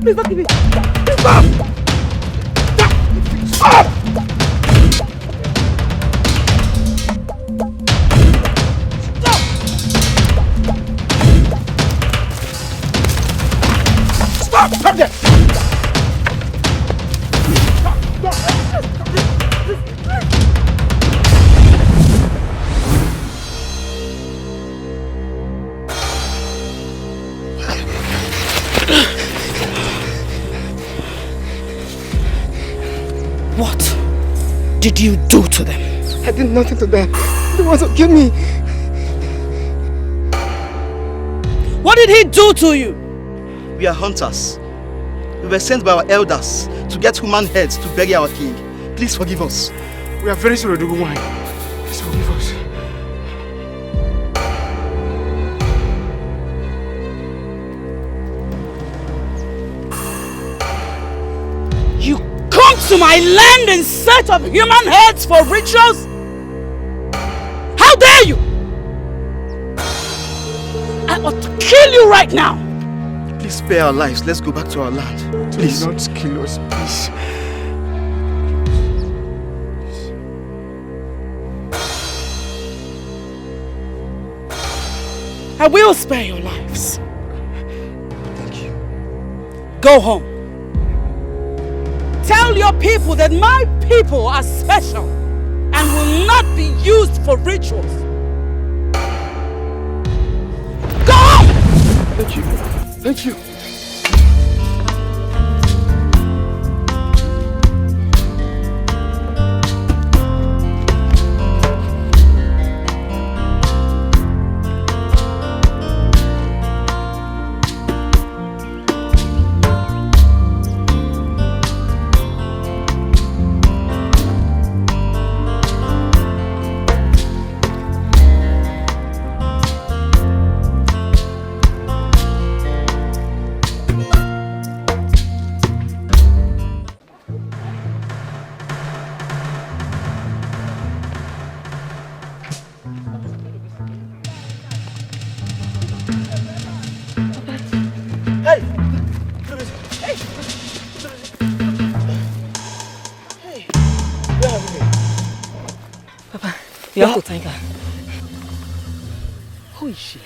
Please don't give me. Please stop! Stop! Stop! Stop there! What did you do to them? I did nothing to them. They want to kill me. What did he do to you? We are hunters. We were sent by our elders to get human heads to bury our king. Please forgive us. We are very sorry, Dogo-wan. Please forgive us. You come to my land in search of human heads for rituals? How dare you! I ought to kill you right now! Please spare our lives. Let's go back to our land. Please. Do not kill us, please. I will spare your lives. Thank you. Go home. Tell your people that my people are special and will not be used for rituals. Go home! Thank you. Thank you. You have to thank her. Who is she?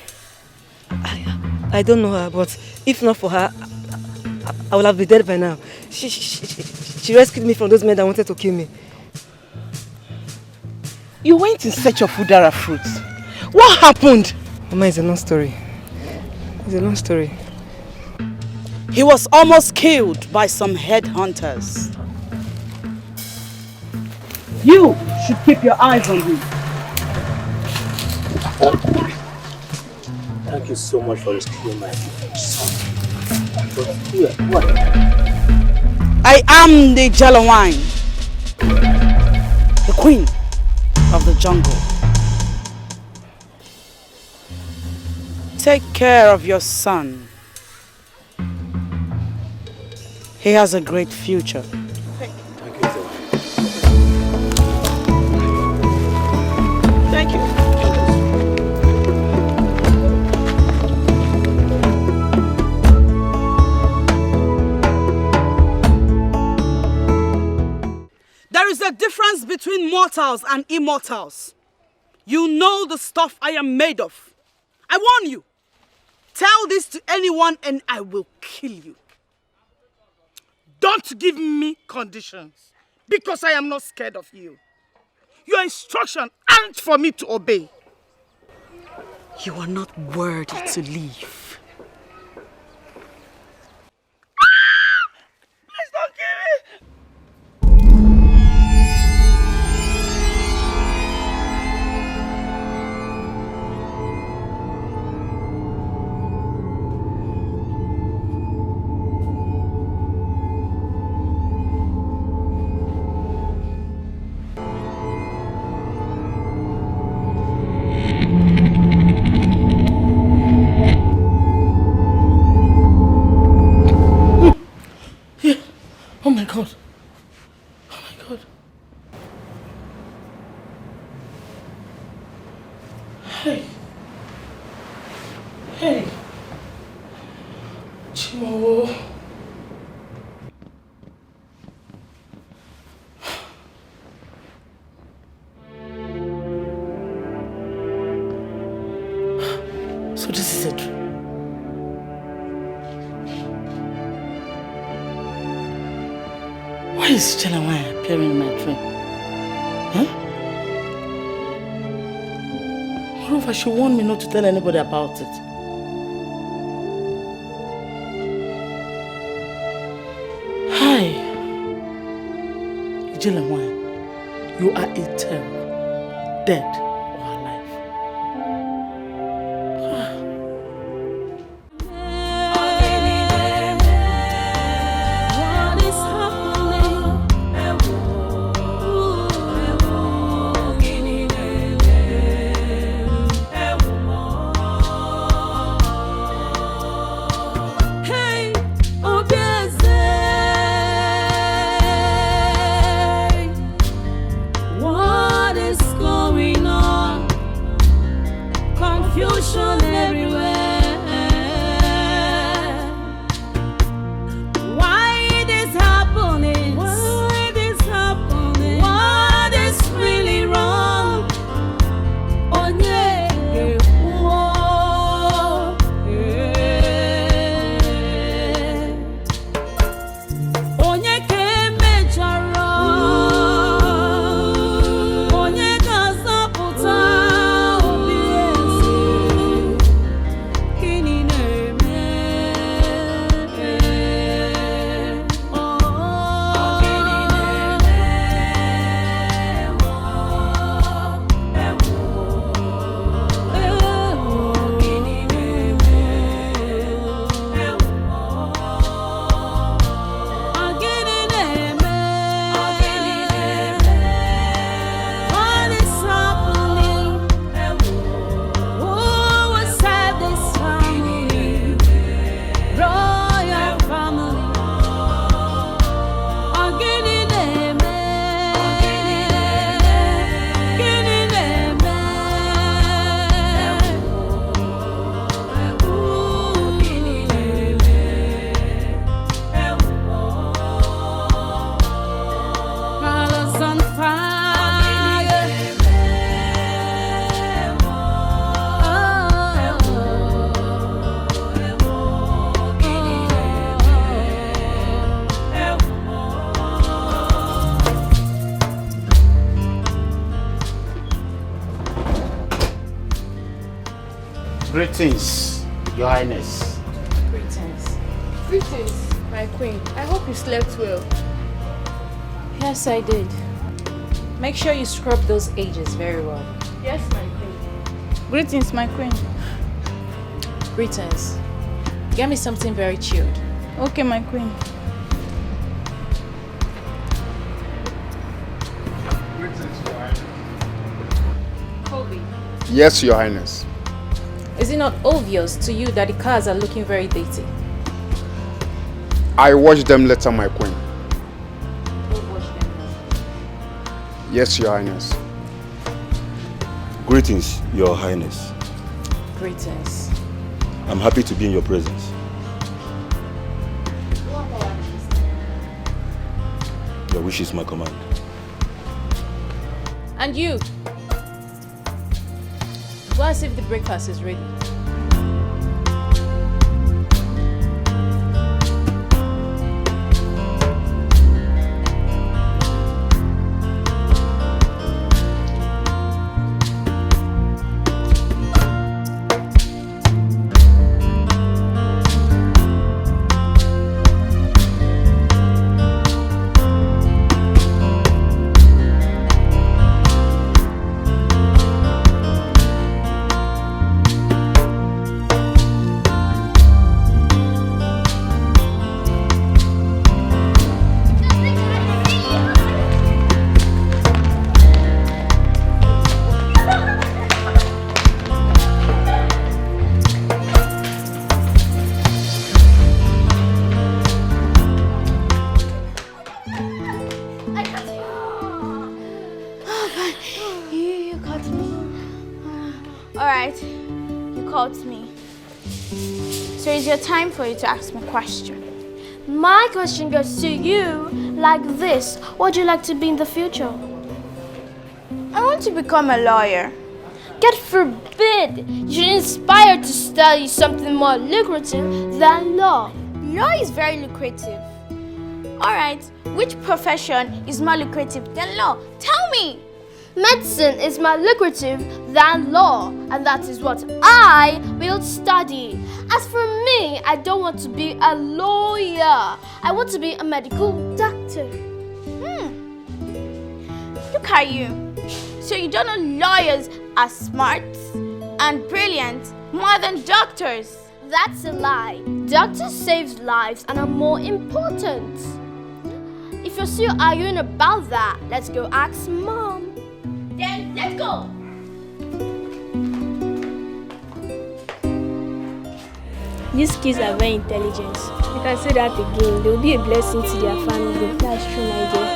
I don't know her, but if not for her, I would have been dead by now. She rescued me from those men that wanted to kill me. You went in search of udara fruits. What happened? Mama, it's a long story. It's a long story. He was almost killed by some headhunters. You should keep your eyes on him. Thank you so much for rescuing my son. But what? I am the Jello Wine, the queen of the jungle. Take care of your son. He has a great future. Thank you, sir. Thank you. There is a difference between mortals and immortals. You know the stuff I am made of. I warn you. Tell this to anyone and I will kill you. Don't give me conditions, because I am not scared of you. Your instructions aren't for me to obey. You are not worthy to live. Please don't kill me! Oh my God. Oh my God. Hey. Hey. Chimo. Why is Chelawai appearing in my dream? Huh? Moreover, she warned me not to tell anybody about it. Hi. Chelawai, you are a terror. Dead or alive. Greetings, Your Highness. Greetings. Greetings, my queen. I hope you slept well. Yes, I did. Make sure you scrub those edges very well. Yes, my queen. Greetings, my queen. Greetings. Get me something very chilled. Okay, my queen. Greetings, Your Highness. Colby, Yes, Your Highness. is it not obvious to you that the cars are looking very dainty? I watched them later, my queen. Go wash them now. Yes, Your Highness. Greetings, Your Highness. Greetings. I'm happy to be in your presence. Your wish is my command. And you? Go and see if the breakfast is ready. Time for you to ask me a question. My question goes to you like this. What would you like to be in the future? I want to become a lawyer. God forbid you should inspire to study something more lucrative than law. Law is very lucrative. Alright, which profession is more lucrative than law? Tell me! Medicine is more lucrative than law, and that is what I will study. As for me, I don't want to be a lawyer. I want to be a medical doctor. Look at you. So you don't know lawyers are smart and brilliant more than doctors? That's a lie. Doctors save lives and are more important. If you're still arguing about that, let's go ask Mom. Then let's go. These kids are very intelligent. You can say that again. They'll be a blessing to their family. That's true, my dear.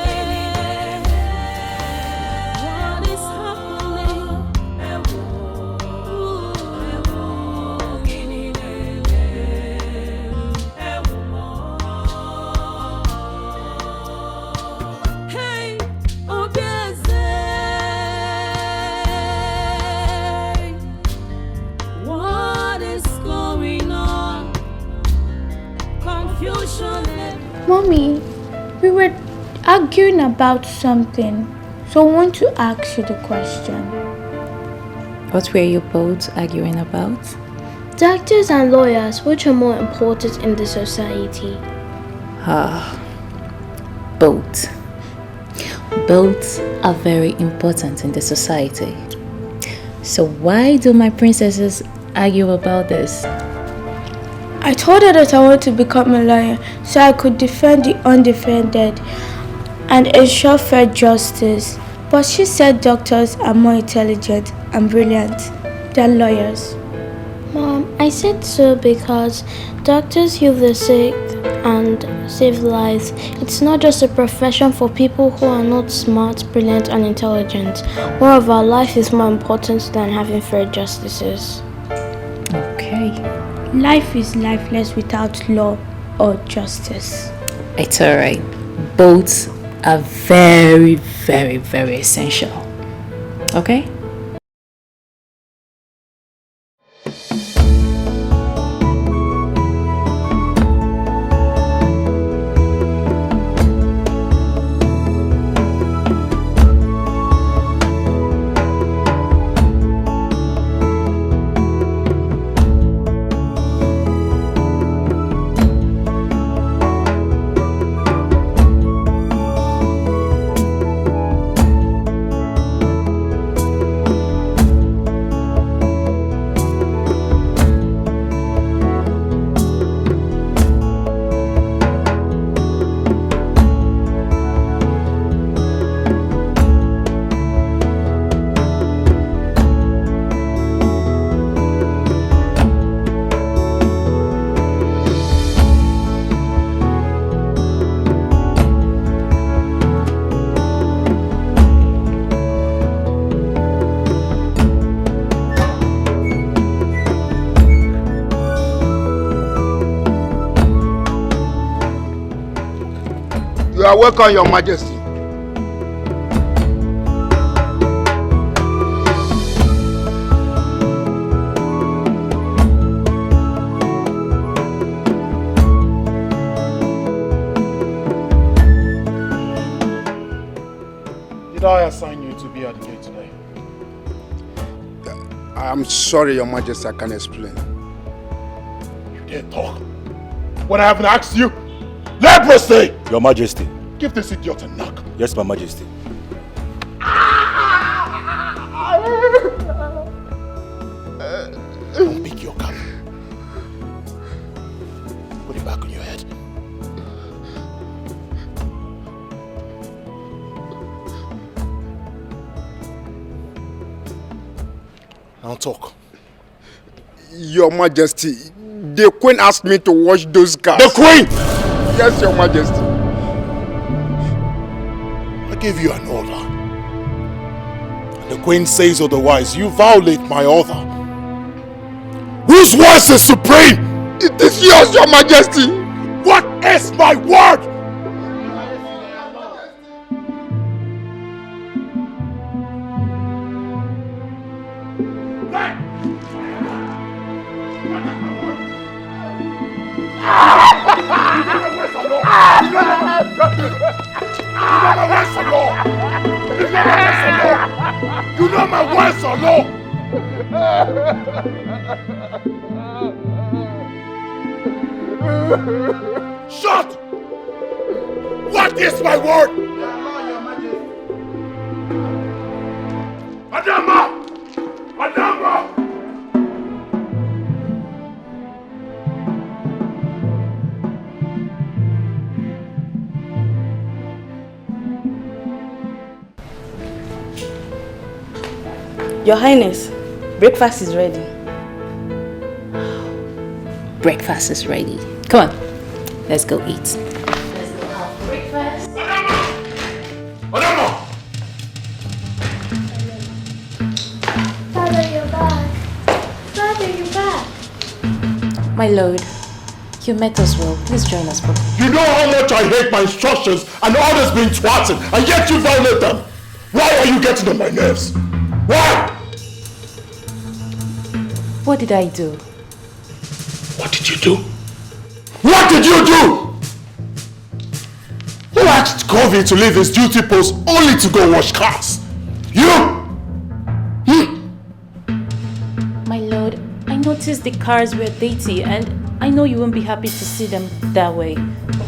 Mommy, we were arguing about something, so I want to ask you the question. What were you both arguing about? Doctors and lawyers, which are more important in the society? Both. Both are very important in the society. So why do my princesses argue about this? I told her that I want to become a lawyer so I could defend the undefended and ensure fair justice. But she said doctors are more intelligent and brilliant than lawyers. Mom, I said so because doctors heal the sick and save lives. It's not just a profession for people who are not smart, brilliant, and intelligent. Moreover, life is more important than having fair justices. Okay. Life is lifeless without law or justice. It's alright. Both are very, very, very essential. Okay? You are welcome, Your Majesty. Did I assign you to be at the gate today? I'm sorry, Your Majesty, I can't explain. You dare talk when I haven't asked you? Leprosy! Your Majesty. Give this idiot a knock. Yes, my Majesty. Don't pick your gun. Put it back on your head. Now talk. Your Majesty, the Queen asked me to wash those cars. The Queen! Yes, Your Majesty. I gave you an order. The Queen says otherwise. You violate my order. Whose voice is supreme? It is yours, Your Majesty. What is my word? You know my words or no? Shut! What is my word? Adama! Adama! Your Highness, breakfast is ready. Breakfast is ready. Come on, let's go eat. Let's go have breakfast. Adama! Father, you're back. Father, you're back. My lord, you met us well. Please join us, Papa. You know how much I hate my instructions and orders being thwarted, and yet you violate them. Why are you getting on my nerves? Why? What did I do? What did you do? What did you do? Who asked Covey to leave his duty post only to go wash cars? You? My lord, I noticed the cars were dirty and I know you won't be happy to see them that way.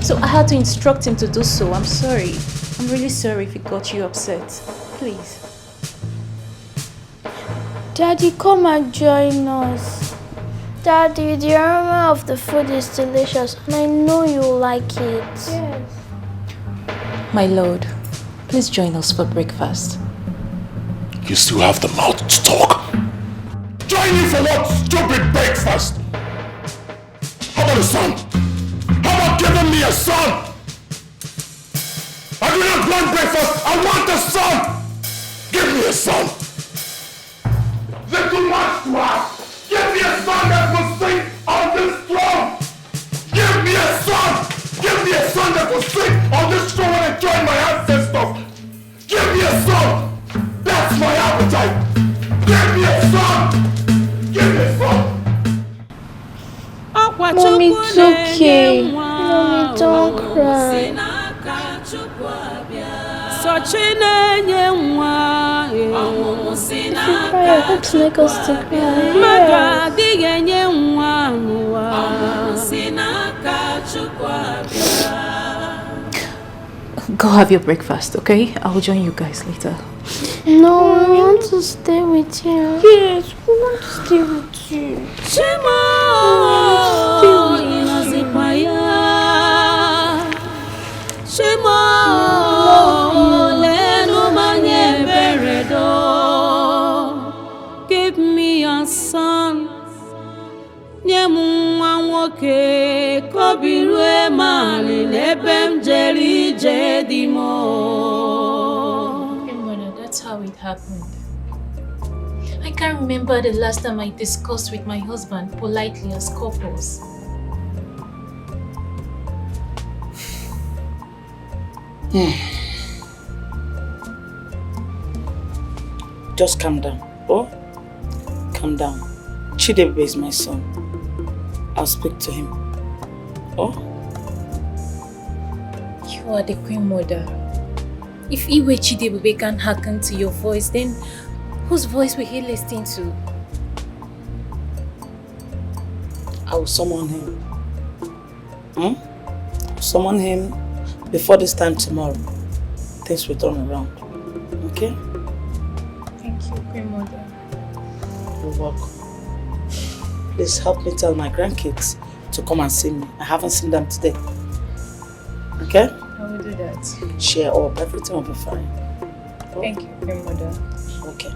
So I had to instruct him to do so. I'm sorry. I'm really sorry if it got you upset. Please. Daddy, come and join us. Daddy, the aroma of the food is delicious and I know you'll like it. Yes. My lord, please join us for breakfast. You still have the mouth to talk. Join me for what stupid breakfast? How about a son? How about giving me a son? I do not want breakfast, I want a son! Give me a son! Little much to ask! Give me a son that will sing on this throne! Give me a son! Give me a son that will sing on this throne and join my ancestors! Give me a son! That's my appetite! Give me a son! Give me a son! Mommy, it's okay. Mommy, don't cry. If you cry, I hope to make us to cry. Go have your breakfast, okay? I'll join you guys later. No, I want to stay with you. Yes, we want to stay with you. Give me a son. That's how it happened. I can't remember the last time I discussed with my husband politely as couples. Just calm down. Oh, calm down. Chidebe is my son. I'll speak to him. Oh? You are the queen mother. If Iwe Chidebe can hearken to your voice, then whose voice will he listen to? I will summon him. Summon him before this time tomorrow. Things will turn around. Okay? Thank you, queen mother. You're welcome. Please help me tell my grandkids to come and see me. I haven't seen them today. Okay? I will do that. Cheer up. Everything will be fine. Oh? Thank you, queen mother. Okay.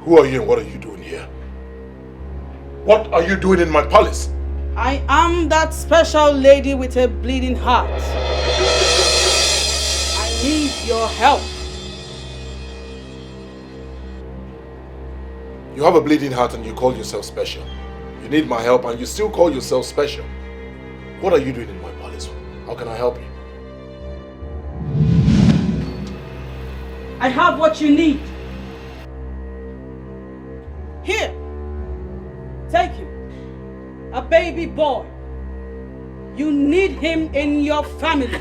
Who are you and what are you doing here? What are you doing in my palace? I am that special lady with a bleeding heart. I need your help. You have a bleeding heart and you call yourself special. You need my help and you still call yourself special. What are you doing in my palace? How can I help you? I have what you need. Here, take him. A baby boy. You need him in your family.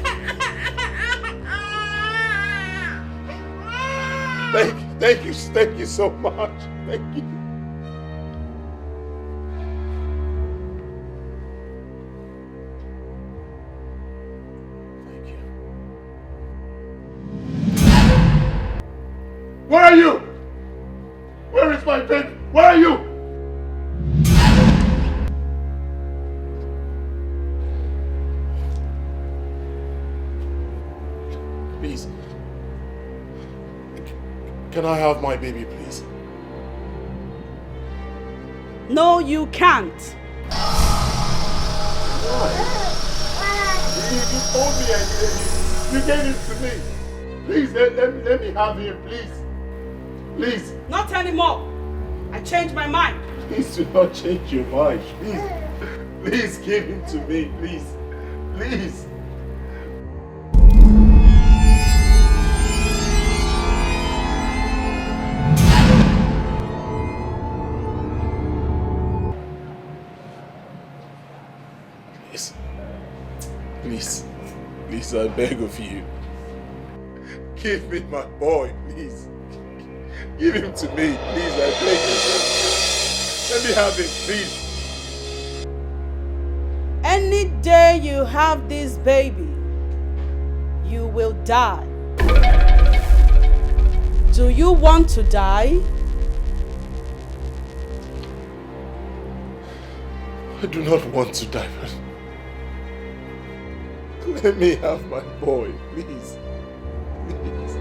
Thank you so much. Thank you. Thank you. Where are you? Where is my baby? Where are you? Please. Can I have my baby, please? No, you can't. Why? You told me you gave it to me. Please, let me have him, please. Please. Not anymore. I changed my mind. Please do not change your mind. Please. Please give him to me, please. Please. Please, I beg of you. Give me my boy, please. Give him to me, please, I beg you. Let me have him, please. Any day you have this baby, you will die. Do you want to die? I do not want to die, but let me have my boy, please. Please.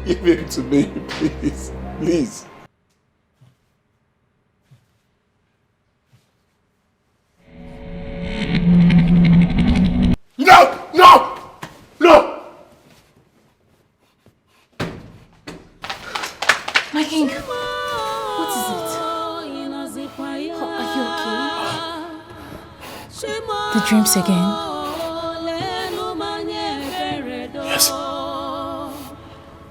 Give him to me, please. Please. No! No! No! My king, what is it? Are you okay? The dreams again? Yes.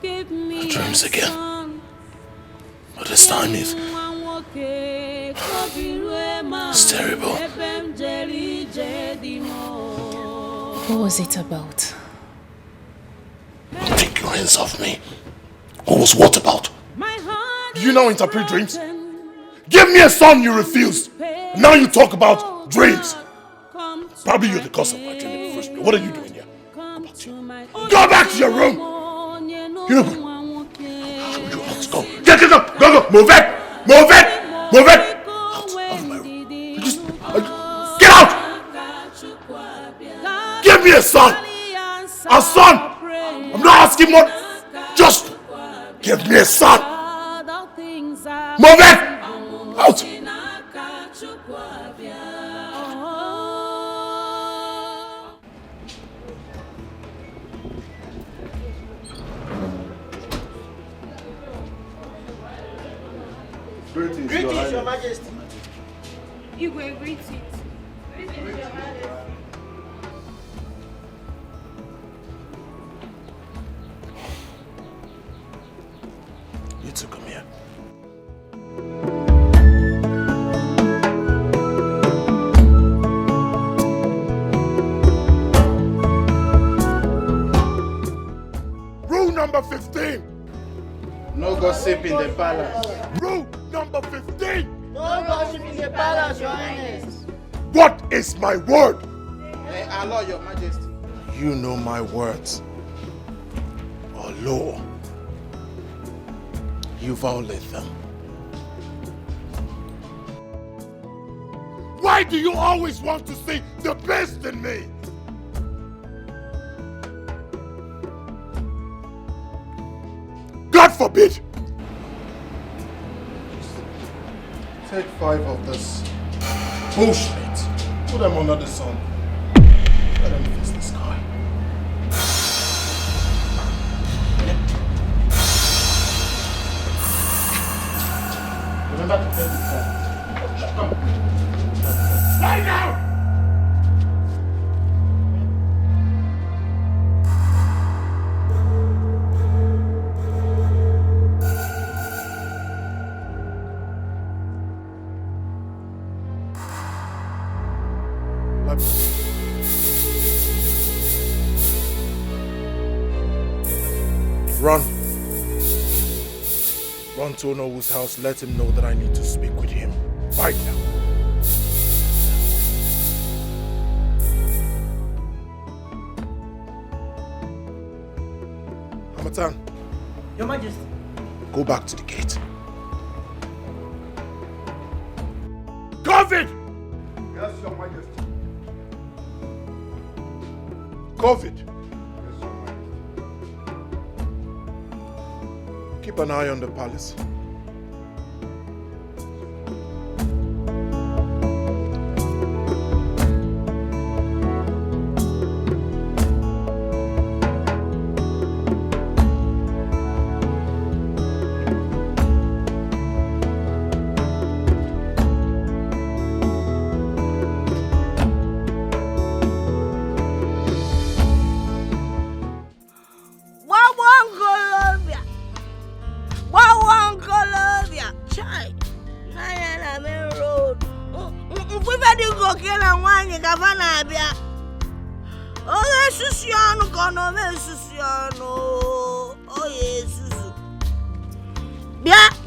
The dreams again. But this time it's terrible. What was it about? Take your hands off me. What was what about? Do you now interpret dreams? Give me a son, you refused. Now you talk about dreams. Probably you're the cause of my dream in the first place. What are you doing here? Go back to your room. You know, let's go. Get it up. Go. Move it. Move it. Move it. Out of my room. Get out. Give me a son. A son. I'm not asking more. Just give me a son. Move it. Out. Greetings, Your Majesty. You go greet it. Greetings, Your Majesty. You two come here. Rule number 15. No gossip in the palace. Rule number 15. No gossip in the palace, Your Highness. What is my word? Our law, Your Majesty. You know my words. Or law. You violate them. Why do you always want to see the best in me? God forbid. Take 5 of this bullshit. Put them under the sun. Let them face the sky. Remember to tell the time. Come on. Lie down! Run. Run to Onowu's house. Let him know that I need to speak with him. Right now. Hamatan. Your Majesty. Go back to the gate. COVID! Yes, Your Majesty. COVID. Yes, Your Majesty. Keep an eye on the palace.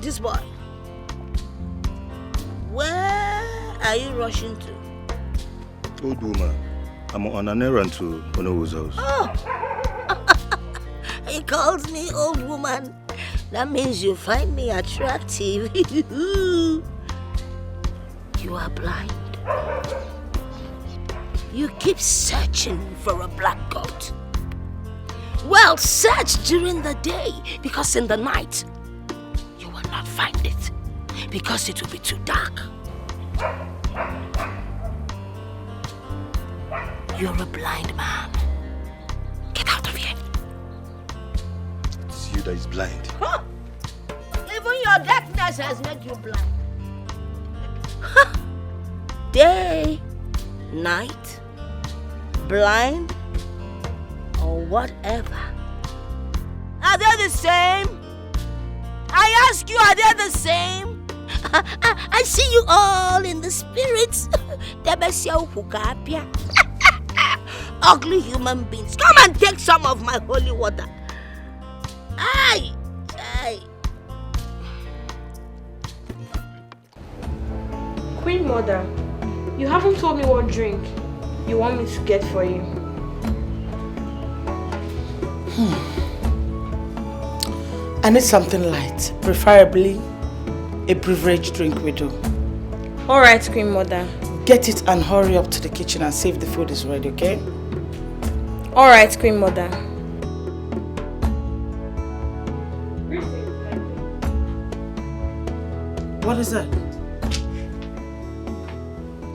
This boy. Where are you rushing to? Old woman, I'm on an errand to Onowu's house. Oh! He calls me old woman. That means you find me attractive. You are blind. You keep searching for a black goat. Well, search during the day, because in the night, you will not find it, because it will be too dark. You're a blind man. Get out of here. It's you that is blind. Huh? Even your darkness has made you blind. Huh? Day, night, blind, or whatever. Are they the same? I ask you, are they the same? I see you all in the spirits. Ugly human beings. Come and take some of my holy water. Aye, aye. Queen Mother, you haven't told me what drink you want me to get for you. I need something light, preferably a beverage drink we do. Alright, Queen Mother. Get it and hurry up to the kitchen and see if the food is ready, okay? Alright, Queen Mother. What is that?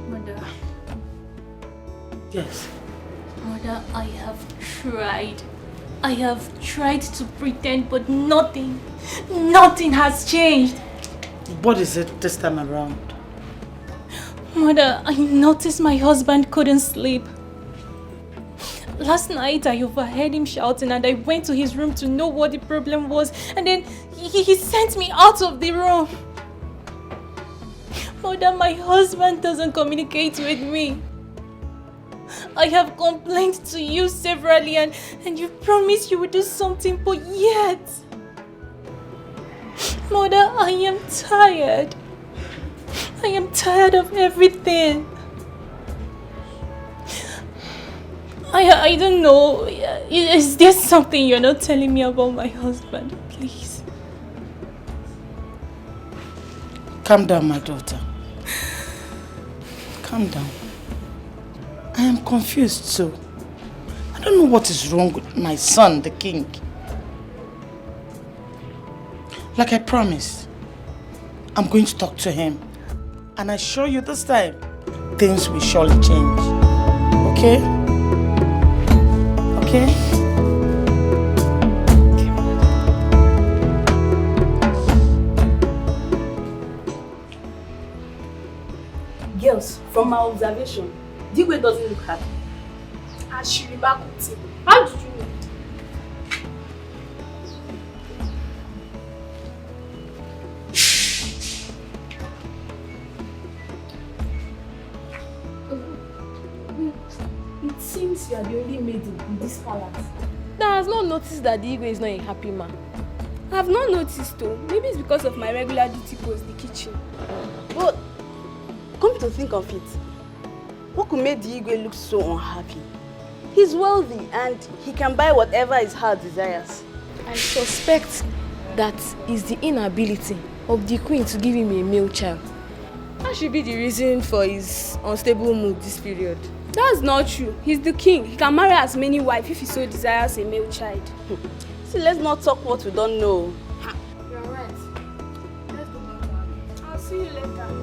Mother. Yes. Mother, I have tried. I have tried to pretend, but nothing has changed. What is it this time around? Mother, I noticed my husband couldn't sleep. Last night I overheard him shouting and I went to his room to know what the problem was, and then he sent me out of the room. Mother, my husband doesn't communicate with me. I have complained to you severally and you promised you would do something, but yet... Mother, I am tired. I am tired of everything. I don't know. Is there something you're not telling me about my husband? Please. Calm down, my daughter. Calm down. I am confused too. I don't know what is wrong with my son, the king. Like I promised, I'm going to talk to him And I assure you this time, things will surely change. Okay? Okay? Girls, from my observation, Digwe doesn't look happy. And she remarked with him. How did you know? It seems you are the only maid in this palace that has not noticed that the Igwe is not a happy man. I have not noticed though. Maybe it's because of my regular duty post, the kitchen. But come to think of it, what could make the Igwe look so unhappy? He's wealthy and he can buy whatever his heart desires. I suspect that is the inability of the queen to give him a male child. That should be the reason for his unstable mood this period. That's not true. He's the king. He can marry as many wives if he so desires a male child. See, let's not talk what we don't know. You're right. Let's go back. I'll see you later.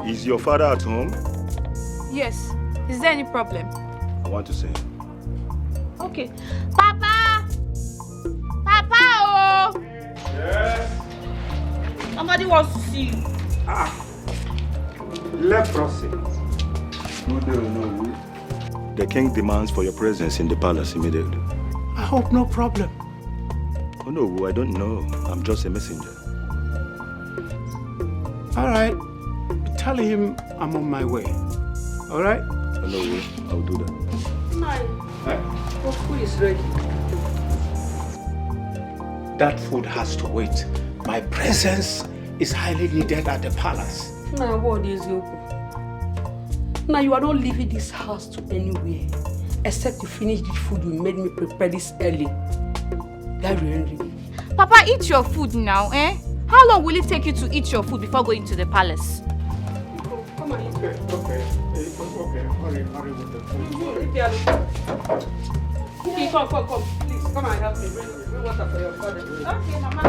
Is your father at home? Yes. Is there any problem? I want to see him. Okay. Papa! Papa! Oh! Yes? Somebody wants to see you. Leprosy. The king demands for your presence in the palace immediately. I hope no problem. Oh no, I don't know. I'm just a messenger. All right. Tell him I'm on my way. All right? Oh no, I'll do that. Your food is ready. That food has to wait. My presence is highly needed at the palace. Now, what is your Now, you are not leaving this house to anywhere except to finish the food you made me prepare this early. Papa, eat your food now, eh? How long will it take you to eat your food before going to the palace? Come on, eat. Okay. Hurry with the food. Okay, come. Please, come and help me. Bring water for your father. Okay, Mama.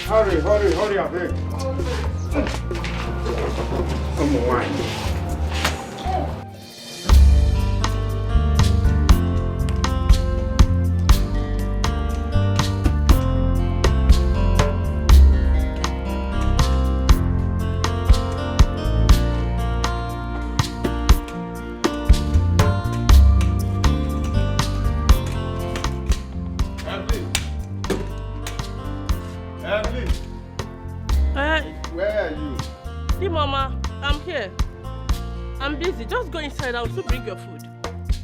Hurry, I beg. Come on, wine. Where are you? Hey, Mama, I'm here. I'm busy. Just go inside. I'll still bring your food.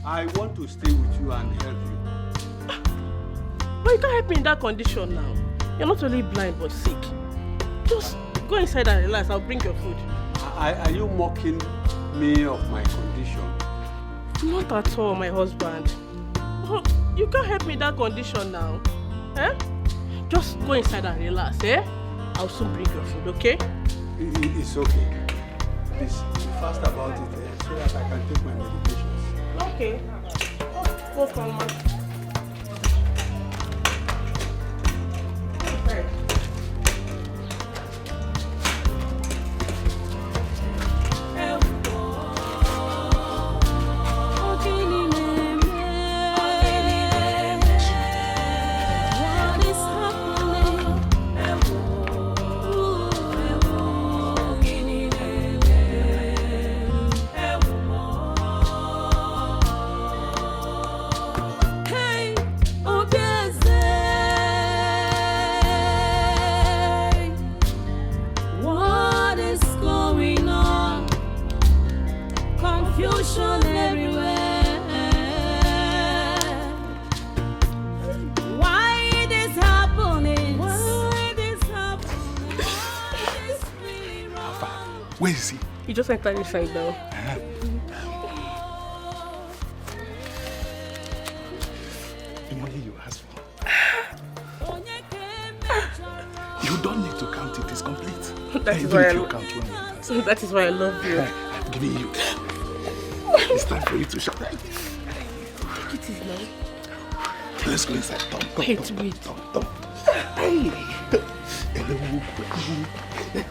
I want to stay with you and help you. But you can't help me in that condition now. You're not only blind but sick. Just go inside and relax. I'll bring your food. Are you mocking me of my condition? Not at all, my husband. Oh, you can't help me in that condition now. Eh? Just go inside and relax, eh? I'll soon bring your food, okay? It's okay. Please, be fast about it so that I can take my medications. Okay. Oh, come on. Hey! Where is he? He just entered inside now. The money you asked for. You don't need to count it. It's complete. That is why that is why I love you. I'm giving you. It's time for you to shout. It is now. Let's go inside. Wait. Hey.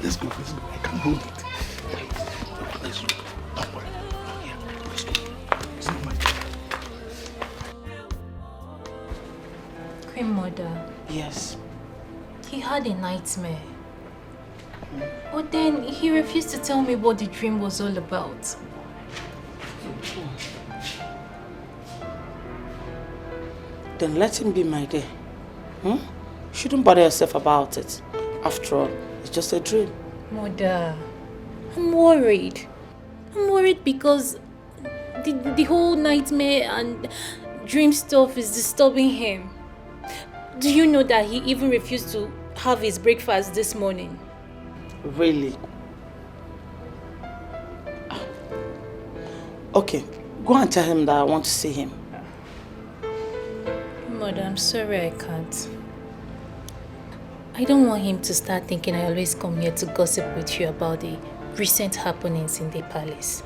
Let's go. I can't hold it. Let's go. Don't worry. Yeah, let's go. It's not my Queen Mother. Yes. He had a nightmare. But then he refused to tell me what the dream was all about. Then let him be, my dear. You shouldn't bother yourself about it. After all, it's just a dream. Mother, I'm worried. I'm worried because the whole nightmare and dream stuff is disturbing him. Do you know that he even refused to have his breakfast this morning? Really? Okay, go and tell him that I want to see him. Mother, I'm sorry I can't. I don't want him to start thinking I always come here to gossip with you about the recent happenings in the palace.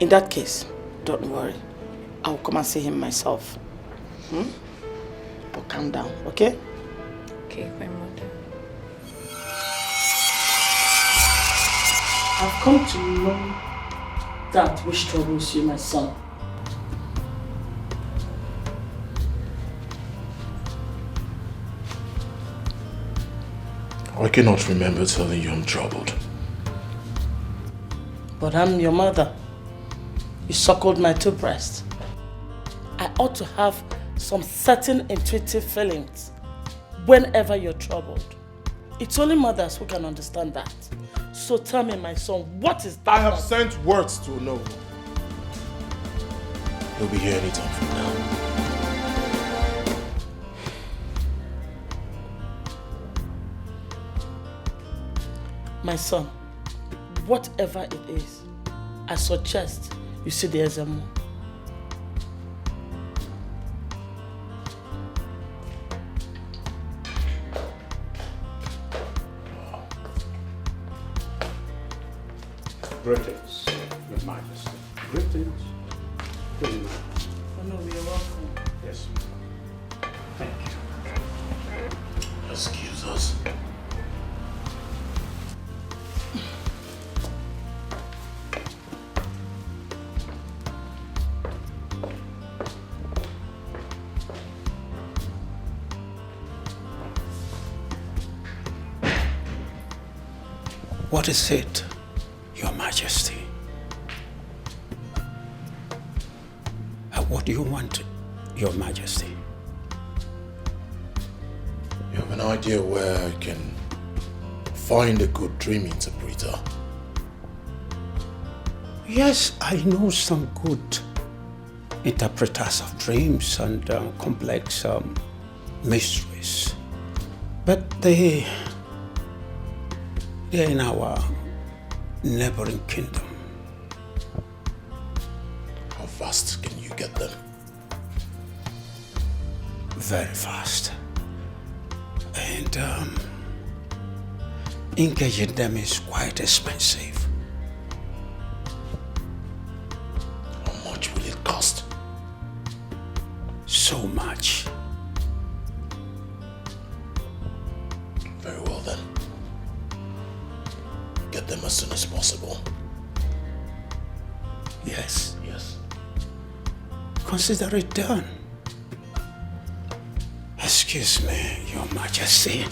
In that case, don't worry. I'll come and see him myself. But calm down, okay? Okay, my mother. I've come to know that which troubles you, my son. I cannot remember telling you I'm troubled. But I'm your mother. You suckled my two breasts. I ought to have some certain intuitive feelings whenever you're troubled. It's only mothers who can understand that. So tell me, my son, what is that? I have sent words to know. He'll be here anytime from now. My son, whatever it is, I suggest you see the Ezemo. Greetings, Your Majesty. Greetings. Good night. Oh no, you're welcome. Yes. Thank you. Excuse us. What is it, Your Majesty? What do you want, Your Majesty? You have an idea where I can find a good dream interpreter? Yes, I know some good interpreters of dreams and complex mysteries. But they're in our neighboring kingdom. How fast can you get them? Very fast. And engaging them is quite expensive. How much will it cost? So much. Very well then. Get them as soon as possible. Yes. Yes. Consider it done. Excuse me, Your Majesty.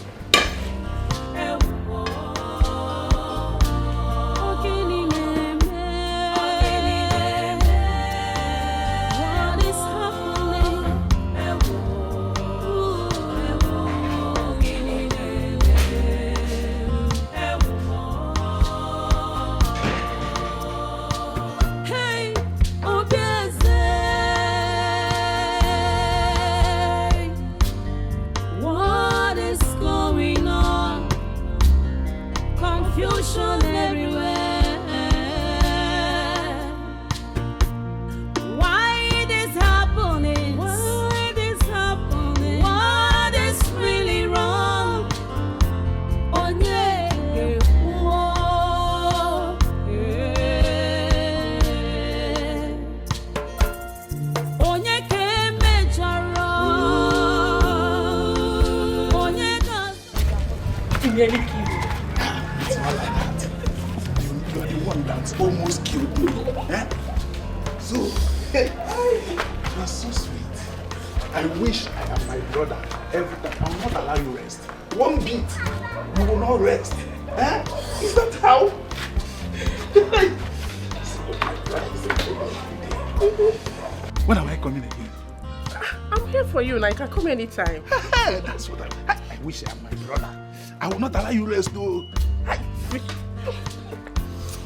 What confusion everywhere. Why it is happening? Why it is happening? What is really wrong? Onye ewo, onye ke mejọrọ, onye ka. Nearly killed me. It's not like that. You are the one that almost killed me. Eh? So, you are so sweet. I wish I am my brother every time. I will not allow you rest. One beat, you will not rest. Eh? Is that how? When am I coming again? I'm here for you, and I can come anytime. That's what I wish I am my brother. I will not allow you rest though.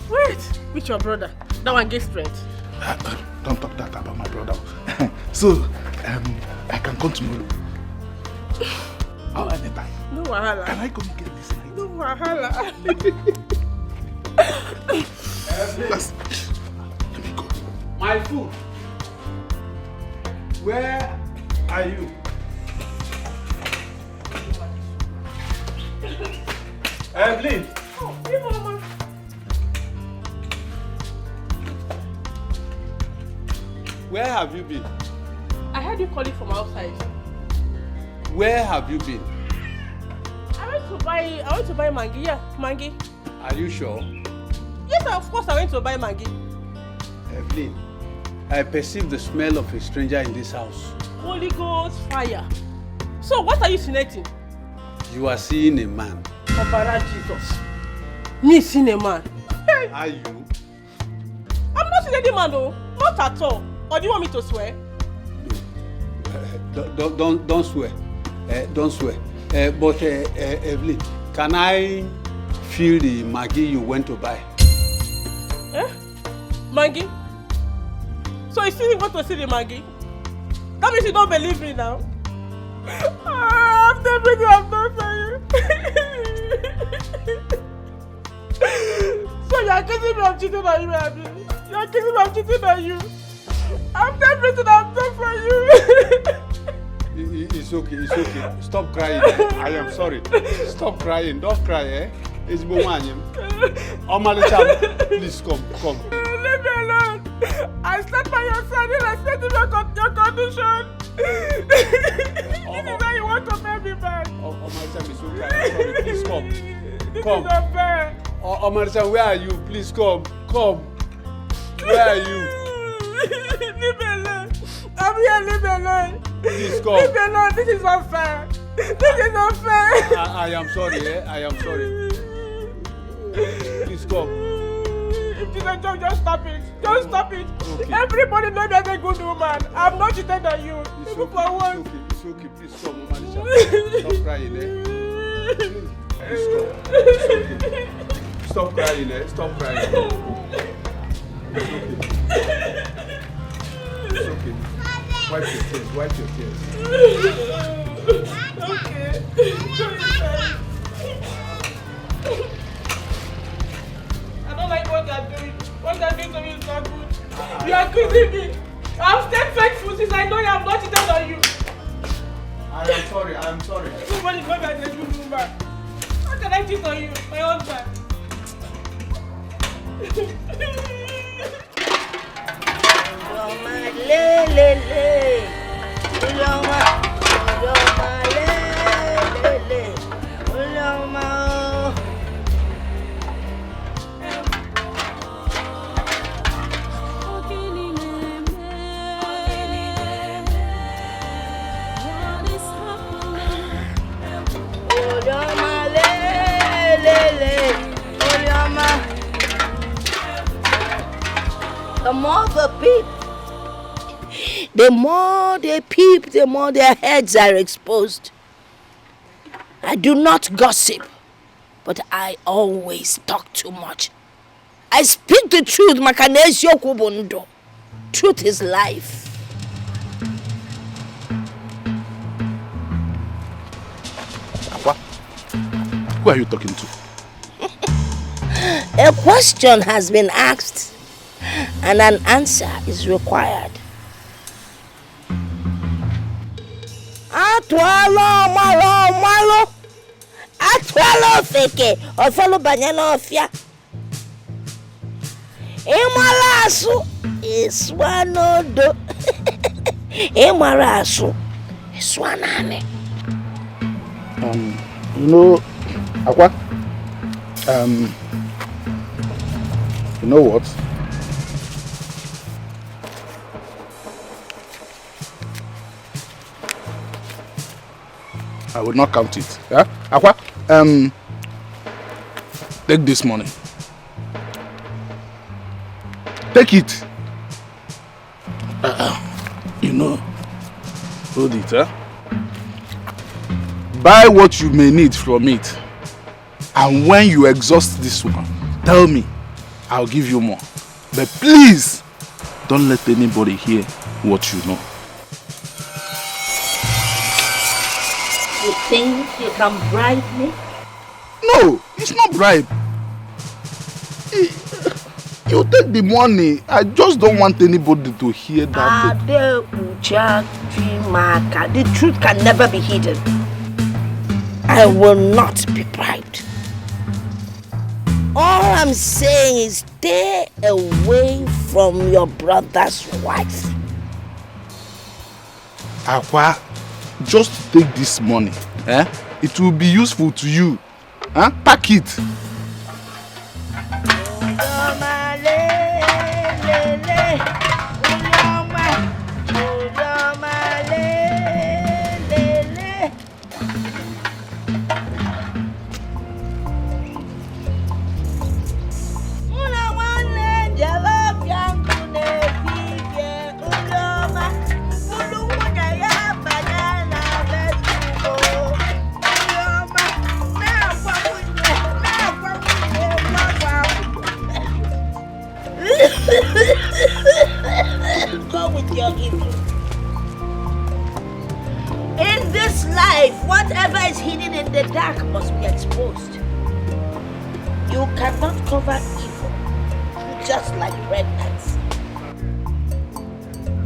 Wait, with your brother. That one gets strength. Don't talk that about my brother. So, I can come tomorrow. Or anytime. No wahala. Can I come again this night? No wahala. Let me go. My food. Where are you? Evelyn. Oh, hey, Mama. Where have you been? I heard you calling from outside. Where have you been? I went to buy mangi. Yeah, mangi. Are you sure? Yes, of course I went to buy mangi. Evelyn, I perceive the smell of a stranger in this house. Holy Ghost fire. So what are you insinuating? You are seeing a man. Obara Jesus. Me seeing a man. Hey. Are you? I'm not seeing any man though. Not at all. Or do you want me to swear? Don't swear. Don't swear. But Evelyn, can I feel the Maggi you went to buy? Eh? Maggi? So you still want to see the Maggi? That means you don't believe me now. After everything I've done for you. So you're accusing me of cheating on you, Abby? You're accusing me of cheating on you? After everything I've done for you. It's okay, it's okay. Stop crying. I am sorry. Stop crying. Don't cry, eh? It's Bowanyam. Omalicham, please come. Leave me alone. I stand by your side and I stand in your condition. This is how you want to pay me back. Omalicham is okay. I'm sorry. Please come. This is unfair. Omalicham, where are you? Please come. Where are you? Leave me alone. I'm here, leave me alone. Please come. Leave me alone. This is unfair. This is unfair. I am sorry, eh? I am sorry. Please come. If this is a joke, just stop it. Just stop it. Okay. Everybody knows me as a good woman. I'm not cheated on you. It's Even okay. for once. It's okay. Please come, Omalicham. Stop crying, eh? Please come. It's okay. Stop crying, eh? Stop crying. It's okay. Wipe your tears. Okay. I don't like what they're doing. What they're doing to me is not good. You are accusing me. I've stayed faithful since I know you have not cheated on you. I am sorry. Everybody knows that you're a good woman. How can I cheat on you, my husband? The more the peep, the more they peep, the more their heads are exposed. I do not gossip, but I always talk too much. I speak the truth, Makanesio Kubundo. Truth is life. Who are you talking to? A question has been asked and an answer is required. Atwalo malo atwalo feke ofalo banyana ofia. Emalasu iswanodo. Emarasu iswanane. You know, Aqua, you know what? I will not count it. Yeah? Aqua, take this money. Take it. You know, hold it, huh? Buy what you may need from it. And when you exhaust this one, tell me. I'll give you more. But please, don't let anybody hear what you know. You think you can bribe me? No, it's not bribe. You take the money. I just don't want anybody to hear that. The truth can never be hidden. I will not be bribed. All I'm saying is stay away from your brother's wife. Aqua, just take this money. It will be useful to you. Pack it. Go with your evil. In this life, whatever is hidden in the dark must be exposed. You cannot cover evil, just like red ants.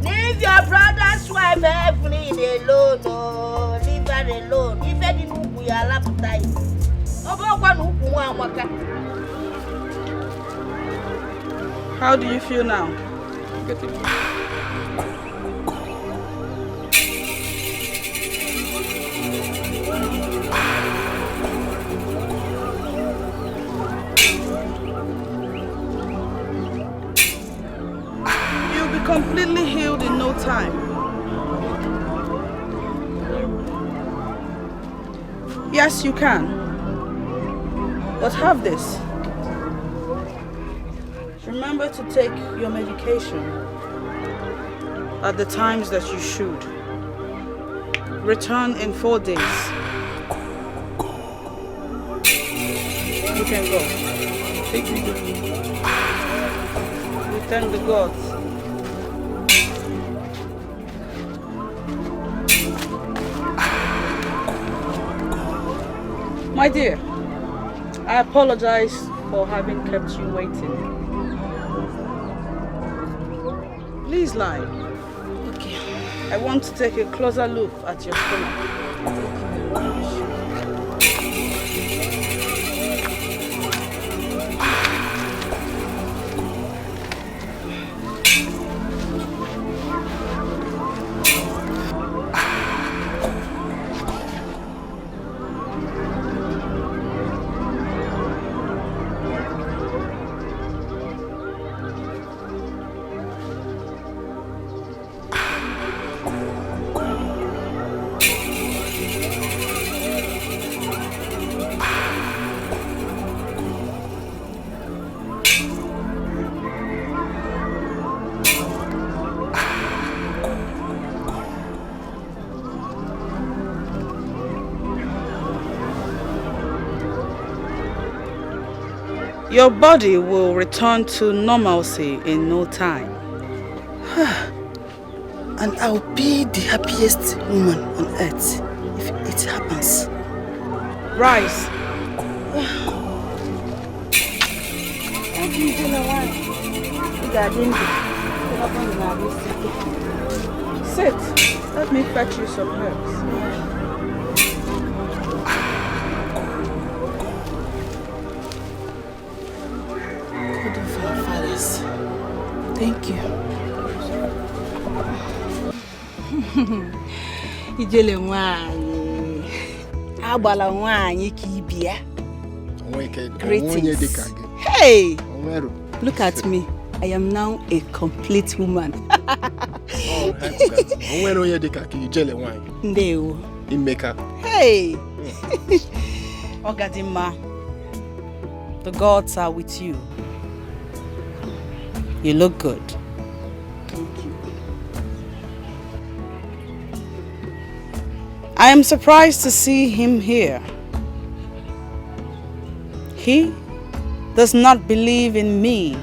Leave your brother's wife Evelyn alone, oh, leave her alone. If any we are appetite. How do you feel now? You'll be completely healed in no time. Yes, you can. But have this. Remember to take your medication at the times that you should. Return in 4 days. You can go. Take me there. We thank the gods. My dear, I apologize for having kept you waiting. Please lie. Okay. I want to take a closer look at your stomach. Your body will return to normalcy in no time. And I'll be the happiest woman on earth if it happens. Rise. Sit. Let me fetch you some herbs. Good of our fathers. Thank you. Ijele nwaanyị. Agbala nwaanyị ka ibia. Greetings. Hey! Look at me. I am now a complete woman. Ndewo. Hey! Ogadima. The gods are with you. You look good. Thank you. I am surprised to see him here. He does not believe in me.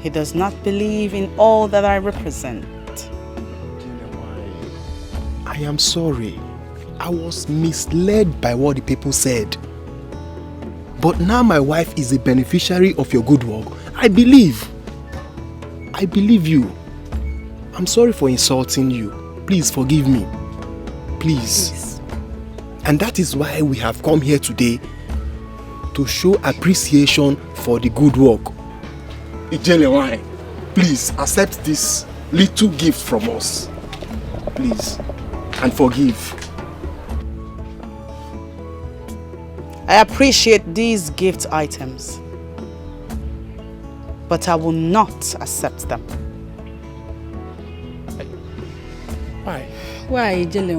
He does not believe in all that I represent. I am sorry. I was misled by what the people said. But now my wife is a beneficiary of your good work. I believe. I believe you. I'm sorry for insulting you. Please forgive me. Please. And that is why we have come here today to show appreciation for the good work. Ijele, please accept this little gift from us. Please. And forgive. I appreciate these gift items, but I will not accept them. Why? Why, Ijele?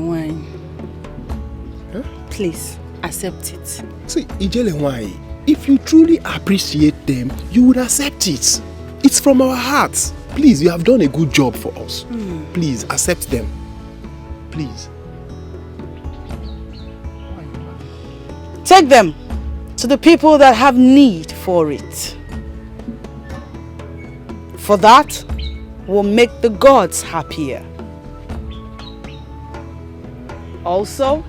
Huh? Please, accept it. See, Ijele, if you truly appreciate them, you would accept it. It's from our hearts. Please, you have done a good job for us. Please, accept them. Please. Take them to the people that have need for it. For that will make the gods happier. Also,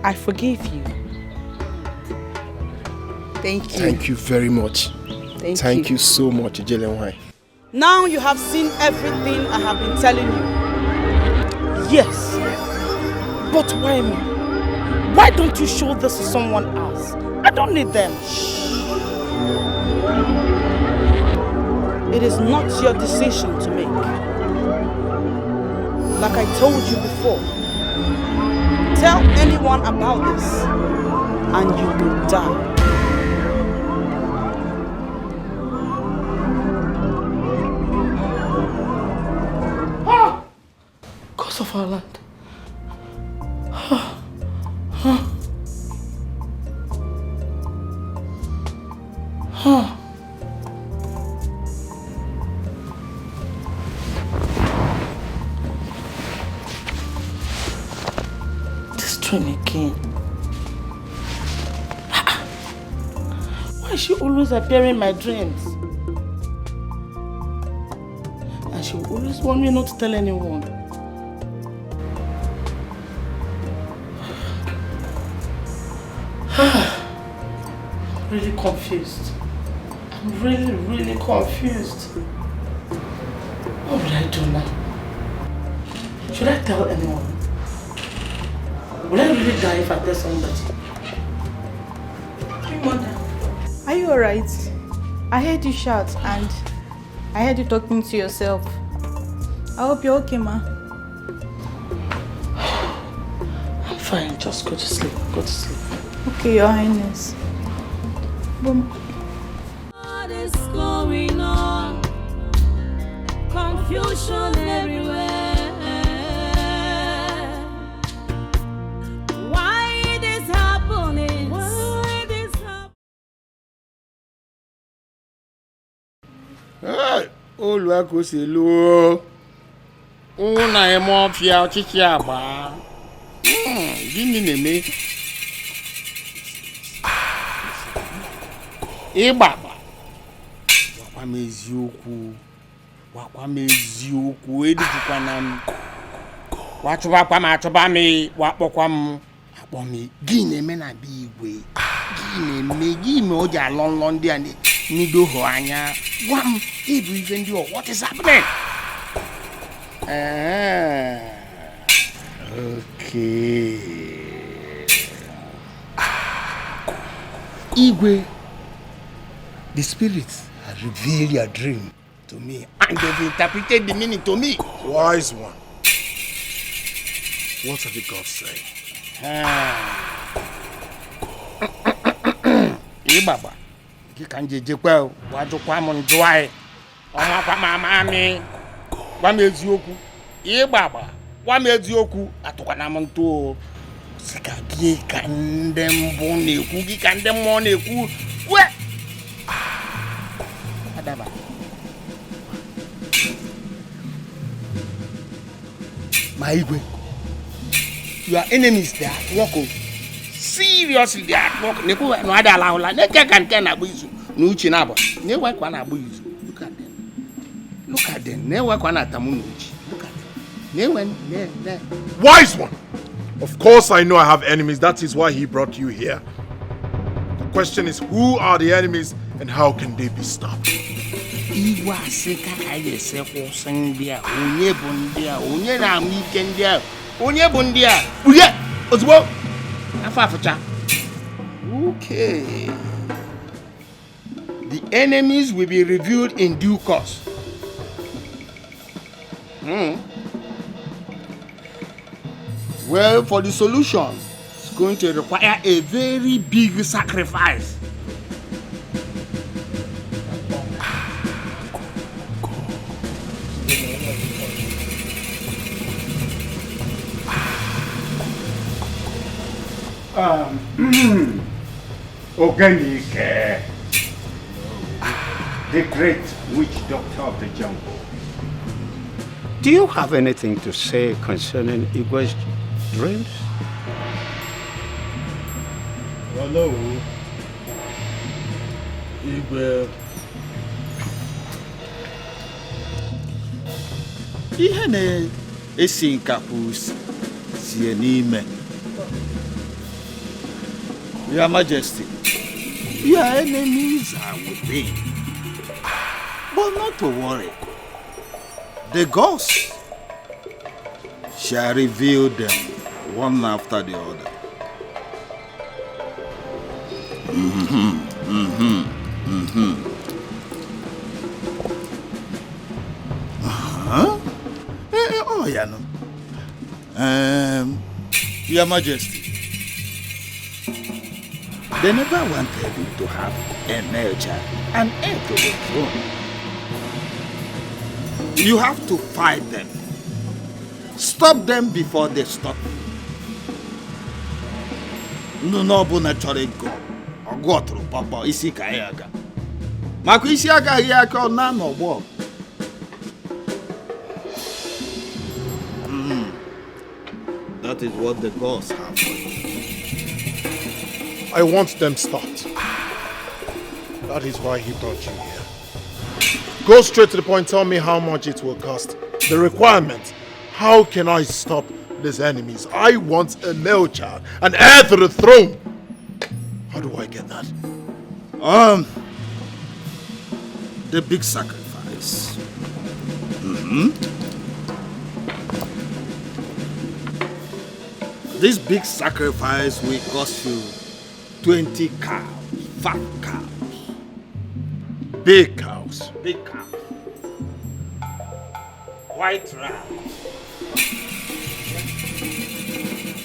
I forgive you. Thank you. Thank you very much. Thank you so much, Ijele. Now you have seen everything I have been telling you. Yes. But why me? Why don't you show this to someone else? I don't need them. It is not your decision to make. Like I told you before, tell anyone about this and you will die. Cause of our land. This train again. Why is she always appearing in my dreams? And she will always want me not to tell anyone. Really confused. I'm really confused. What will I do now? Should I tell anyone? Will I really die if I tell somebody? Hey, Mother. Are you alright? I heard you shout and I heard you talking to yourself. I hope you're okay, Ma. I'm fine. Just go to sleep. Go to sleep. Okay, Your Highness. Boom. What is going on? Confusion everywhere. Why it is happening? Why it is happening? Hey, Oluwakoselu. Una emo fia ochichi agba. Gini neme? Ịgbagba wakwa m eziokwu edufukwana m wachụbakwa m achụba m wakpọkwa m akpọ m gị na-eme na be igwe Give me oja long there and nido ho anya. Wam, even do what is happening? Okay. Igwe, the spirits have revealed your dream to me and they've interpreted the meaning to me. Wise one. What have the gods say? Baba, you can just well, what you come on dry. Oh, my mammy. One is yoku. Baba, one is yoku at Wanamonto. Sikaki can them bone, cookie can them money. Where? Adaba. My Igwe, your enemies there walk on. Seriously, they are walking. Neko no ada allow la. Neke can abuizu. No chinaba. Ne work one abuizu. Look at them. Look at them. Ne work one atamunuchi. Look at them. Ne when ne. Wise one. Of course I know I have enemies. That is why he brought you here. The question is, who are the enemies and how can they be stopped? Iwa seka kaye se ko sendia. Onye bondia. Onye na weekendia. Onye bondia. Uye. Ozbo. Okay. The enemies will be revealed in due course. Well, for the solution, it's going to require a very big sacrifice. Eke, the great witch doctor of the jungle. Do you have anything to say concerning Igwe's dreams? Hello, Igwe. Ihe na-esi nkapụ sie n'ime. Your Majesty, your enemies are within. But not to worry. The gods shall reveal them one after the other. Oh, yeah, no. Your Majesty, they never wanted you to have a male child, an heir to the throne. You have to fight them. Stop them before they stop you. No, naturally go. Or go through Papa isi kayaga. Maku isi aga yaka na no bo. That is what the gods have for you. I want them stopped. That is why he brought you here. Go straight to the point, tell me how much it will cost. The requirement. How can I stop these enemies? I want a male child, an heir to the throne. How do I get that? The big sacrifice. This big sacrifice will cost you 20 cows, fat cows. Big cows. Big cows. White rams.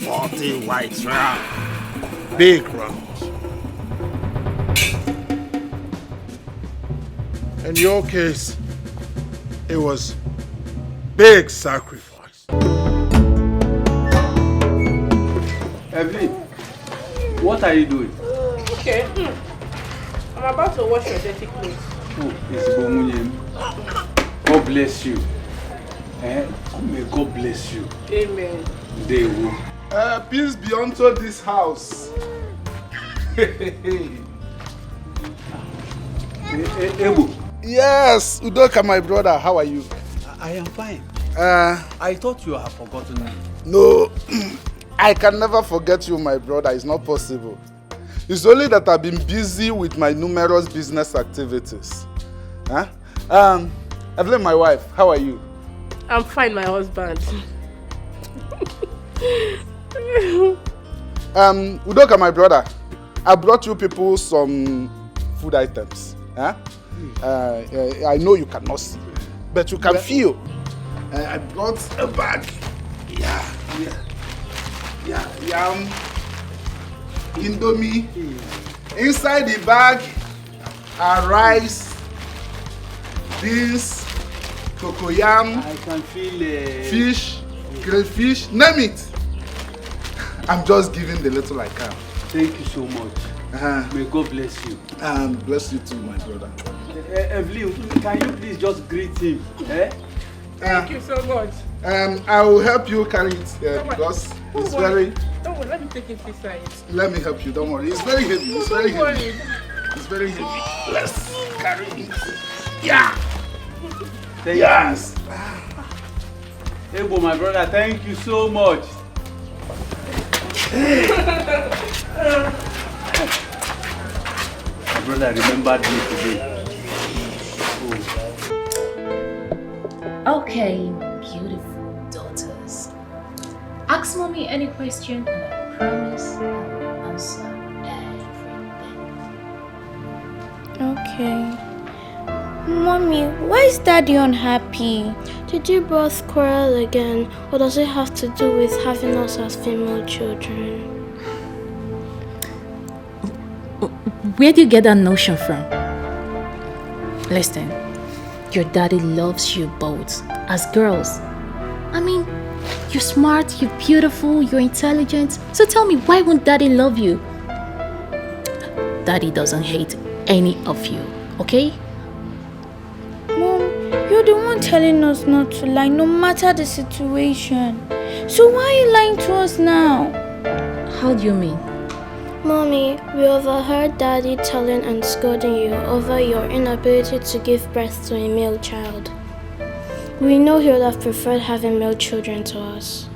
40 white rams. Big rams. In your case, it was big sacrifice. Evelyn, what are you doing? Okay. I'm about to wash your dirty clothes. Oh, it's Bomunyem. God bless you. May God bless you. Amen. They will. Peace be unto this house. Ebu. Yes, Udoka, my brother. How are you? I am fine. I thought you had forgotten me. No, I can never forget you, my brother. It's not possible. It's only that I've been busy with my numerous business activities. Huh? Evelyn, my wife, how are you? I'm fine, my husband. Udoka, my brother, I brought you people some food items. Huh? I know you cannot see, but you can feel. I brought a bag. Yam, Indomie. Inside the bag are rice, beans, cocoyam, I can feel fish, crayfish, name it. I'm just giving the little I can. Thank you so much. May God bless you. And bless you too, my brother. Evelyn, can you please just greet him? Thank you so much. I will help you carry it because it's very... Don't worry, let me take it beside. Let me help you, don't worry. It's very heavy, it's very Don't heavy. worry. It's very heavy. Let's carry it. Yeah! Yes! Ebo, my brother, thank you so much. My brother remembered me today. Okay, beautiful daughters. Ask mommy any question and I promise I will answer everything. Okay. Mommy, why is Daddy unhappy? Did you both quarrel again, or does it have to do with having us as female children? Where do you get that notion from? Listen, your daddy loves you both as girls. I mean, you're smart, you're beautiful, you're intelligent. So tell me, why won't daddy love you? Daddy doesn't hate any of you, okay? Mom, you're the one telling us not to lie, no matter the situation. So why are you lying to us now? How do you mean? Mommy, we overheard Daddy telling and scolding you over your inability to give birth to a male child. We know he would have preferred having male children to us.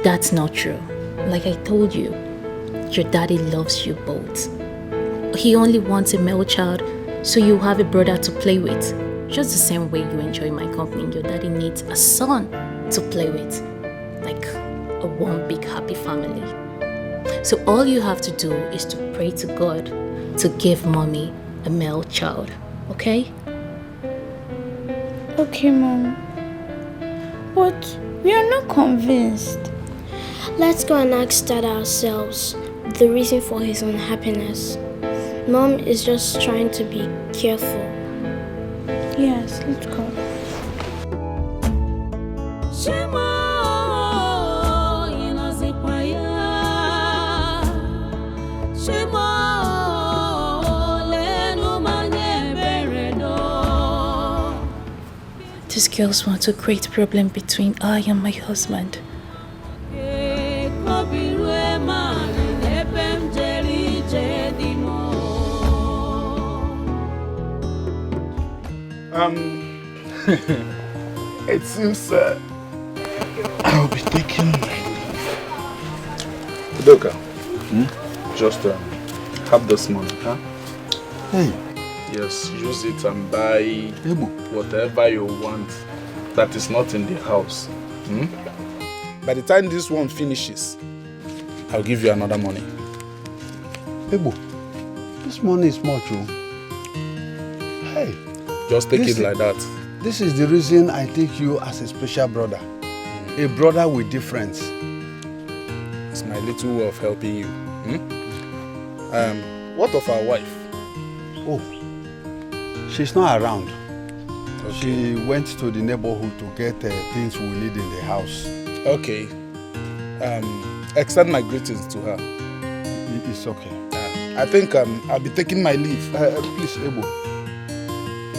That's not true. Like I told you, your daddy loves you both. He only wants a male child so you have a brother to play with. Just the same way you enjoy my company, your daddy needs a son to play with. Like a one big happy family. So all you have to do is to pray to God to give mommy a male child, okay? Okay, Mom. But we are not convinced. Let's go and ask Dad ourselves the reason for his unhappiness. Mom is just trying to be careful. Yes, let's go. These girls want to create a problem between I and my husband. It seems I'll be taking my Udoka. Just have this money, huh? Hey. Yes, use it and buy whatever you want that is not in the house. By the time this one finishes, I'll give you another money. Ebo, this money is much, oh. Hey. Just take it like that. This is the reason I take you as a special brother. A brother with difference. It's my little way of helping you. What of our wife? Oh, she's not around. Okay. She went to the neighborhood to get things we need in the house. Okay. Extend my greetings to her. It's okay. I think I'll be taking my leave. Please, Ebo.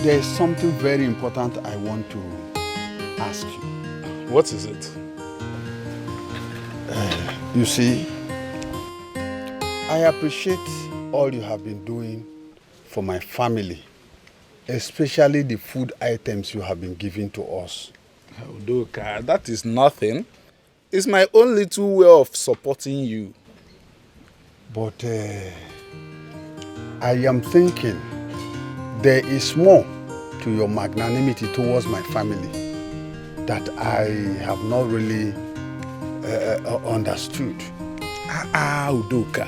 There is something very important I want to ask you. What is it? You see, I appreciate all you have been doing for my family, especially the food items you have been giving to us. Udoka, that is nothing. It's my own little way of supporting you. But I am thinking there is more to your magnanimity towards my family that I have not really understood. Udoka,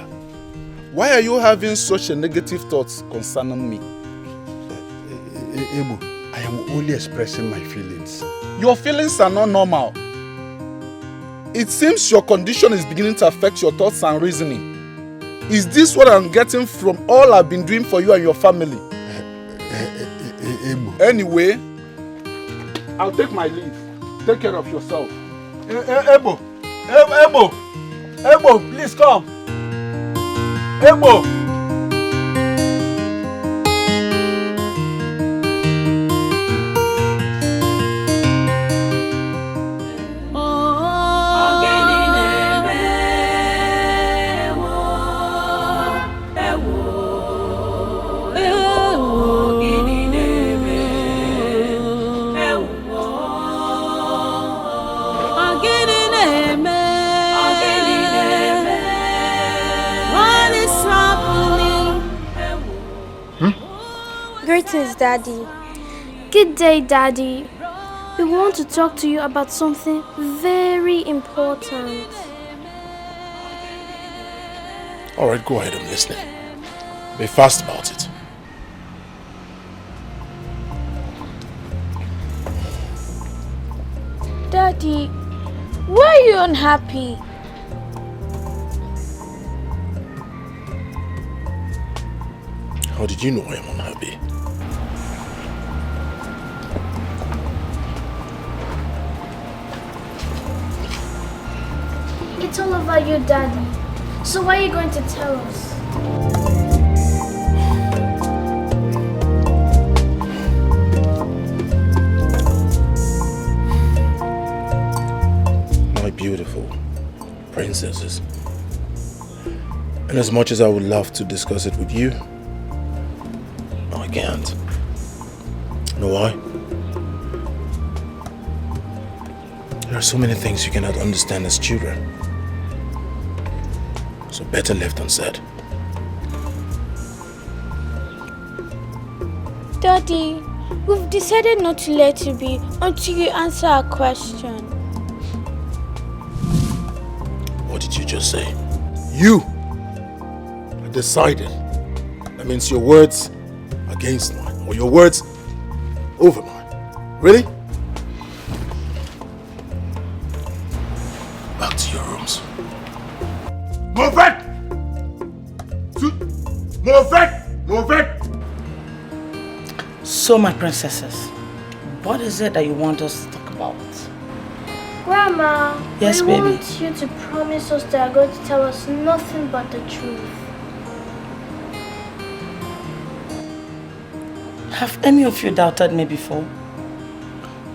why are you having such a negative thoughts concerning me? Ebu, I am only expressing my feelings. Your feelings are not normal. It seems your condition is beginning to affect your thoughts and reasoning. Is this what I'm getting from all I've been doing for you and your family? Anyway, I'll take my leave. Take care of yourself. Ebo, please come. Ebo. Greetings, Daddy. Good day, Daddy. We want to talk to you about something very important. All right, go ahead, I'm listening. Be fast about it. Daddy, why are you unhappy? How did you know I am unhappy? It's all over you, Daddy. So why are you going to tell us? My beautiful princesses. And as much as I would love to discuss it with you, I can't. You know why? There are so many things you cannot understand as children. So better left unsaid. Daddy, we've decided not to let you be until you answer our question. What did you just say? You decided. That means your words against mine, or your words over mine. Really? Back to your rooms. Move it! Move it! Move it! So, my princesses, what is it that you want us to talk about? Grandma, Yes, we baby. want you to promise us that you're going to tell us nothing but the truth. Have any of you doubted me before?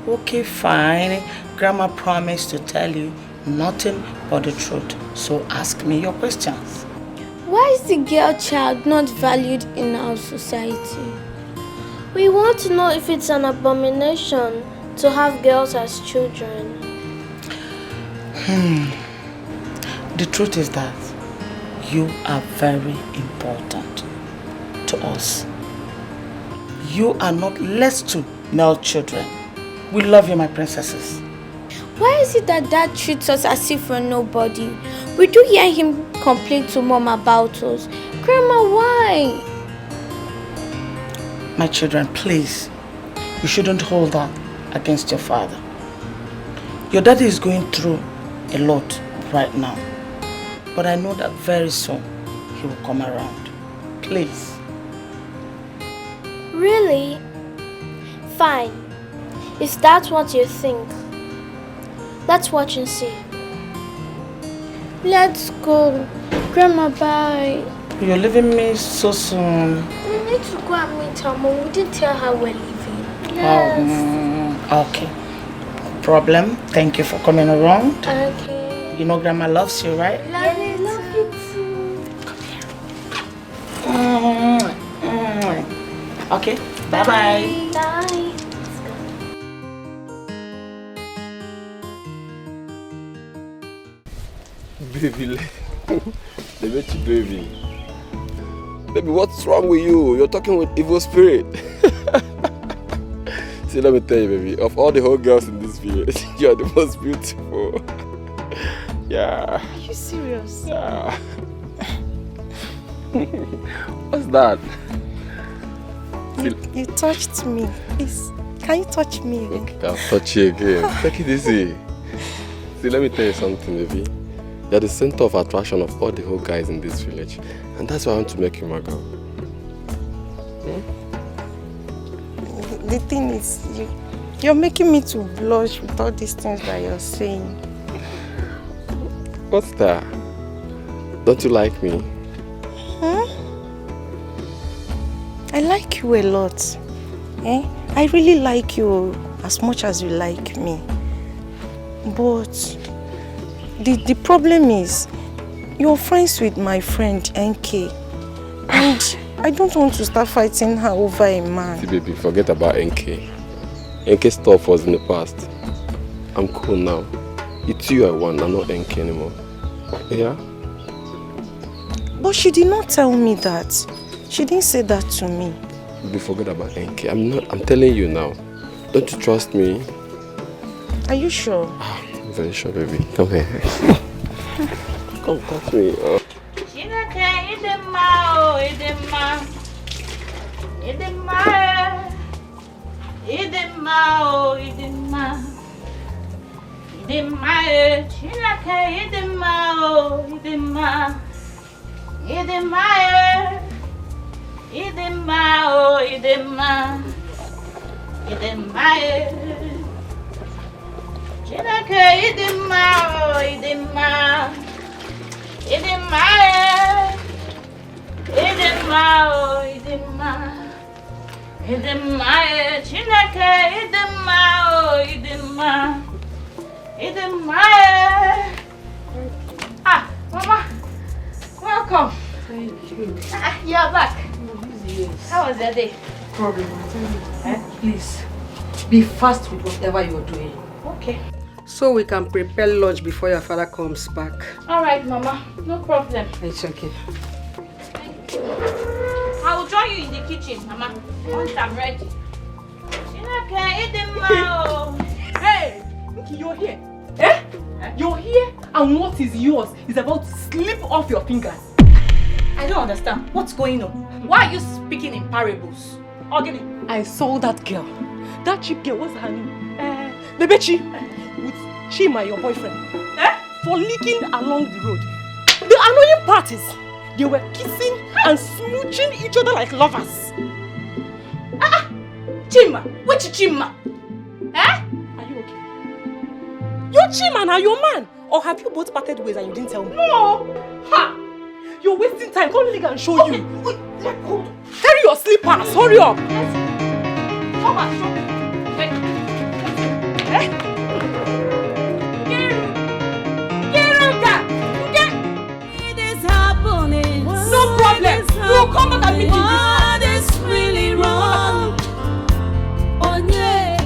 Okay, fine. Grandma promised to tell you nothing but the truth. So ask me your questions. Why is the girl child not valued in our society? We want to know if it's an abomination to have girls as children. The truth is that you are very important to us. You are not less to male children. We love you, my princesses. Why is it that Dad treats us as if we're nobody? We do hear him complain to Mom about us. Grandma, why? My children, please, you shouldn't hold that against your father. Your daddy is going through a lot right now. But I know that very soon he will come around. Please. Really? Fine. If that's what you think, let's watch and see. Let's go. Grandma, bye. You're leaving me so soon. We need to go and meet her mom. We didn't tell her we're leaving. Yes. Okay. No problem. Thank you for coming around. Okay. You know Grandma loves you, right? Love you too. Okay. Bye-bye. Bye. Baby, Baby. Baby, what's wrong with you? You're talking with evil spirit. See, let me tell you, baby, of all the whole girls in this village, you're the most beautiful. Yeah. Are you serious? Yeah. What's that? You touched me. Please, can you touch me again? Okay, I'll touch you again. Take it easy. See, let me tell you something, baby. You're the center of attraction of all the whole guys in this village. And that's why I want to make you my girl. The thing is, you're making me to blush with all these things that you're saying. What's that? Don't you like me? Huh? I like you a lot. Eh? I really like you as much as you like me. But the problem is, you're friends with my friend NK. And I don't want to start fighting her over a man. See, baby, forget about NK. NK stuff was in the past. I'm cool now. It's you I want, I'm not NK anymore. Yeah? But she did not tell me that. She didn't say that to me. Baby, forget about NK. I'm telling you now. Don't you trust me? Are you sure? I'm very sure, baby. Come here. Come touch me. Oh. Ah, Mama, welcome. Thank you. You're back. Yes. How was your day? Problem, please, be fast with whatever you're doing. Okay. So we can prepare lunch before your father comes back. All right, Mama. No problem. It's okay. I will join you in the kitchen, Mama, once I'm ready. Hey, you're here. Eh? You're here, and what is yours is about to slip off your fingers. I don't understand. What's going on? Why are you speaking in parables? Ogini, I saw that girl. That cheap girl, what's her name? Bebechi, with Chima, your boyfriend. For leaking along the road. The annoying part is, they were kissing and smooching each other like lovers. Chima? Which Chima? Are you okay? Your Chima now, your man. Or have you both parted ways and you didn't tell me? No! Ha! You're wasting time. Come nigga and show you. Carry your slippers. Hurry up. Come on, show me. It is happening. No problem. You'll come back and meet me. What is really wrong? Oh, yeah.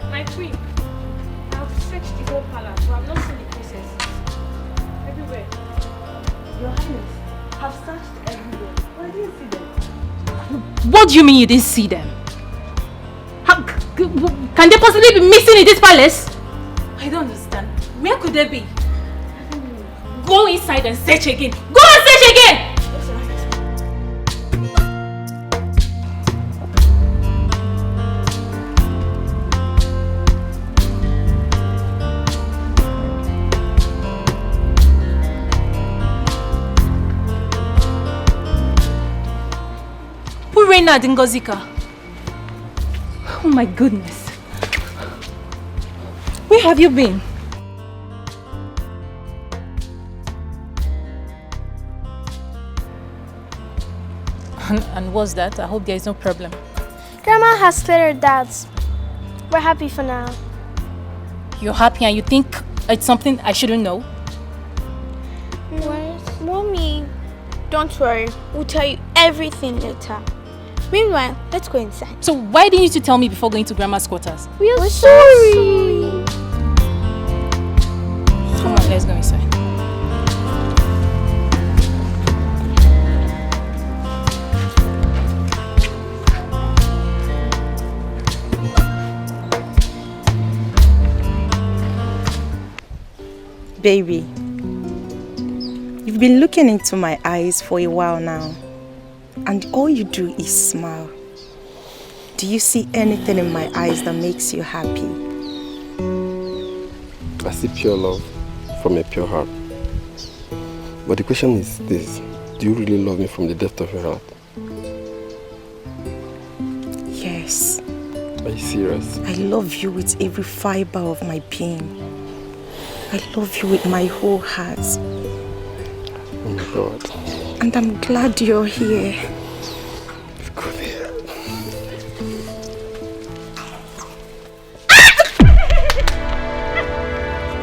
My queen, I've searched the whole palace, but I've not seen the princesses. Everywhere. Your Highness, I've searched everywhere, but I didn't see them. What do you mean you didn't see them? Can they possibly be missing in this palace? I don't understand. Where could they be? Go inside and search again. Go and search again! Reina Dingozika. Oh my goodness. Where have you been? And what's that? I hope there is no problem. Grandma has cleared her doubts. We're happy for now. You're happy and you think it's something I shouldn't know? What? Mommy, don't worry. We'll tell you everything later. Meanwhile, let's go inside. So why didn't you tell me before going to Grandma's quarters? We're sorry. Come on, let's go inside. Baby, you've been looking into my eyes for a while now, and all you do is smile. Do you see anything in my eyes that makes you happy? I see pure love from a pure heart. But the question is this: do you really love me from the depth of your heart? Yes. Are you serious? I love you with every fiber of my being. I love you with my whole heart. Oh my God. And I'm glad you're here. Come here.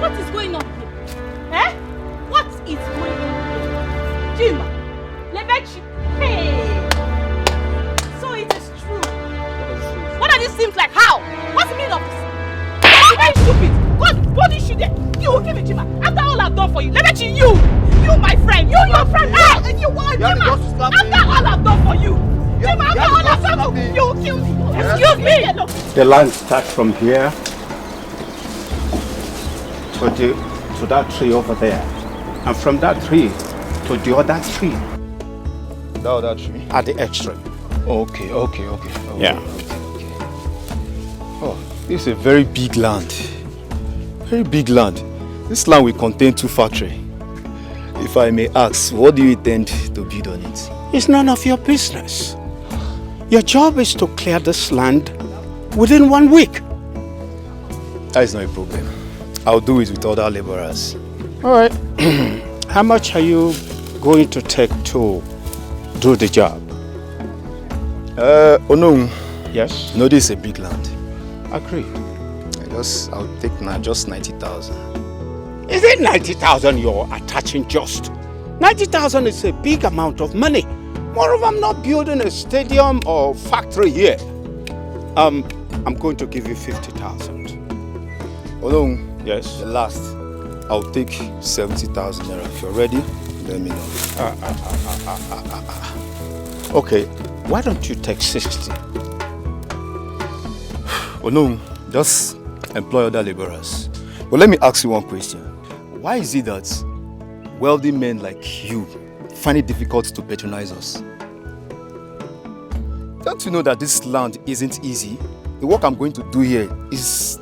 What is going on here? Eh? What is going on here? Jima, Lebechi, hey! So it is true. What are these things like? How? What's the meaning of this? You're very stupid. God, what is she there? You will give me Jima. After all I've done for you, Lebechi, you my friend, you your friend. Hey, and you want Jima. After all I've done for you. Jima, after all I've done for you, you will kill me. Excuse me. The line starts from here to that tree over there, and from that tree to the other tree. The other tree? At the extreme. Okay. Yeah. Oh, this is a very big land. Very big land. This land will contain 2 factories. If I may ask, what do you intend to build on it? It's none of your business. Your job is to clear this land within 1 week. That is not a problem. I'll do it with other laborers. All right. How much are you going to take to do the job? Oh no. Yes? No, this is a big land. Agree. I'll take just 90,000. Is it 90,000 you're attaching just? 90,000 is a big amount of money. Moreover, I'm not building a stadium or factory here. I'm going to give you 50,000. Oh no. Yes? The last. I'll take 70,000 naira. If you're ready, let me know. Okay, why don't you take 60? Oh no, just employ other laborers. But let me ask you one question. Why is it that wealthy men like you find it difficult to patronize us? Don't you know that this land isn't easy? The work I'm going to do here is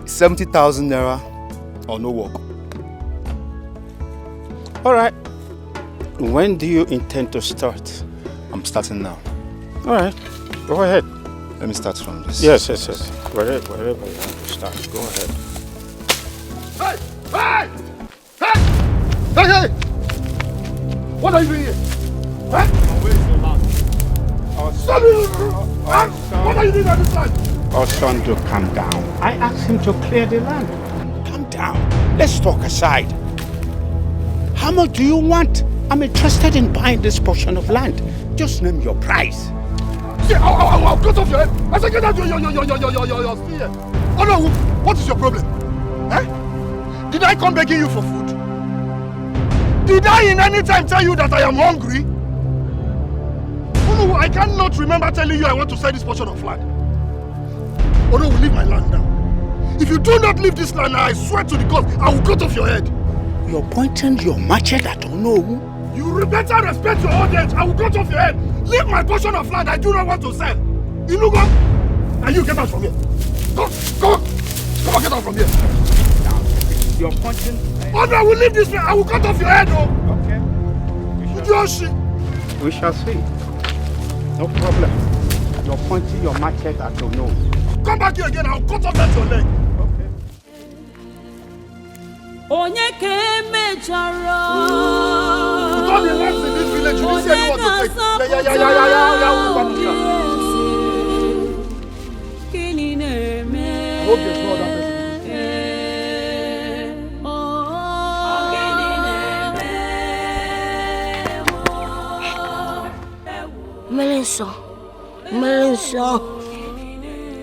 70,000 naira or no work. All right. When do you intend to start? I'm starting now. All right. Go ahead. Let me start from this. Yes. Wherever you want to start, go ahead. Hey! What are you doing here? Huh? Where's the land? What are you doing at this land? Our son to calm down. I asked him to clear the land. Calm down. Let's talk aside. How much do you want? I'm interested in buying this portion of land. Just name your price. See, I'll cut off your head. I said, get out your spear. Oh no, what is your problem? Eh? Did I come begging you for food? Did I in any time tell you that I am hungry? Oh no, I cannot remember telling you I want to sell this portion of land. Oh no, leave my land now. If you do not leave this land now, I swear to the God, I will cut off your head. You're pointing your machete at Ono. You better respect your old age. I will cut off your head. Leave my portion of land I do not want to sell. Inugo, and you get out from here. Go on, get out from here. You're pointing. Oh no, I will leave this place. I will cut off your head, oh. Okay. We shall see. No problem. You're pointing your machete at your nose. Come back here again, I'll cut off that your leg. Onye kemechara. With all the lands in this village, you didn't see anyone to take. I hope there's no other person.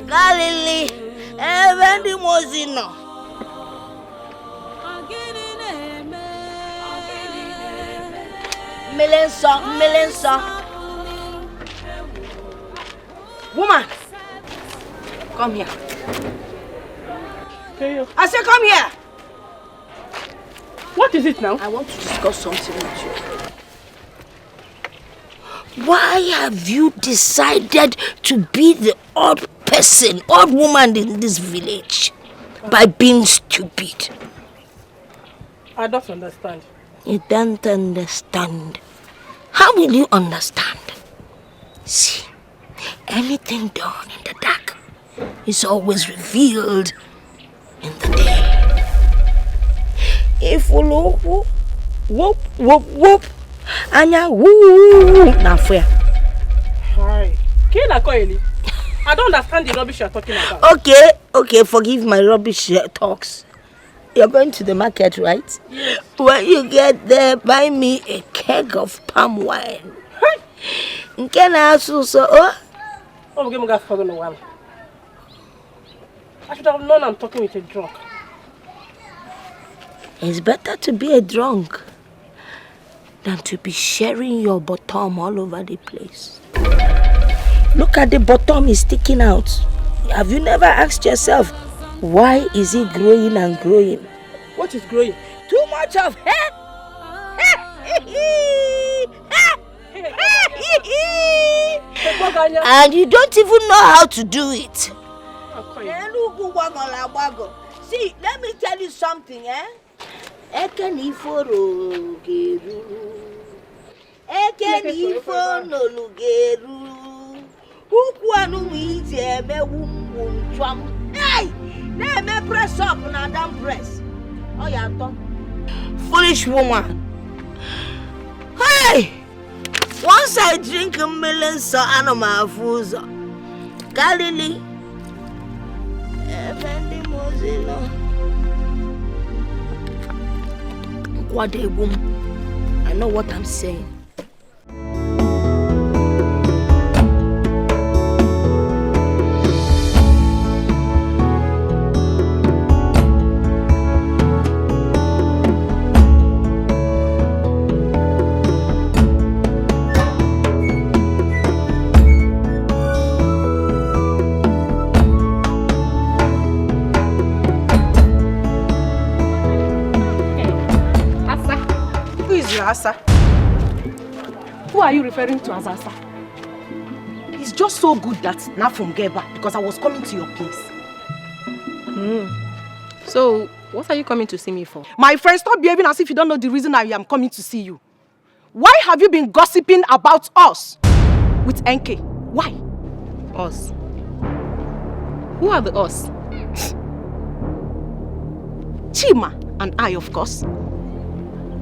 Galilee, Evendi Mozino. Melenso. Woman, come here. I said, come here. What is it now? I want to discuss something with you. Why have you decided to be the odd woman in this village by being stupid? I don't understand. You don't understand. How will you understand? See, anything done in the dark is always revealed in the day. If whoop, anya woo na fair. Hi. I don't understand the rubbish you're talking about. Okay, forgive my rubbish talks. You're going to the market, right? Yes. When you get there, buy me a keg of palm wine. Can I also I should have known I'm talking with a drunk. It's better to be a drunk than to be sharing your bottom all over the place. Look at the bottom is sticking out. Have you never asked yourself, why is it growing and growing? What is growing? Too much of hair. And you don't even know how to do it. See, let me tell you something, Ekenifo nolugeru. Ukwanu miti emewu chwam. Hey! Let me press up and don't press. Oh, yeah, foolish woman. Hey! Once I drink a million so animal foods. Galilee. Evendi Mozino. What a woman. I know what I'm saying. Asa. Who are you referring to as Asa? It's just so good that now from Geba because I was coming to your place. So, what are you coming to see me for? My friend, stop behaving as if you don't know the reason I am coming to see you. Why have you been gossiping about us with NK? Why? Us? Who are the us? Chima and I, of course.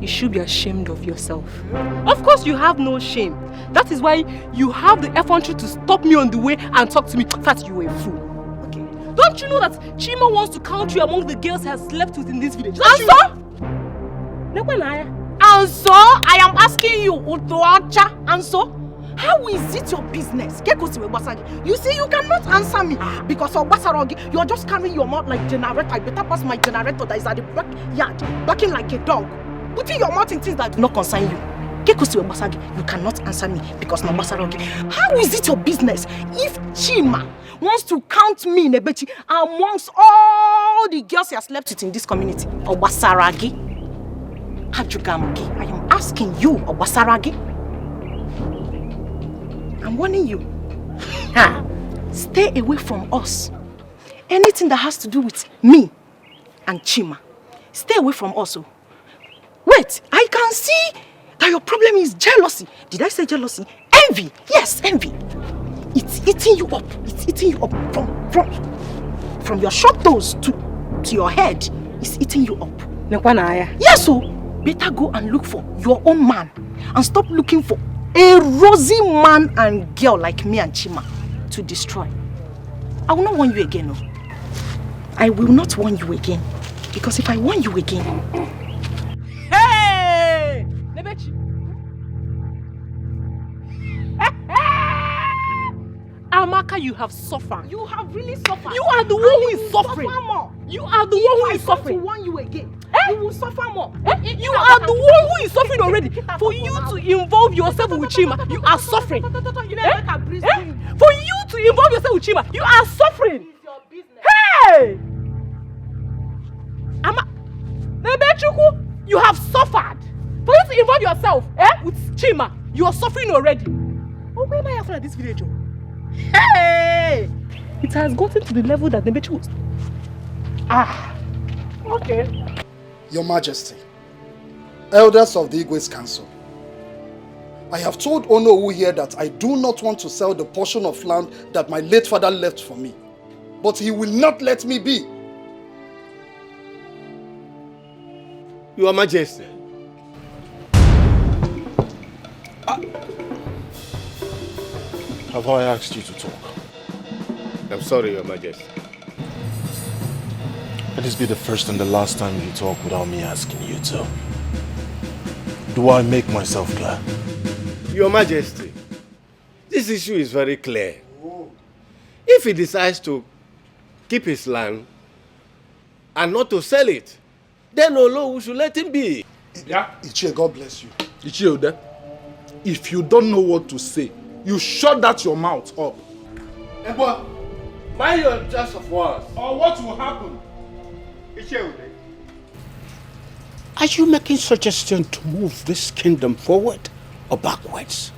You should be ashamed of yourself. Of course you have no shame. That is why you have the effrontery to stop me on the way and talk to me. In fact, you are a fool. Okay. Don't you know that Chima wants to count you among the girls he has slept with in this village? And so, I am asking you, Utoacha, and so, how is it your business? You see, you cannot answer me because of Basarogi, you are just carrying your mouth like generator. I better pass my generator that is at the backyard, barking like a dog. Putting your mouth in things that do not concern you. You cannot answer me because no Basarogi. How is it your business if Chima wants to count me in a betty amongst all the girls he has slept with in this community? Or Basaragi? Hajugamugi. I am asking you, or Basaragi. I'm warning you. Stay away from us. Anything that has to do with me and Chima, stay away from us. Wait, I can see that your problem is jealousy. Did I say jealousy? Envy. Yes, envy. It's eating you up. It's eating you up from your short toes to your head. It's eating you up. Yes, so better go and look for your own man and stop looking for a rosy man and girl like me and Chima to destroy. I will not warn you again. No. I will not warn you again. Because if I warn you again... Hey! Nebechi! Amaka Amaka, you have suffered. You have really suffered. You are the one who is suffering. Suffer more. You are the one who is suffering. If I warn you again, you will suffer more. You are the one who is suffering already. For you to involve yourself with Chima, you are suffering. For you to involve yourself with Chima, you are suffering. Hey! Nebechuku, you have suffered. For you to involve yourself with Chima, you are suffering already. Oh, where am I after this village? Hey! It has gotten to the level that Nebechuku... Okay. Your Majesty, elders of the Igwe's council, I have told Onowu here that I do not want to sell the portion of land that my late father left for me. But he will not let me be. Your Majesty. Have I asked you to talk? I'm sorry, Your Majesty. Let this be the first and the last time you talk without me asking you to. Do I make myself clear? Your Majesty, this issue is very clear. If he decides to keep his land and not to sell it, then Olowu should let him be. Yeah. Ichie, God bless you. Ichie, if you don't know what to say, you shut that your mouth up. Ebo, mind your choice of words. Or what will happen? Are you making suggestions to move this kingdom forward or backwards?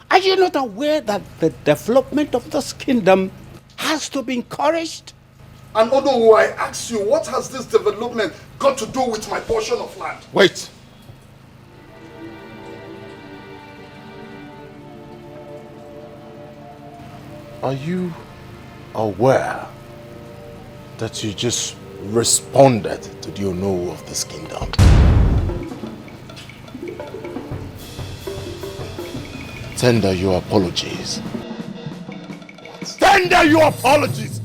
Are you not aware that the development of this kingdom has to be encouraged? And Onowu, I ask you, what has this development got to do with my portion of land? Wait. Are you aware that you just responded to the Onowu of this kingdom? Tender your apologies. Tender your apologies!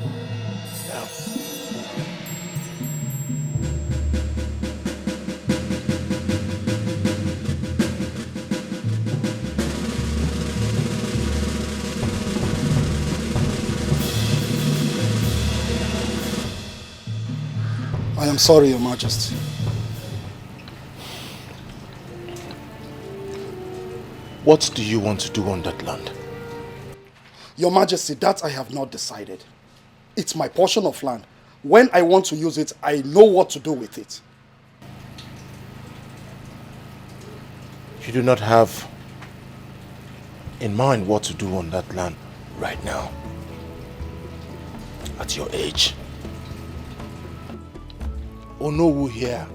I am sorry, Your Majesty. What do you want to do on that land? Your Majesty, that I have not decided. It's my portion of land. When I want to use it, I know what to do with it. You do not have in mind what to do on that land right now, at your age. Onowu here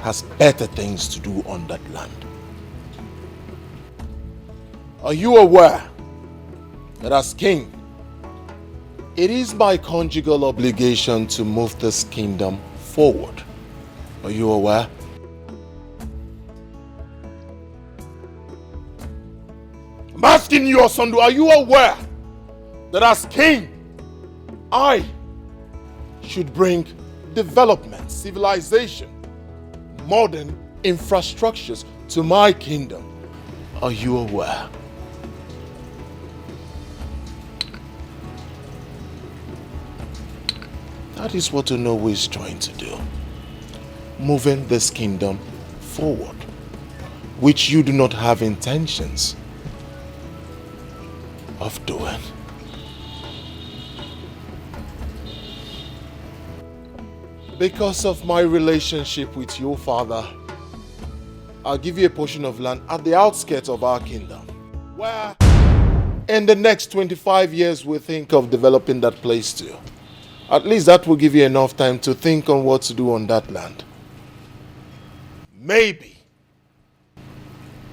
has better things to do on that land. Are you aware that as king, it is my conjugal obligation to move this kingdom forward? Are you aware? I'm asking you, Osondu, are you aware that as king, I should bring development, civilization, modern infrastructures to my kingdom? Are you aware? That is what Onowu is trying to do. Moving this kingdom forward, which you do not have intentions of doing. Because of my relationship with your father, I'll give you a portion of land at the outskirts of our kingdom, where in the next 25 years we think of developing that place too. At least that will give you enough time to think on what to do on that land. Maybe,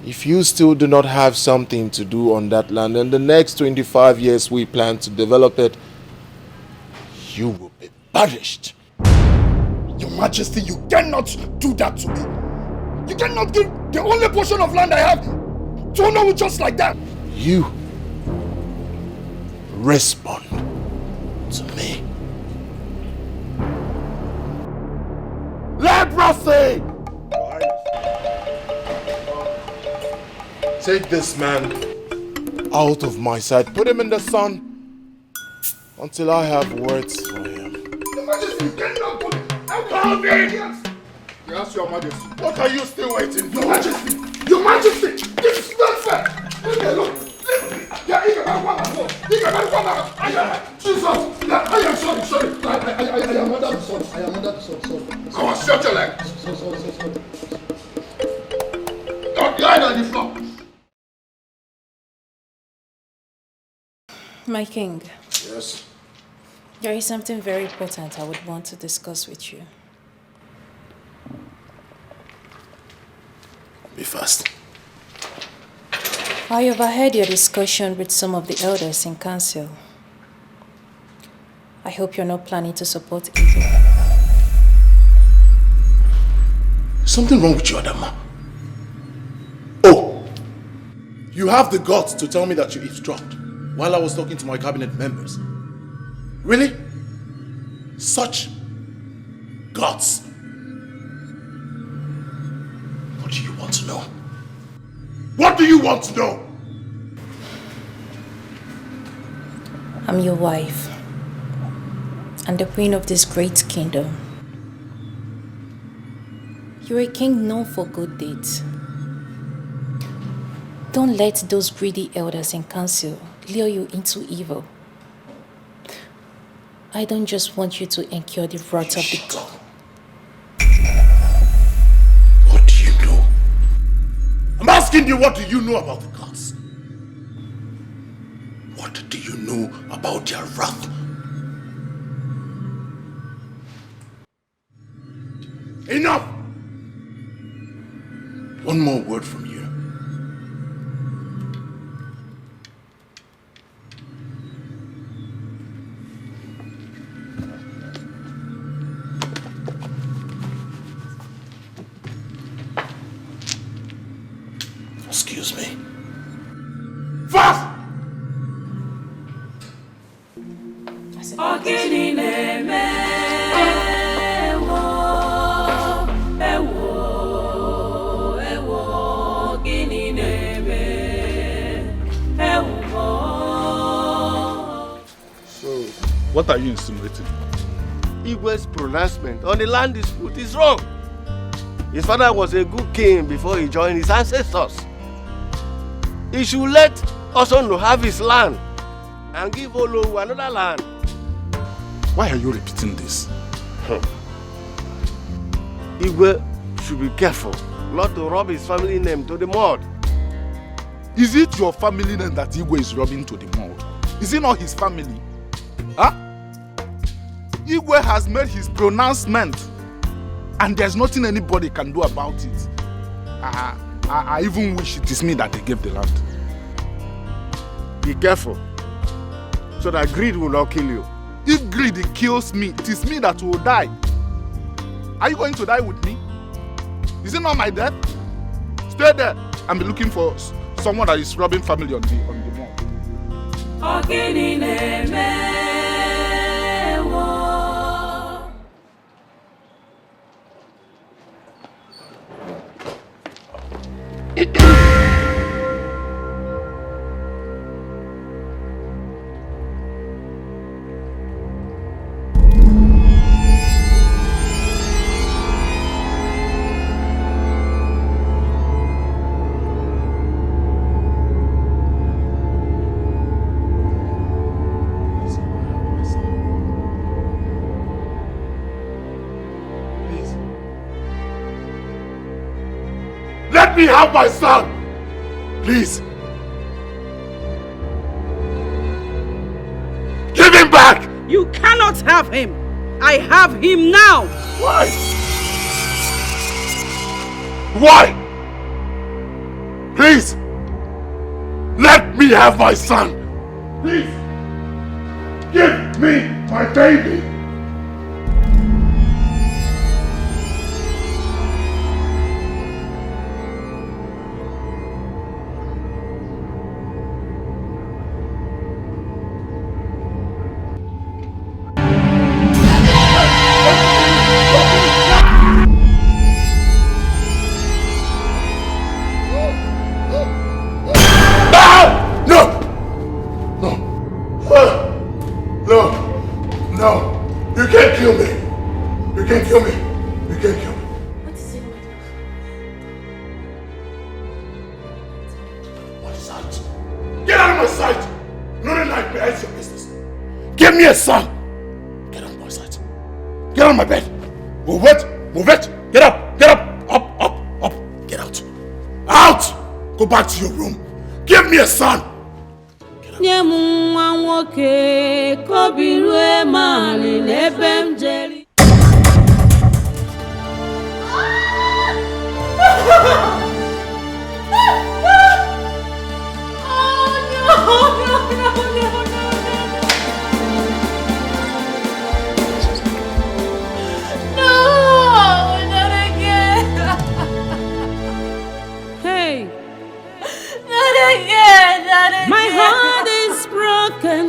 if you still do not have something to do on that land, in the next 25 years we plan to develop it, you will be banished. Your Majesty, you cannot do that to me. You cannot give the only portion of land I have to Onowu just like that. You respond to me. Leprosy! Take this man out of my sight. Put him in the sun until I have words for him. Your Majesty, you cannot put Confronting! Yes, Your Majesty. What are you still waiting for? Your Majesty! Your Majesty! This is not fair! Okay, look. Jesus! I am sorry. I am under the sun. Sorry. Come on, shut your leg. Sorry. Don't lie on the floor. My king. Yes. There is something very important I would want to discuss with you. Be fast. I overheard your discussion with some of the elders in council. I hope you're not planning to support evil. Something wrong with you, Adama. Oh! You have the guts to tell me that you eavesdropped while I was talking to my cabinet members. Really? Such guts. What do you want to know? What do you want to know? I'm your wife and the queen of this great kingdom. You're a king known for good deeds. Don't let those greedy elders in council lure you into evil. I don't just want you to incur the wrath of the god. What do you know? I'm asking you, what do you know about the gods? What do you know about their wrath? Enough! One more word from you. Excuse me. Fast! So, what are you insinuating? Igwe's pronouncement on the land dispute is wrong. His father was a good king before he joined his ancestors. He should let Osono have his land and give Olowu another land. Why are you repeating this? Igwe should be careful not to rub his family name to the mud. Is it your family name that Igwe is rubbing to the mud? Is it not his family? Huh? Igwe has made his pronouncement and there's nothing anybody can do about it. I even wish it is me that they gave the land. Be careful so that greed will not kill you. If greed kills me, it is me that will die. Are you going to die with me? Is it not my death? Stay there and be looking for someone that is robbing family on the mall. Let me have my son! Please! Give him back! You cannot have him! I have him now! Why? Why? Please! Let me have my son! Please! Give me my baby! No! No! You can't kill me! You can't kill me! You can't kill me! What is it? What is that? Get out of my sight! Not a nightmare, it's your business. Give me a son! Get out of my sight. Get out of my bed! Move it! Move it! Get up! Get up! Up! Up! Up! Get out! Out! Go back to your room. Give me a son! Nye mwa nwoke kobirue mali n'ebe m jeri. My heart is broken.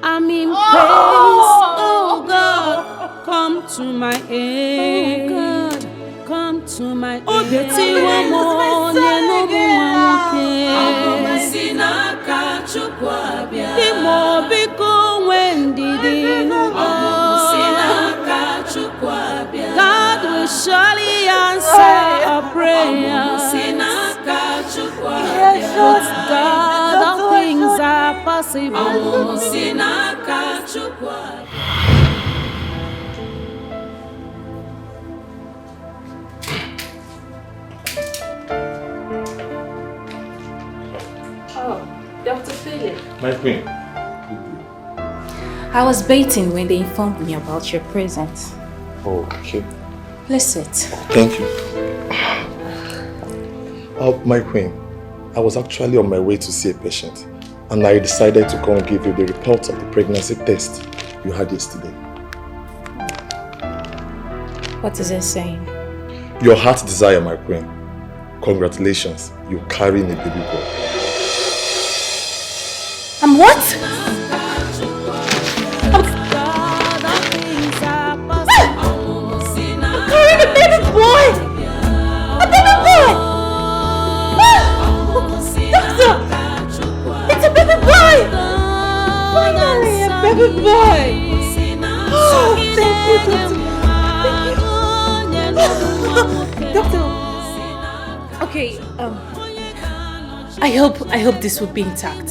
I'm in pain. Oh God, come to my aid. Oh God, come to my aid. Oh, Betty, one more. God will surely answer our prayers. With God, all things are possible. Oh, Dr. Philip. My queen. I was baiting when they informed me about your presence. Oh, okay. Please sit. Thank you. My queen, I was actually on my way to see a patient, and I decided to come and give you the report of the pregnancy test you had yesterday. What is it saying? Your heart's desire, my queen. Congratulations, you're carrying a baby boy. I'm what? I'm carrying a baby boy! A baby boy! Doctor! It's a baby boy! Finally, a baby boy! Oh, thank you, doctor. Doctor. Okay, I hope this will be intact.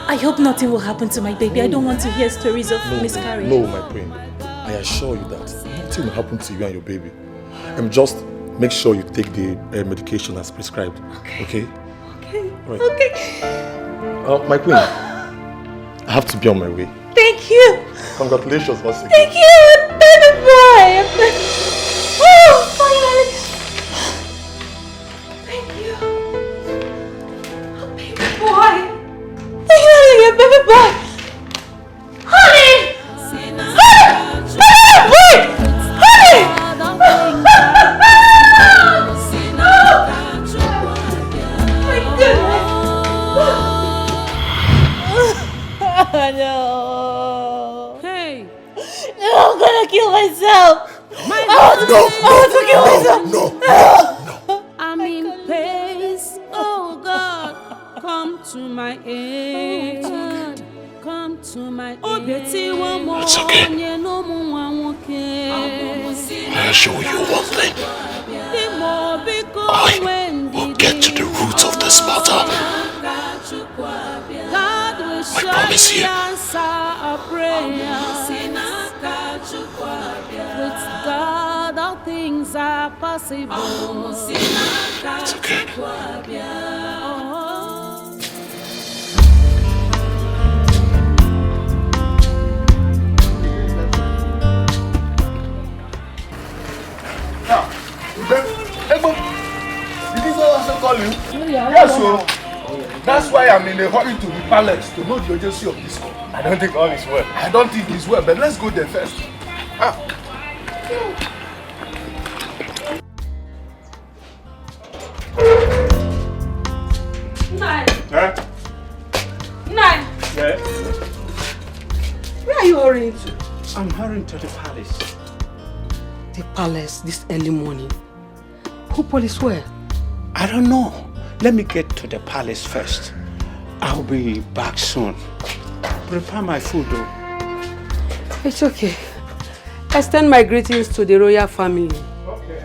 I hope nothing will happen to my baby. I don't want to hear stories of miscarriage. No, my queen. I assure you that nothing will happen to you and your baby. Just make sure you take the medication as prescribed. Okay? Okay. Right. Okay. My queen, I have to be on my way. Thank you. Congratulations once again. Thank you, baby boy. Oh, finally. Thank you. Oh, baby boy. Finally, a baby boy. Honey. Honey. Baby boy. Honey. My goodness. No. Hey. No, I'm gonna kill myself. I want to kill myself. No. I'm in pace. Oh God, come to my aid. Come to my aid. Oh, Betty, one more. It's okay. I'll show you one thing. I will get to the roots of this matter. I promise you. With God, all things are possible. It's okay. Did this also call you? Yes, sir. That's why I'm in a hurry to the palace to know the urgency of this call. I don't think all is well. I don't think it's well, but let's go there first. Nine. Huh? Nine. Yeah? Where are you hurrying to? I'm hurrying to the palace. The palace this early morning. Who police where? I don't know. Let me get to the palace first. I'll be back soon. prepare my food though. It's okay. Extend my greetings to the royal family. Okay.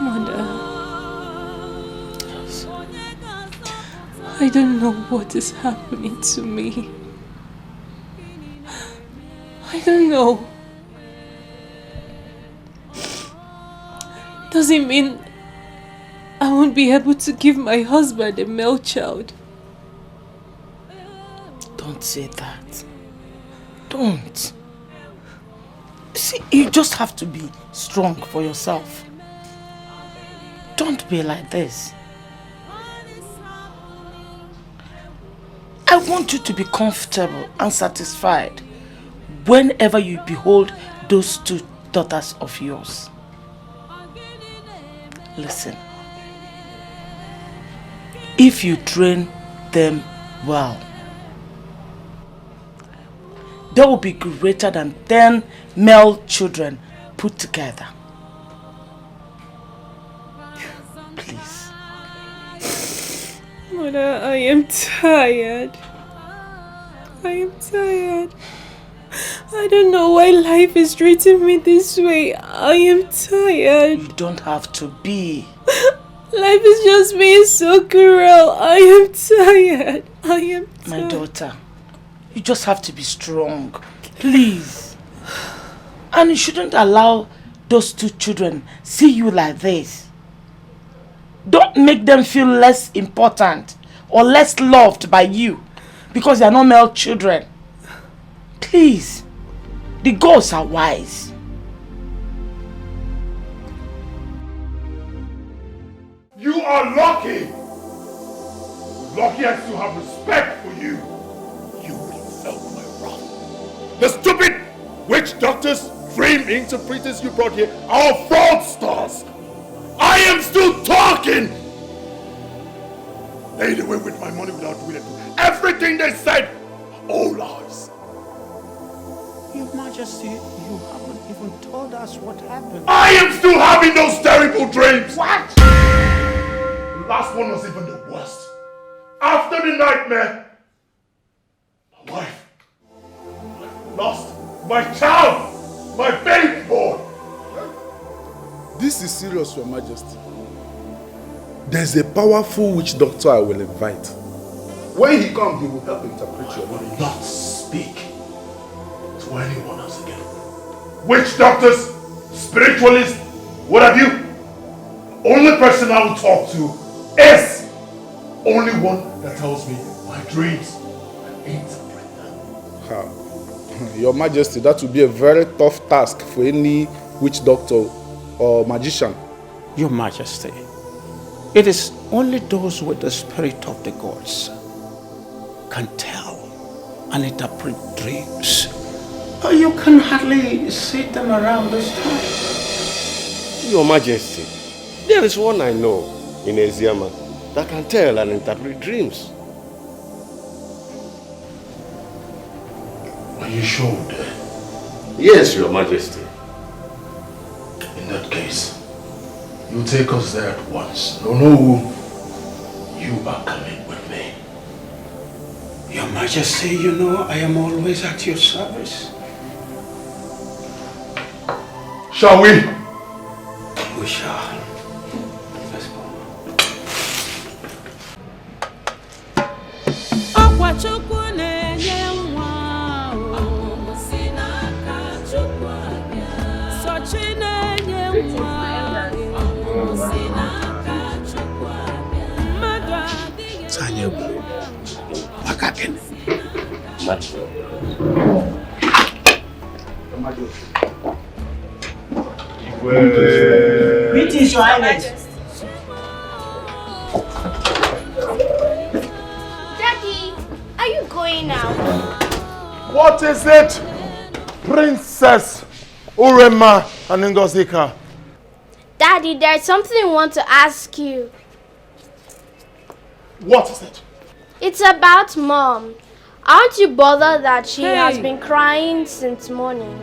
Mother, I don't know what is happening to me. I don't know. Does it mean I won't be able to give my husband a male child? Don't say that. Don't. See, you just have to be strong for yourself. Don't be like this. I want you to be comfortable and satisfied whenever you behold those two daughters of yours. Listen, if you train them well, they will be greater than 10 male children put together. Please. Mother, I am tired. I am tired. I don't know why life is treating me this way. I am tired. You don't have to be. Life is just being so cruel. I am tired. I am tired. My daughter, you just have to be strong. Please. And you shouldn't allow those two children see you like this. Don't make them feel less important or less loved by you because they are not male children. Please. The gods are wise. You are lucky. Lucky I still have respect for you. You would have felt my wrath. The stupid witch doctors, dream interpreters you brought here are fraudsters. I am still talking. Laid away with my money without doing it. Everything they said, all lies. Your Majesty, you haven't even told us what happened. I am still having those terrible dreams. What? The last one was even the worst. After the nightmare, my wife, I lost my child, my baby boy. This is serious, Your Majesty. There's a powerful witch doctor I will invite. When he comes, he will help interpret your will not speak to anyone else again. Witch doctors, spiritualists, what have you? Only person I will talk to is only one that tells me my dreams and interpret them. Your Majesty, that will be a very tough task for any witch doctor or magician. Your Majesty, it is only those with the spirit of the gods can tell and interpret dreams. You can hardly see them around this time. Your Majesty, there is one I know in Eziama that can tell and interpret dreams. Are you sure? Yes, Your Majesty. In that case, you take us there at once. No, you are coming with me. Your Majesty, you know I am always at your service. Shall we? We shall. Let's go. Greetings, Your Highness. Daddy, are you going out? What is it, Princess Urema and Ngozika? Daddy, there's something I want to ask you. What is it? It's about Mom. Aren't you bothered that she has been crying since morning?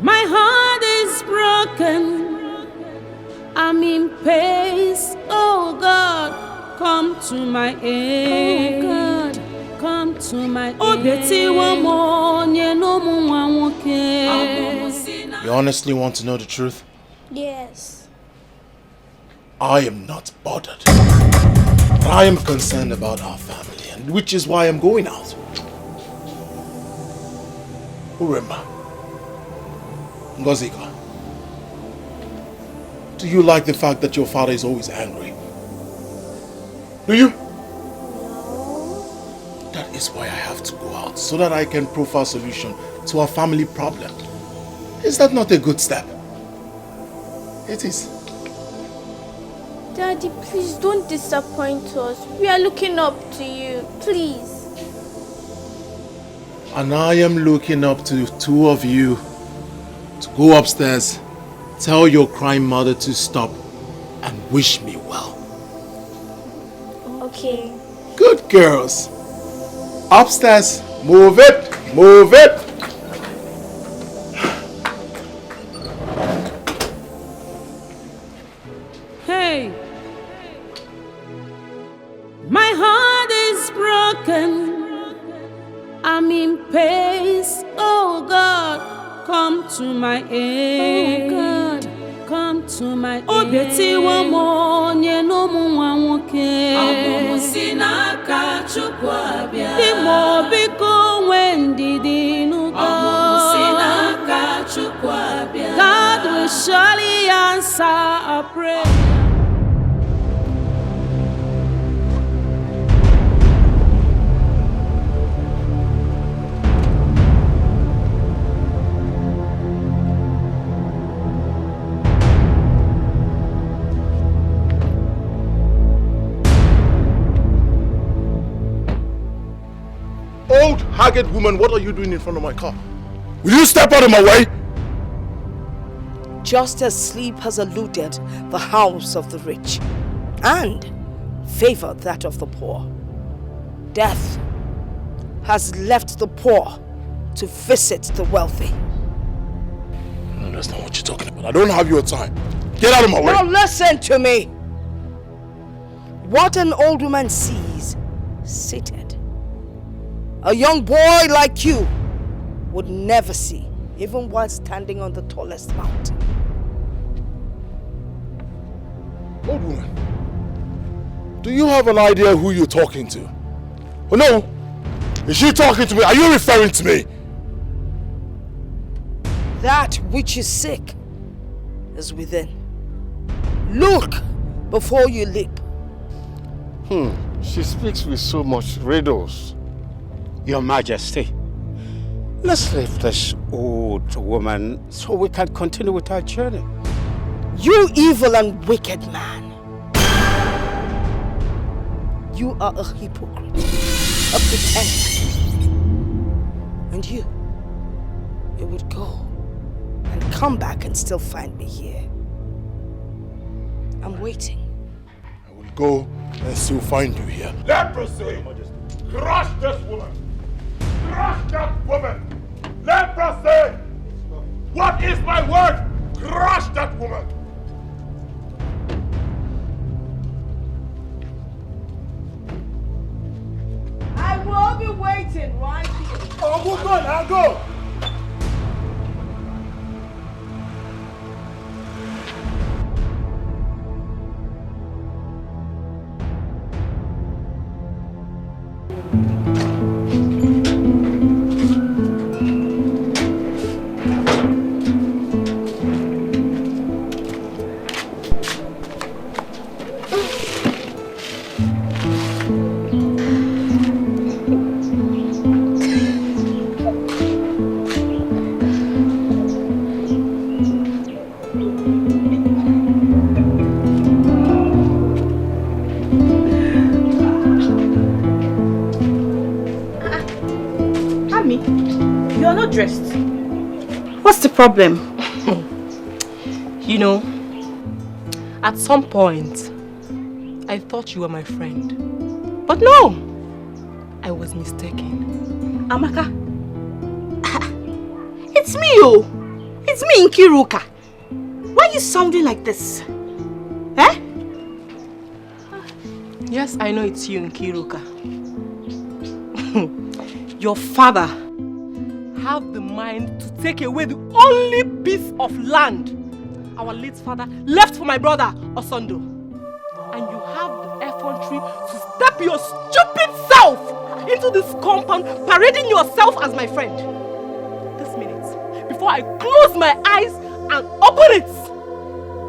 My heart is broken. I'm in pace. Oh God, come to my aid. Oh God, come to my aid. You honestly want to know the truth? Yes. I am not bothered. But I am concerned about our family, and which is why I'm going out. Uremba, Ngozika, do you like the fact that your father is always angry? Do you? That is why I have to go out, so that I can profile a solution to our family problem. Is that not a good step? It is. Daddy, please don't disappoint us. We are looking up to you. Please. And I am looking up to the two of you to go upstairs, tell your crying mother to stop, and wish me well. Okay. Good girls. Upstairs. Move it. Move it. Hey, my heart is broken. I'm in pace. Oh God, come to my aid. Oh God, come to my aid. Obeti wa monye no muwawoke. Abusina kachukwa Imo biko wendi nugo. Abusina kachukwa God will surely answer our prayer. Old, haggard woman, what are you doing in front of my car? Will you step out of my way? Just as sleep has eluded the house of the rich and favored that of the poor, death has left the poor to visit the wealthy. No, that's not what you're talking about. I don't have your time. Get out of my way. Now listen to me. What an old woman sees seated, a young boy like you would never see, even while standing on the tallest mountain. Old woman, do you have an idea who you're talking to? Oh no, is she talking to me? Are you referring to me? That which is sick is within. Look before you leap. She speaks with so much riddles. Your Majesty, let's leave this old woman so we can continue with our journey. You evil and wicked man. You are a hypocrite, a pretender. And you would go and come back and still find me here. I'm waiting. I will go and still find you here. Leprosy! Crush this woman! Crush that woman! Leprosy! What is my word? Crush that woman! I will be waiting right here. Oh, move on, I'll go! Dressed. What's the problem? You know, at some point, I thought you were my friend. But no! I was mistaken. Amaka, it's me, oh! It's me, Nkiruka. Why are you sounding like this? Eh? Yes, I know it's you, Nkiruka. Your father have the mind to take away the only piece of land our late father left for my brother, Osondo. And you have the effrontery to step your stupid self into this compound, parading yourself as my friend. This minute, before I close my eyes and open it,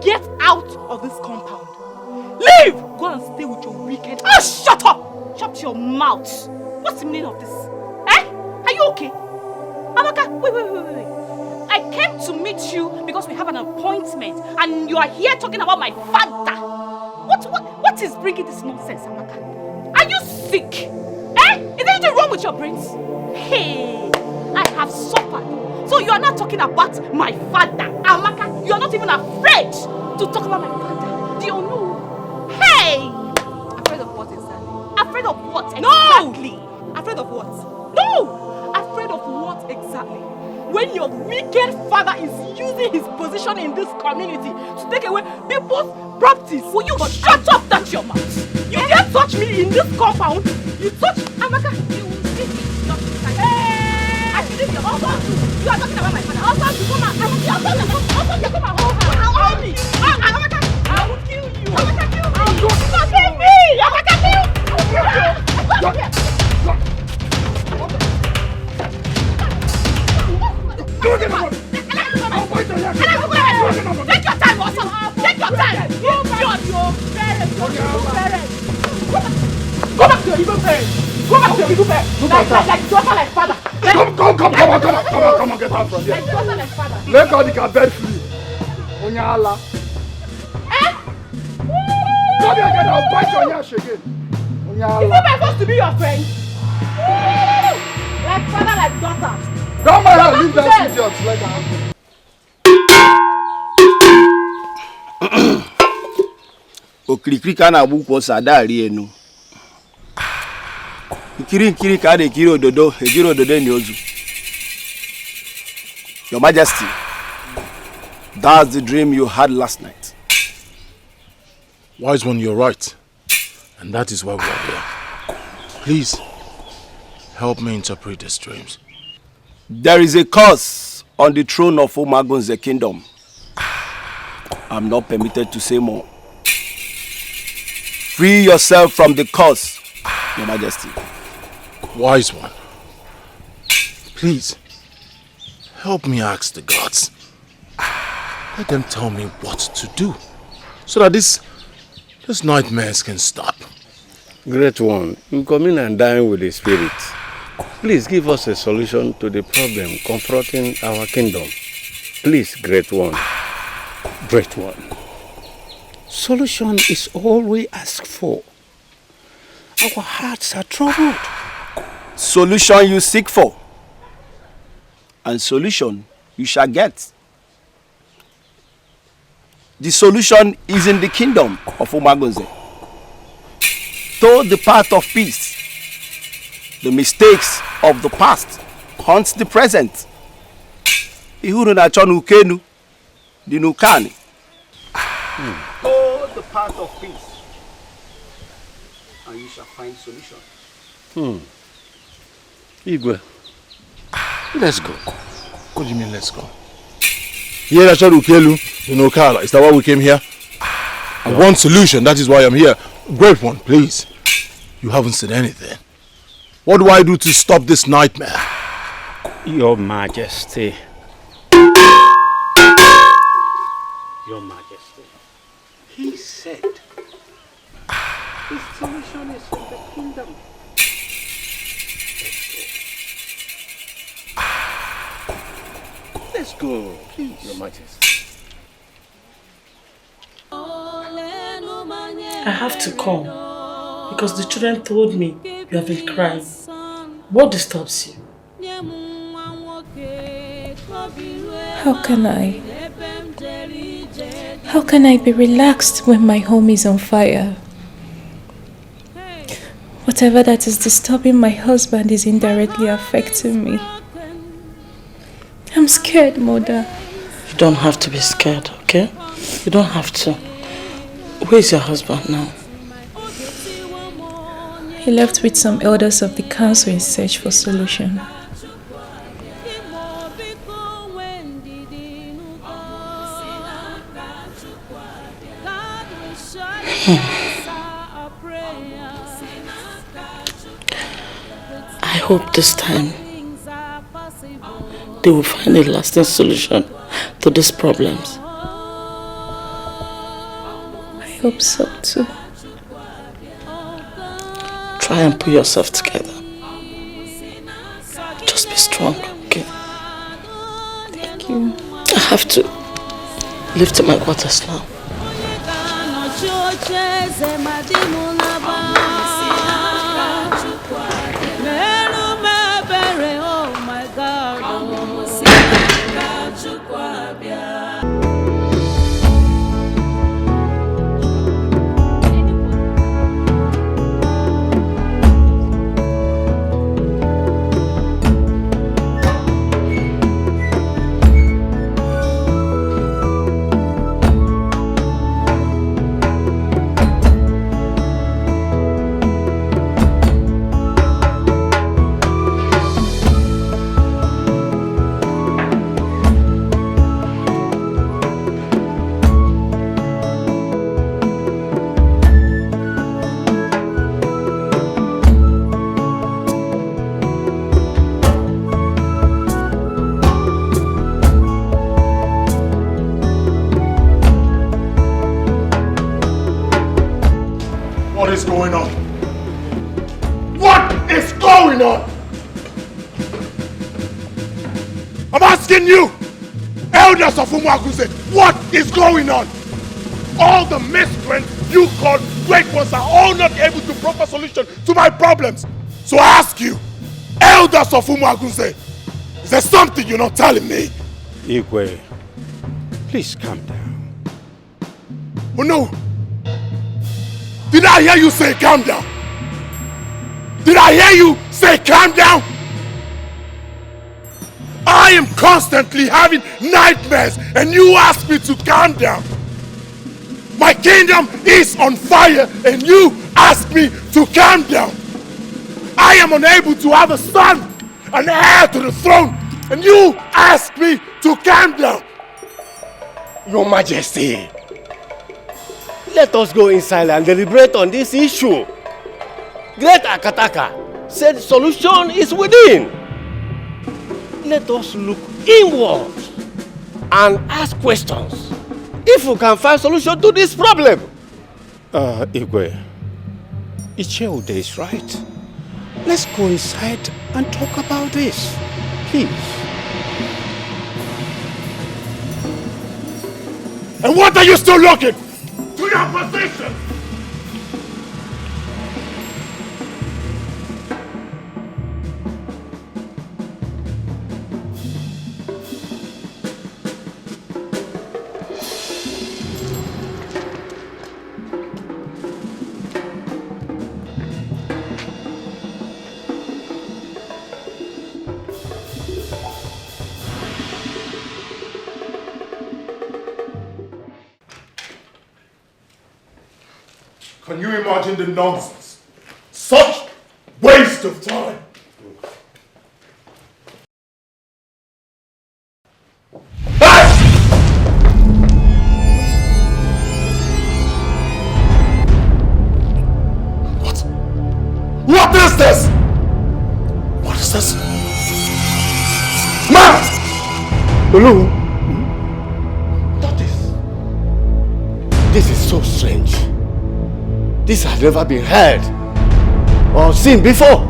get out of this compound. Leave! Go and stay with your wicked... Ah, shut up! Shut your mouth! What's the meaning of this? Eh? Are you okay? Amaka, wait. I came to meet you because we have an appointment and you are here talking about my father. What is bringing this nonsense, Amaka? Are you sick? Eh? Is there anything wrong with your brains? Hey, I have suffered. So you are not talking about my father. Amaka, you are not even afraid to talk about my father. Do you know? Hey! Afraid of what exactly? Afraid of what exactly? No! Afraid of what? No! Afraid of what exactly? When your wicked father is using his position in this community to take away people's properties. Will you shut up, that's your mouth? You can't touch me in this compound. You touch Amaka, you will see me. Hey! I should leave your husband. You are talking about my father. Husband, you come out. I will kill you. Husband, you come out. I'll me. Amaka, I will kill you. Amaka, kill me. Don't kill me. Amaka, kill me. Come here. Take your time, also. Take your time. Your parents. Go back to your evil parents. Go back to your evil parents. Like daughter, like father. Come on, get out from here. Like daughter, like father. Let God the bed free. Onyala. Eh? Come here again, I'll bite your ass again. Onyala. Is it my supposed to be your friend? Like father, like daughter. Don't mind her, leave that idiot. Let her happen. Okirikiri ka na abu ko sadari enu. Nkiri ka de kiri ododo, ejiro ododo ni ozu. Your Majesty, that's the dream you had last night. Wise one, you're right. And that is why we are here. Please, help me interpret these dreams. There is a curse on the throne of Omagon's kingdom. I'm not permitted to say more. Free yourself from the curse, Your Majesty. Wise one, please, help me ask the gods. Let them tell me what to do, so that these nightmares can stop. Great one, you come in and dine with the spirit. Please give us a solution to the problem confronting our kingdom. Please, great one. Great one. Solution is all we ask for. Our hearts are troubled. Solution you seek for, and solution you shall get. The solution is in the kingdom of Omagonze. Toward the path of peace, the mistakes of the past haunts the present. Ihuru na chonu ukenu, dinukani. Toward the path of peace, and you shall find solution. Igwe, let's go. What do you mean, let's go? Here, Achadu Ukelu, in Okala. Is that why we came here? I want solution, that is why I'm here. Great one, please. You haven't said anything. What do I do to stop this nightmare? Your Majesty. Your Majesty. He said, his solution is in the kingdom. Let's go, please, Your Majesty. I have to come because the children told me you have been crying. What disturbs you? How can I be relaxed when my home is on fire? Whatever that is disturbing my husband is indirectly affecting me. I'm scared, Mother. You don't have to be scared, okay? You don't have to. Where is your husband now? He left with some elders of the council in search for solution. I hope this time they will find a lasting solution to these problems. I hope so too. Try and put yourself together. Just be strong, okay? Thank you. I have to leave to my quarters now. What is going on? What is going on? I'm asking you, elders of Umuaguse, what is going on? All the miscreants you call great ones are all not able to proper solution to my problems. So I ask you, elders of Umuaguse, is there something you're not telling me? Igwe, please calm down. Oh no! Did I hear you say calm down? Did I hear you say calm down? I am constantly having nightmares and you ask me to calm down. My kingdom is on fire and you ask me to calm down. I am unable to have a son, an heir to the throne, and you ask me to calm down. Your Majesty, let us go inside and deliberate on this issue. Great Akataka said solution is within. Let us look inward and ask questions if we can find solution to this problem. Igwe, Icheude is right. Let's go inside and talk about this, please. And what are you still looking? To your position! Can you imagine the nonsense? Such waste of time! Hey! What is this? What is this? Man! Olu! This is so strange. This has never been heard or seen before.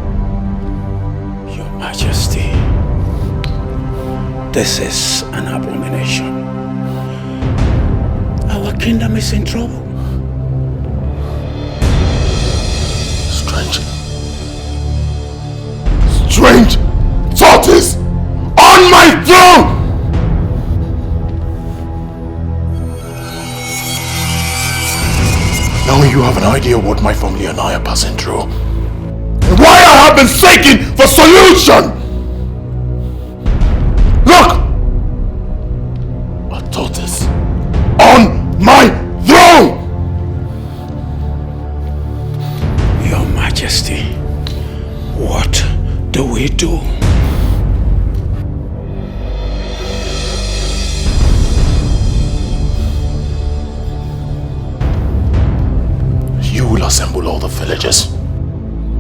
Your Majesty, this is an abomination. Our kingdom is in trouble. Strange. Strange thoughts on my throne! Now you have an idea what my family and I are passing through. And why I have been seeking for solution! Look! A do. You will assemble all the villagers.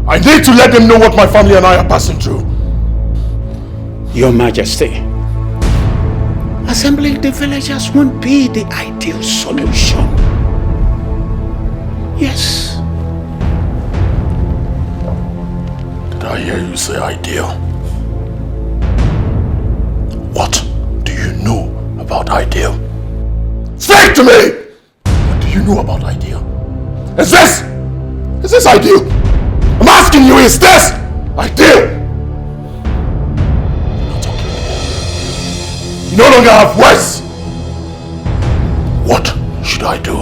I need to let them know what my family and I are passing through. Your Majesty, assembling the villagers won't be the ideal solution. Yes. Did I hear you say ideal? What do you know about ideal? Speak to me! What do you know about ideal? Is this ideal? I'm asking you, is this ideal? You're not talking anymore. You no longer have words. What should I do?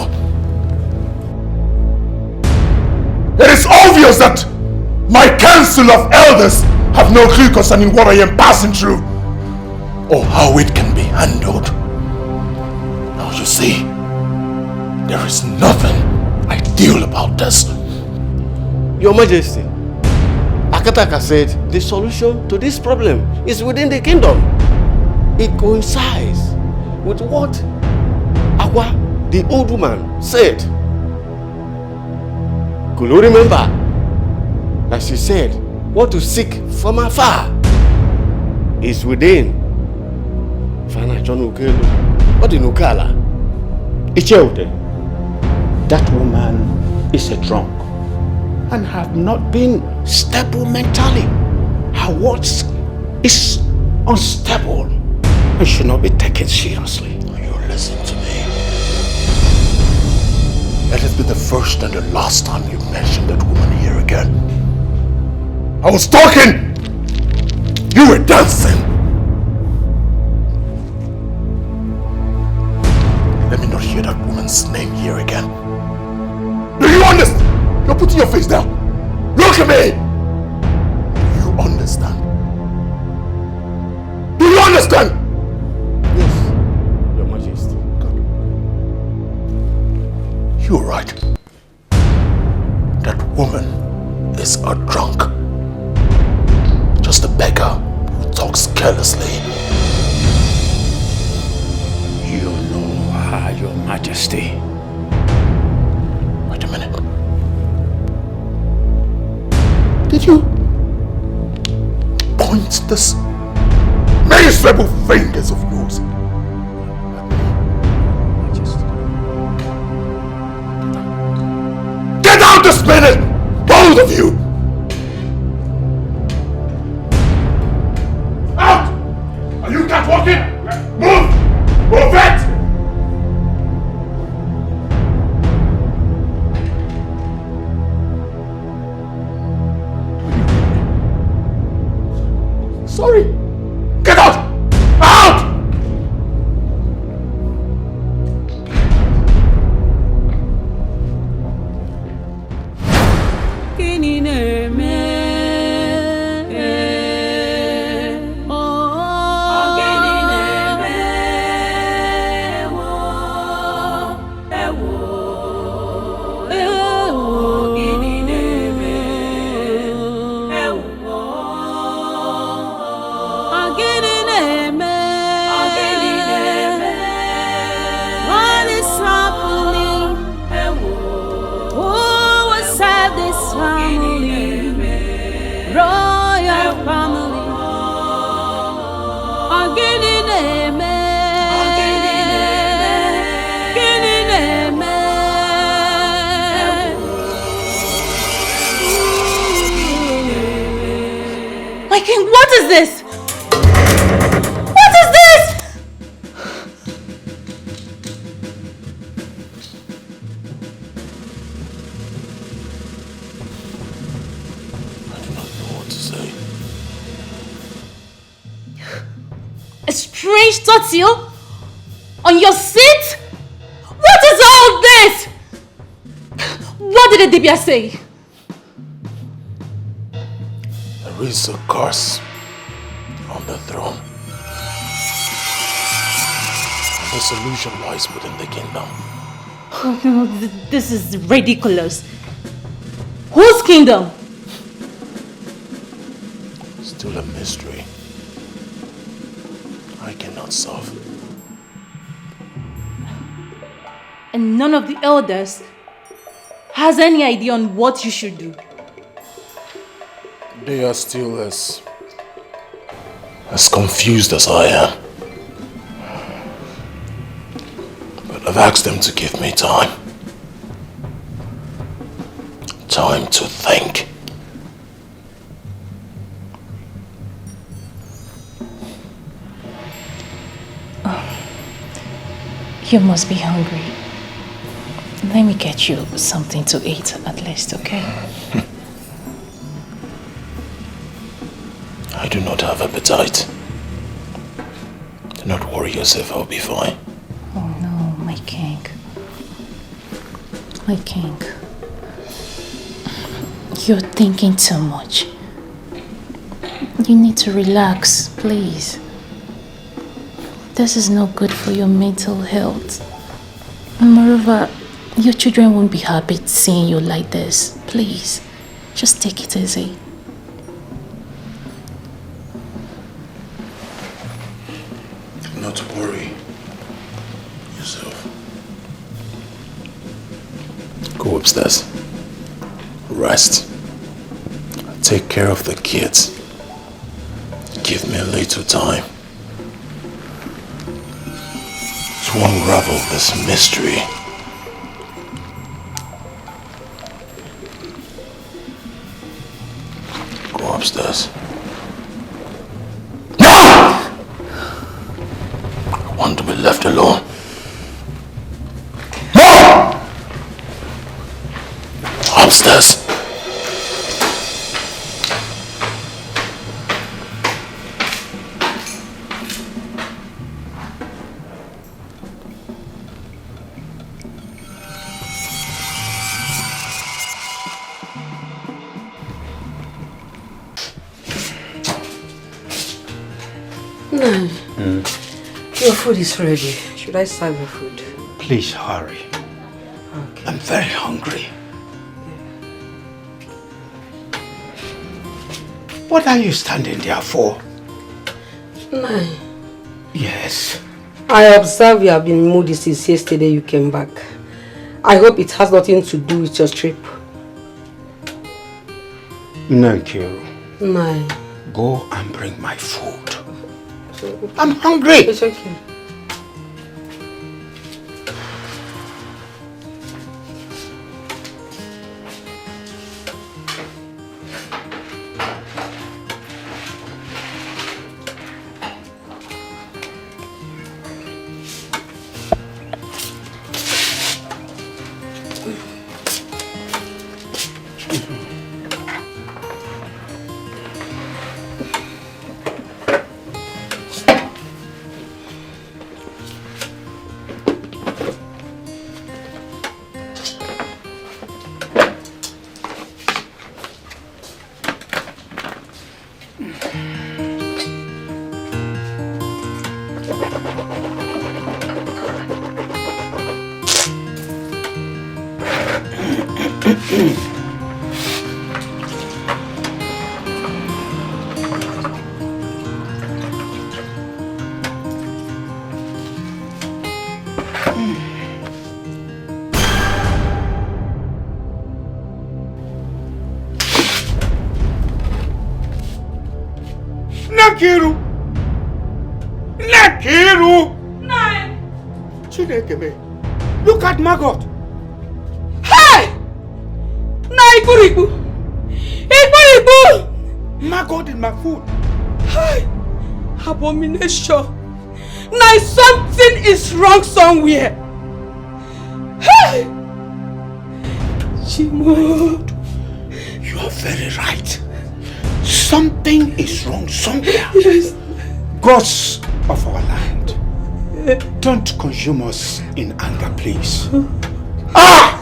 It is obvious that my council of elders have no clue concerning what I am passing through or how it can be handled. Now you see, there is nothing ideal about this. Your Majesty, Akataka said the solution to this problem is within the kingdom. It coincides with what Awa, the old woman, said. Could you remember that she said what to seek from afar is within? Fana John Ukelu, what in Ukala? Icheude, that woman is a drunk and have not been stable mentally. Her words is unstable and should not be taken seriously. You listen to me. Let it be the first and the last time you mention that woman here again. I was talking! You were dancing! Let me not hear that woman's name here again. Do you understand? You're putting your face down. Look at me! Do you understand? Do you understand? Yes, Your Majesty. You're right. That woman is a drunk. Just a beggar who talks carelessly. You know her, Your Majesty. Wait a minute. Did you point this miserable fingers of yours at me? Get out this minute! Both of you! Out! Are you catwalking? Move! Move it! Sorry! Get out! Out! What is this? What is this? I do not know what to say. A strange turtle on your seat? What is all this? What did the Dibia say? There is a curse on the throne. The solution lies within the kingdom. Oh, no, this is ridiculous. Whose kingdom? It's still a mystery I cannot solve. And none of the elders has any idea on what you should do. They are still as confused as I am. But I've asked them to give me time. Time to think. You must be hungry. Let me get you something to eat at least, okay? I do not have appetite. Do not worry yourself, I'll be fine. Oh no, my king. My king. You're thinking too much. You need to relax, please. This is not good for your mental health. Moreover, your children won't be happy seeing you like this. Please, just take it easy. Not to worry yourself. Go upstairs. Rest. Take care of the kids. Give me a little time to unravel this mystery. Go upstairs. I want to be left alone. Upstairs. Your food is ready. Should I serve your food? Please hurry. Okay. I'm very hungry. What are you standing there for? Nai, Yes. I observe you have been moody since yesterday you came back. I hope it has nothing to do with your trip. Thank you. Nai. Go and bring my food. I'm hungry. It's okay. Nakiru! Nakiru! Nai! Chineke me. Look at Margot. Hey! Nai Ikuribu! Ikuribu! Margot in my food. Hey! Abomination! Nai, something is wrong somewhere. Hey! Chimod. You are very right. Something is wrong somewhere. Yes. Gods of our land, don't consume us in anger, please. Ah!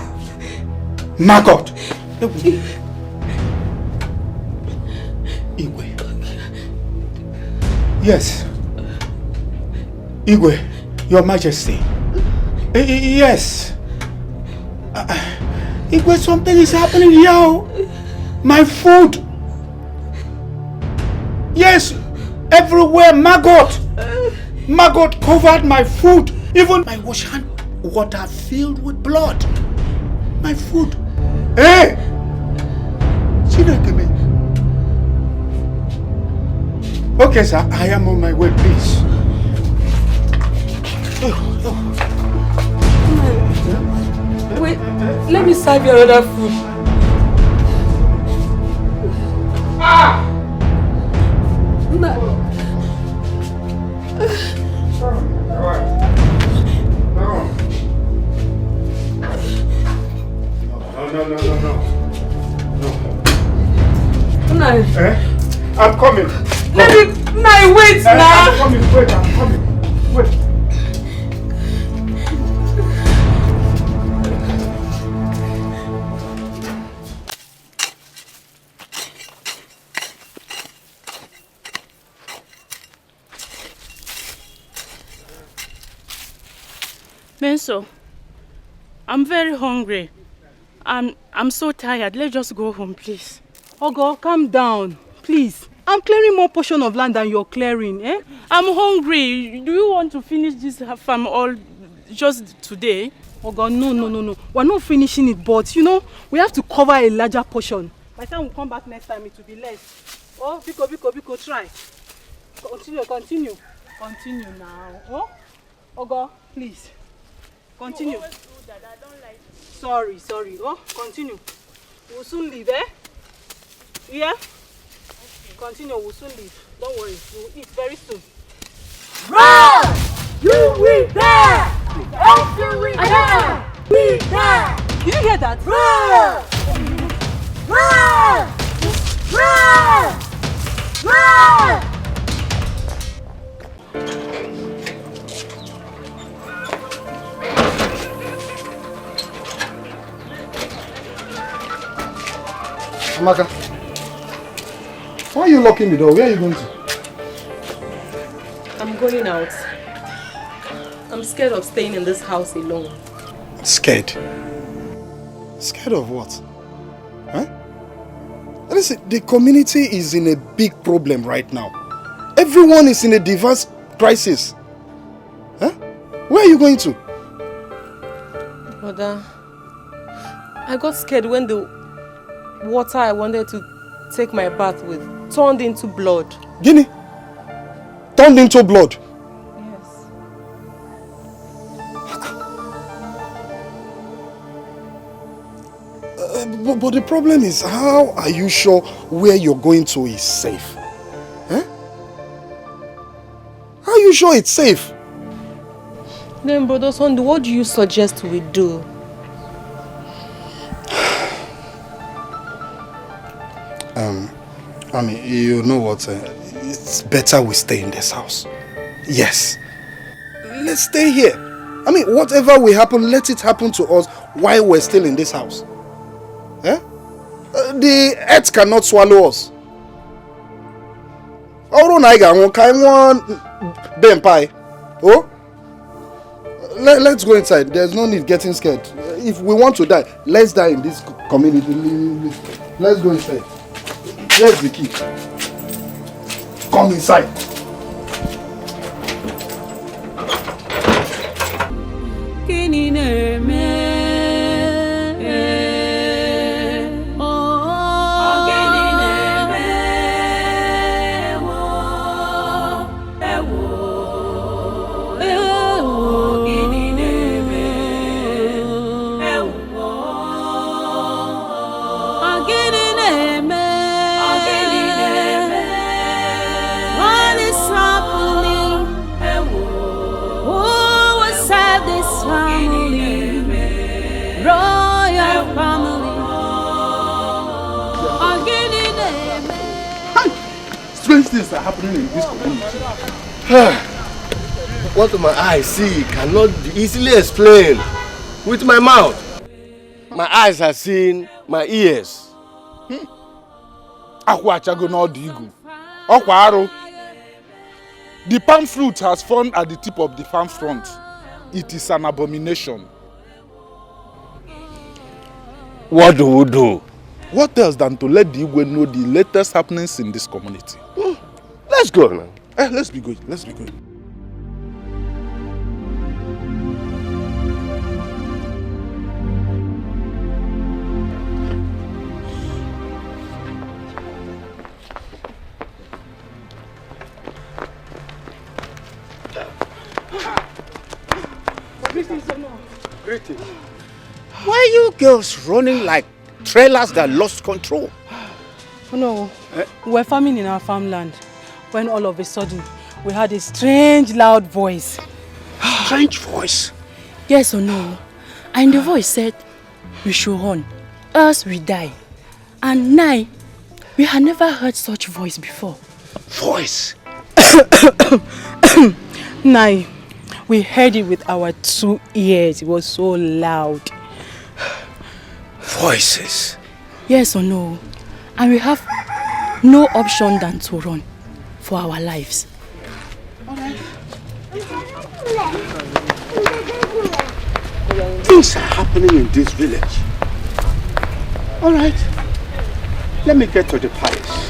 Margot! Igwe. Yes. Igwe, Your Majesty. Yes. Igwe, something is happening here. My food. Yes, everywhere maggot. Maggot covered my food. Even my wash hand water filled with blood. My food. Hey! Okay, sir, I am on my way, please. Wait, let me serve you another food. Ah! No. No. Eh? I'm coming. Let me. No, wait now. I'm coming. Wait, I'm coming. Wait. Menso, I'm very hungry. I'm so tired. Let's just go home, please. Ogo, calm down, please. I'm clearing more portion of land than you're clearing, eh? I'm hungry. Do you want to finish this farm all just today? Ogo, no. We're not finishing it, but you know, we have to cover a larger portion. By the time we come back next time, it will be less. Oh, Biko, try. Continue now. Oh, Ogo, please. Continue. You always do that. I don't like it. Sorry. Oh, continue. We'll soon leave, eh? Yeah? Okay. Continue, we'll soon leave. Don't worry, we'll eat very soon. Run! You will die! After we die! We die! Did you hear that? Run! Run! Run! Run! Amaka, why are you locking the door? Where are you going to? I'm going out. I'm scared of staying in this house alone. Scared? Scared of what? Huh? Listen, the community is in a big problem right now. Everyone is in a diverse crisis. Huh? Where are you going to? Brother, I got scared when the water I wanted to take my bath with turned into blood. Guinea? Turned into blood? Yes. But the problem is, how are you sure where you're going to is safe? Huh? How are you sure it's safe? Then, Brother Sunday, what do you suggest we do? I mean, you know what? It's better we stay in this house. Yes. Let's stay here. I mean, whatever will happen, let it happen to us while we're still in this house. Eh? The earth cannot swallow us. Oh, let's go inside. There's no need getting scared. If we want to die, let's die in this community. Let's go inside. Here's the key. Come inside. Strange things are happening in this community. What my eyes see cannot be easily explained with my mouth. My eyes have seen my ears. The palm fruit has fallen at the tip of the farm front. It is an abomination. What do we do? What else than to let the Igwe know the latest happenings in this community? Let's go now. Let's be good. Let's be good. Greetings. Why are you girls running like trailers that lost control? Oh no, we were farming in our farmland when all of a sudden we heard a strange loud voice. Strange voice? Yes or no? And the voice said, we should run, else we die. And now, we had never heard such voice before. Voice? Now, we heard it with our 2 ears. It was so loud. Voices? Yes or no? And we have no option than to run for our lives. Things are happening in this village. All right, let me get to the palace.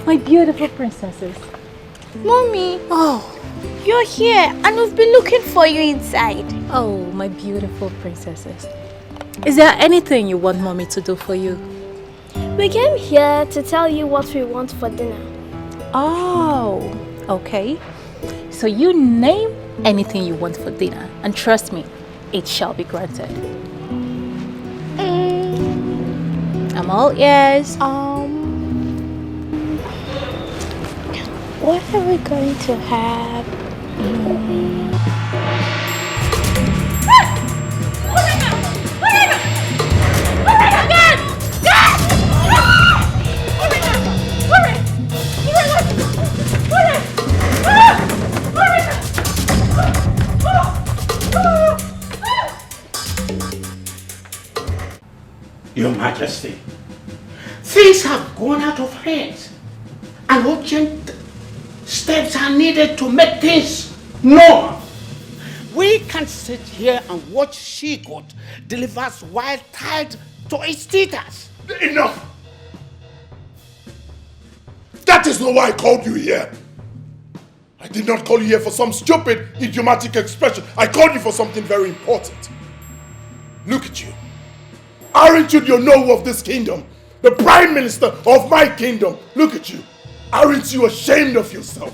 My beautiful princesses. Mommy. Oh. You're here and we've been looking for you inside. Oh, my beautiful princesses. Is there anything you want mommy to do for you? We came here to tell you what we want for dinner. Oh, okay. So you name anything you want for dinner and trust me, it shall be granted. I'm all ears. What are we going to have? Your Majesty, things have gone out of hand and urgent steps are needed to make things known. We can't sit here and watch she-goat delivers wild tide to its teethers. Enough! That is not why I called you here. I did not call you here for some stupid, idiomatic expression. I called you for something very important. Look at you. Aren't you the Onowu of this kingdom? The Prime Minister of my kingdom. Look at you. Aren't you ashamed of yourself?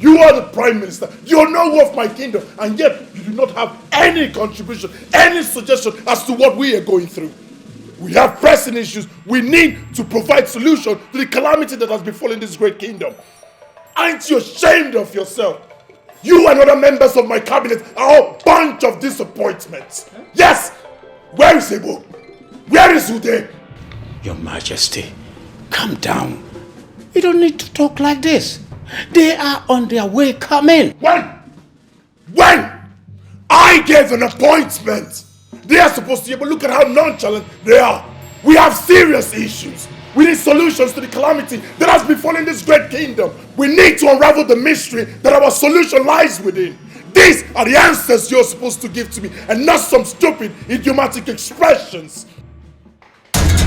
You are the Prime Minister, the Onowu of my kingdom, and yet you do not have any contribution, any suggestion as to what we are going through. We have pressing issues. We need to provide solution to the calamity that has befallen this great kingdom. Aren't you ashamed of yourself? You and other members of my cabinet are a bunch of disappointments. Yes! Where is Ebo? Where is Ude? Your Majesty, calm down. You don't need to talk like this. They are on their way coming. When? I gave an appointment. They are supposed to be able to look at how nonchalant they are. We have serious issues. We need solutions to the calamity that has befallen this great kingdom. We need to unravel the mystery that our solution lies within. These are the answers you're supposed to give to me and not some stupid, idiomatic expressions.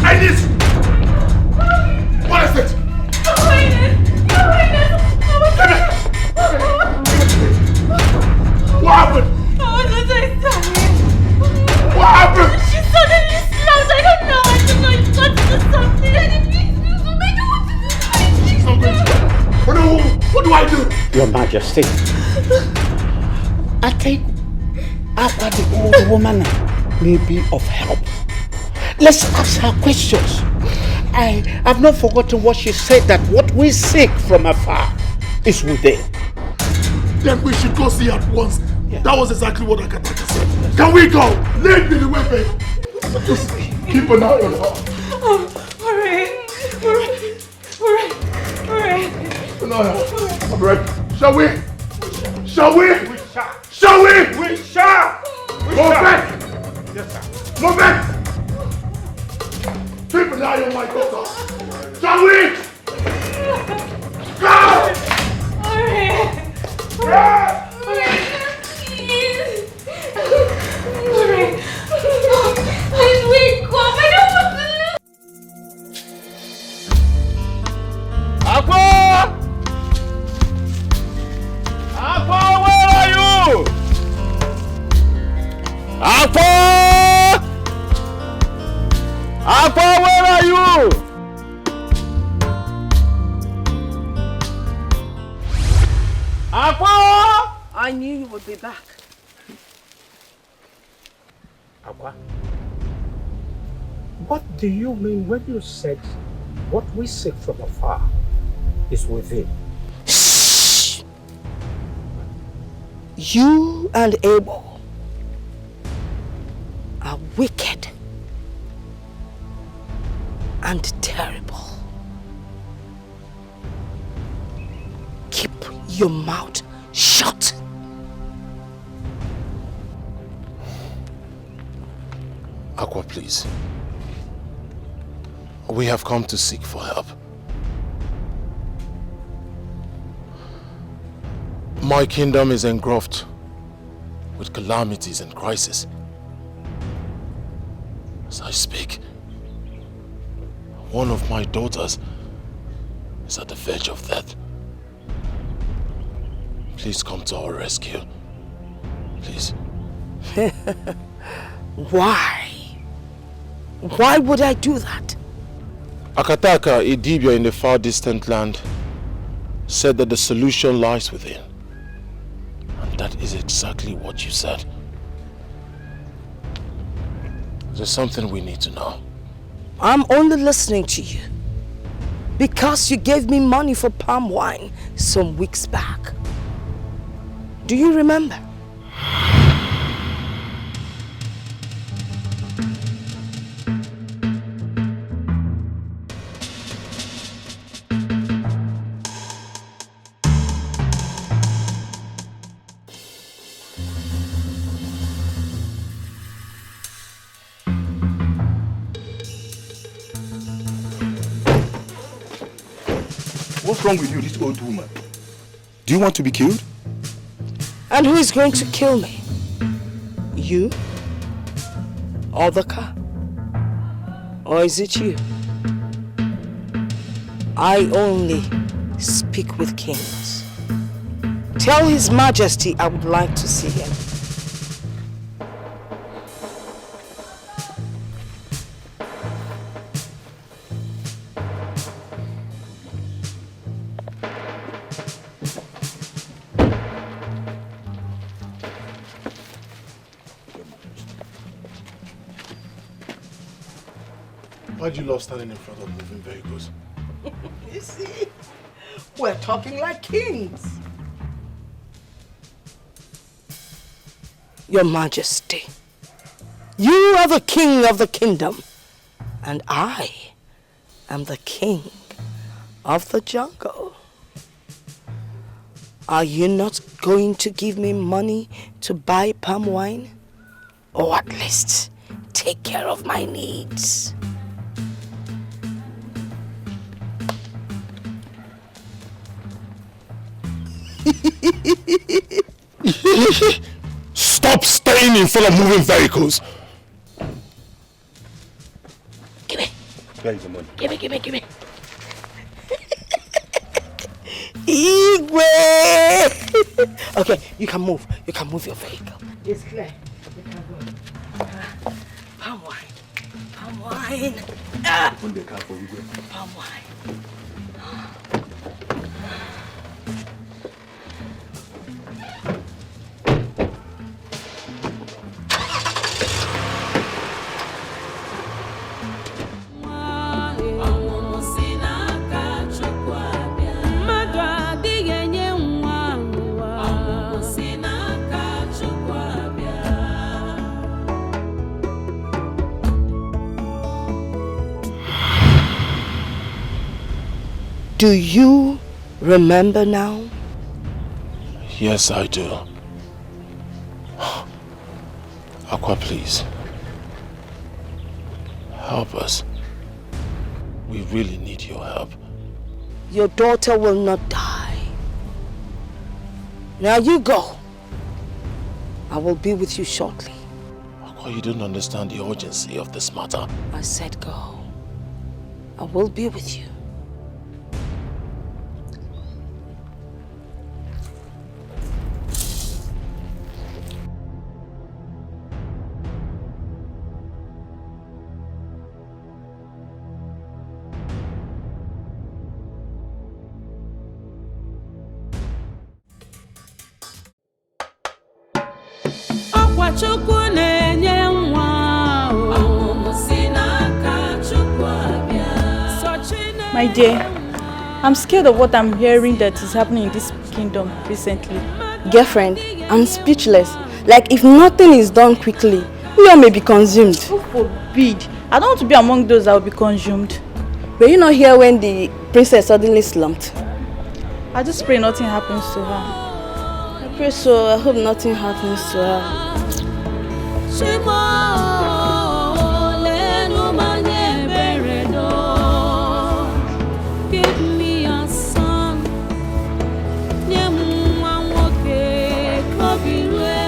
I need... What is it? What happened? What happened? She suddenly slammed. I don't know. I don't know. It got to something. What do I do? Your Majesty, I think after the old woman may be of help. Let's ask her questions. I have not forgotten what she said, that what we seek from afar is within. Then we should go see her at once. Yeah. That was exactly what Akataka said. Can we go? Lead me the way, babe. Just keep an eye on her. Alright. I'm ready. Shall we? Shall we? We shall. Shall we? We shall. Move back. Yes, sir. Move back. Keep an eye on my daughter. Shall we? Go! Please wake up. I don't want to lose. Aqua! Aqua, where are you? Aqua! Aqua, where are you? Aqua! I knew you would be back. Aqua, what do you mean when you said what we seek from afar is within? Shh! You and Abel are wicked and terrible. Keep your mouth shut. Aqua, please. We have come to seek for help. My kingdom is engulfed with calamities and crisis. As I speak, one of my daughters is at the verge of death. Please come to our rescue. Please. Why? Why would I do that? Akataka, a Dibia in the far distant land, said that the solution lies within. And that is exactly what you said. There's something we need to know. I'm only listening to you because you gave me money for palm wine some weeks back. Do you remember? What's wrong with you, this old woman? Do you want to be killed? And who is going to kill me? You? Or the car? Or is it you? I only speak with kings. Tell His Majesty I would like to see him. Why'd you love standing in front of moving vehicles? You see, we're talking like kings. Your Majesty, you are the king of the kingdom, and I am the king of the jungle. Are you not going to give me money to buy palm wine? Or at least take care of my needs? Stop staying in front of moving vehicles! Give me. Where is the money? Give me. Igwe! Okay, you can move. You can move your vehicle. It's clear. You can go. Palm wine. Open the car for Igwe. Palm wine. Do you Remember now? Yes, I do. Aqua, please. Help us. We really need your help. Your daughter will not die. Now you go. I will be with you shortly. Aqua, you don't understand the urgency of this matter. I said go. I will be with you. My dear, I'm scared of what I'm hearing that is happening in this kingdom recently. Girlfriend, I'm speechless. Like if nothing is done quickly, we all may be consumed. Who forbid? I don't want to be among those that will be consumed. Were you not here when the princess suddenly slumped? I just pray nothing happens to her. I pray so. I hope nothing happens to her.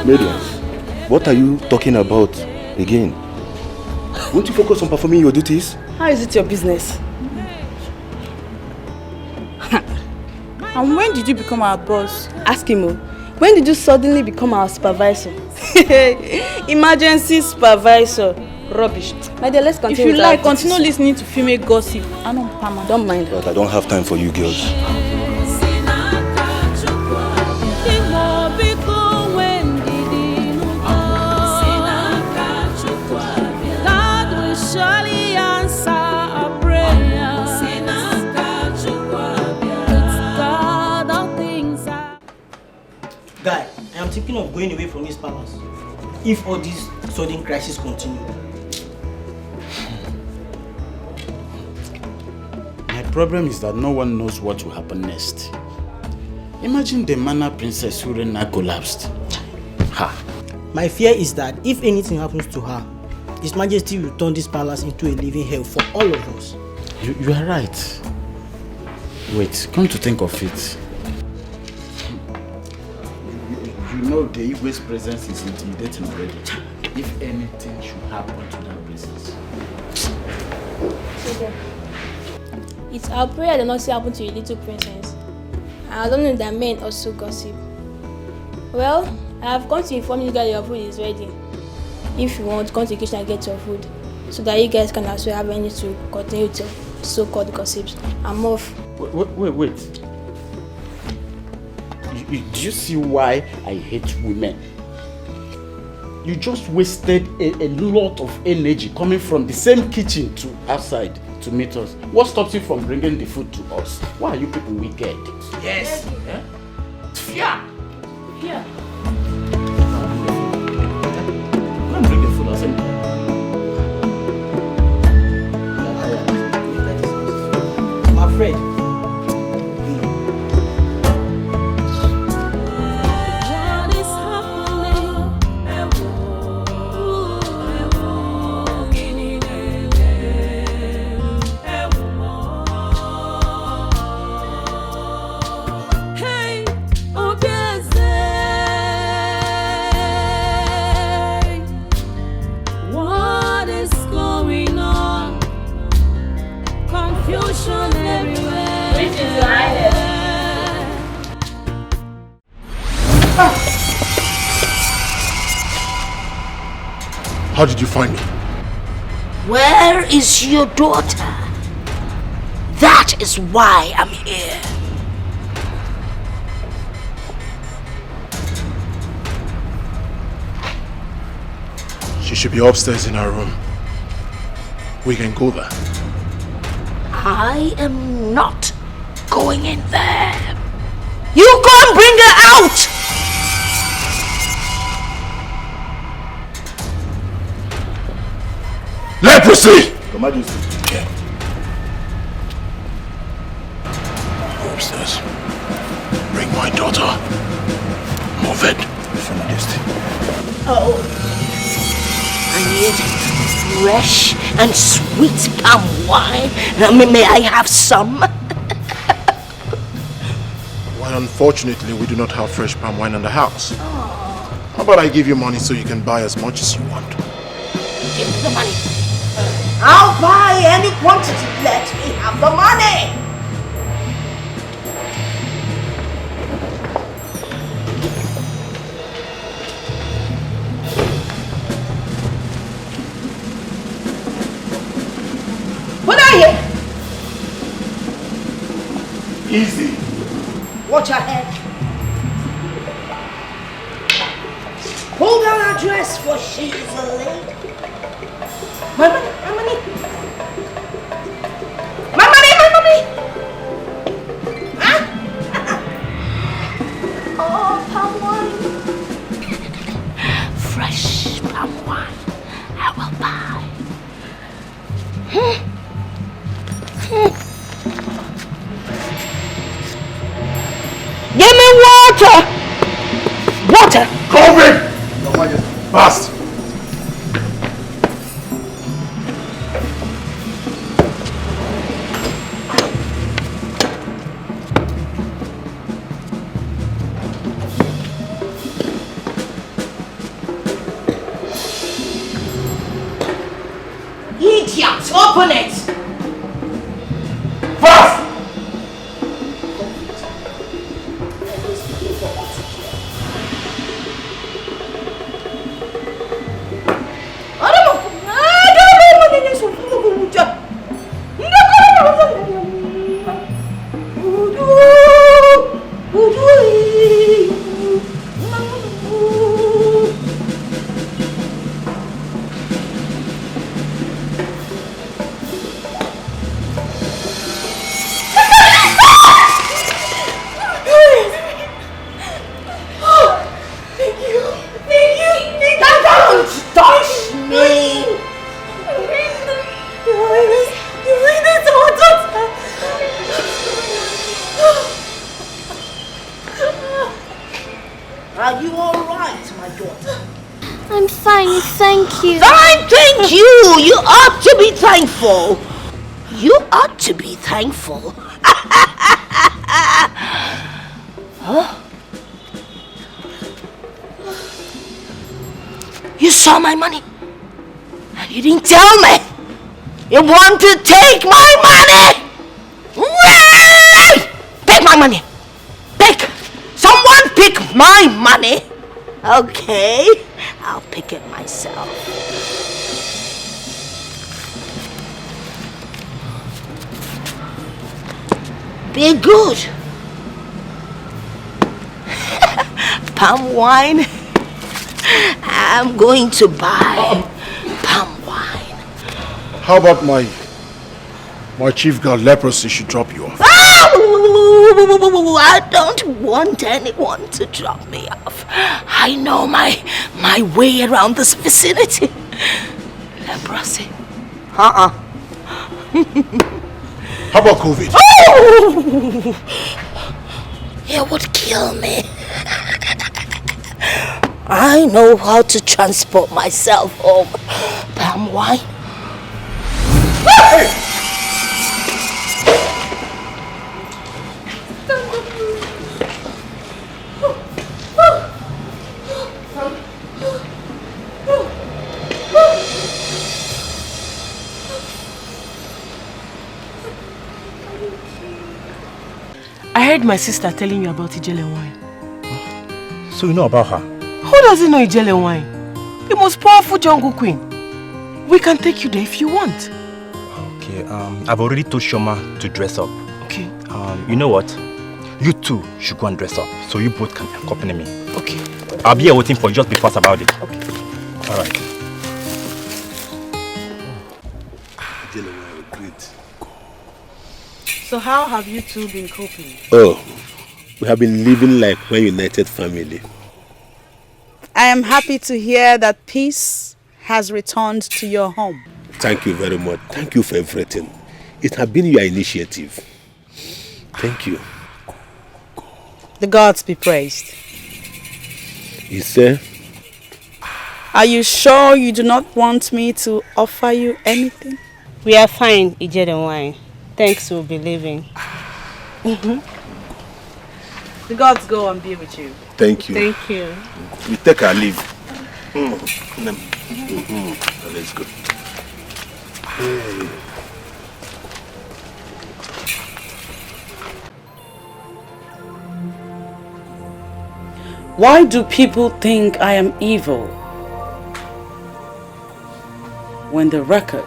Ladies, what are you talking about again? Won't you focus on performing your duties? How is it your business? And when did you become our boss? Ask him. When did you suddenly become our supervisor? Emergency supervisor. Rubbish. My dear, let's continue. If you like, continue listening to female gossip. I don't mind. But I don't have time for you girls. Guy, I am thinking of going away from this palace if all these sudden crises continue. My problem is that no one knows what will happen next. Imagine the Mana Princess Urena collapsed. Ha! My fear is that if anything happens to her, His Majesty will turn this palace into a living hell for all of us. You are right. Wait, come to think of it. You know the Igwe's presence is intimidating already. If anything should happen to that princess. It's our prayer that nothing happen to your little princess. I don't know that men also gossip. Well, I have come to inform you guys your food is ready. If you want, come to the kitchen and get your food, so that you guys can also have anything to continue to so-called gossips. I'm off. Wait. Do you see why I hate women? You just wasted a lot of energy coming from the same kitchen to outside to meet us. What stops you from bringing the food to us? Why are you people wicked? Yes. Yeah. Come bring the food outside. I'm afraid. How did you find me? Where is your daughter? That is why I'm here. She should be upstairs in her room. We can go there. I am not going in there. You go and bring her out! Leprosy! Your Majesty. upstairs. Bring my daughter. Move it. Oh, I need fresh and sweet palm wine. May I have some? Well, unfortunately, we do not have fresh palm wine in the house. How about I give you money so you can buy as much as you want? Give me the money. I'll buy any quantity. Let me have the money. What are you? Easy. Watch your head. Pull down her dress, for she is a lady. My money, my money. My money, my money. Huh? Oh, palm wine. Fresh palm wine. I will buy. Give me water! Water! COVID! Your Majesty. Fast! Idiot! Open it! Fast! Are you all right, my daughter? I'm fine, thank you. Fine, thank you. You ought to be thankful. You ought to be thankful. Huh? You saw my money and you didn't tell me. You want to take my money? Take my money. Take. Someone pick my money. Okay, I'll pick it myself. Be good. Palm wine. I'm going to buy palm wine. How about my chief girl leprosy should drop you off? I don't want anyone to drop me off. I know my way around this vicinity. Leprosy. How about COVID? Oh! It would kill me. I know how to transport myself home. Palm wine. Hey! I heard my sister telling you about Ijele wine. So you know about her? Who doesn't know Ijele wine? The most powerful jungle queen. We can take you there if you want. Okay, I've already told Shoma to dress up. Okay. You know what? You two should go and dress up, so you both can accompany me. Okay. I'll be here waiting for you, just be fast about it. Okay. Alright. So how have you two been coping? Oh, we have been living like one united family. I am happy to hear that peace has returned to your home. Thank you very much. Thank you for everything. It has been your initiative. Thank you. The gods be praised. Ise? Are you sure you do not want me to offer you anything? We are fine, Ije and wine. Thanks for believing. The gods go and be with you. Thank you. Thank you. We take our leave. Let's go. Hey. Why do people think I am evil when the record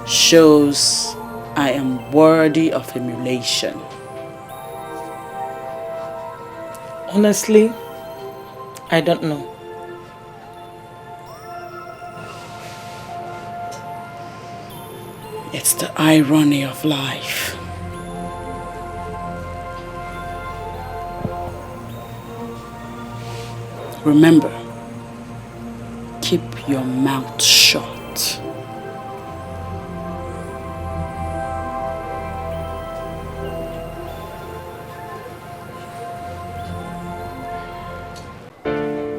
shows I am worthy of emulation? Honestly, I don't know. It's the irony of life. Remember, keep your mouth shut.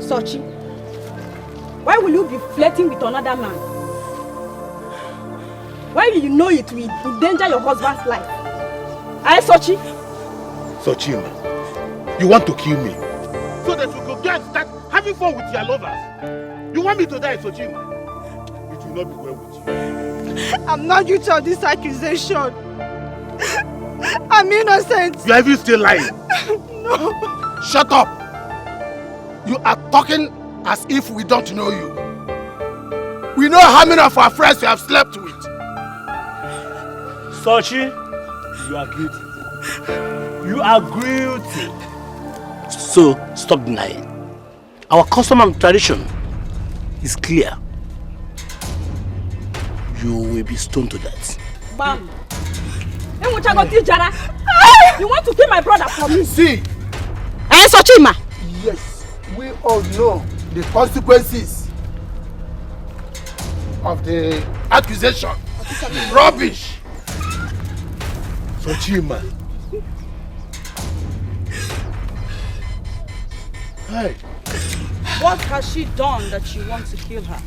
Sochi, why will you be flirting with another man? Why will you know it will endanger your husband's life? Eh, Sochi? Sochima, you want to kill me so that we could get start having fun with your lovers? You want me to die, Sochima? It will not be well with you. I'm not guilty of this accusation. I'm innocent. You are even still lying. No. Shut up. You are talking as if we don't know you. We know how many of our friends you have slept with. Sochi, you are guilty. You are guilty. So, stop denying. Our custom and tradition is clear. You will be stoned to death. Bam! You want to kill my brother for me? See! Eh, Sochima? Yes, we all know the consequences of the accusation. Rubbish! Sochima. Hey. What has she done that you want to kill her?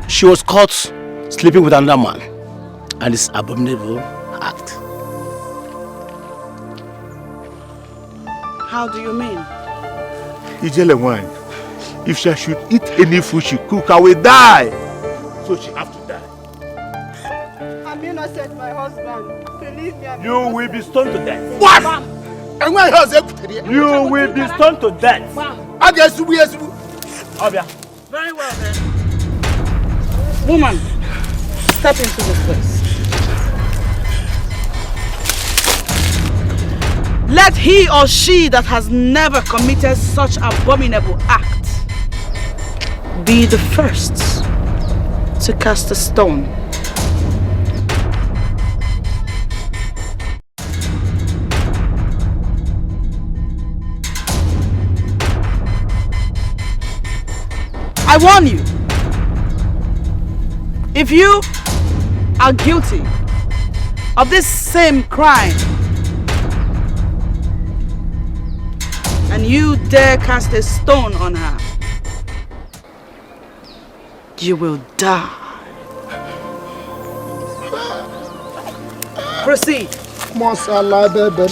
She was caught sleeping with another man, and this abominable act. How do you mean? Ijele wine. If she should eat any food she cook, I will die. So she have to die. I'm innocent, my husband. Believe me, You will be stoned to death. What? And when you will be stoned to death. I guess we are. Obia. Very well then. Woman, step into this place. Let he or she that has never committed such abominable act be the first to cast a stone. I warn you, if you are guilty of this same crime and you dare cast a stone on her, you will die. Proceed. Masala baby.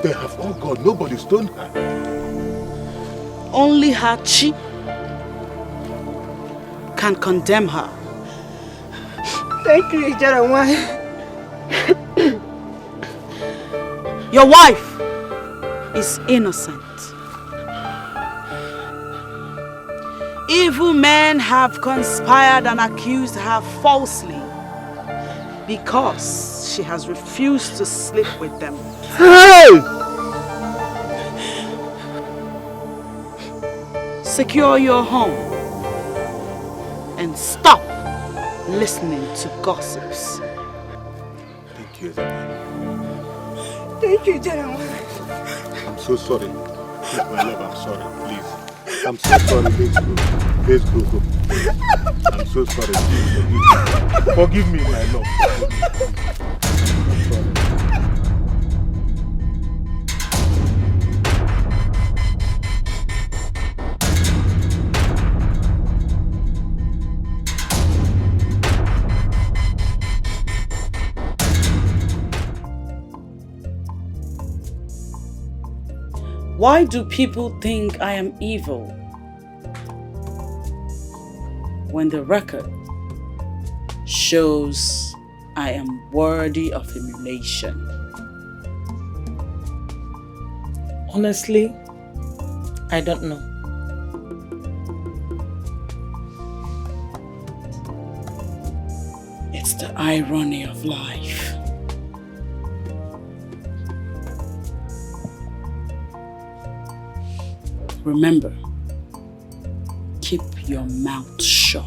They have all gone. Nobody stoned her. Only her chi can condemn her. Thank you, Ijarawan. Your wife is innocent. Evil men have conspired and accused her falsely because she has refused to sleep with them. Hey! Secure your home and stop listening to gossips. Thank you. Thank you, Ijarawan. I'm so sorry. My love, I'm sorry, please. I'm so sorry, let's go. I'm so sorry, please forgive me, my love. I'm sorry. Why do people think I am evil? When the record shows I am worthy of emulation. Honestly, I don't know. It's the irony of life. Remember, keep your mouth shut.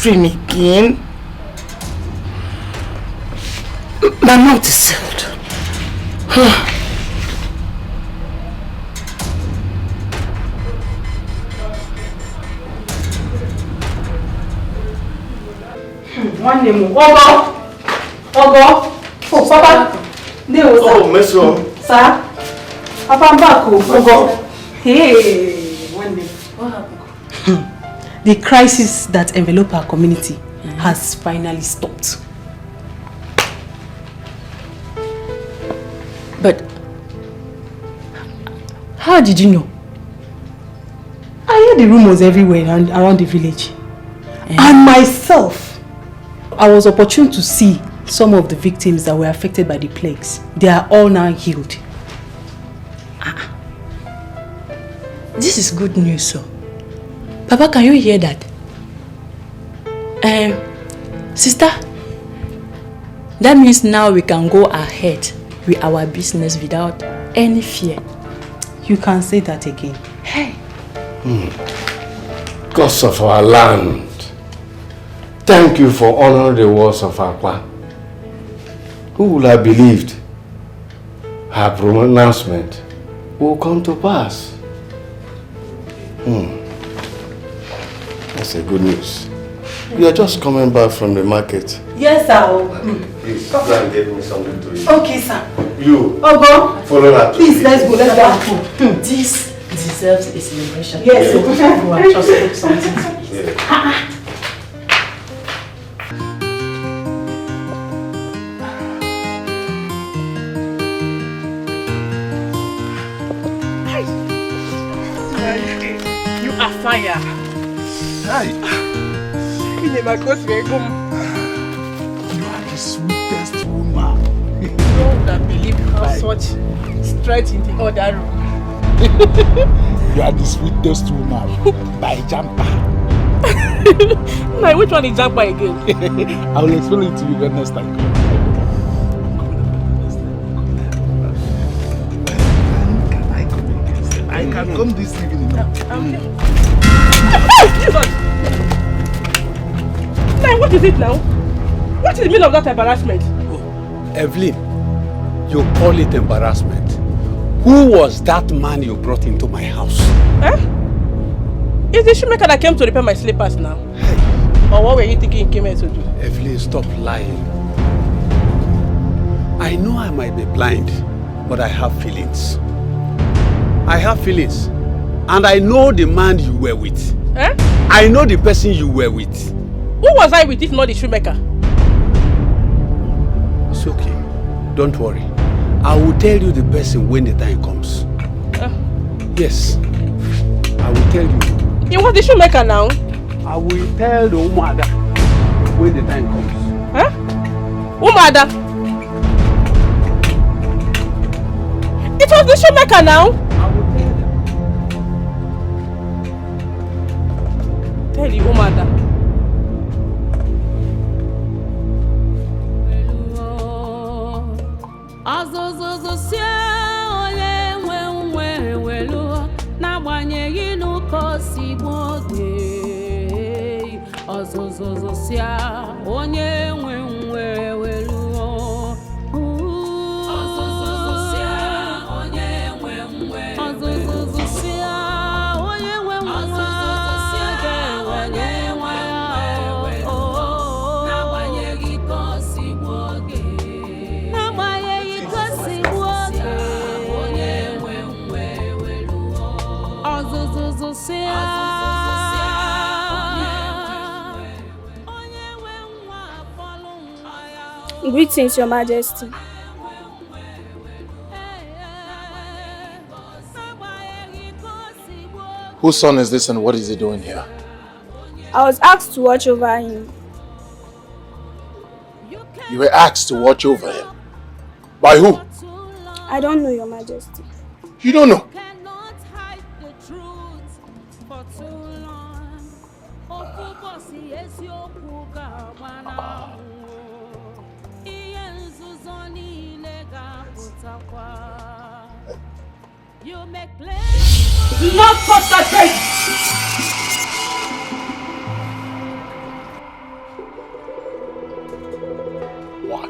Dream again. My mouth is sealed. One name. Ogo. Oh, Papa. Oh, Meso. Sir. Papa, I'm back. Ogo. Hey. One name. What happened? The crisis that enveloped our community has finally stopped. But how did you know? I heard the rumors everywhere around the village. And myself, I was opportune to see some of the victims that were affected by the plagues. They are all now healed. This is good news, sir. Papa, can you hear that? Sister, that means now we can go ahead with our business without any fear. You can say that again. Hey. Gods of our land, thank you for honoring the words of Aqua. Who would have believed her pronouncement will come to pass? That's a good news. You are just coming back from the market. Yes, sir. Please, go and get me something to eat. Okay, sir. You. Ogo. Follow that. Please, let's go. Let's go. This deserves a celebration. Yes. You are just doing something to eat. You are fire. Hi. You are the sweetest woman. You would have believed how such straight in the other room. You are the sweetest woman by Jumper. Now, which one is Jumper again? I will explain it to you when next time. I can come this evening. Now, what is it now? What is the meaning of that embarrassment? Oh, Evelyn, you call it embarrassment. Who was that man you brought into my house? It's the shoemaker that came to repair my slippers now. Or what were you thinking he came here to do? Evelyn, stop lying. I know I might be blind, but I have feelings. I have feelings. And I know the man you were with. I know the person you were with. Who was I with if not the shoemaker? It's okay. Don't worry. I will tell you the person when the time comes. Yes. I will tell you. You want the shoemaker now? I will tell the Umada when the time comes. Umada? was the shoemaker now? Tell the woman that. Greetings, Your Majesty. Whose son is this and what is he doing here? I was asked to watch over him. You were asked to watch over him? By who? I don't know, Your Majesty. You don't know? Do not touch that cake! Why?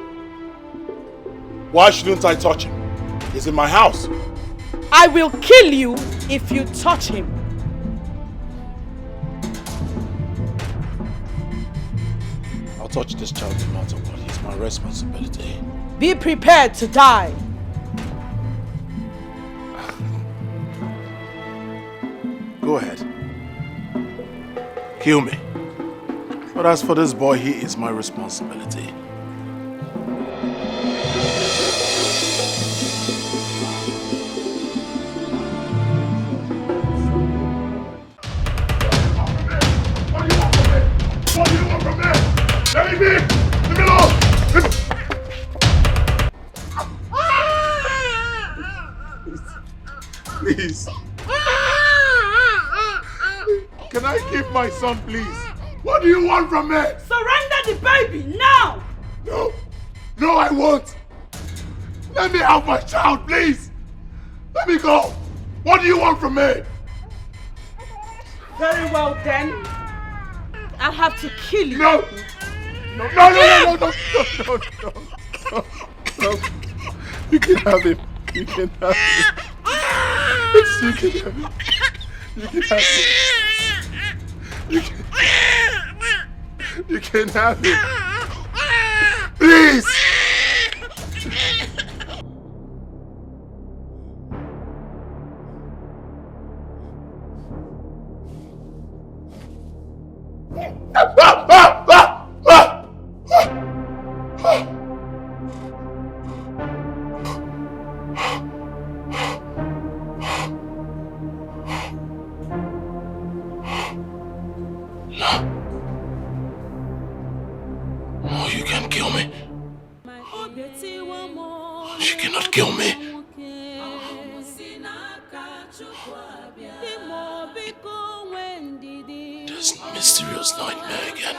Why shouldn't I touch him? He's in my house. I will kill you if you touch him. I'll touch this child no matter what. It's my responsibility. Be prepared to die. Go ahead. Kill me. But as for this boy, he is my responsibility. What do you want from me? Let me be! Leave me alone! Please. Can I keep my son, please? What do you want from me? Surrender the baby now! No! No, I won't! Let me have my child, please! Let me go! What do you want from me? Very well then. I'll have to kill you. No! No, no, no, no, no, no, no, no, no. You can have him. You can have him. You can have him. You can have him. You can have him. Please! No, you can't kill me. She cannot kill me. This mysterious nightmare again.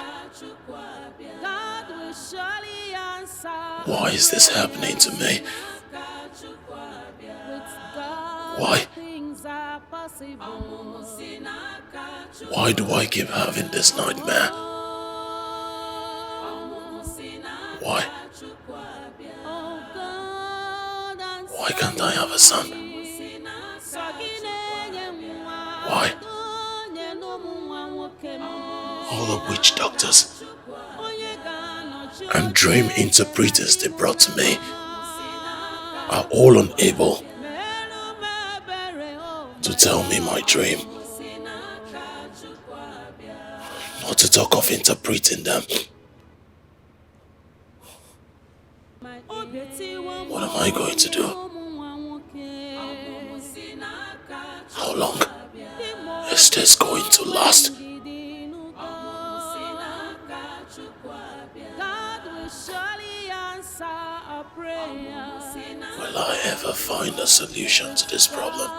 Why is this happening to me? Why? Why do I keep having this nightmare? Why? Why can't I have a son? Why? All the witch doctors and dream interpreters they brought to me are all unable to tell me my dream. Not to talk of interpreting them. What am I going to do? How long is this going to last? Will I ever find a solution to this problem?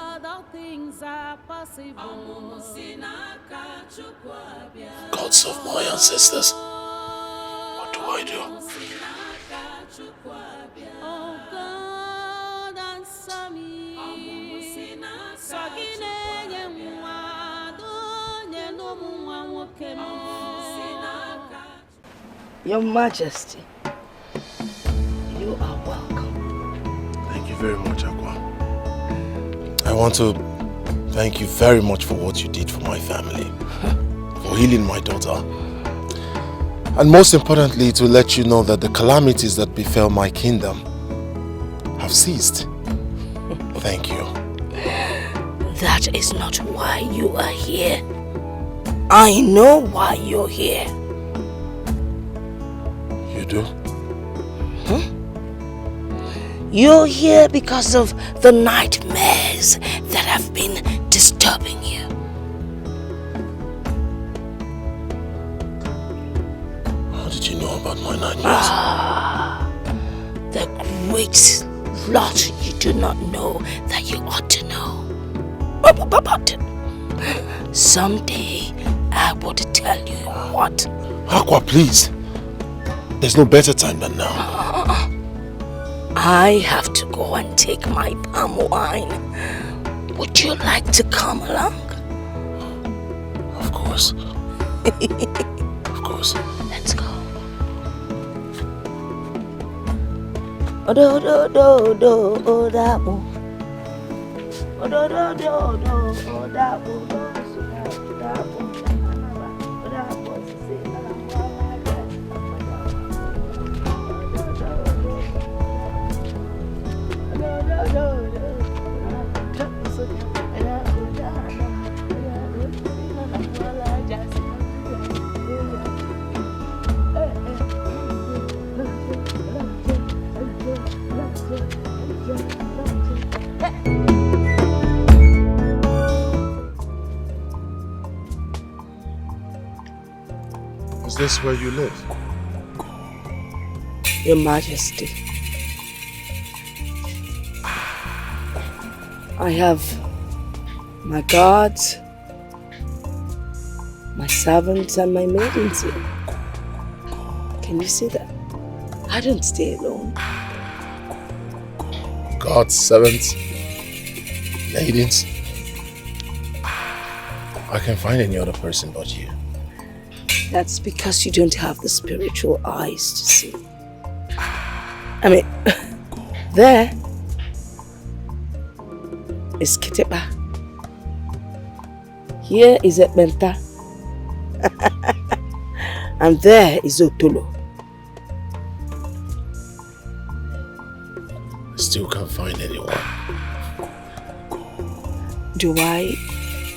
Gods of my ancestors, what do I do? Your Majesty, you are welcome. Thank you very much, Aqua. I want to thank you very much for what you did for my family, for healing my daughter, and most importantly, to let you know that the calamities that befell my kingdom have ceased. Thank you. That is not why you are here. I know why you're here. You do? You're here because of the nightmares that have been disturbing you. How did you know about my nightmares? The great lot you do not know that you ought to know. But someday I will tell you what. Aqua, please. There's no better time than now. I have to go and take my palm wine. Would you like to come along? Of course. Of course. Let's go. Is this where you live? Your Majesty, I have my guards, my servants, and my maidens here. Can you see that? I don't stay alone. God's servants, maidens. I can't find any other person but you. That's because you don't have the spiritual eyes to see. I mean, there is Kitepa. Here is Ekbenta. And there is Otolo. I still can't find anyone. Do I?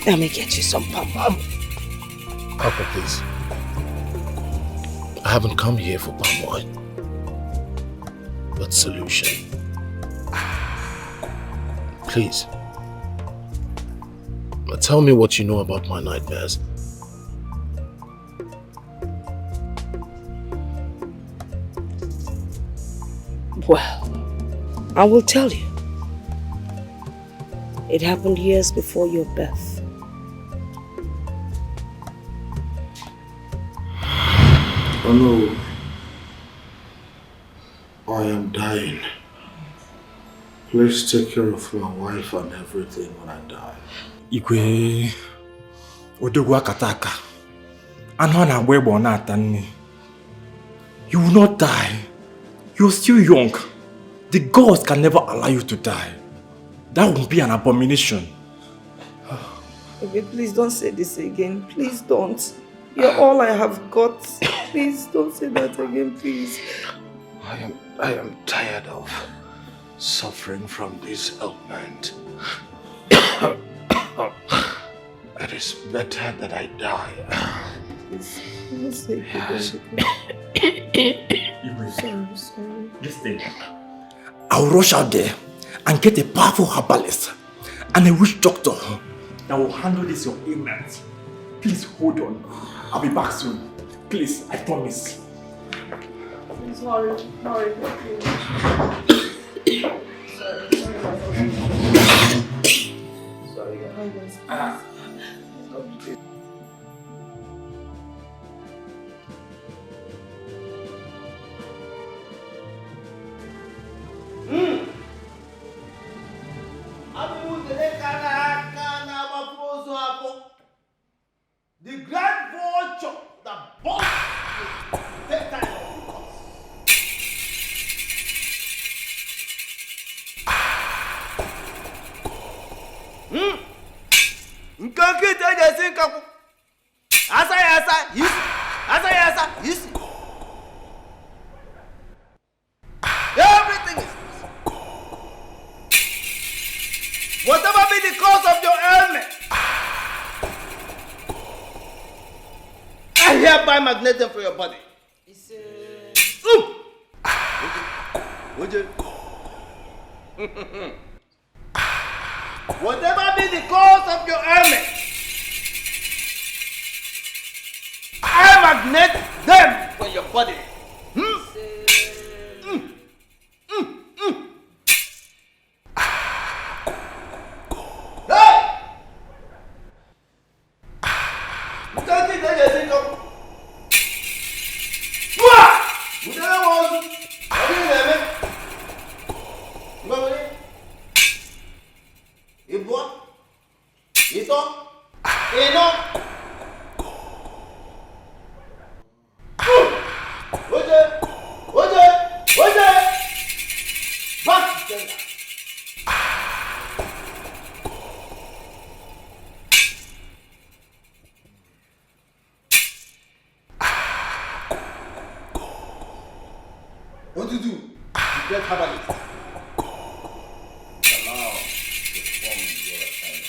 Let me get you some pom-pom. Papa, please. I haven't come here for palm wine, but solution. Please. Tell me what you know about my nightmares. Well, I will tell you. It happened years before your birth. Oh no. I am dying. Please take care of my wife and everything when I die. Igwe odogwu akataka. Anụ na agba egbe na ata nne. You will not die. You're still young. The gods can never allow you to die. That would be an abomination. Okay, please don't say this again. Please don't. You're all I have got. Please don't say that again, please. I am tired of suffering from this ailment. It is better that I die. Sorry. Listen. I'll rush out there and get a powerful herbalist and a witch doctor that will handle this your ailment. Please hold on. I'll be back soon. Please, I promise. Sorry. Sorry, Your Highness. The grand vulture that bought the time of the Nkanki teje sinkaku. Asa, yes. Everything is whatever be the cause of your ailment, I hereby magnet them for your body. Whatever be the cause of your ailment, I magnet them for your body. What do you do? You get herbalist. Allow to perform your assignment.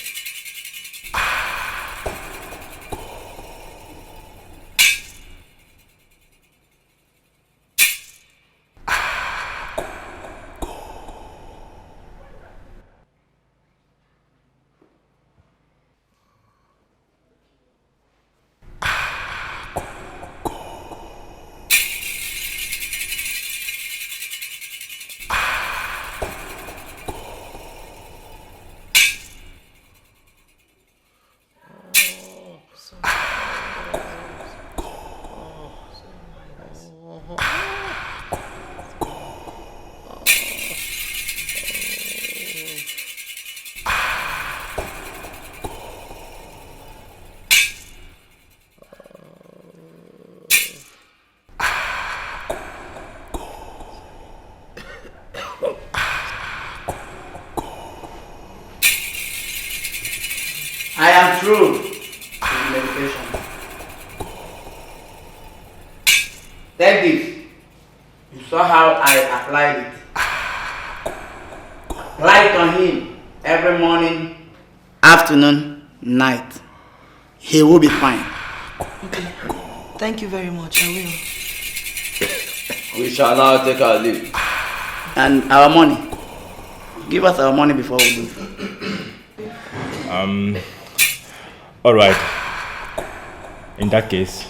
I am through with the medication. Take this. You saw how I applied it. Apply it on him every morning, afternoon, night. He will be fine. Okay. Thank you very much. I will. We shall now take our leave. And our money. Give us our money before we leave. All right. In that case,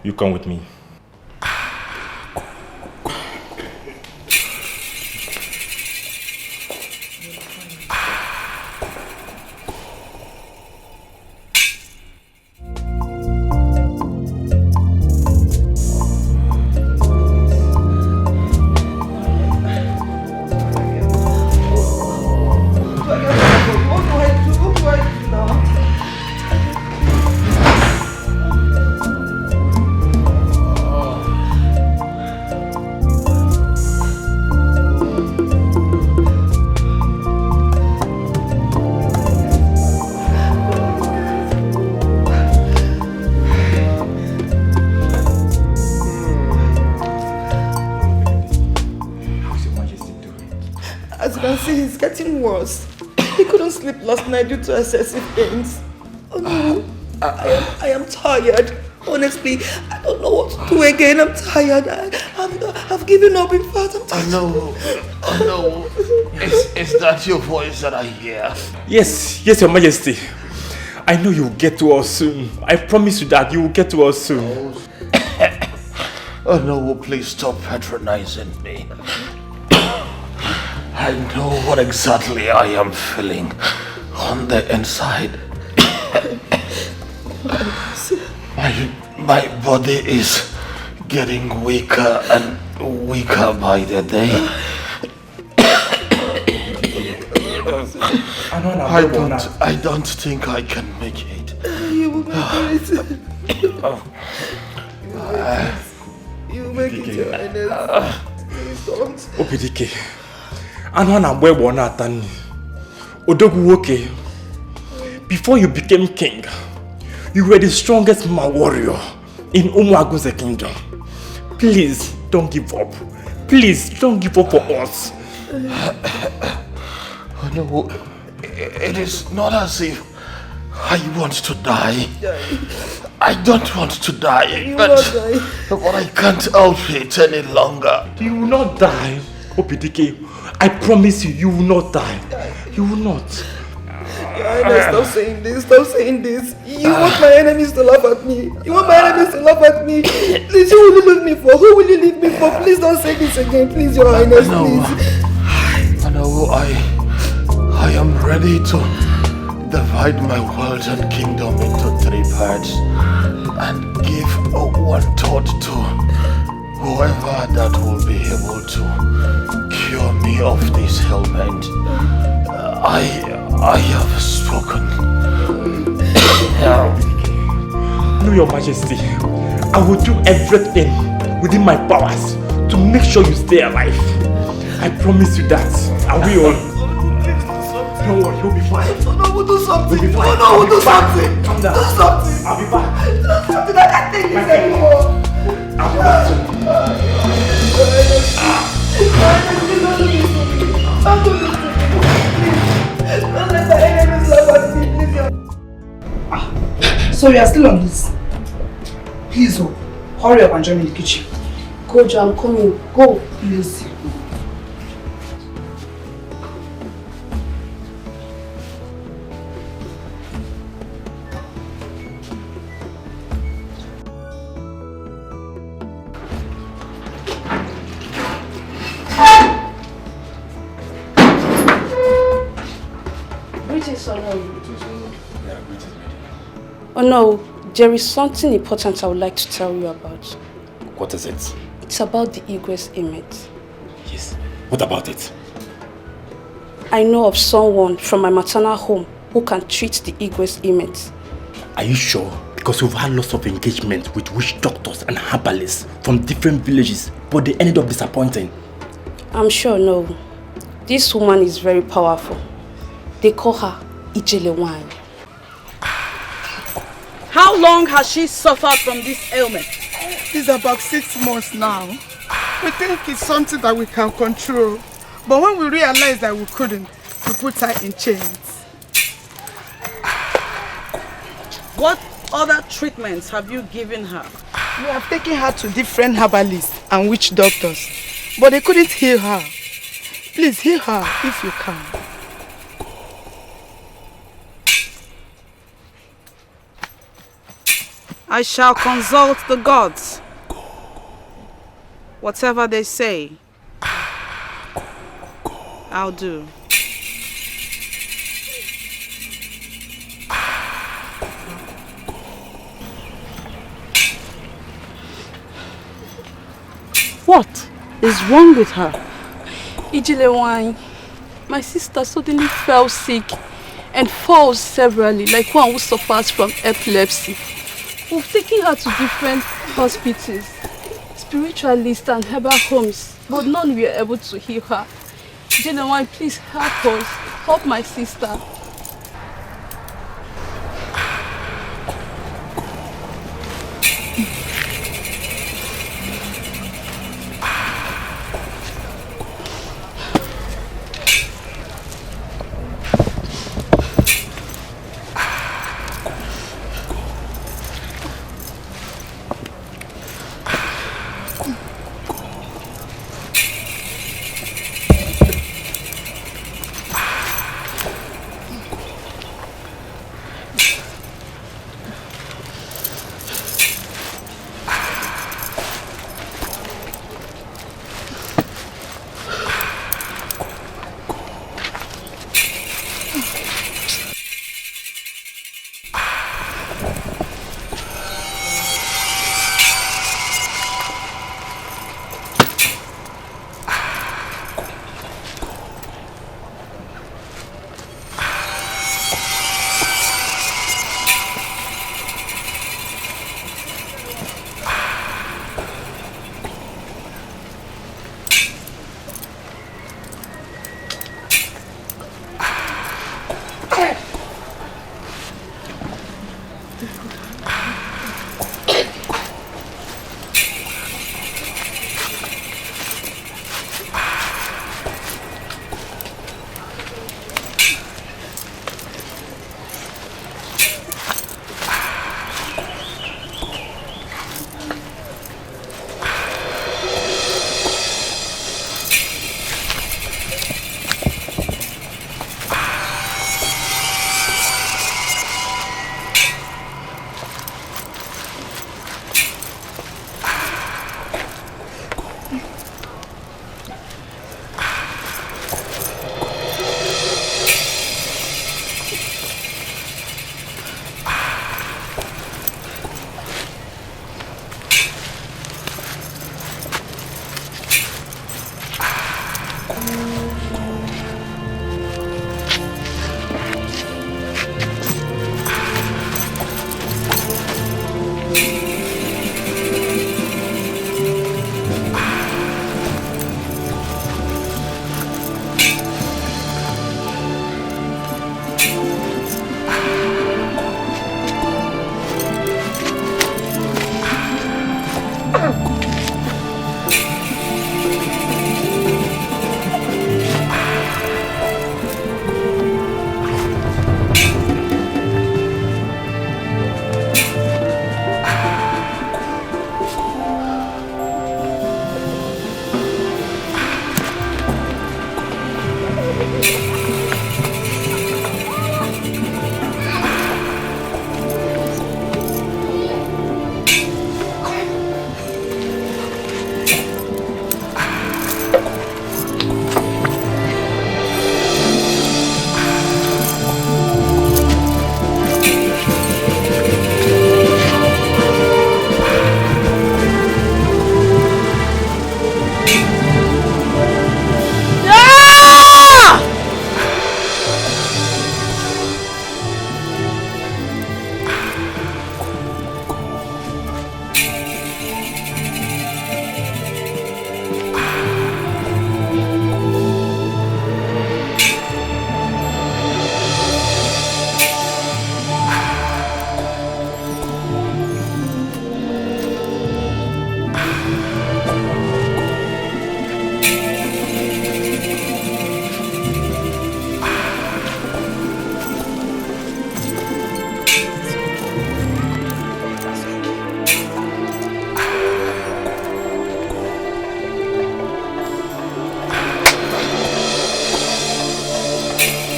you come with me. Worse. He couldn't sleep last night due to excessive pains. Oh no, I am tired. Honestly, I don't know what to do again. I'm tired. I've given up. In fact, I'm tired. I know. Is that your voice that I hear? Yes, Your Majesty. I know you'll get to us soon. I promise you that you will get to us soon. Oh no, please stop patronizing me. I know what exactly I am feeling on the inside. My body is getting weaker and weaker by the day. I don't think I can make it. You will make it. You will make it, Your Highness. Please don't. Opidike, Anwana Webo Natani, Odogu Woke, before you became king, you were the strongest warrior in Umuaguze kingdom. Please don't give up. Please don't give up for us. Oh no, it is not as if I want to die. I don't want to die, but I can't help it any longer. You will not die, Opidike. I promise you, you will not die. You will not. Your Highness, stop saying this. Stop saying this. You want my enemies to laugh at me. You want my enemies to laugh at me. Please, who will you leave me for? Who will you leave me for? Please don't say this again. Please, Your Highness, please. I know I am ready to divide my world and kingdom into 3 parts and give 1/3 to whoever that will be able to cure me of this ailment. I have spoken. No, Your Majesty, I will do everything within my powers to make sure you stay alive. I promise you that. I will. Don't worry, you'll be fine. No, we'll do something. You'll be fine. No, we'll do something. Calm down. Do something. I'll be back. Do something. I can't take this anymore. I'll be back soon. Don't let the enemies laugh at me, please. So we are still on this. Please, oh, hurry up and join me in the kitchen. Go, Jo, I'm coming. Go. Please. Oh no, there is something important I would like to tell you about. What is it? It's about the Igwe's image. Yes. What about it? I know of someone from my maternal home who can treat the Igwe's image. Are you sure? Because we've had lots of engagement with witch doctors and herbalists from different villages, but they ended up disappointing. I'm sure no. This woman is very powerful. They call her Ijelewan. How long has she suffered from this ailment? It's about 6 months now. We think it's something that we can control. But when we realized that we couldn't, we put her in chains. What other treatments have you given her? We have taken her to different herbalists and witch doctors. But they couldn't heal her. Please heal her if you can. I shall consult the gods. Whatever they say, I'll do. What is wrong with her? Ijelewan, my sister suddenly fell sick and falls severally like one who suffers from epilepsy. We've taken her to different hospitals, spiritualists and herbal homes, but none were able to heal her. Ijelewan, please help us. Help my sister.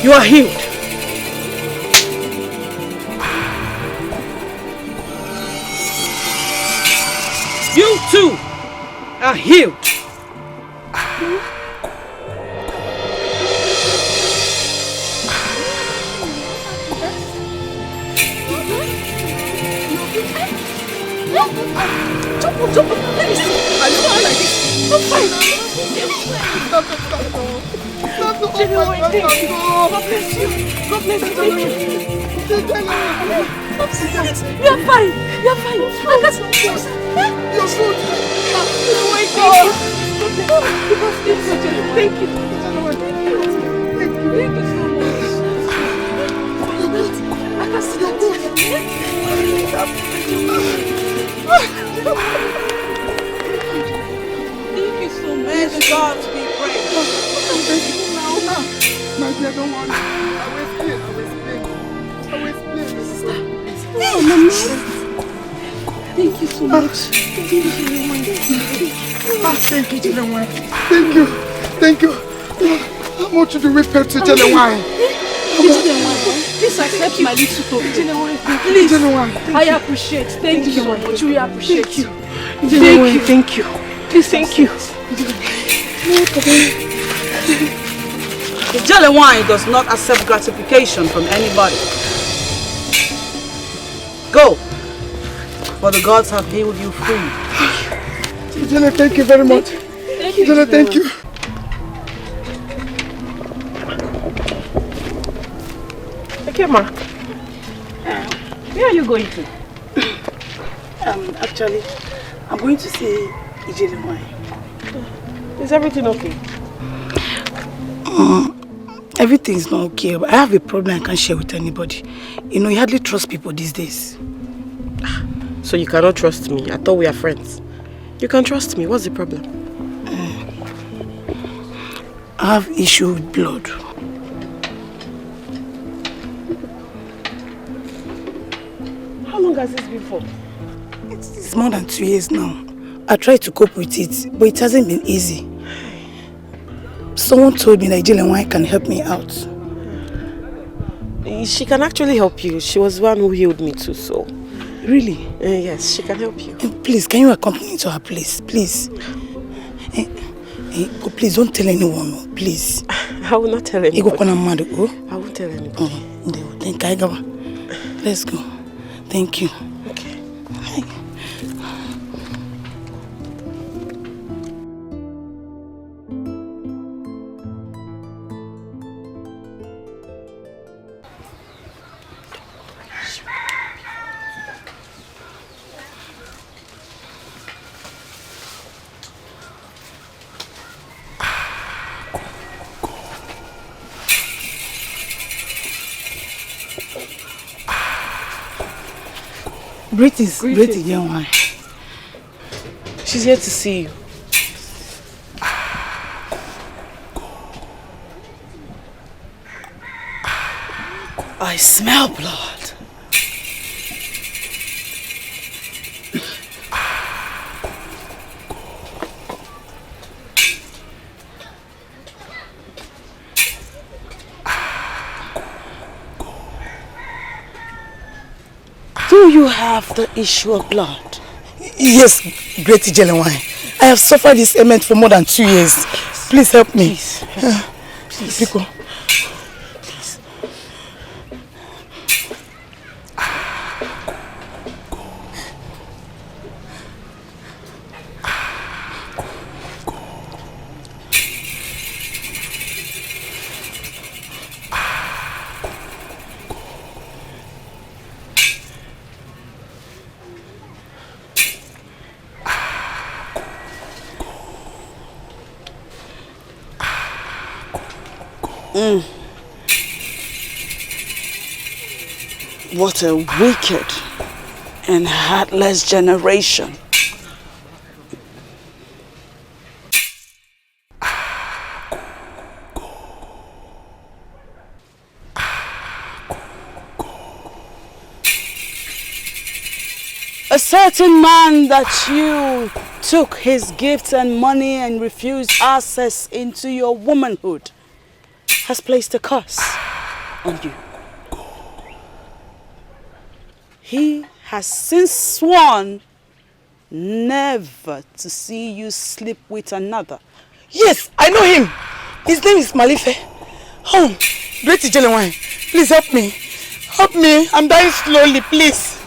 You are healed. You too are healed. Jump, let me see. I don't want like this. I'm fine. Thank you. God bless you. God bless you. Thank you. You're fine. You're fine. I got some things. You're good. Oh my God. Thank you. Thank you so much. I can see that. Thank you so much. May God be praised. My dear, don't worry. I will explain. Oh, Mama. Thank you so much. Thank you, Jelewine. Thank you. How much do we pay to Jelewine? Please accept my little token. Please. I appreciate. Thank you so much. We appreciate you. Thank you. Please, thank you. Jelewine does not accept gratification from anybody. Go, for the gods have healed you free. Jele, thank you very much. Jele, thank you. Okay, ma. Where are you going to? Actually, I'm going to see Jelewine. Is everything okay? Everything's not okay, but I have a problem I can't share with anybody. You know, you hardly trust people these days. So you cannot trust me? I thought we are friends. You can trust me. What's the problem? I have issue with blood. How long has this been for? It's more than 2 years now. I tried to cope with it, but it hasn't been easy. Someone told me that Jelewine can help me out. She can actually help you. She was the one who healed me too, so... Really? Yes, she can help you. Please, can you accompany me to her place? Please. Please, don't tell anyone, please. I will not tell anybody. I won't tell anybody. Let's go. Thank you. Okay. Greetings, young one. She's here to see you. I smell blood. Do you have the issue of blood? Yes, great Jelewine. I have suffered this ailment for more than 2 years. Please help me. Please. Pico. What a wicked and heartless generation. A certain man that you took his gifts and money and refused access into your womanhood has placed a curse on you. He has since sworn never to see you sleep with another. Yes, I know him. His name is Malife. Oh, Great Ijelewine, please help me. Help me. I'm dying slowly, please.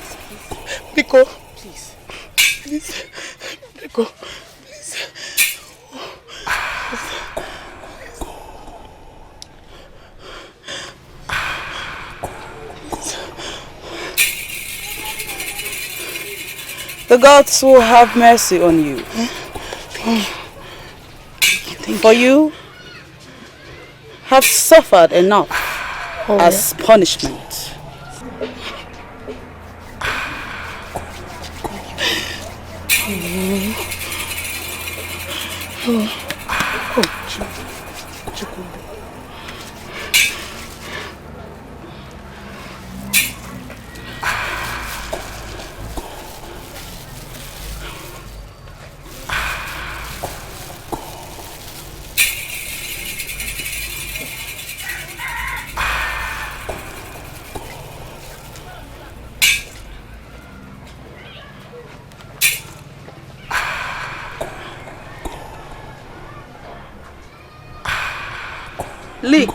Biko. Please. Please. Biko. Please. The gods will have mercy on you. For you have suffered enough as punishment. Leak.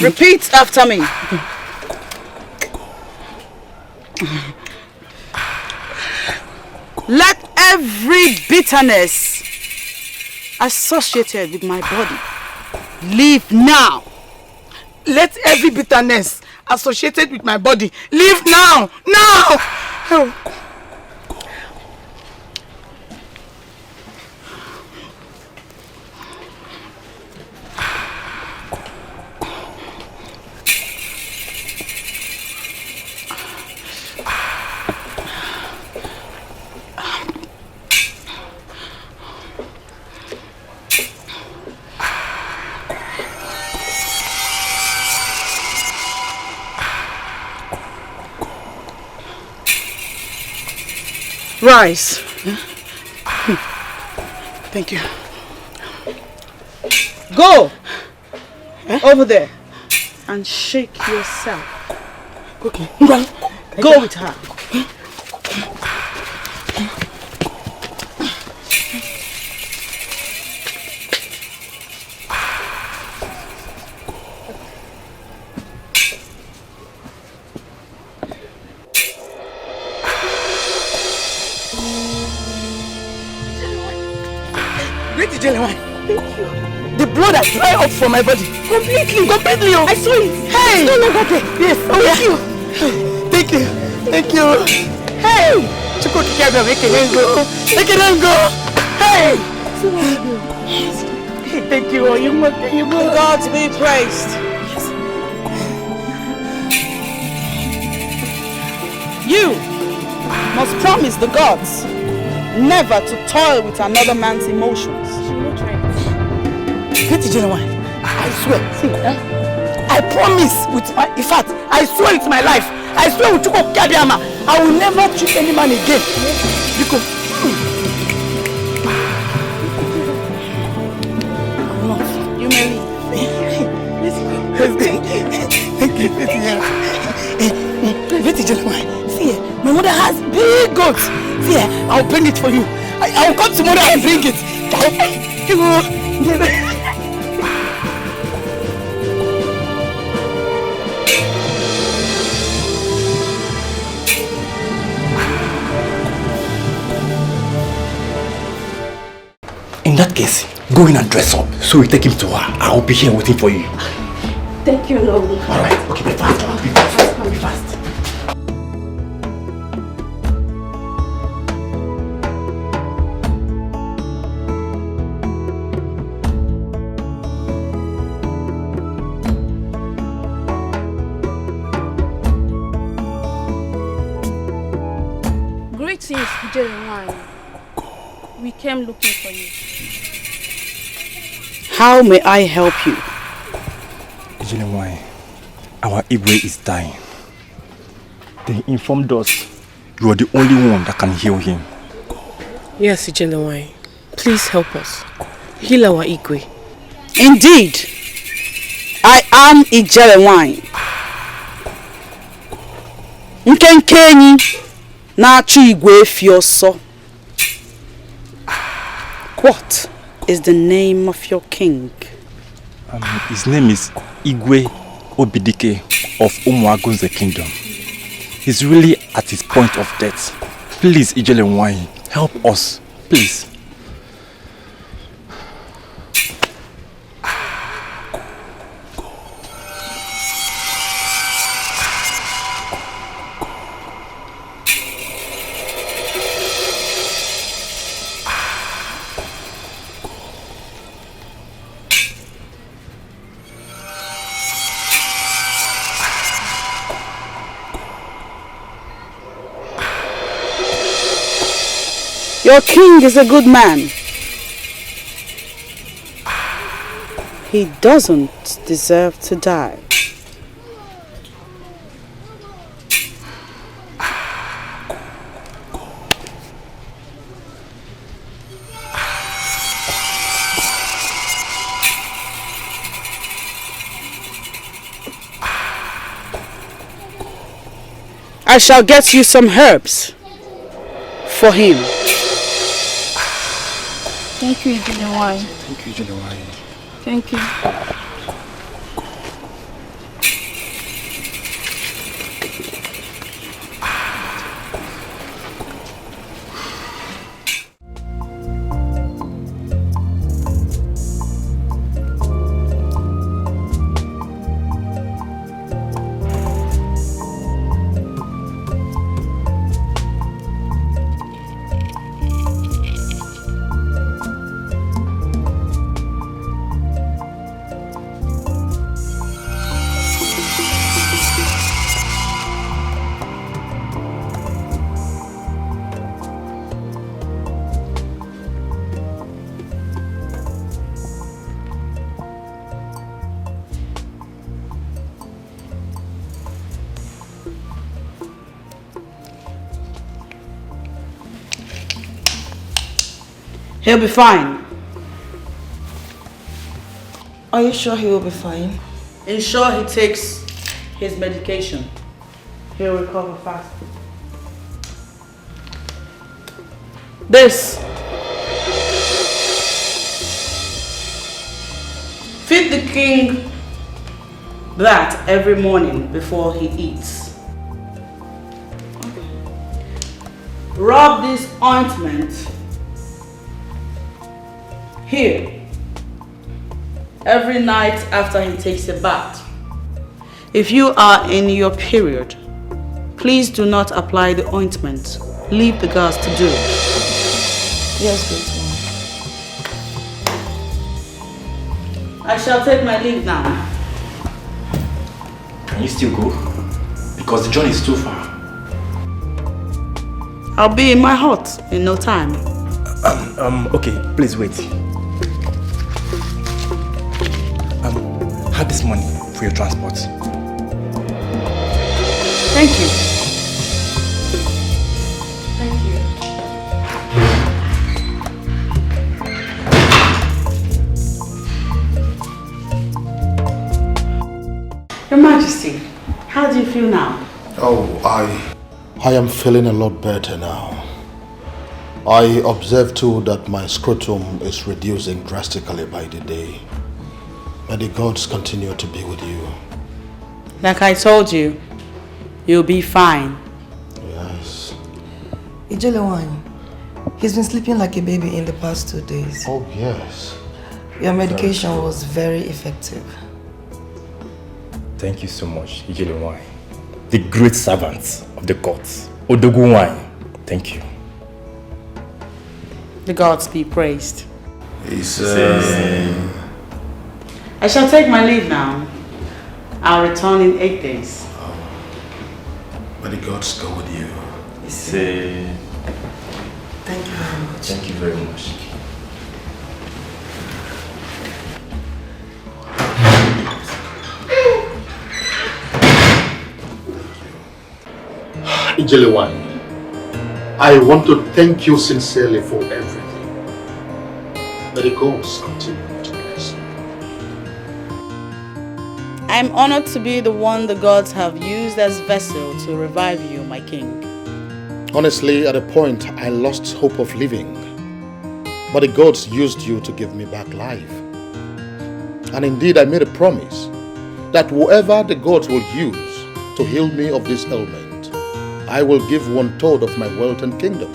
Repeat after me. Let every bitterness associated with my body leave now. Let every bitterness associated with my body leave now. Now! Oh. Rise. Thank you. Go over there and shake yourself. Okay. Go with her. The blood has dried up from my body. Completely. Completely. Oh. I saw it. Hey. It's no longer there. Yes. Oh, Thank you. Thank you. Thank you. Hey. Chuko kikabia make it go. Make it go. Hey. Thank you. You God be praised. Yes. You must promise the gods never to toil with another man's emotions. She will try it. Get it, Genuine. I swear. See, I promise with my, in fact, I swear with my life. I swear with Chuko Kadiama, I will never treat any man again. Because I'm not. You may leave. Let's go. Thank you. Get it, Genuine. See, my mother has big goats. See, I'll bring it for you. I'll come tomorrow and bring it. In that case, go in and dress up so we take him to her. I'll be here waiting for you. Thank you, Lord. Alright, okay, be fast. Be fast. Be fast. Greetings, Nigerian. We came looking for you. How may I help you? Why? Our Igwe is dying. they informed us you are the only one that can heal him. Yes, Ijelewanyi. Please help us. Heal our Igwe. Indeed, I am Ijelewanyi. Nkenkenyi na-achụ Igwe efi ọsọ. What is the name of your king? His name is Igwe Obidike of Umuagunze Kingdom. He's really at his point of death. Please, Ijelewanyi, help us, please. Your king is a good man. He doesn't deserve to die. I shall get you some herbs for him. Thank you, Ijelewanyi. Thank you, Ijelewanyi. Thank you. He'll be fine. Are you sure he will be fine? Ensure he takes his medication. He'll recover fast. This. Feed the king that every morning before he eats. Rub this ointment here every night after he takes a bath. If you are in your period, please do not apply the ointment. Leave the girls to do it. Yes, great mom. I shall take my leave now. Can you still go? Because the journey is too far. I'll be in my hut in no time. Okay, please wait. Have this money for your transport. Thank you. Thank you. Your Majesty, how do you feel now? Oh, I am feeling a lot better now. I observe too that my scrotum is reducing drastically by the day. May the gods continue to be with you. Like I told you, you'll be fine. Yes. Ijelewanyi, he's been sleeping like a baby in the past 2 days. Oh, yes. Your medication was very effective. Thank you so much, Ijelewanyi, the great servant of the gods. Odogunwanyi, thank you. The gods be praised. Amen. I shall take my leave now. I'll return in 8 days. May the gods go with you. Thank you very much. Thank you very much. Ijelewan, I want to thank you sincerely for everything. May the gods continue to bless you. I'm honored to be the one the gods have used as vessel to revive you, my king. Honestly, at a point, I lost hope of living. But the gods used you to give me back life. And indeed, I made a promise that whoever the gods will use to heal me of this ailment, I will give 1/3 of my wealth and kingdom.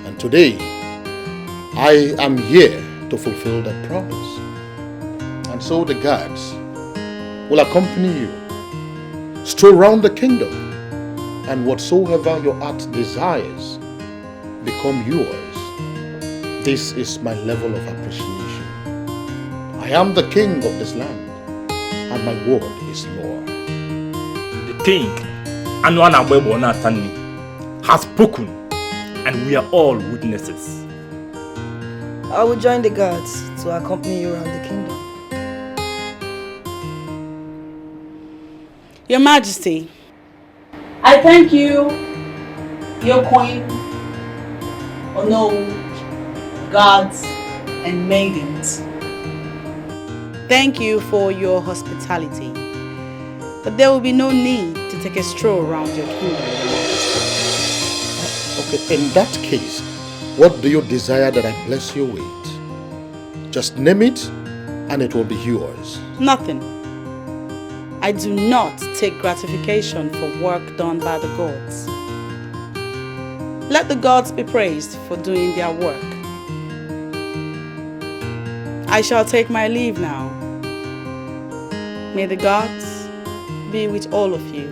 And today, I am here to fulfill that promise. And so the gods will accompany you, stroll around the kingdom, and whatsoever your heart desires become yours. This is my level of appreciation. I am the king of this land, and my word is law. The king, Anwana Bebo Natani, has spoken, and we are all witnesses. I will join the guards to accompany you around the kingdom. Your Majesty, I thank you, your queen, guards, and maidens. Thank you for your hospitality, but there will be no need to take a stroll around your kingdom. Okay, in that case, what do you desire that I bless you with? Just name it, and it will be yours. Nothing. I do not take gratification for work done by the gods. Let the gods be praised for doing their work. I shall take my leave now. May the gods be with all of you.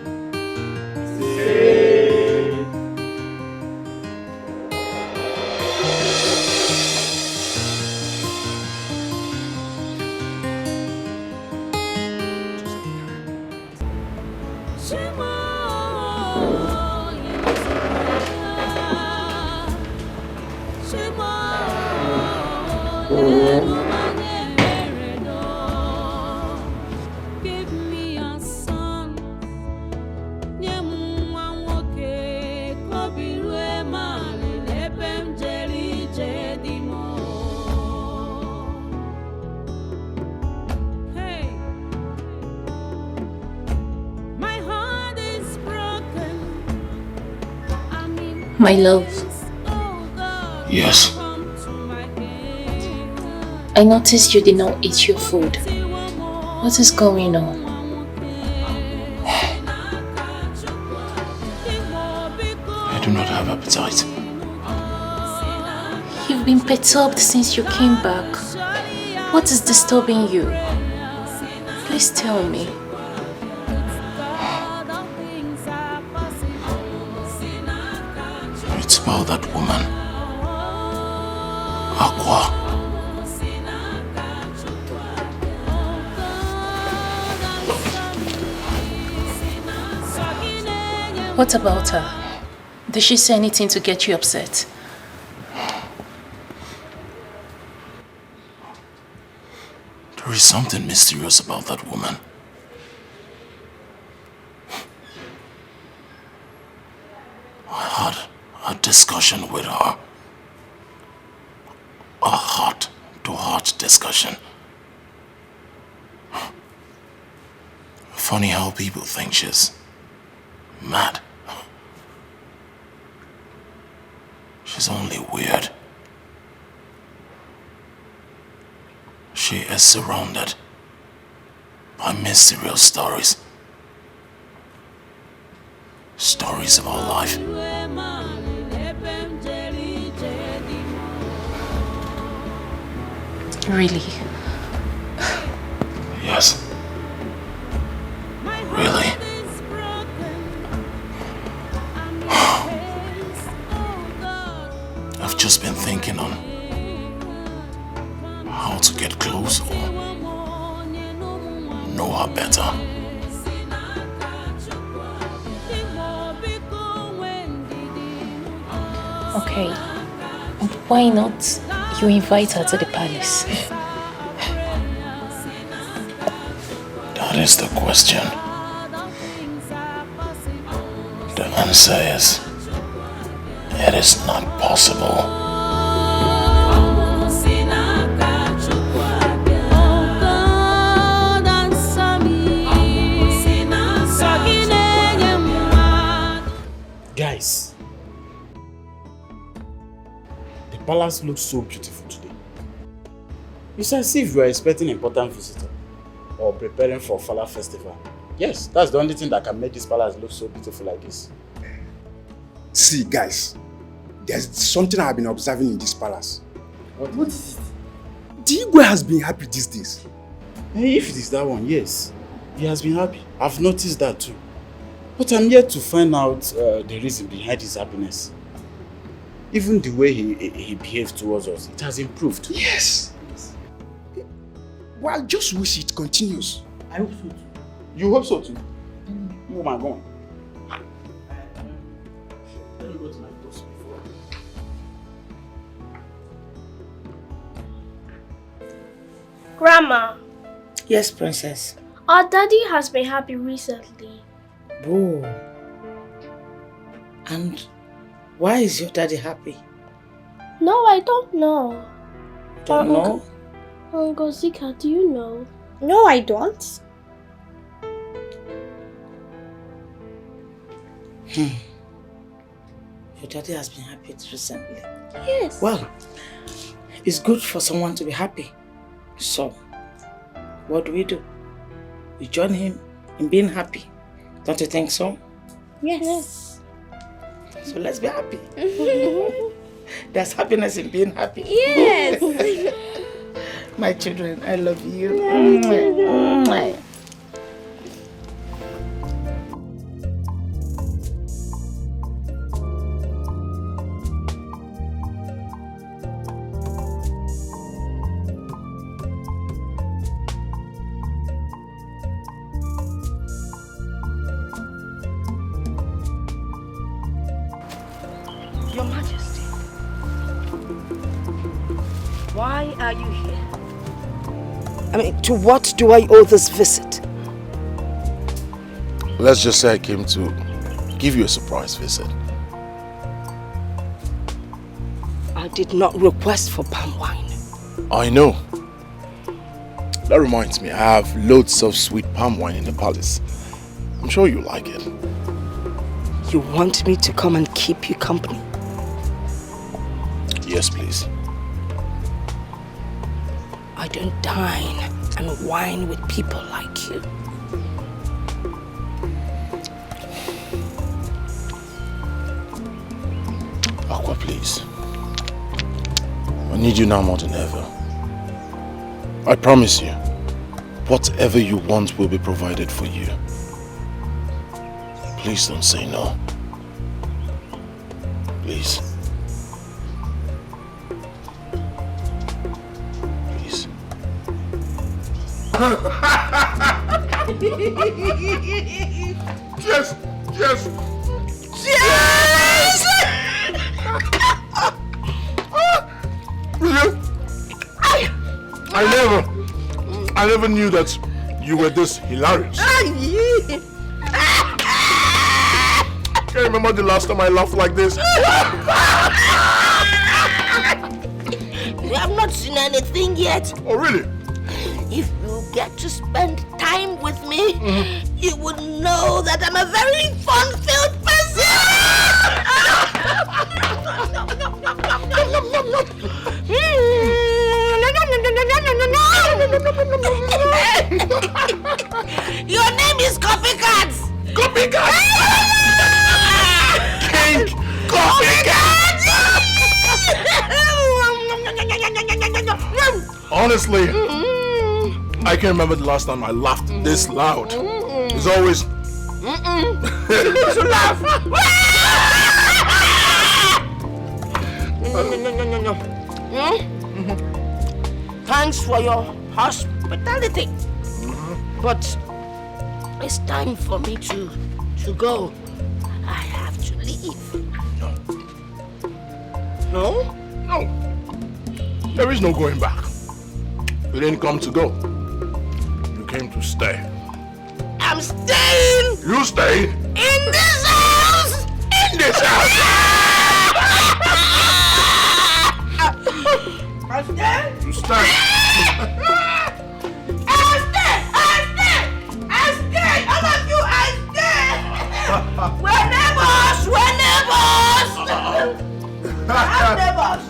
My love. Yes. I noticed you did not eat your food. What is going on? I do not have appetite. You've been perturbed since you came back. What is disturbing you? Please tell me. It's about that woman. Aqua. What about her? Did she say anything to get you upset? There is something mysterious about that woman. I had a discussion with her. A heart-to-heart discussion. Funny how people think she's mad. She's only weird. She is surrounded by mysterious stories. Stories of our life. Really? Yes. Really? I've just been thinking on how to get close or know her better. Okay. Why not you invite her to the palace? That is the question. The man says it is not possible. Guys, the palace looks so beautiful today. It's as if you are expecting an important visitor or preparing for Fala festival. Yes, that's the only thing that can make this palace look so beautiful like this. See, guys, there's something I've been observing in this palace. What is it? The Igwe has been happy these days. If it is that one, yes. He has been happy. I've noticed that too. But I'm yet to find out the reason behind his happiness. Even the way he behaves towards us, it has improved. Yes. Well, I just wish it continues. I hope so too. You hope so too? Oh my God. Let me go to my post before. Grandma, Yes, princess. our daddy has been happy recently. Oh. And why is your daddy happy? No, I don't know. Don't know? Uncle Zika, do you know? No, I don't. Your daddy has been happy recently. Yes. Well, it's good for someone to be happy. So, what do? We join him in being happy. Don't you think so? Yes. So let's be happy. There's happiness in being happy. Yes. My children, I love you. Mwah. Your Majesty, why are you here? I mean, to what do I owe this visit? Let's just say I came to give you a surprise visit. I did not request for palm wine. I know. That reminds me, I have loads of sweet palm wine in the palace. I'm sure you like it. You want me to come and keep you company? Yes, please. I don't dine and wine with people like you. Aqua, please. I need you now more than ever. I promise you, whatever you want will be provided for you. Please don't say no. Please. Please. Yes! Yes! Yes! I never knew that you were this hilarious. I can't remember the last time I laughed like this. You have not seen anything yet. Oh, really? If you get to spend time with me, you would know that I'm a very fun-filled Your name is Copycats! Copycats! King Copycats! Honestly, I can't remember the last time I laughed this loud. It's always... You need to laugh! No. Thanks for your hospitality. But it's time for me to go. I have to leave. No? No. There is no going back. You didn't come to go. You came to stay. I'm staying! You stay? In this house! in this house! You stand. All of you, we're neighbors! We're neighbors! We're neighbors!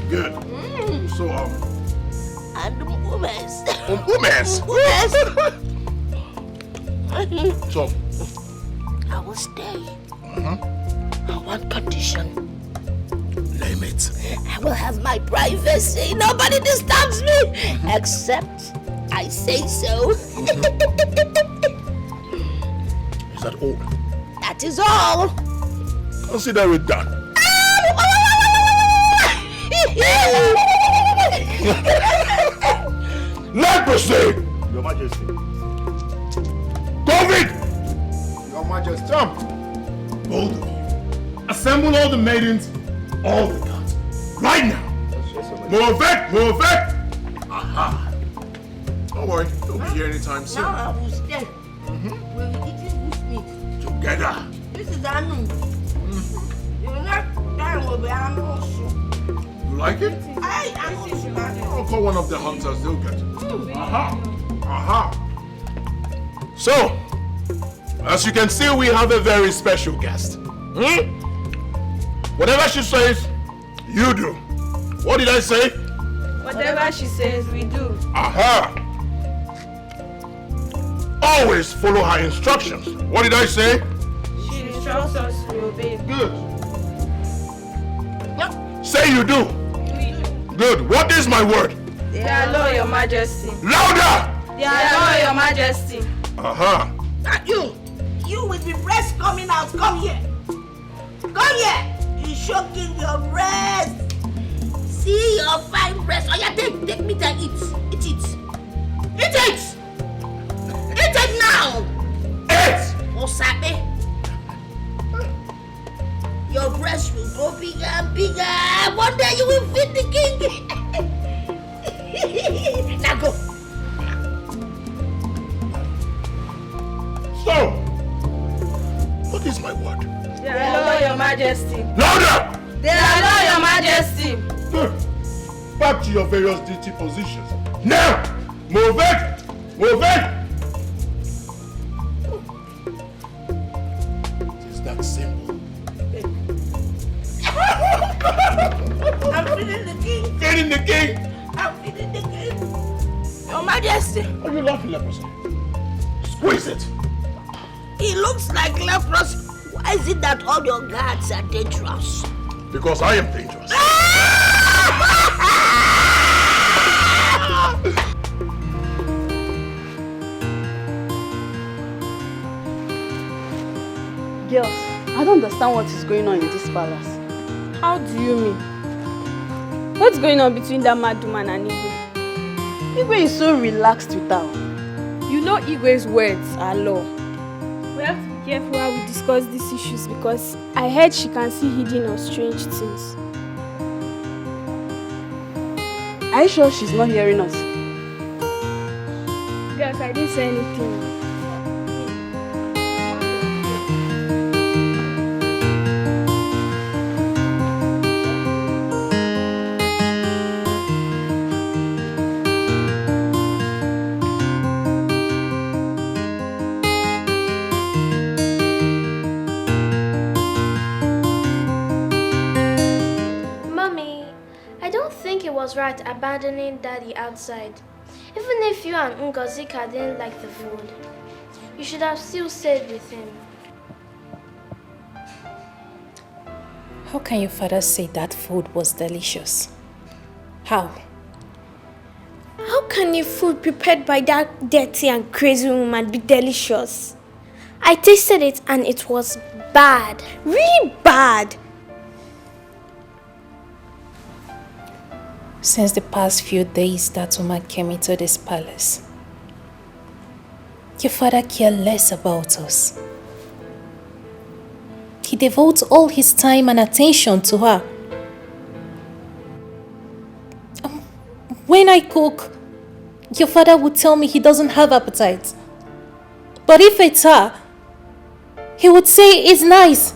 Good. So, And Omens. Omens? So, I will stay. On one condition. Name it. I will have my privacy. Nobody disturbs me. Except I say so. Is that all? That is all. Consider it done. Let proceed! Your Majesty. David! Your Majesty. Jump! Both of you. Assemble all the maidens, all the gods. Right now! Move it! Aha! Don't worry, they'll be here anytime soon. Now I will stay. We're eating this meat. Together. This is Anu. The next time will be Anu. You like it? Anu. I'll call one of the hunters, they'll get it. Aha! So, as you can see, we have a very special guest. Whatever she says, you do. What did I say? Whatever she says, we do. Aha! Always follow her instructions. What did I say? She instructs us to obey. Good. Say you do. Good. What is my word? They are law, Your Majesty. Louder! They are law, Your Majesty. Aha! You with the breast coming out, come here. Come here. You shocking your breast. See your fine breast. Oh yeah, take me to eat. Eat it. Eat it. Eat it now. Eat. Osabe. Your breast will grow bigger and bigger. One day you will feed the king. Now go. So, what is my word? They are law, Your Majesty. Louder! They are law, Your Majesty. Good. Back to your various duty positions. Now! Move it! Move it! It is that simple. I'm feeding the king. Feeding the king? I'm feeding the king. Your Majesty. Are you laughing, leprosy? Squeeze it. He looks like leprosy. Why is it that all your guards are dangerous? Because I am dangerous. Girls, I don't understand what is going on in this palace. How do you mean? What's going on between that mad woman and Igwe? Igwe is so relaxed with her. You know Igwe's words are law. We have to be careful how we discuss these issues because I heard she can see hidden or strange things. Are you sure she's not hearing us? Girls, I didn't say anything. Right abandoning Daddy outside. Even if you and Ngozika didn't like the food, you should have still stayed with him. How can your father say that food was delicious? How? How can your food prepared by that dirty and crazy woman be delicious? I tasted it and it was bad. Really bad. Since the past few days that woman came into this palace, your father cared less about us. He devotes all his time and attention to her. When I cook, your father would tell me he doesn't have appetite. But if it's her, he would say it's nice.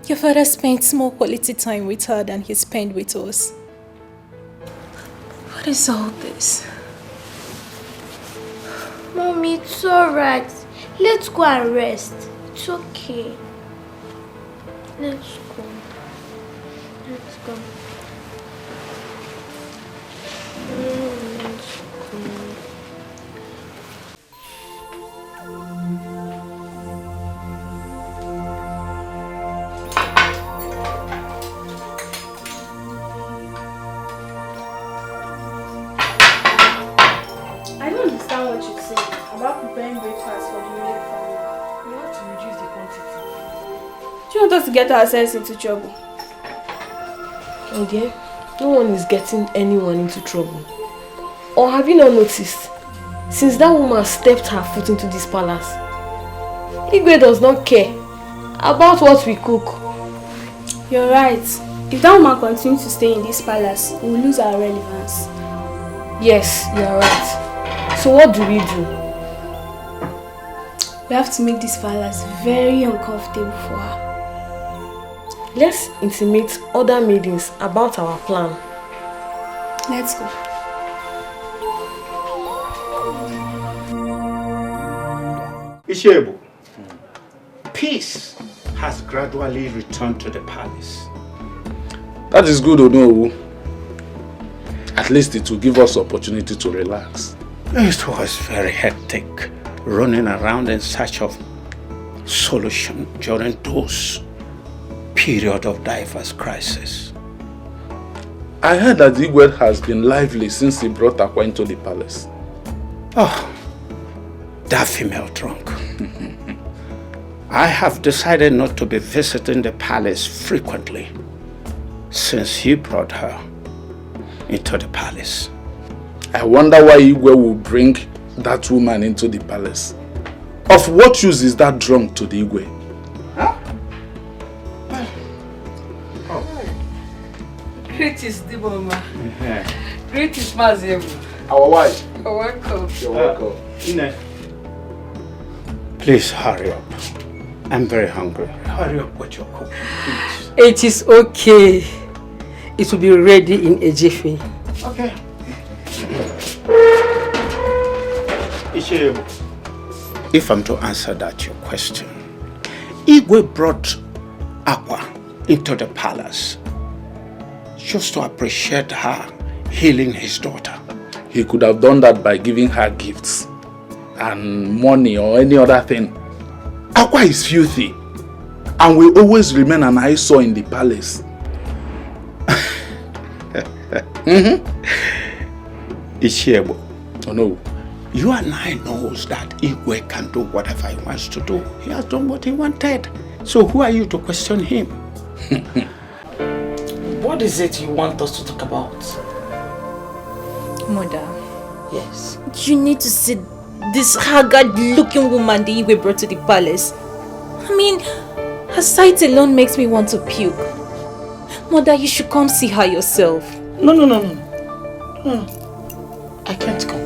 Your father spent more quality time with her than he spent with us. What is all this? Mommy, it's alright. Let's go and rest. It's okay. Let's go. Let's go. Let's go. I don't understand what you're saying about preparing breakfast for the immediate family. We have to reduce the quantity. Do you want us to get ourselves into trouble? Oh dear, no one is getting anyone into trouble. Or have you not noticed? Since that woman stepped her foot into this palace, Igwe does not care about what we cook. You're right. If that woman continues to stay in this palace, we will lose our relevance. Yes, you're right. So what do? We have to make this palace very uncomfortable for her. Let's intimate other maidens about our plan. Let's go. Ishebu, peace has gradually returned to the palace. That is good, Onowu. At least it will give us opportunity to relax. It was very hectic, running around in search of solution during those period of diverse crisis. I heard that Igwe has been lively since he brought Akwa into the palace. Oh, that female drunk. I have decided not to be visiting the palace frequently since he brought her into the palace. I wonder why Igwe will bring that woman into the palace. Of what use is that drunk to the Igwe? Huh? Greetings, Diboma. Greetings, Mazebu. Our wife. You're welcome. You're welcome. Ine. Please hurry up. I'm very hungry. Hurry up with your cooking, please. It is okay. It will be ready in a jiffy. Okay. Ishebu, if I'm to answer that your question, Igwe brought Akwa into the palace just to appreciate her healing his daughter. He could have done that by giving her gifts and money or any other thing. Akwa is filthy and will always remain an eyesore in the palace. Ishebu. Oh no. You and I knows that Igwe can do whatever he wants to do. He has done what he wanted. So who are you to question him? What is it you want us to talk about? Mother. Yes. You need to see this haggard-looking woman the Igwe brought to the palace. I mean, her sight alone makes me want to puke. Mother, you should come see her yourself. No. I can't come.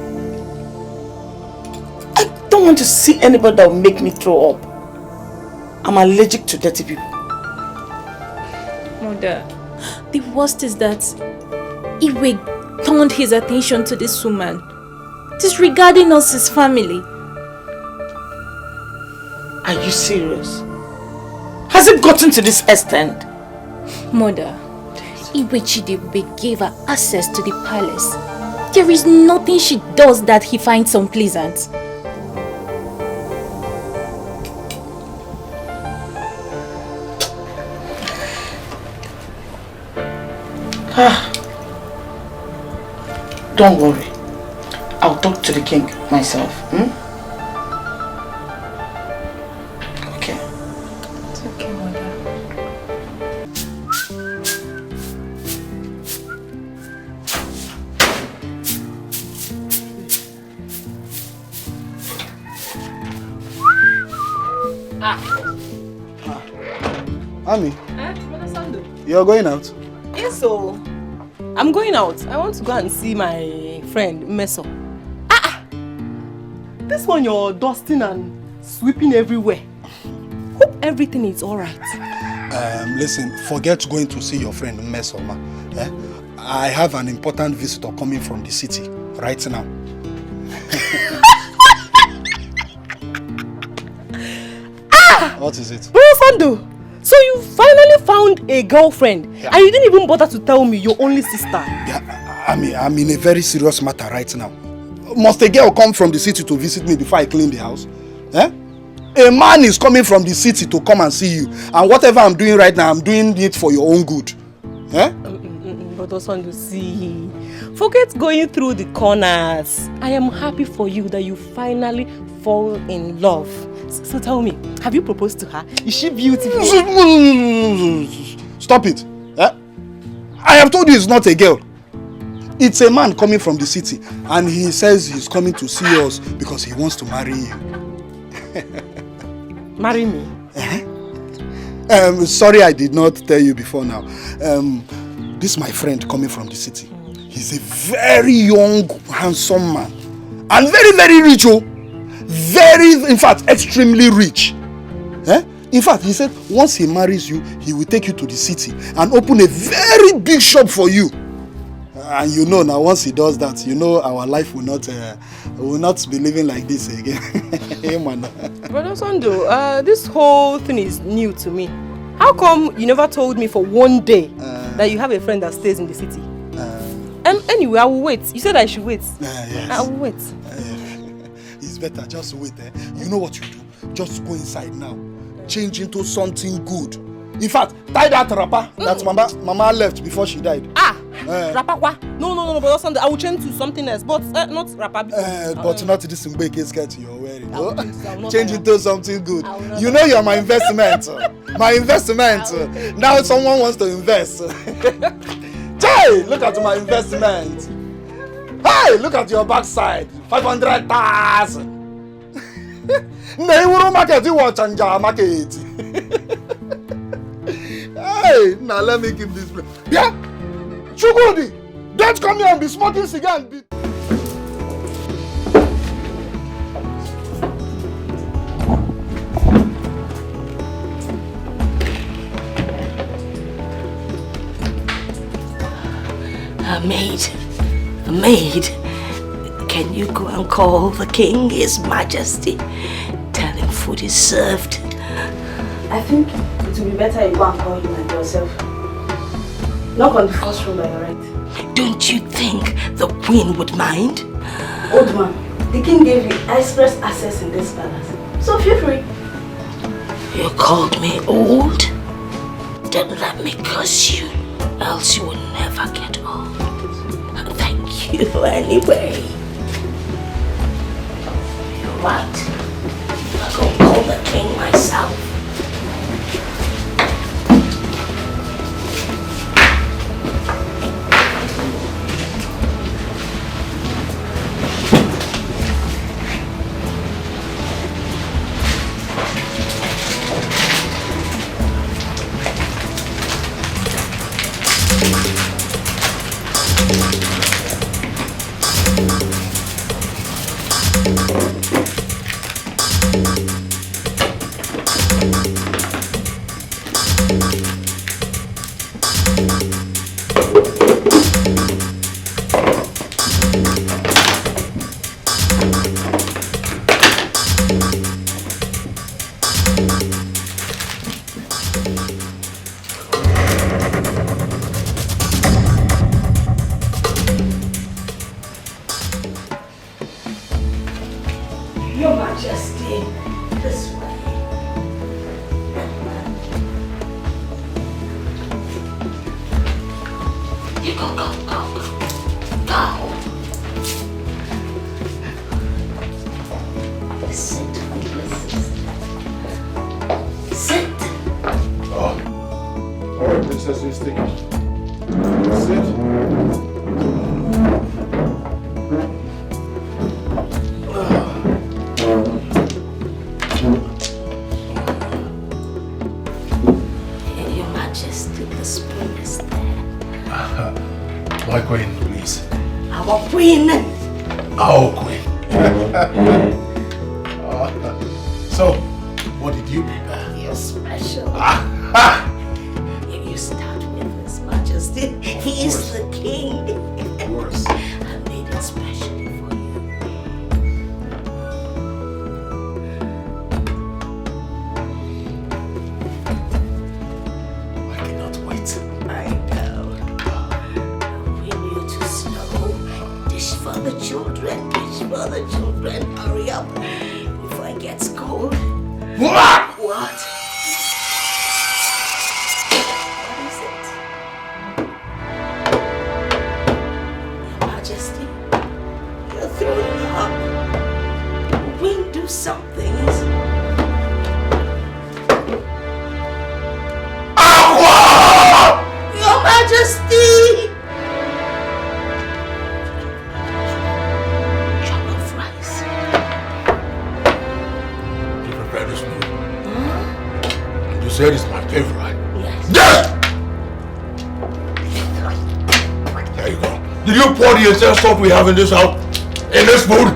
I don't want to see anybody that will make me throw up. I'm allergic to dirty people. Mother, the worst is that Igwe turned his attention to this woman, disregarding us as family. Are you serious? Has it gotten to this extent? Mother, Igwe Chidebube gave her access to the palace. There is nothing she does that he finds unpleasant. Don't worry. I'll talk to the king myself. Okay. It's okay, Mother. Ami, Brother Sando. you're going out? Yes, so I'm going out. I want to go and see my friend Meso. This one you're dusting and sweeping everywhere. Hope everything is alright. Listen, forget going to see your friend Mesoma. I have an important visitor coming from the city right now. What is it? Bro Sando, so you finally found a girlfriend and you didn't even bother to tell me your only sister. Yeah, I'm in a very serious matter right now. Must a girl come from the city to visit me before I clean the house? A man is coming from the city to come and see you, and whatever I'm doing right now, I'm doing it for your own good. But Sando, see, forget going through the corners. I am happy for you that you finally fall in love. So tell me, have you proposed to her? Is she beautiful? Stop it. I have told you it's not a girl. It's a man coming from the city, and he says he's coming to see us because he wants to marry you. Marry me? Sorry I did not tell you before now. This is my friend coming from the city. He's a very young, handsome man. And very, very rich, oh. In fact, extremely rich. In fact, he said once he marries you, he will take you to the city and open a very big shop for you. And you know now, once he does that, you know our life will not be living like this again. Hey, man. Brother Sando, this whole thing is new to me. How come you never told me for one day that you have a friend that stays in the city? Anyway, I will wait. You said I should wait. Yes. I will wait. It's better, just wait. You know what you do? Just go inside now. Change into something good. In fact, tie that wrapper that Mama left before she died. Wrapper what? No, Brother Sando, I will change to something else, but not wrapper. But not this Mbeke skirt you're wearing. Change into something good. You know you're my investment. My investment. Now someone wants to invest. Hey, look at my investment. Hey, look at your backside. 500,000. Neighbor market, you watch and market. Hey, now let me keep this. Yeah? Chugudi, don't come here and be smoking cigar and be... A maid, can you go and call the king, his majesty? Tell him food is served. I think it will be better if you go and call him and yourself. Knock on the first room by your right. Don't you think the queen would mind? Old man, the king gave you express access in this palace. So feel free. You called me old? Then let me curse you, else you will never get old. Thank you anyway. You're right. I'll go call the king myself. He's the king. Of course. I made it specially for you. I cannot wait. I know. We need to slow. Dish for the children. Dish for the children. Hurry up before it gets cold. What? What? Something. Your Majesty! Jollof rice. You prepared this meal? And you said it's my favorite. Yes. Yes! There you go. Did you pour the entire stuff we have in this house in this food?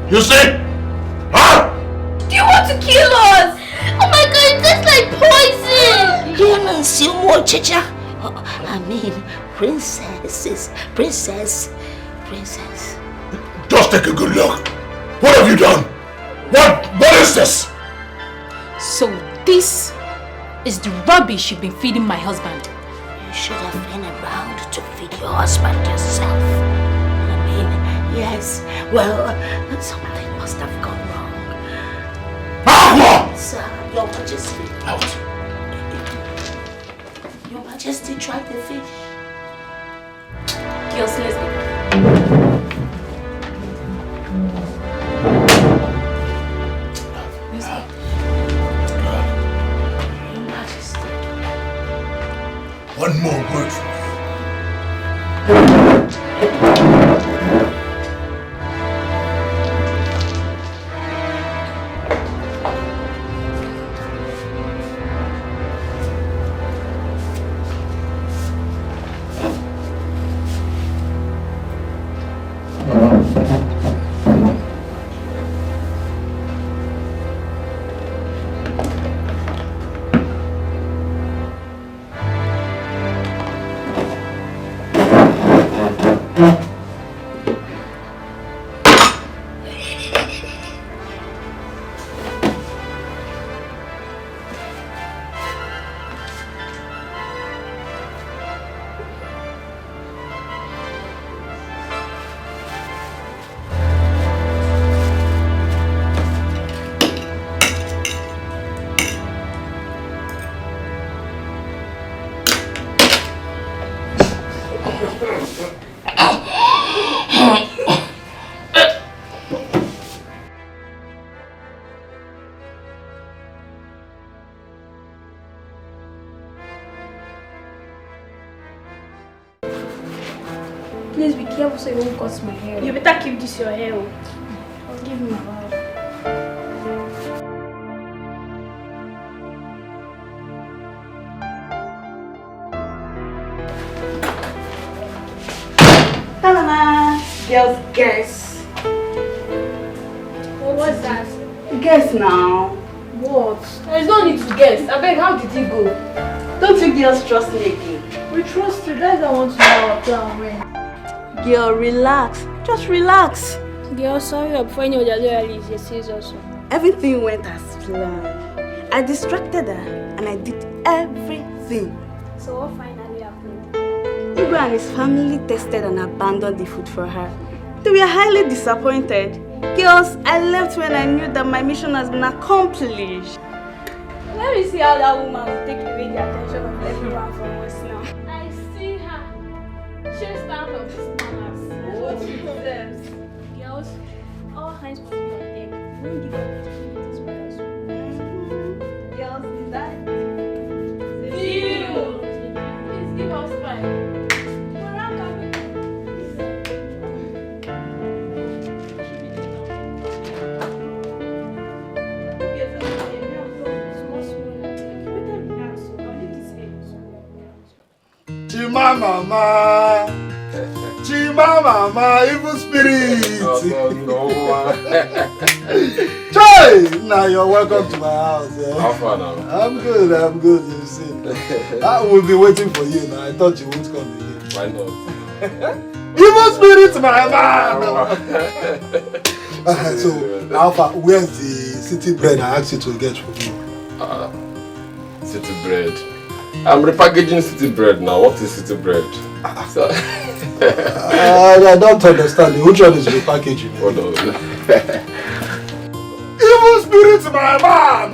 You see? Huh? Do you want to kill us? Oh my god, it tastes like poison! Humans, you more, Chacha. I mean, princess. Just take a good look. What have you done? What is this? So this is the rubbish you've been feeding my husband. You should have been around to feed your husband yourself. Yes, well, something must have gone wrong. Sir, Your Majesty. Out. Your Majesty tried the fish. Girls, let's go. Your Majesty. One more word from Please be careful so you won't cut my hair. You better keep this your hair. I'll give me a vibe. Ta-da! Girls, guess. Well, what's that? Guess now. What? There's no need to guess. I beg, how did he go? Don't you girls trust me again? We trust you. Guys, I want to know our plan when. Girl, relax. Just relax. Girl, sorry, before you know that loyalty is your sis also. Everything went as planned. I distracted her and I did everything. So what finally happened? Igwe and his family tested and abandoned the food for her. They were highly disappointed. Girls, I left when I knew that my mission has been accomplished. Let me see how that woman will take away the attention of everyone from us now. I see her. She'll stand for this manners. What she deserves. Girls, all hands must be on deck. We won't give up opportunities for us. Girls, is that Deal! Please give us five. We're not coming. Chimamama, Chimamama, evil spirit. Hey! Now you're welcome to my house. Yeah. How far now? I'm good, you see. I will be waiting for you now. I thought you won't come again. Why not? Evil spirit, my man! So, Alpha, where's the city bread I asked you to get for me? City bread. I'm repackaging city bread now. What is city bread? So, I don't understand. Which one is repackaging? Hold on. Evil spirit, my man!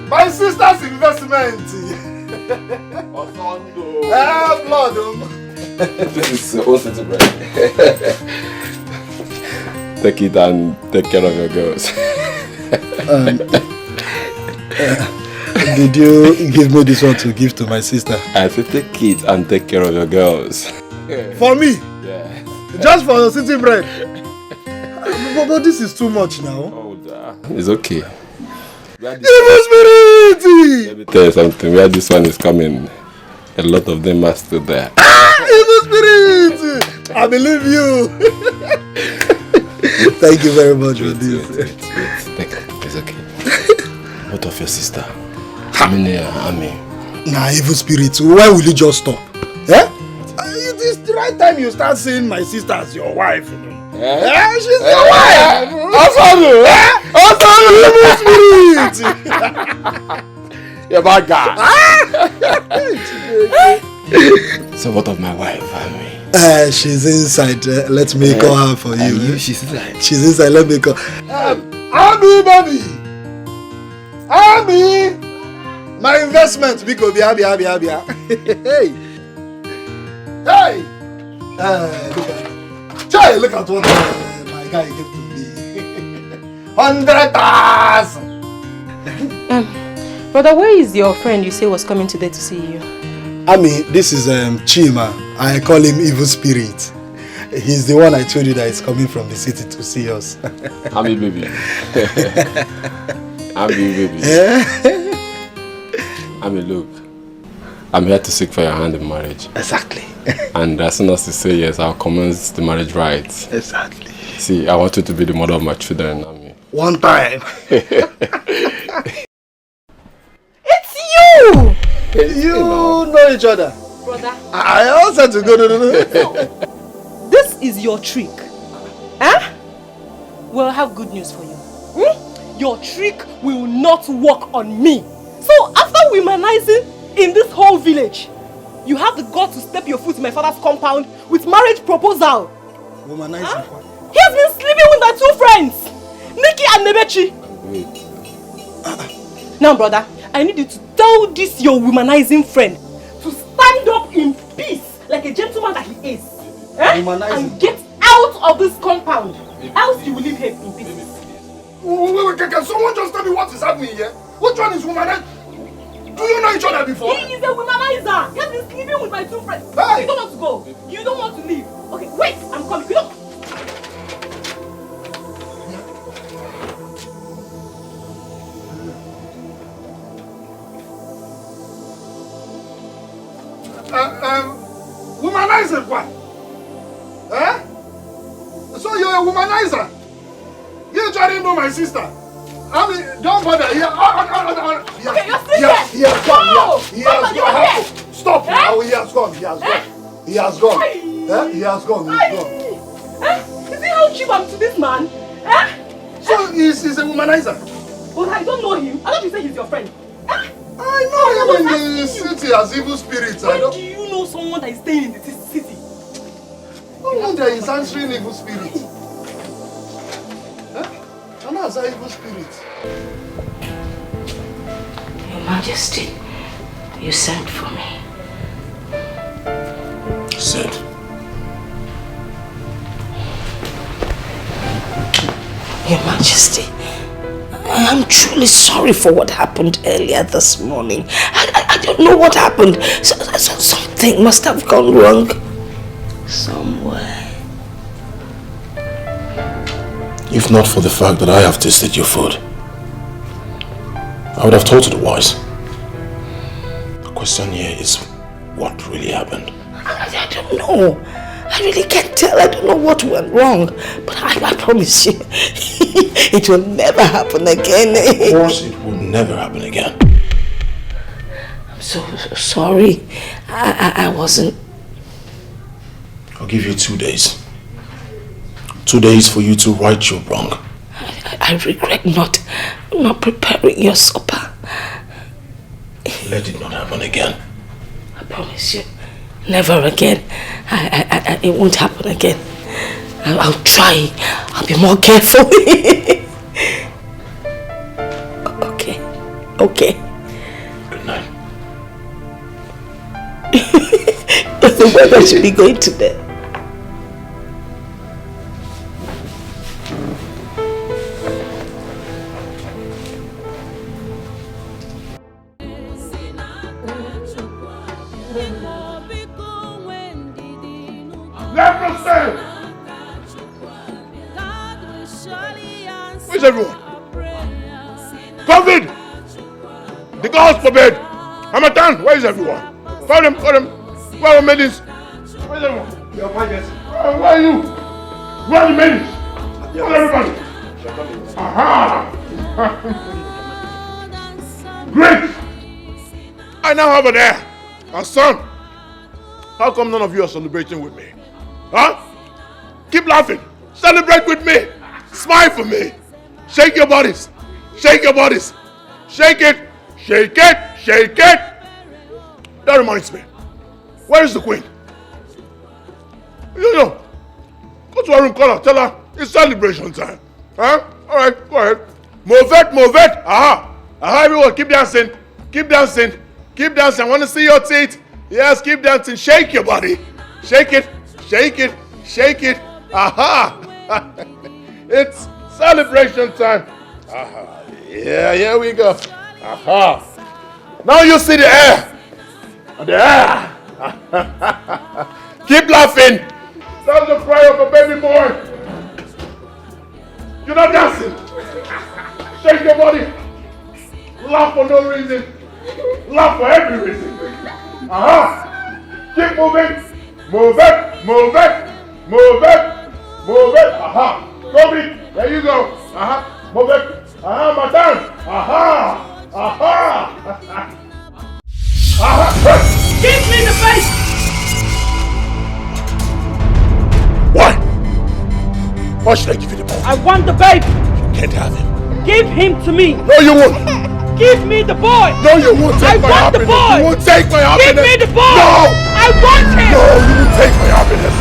My sister's investment! Blood! This is all city bread. Take it and take care of your girls. Did you give me this one to give to my sister? I said take it and take care of your girls. For me? Yeah. Just for the city bread? But this is too much now. Oh, it's okay. Evil spirit! Let me tell you something. Where this one is coming, a lot of them are still there. Evil spirit! I believe you. Thank you very much for this. It's okay. What of your sister? Ami. Nah, evil spirit. Why will you just stop? Eh? It is the right time you start seeing my sister as your wife. She's your wife! Evil spirit! You're bad guy. So what of my wife, Ami? She's inside. Let me call her for you. She's inside. She's inside. Let me call. Ami, baby. Ami, my investment. Because hey. Look at what my guy gave to me. 100,000. Brother, where is your friend you say was coming today to see you? Ami, this is Chima. I call him Evil Spirit. He's the one I told you that is coming from the city to see us. Ami, baby. Ami, baby. Ami, look. I'm here to seek for your hand in marriage. Exactly. And as soon as you say yes, I'll commence the marriage rites. Exactly. See, I want you to be the mother of my children, Ami. One time. It's you! You know each other. Brother. I also to go to This is your trick. Huh? Well, I have good news for you. Your trick will not work on me. So after womanizing in this whole village, you have the guts to step your foot in my father's compound with marriage proposal. Womanizing? Huh? He has been sleeping with my two friends, Nikki and Nebechi. Wait. Now, brother, I need you to tell this your womanizing friend to stand up in peace like a gentleman that he is. And get out of this compound. Else you will leave him in peace. Wait, can someone just tell me what is happening here? Which one is womanizer? Do you know each other before? He is a womanizer. He has been sleeping with my two friends. Hey. You don't want to go. You don't want to leave. Okay, wait, I'm coming. You don't. Womanizer what? Eh? So you're a womanizer? You trying to know my sister? I mean, don't bother. He has gone. Stop now. He has gone. He has gone. He has gone. He has gone. You see how cheap I'm to this man? So he's a womanizer? But I don't know him. I thought you said he's your friend. I know him in the city as evil spirits. When do you know someone that is staying in the city? No wonder he's answering evil spirits. And that's an evil spirit. Your Majesty, you sent for me. Said. Your Majesty, I am truly sorry for what happened earlier this morning. I don't know what happened. Something must have gone wrong somewhere. If not for the fact that I have tasted your food, I would have told you otherwise. The question here is, what really happened? I don't know. I really can't tell. I don't know what went wrong. But I promise you, it will never happen again. Of course it will never happen again. I'm so sorry. I wasn't. I'll give you 2 days. 2 days for you to right your wrong. I regret not preparing your supper. Let it not happen again. I promise you, never again. It won't happen again. I'll try. I'll be more careful. Okay. Good night. The weather should be going to bed. Leprosy! Where's everyone? COVID! The gods forbid! Hamatan, where is everyone? Call them! Where are the maidens? Where's everyone? Your Majesty. Where are you? Where are the maidens? Call everybody! Aha! Great! I now have an heir. A son. How come none of you are celebrating with me? Huh? Keep laughing. Celebrate with me. Smile for me. Shake your bodies. Shake your bodies. Shake it. Shake it. Shake it. That reminds me. Where is the queen? Yo. Go to her room, call her. Tell her it's celebration time. Huh? Alright, go ahead. Move it. Aha. Everyone, keep dancing. Keep dancing. Keep dancing. I want to see your teeth. Yes, keep dancing. Shake your body. Shake it. Shake it. Shake it. Aha. It's celebration time. Aha. Yeah, here we go. Aha. Now you see the air. The air. Keep laughing. That's the cry of a baby boy. You're not dancing. Shake your body. Laugh for no reason. Laugh for every reason. Aha. Keep moving. Move it. Aha. COVID. There you go. Aha. Move it. Aha, Matan. Aha. Give me the face! Why? Why should I give you the boy? I want the babe! You can't have him. Give him to me! No, you won't. Give me the boy! No, you won't take my happiness. I want the boy! You won't take my happiness. Give me the boy! No! I want him! No, you won't take my happiness.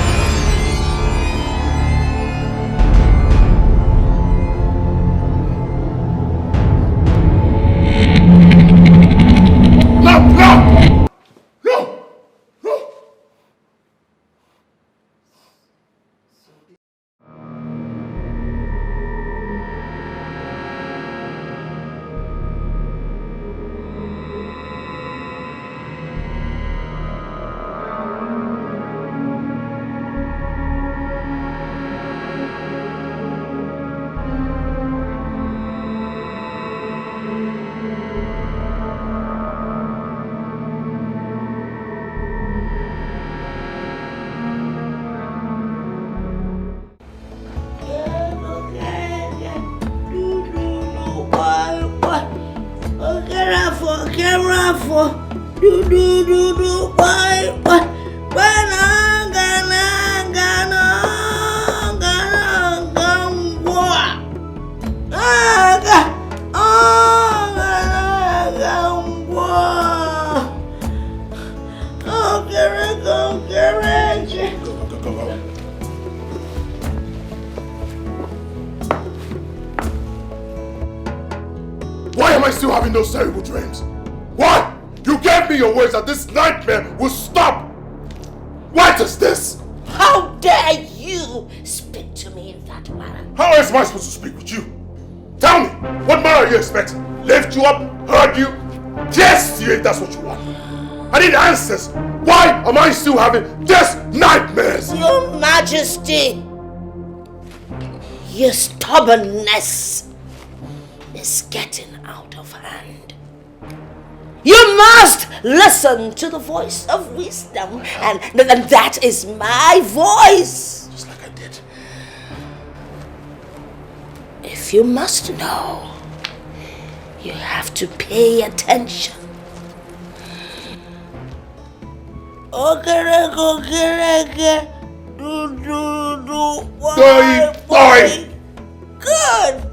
Why am I still having those terrible dreams? Why? You gave me your words that this nightmare will stop. What is this? How dare you speak to me in that manner? How else am I supposed to speak with you? Tell me, what manner are you expecting? Lift you up? Hurt you? Yes, if that's what you want. I need answers. Why am I still having these nightmares? Your Majesty, your stubbornness is getting out of hand. You must listen to the voice of wisdom. And that is my voice. Just like I did. If you must know, you have to pay attention. Okay. Do. Boy. Good.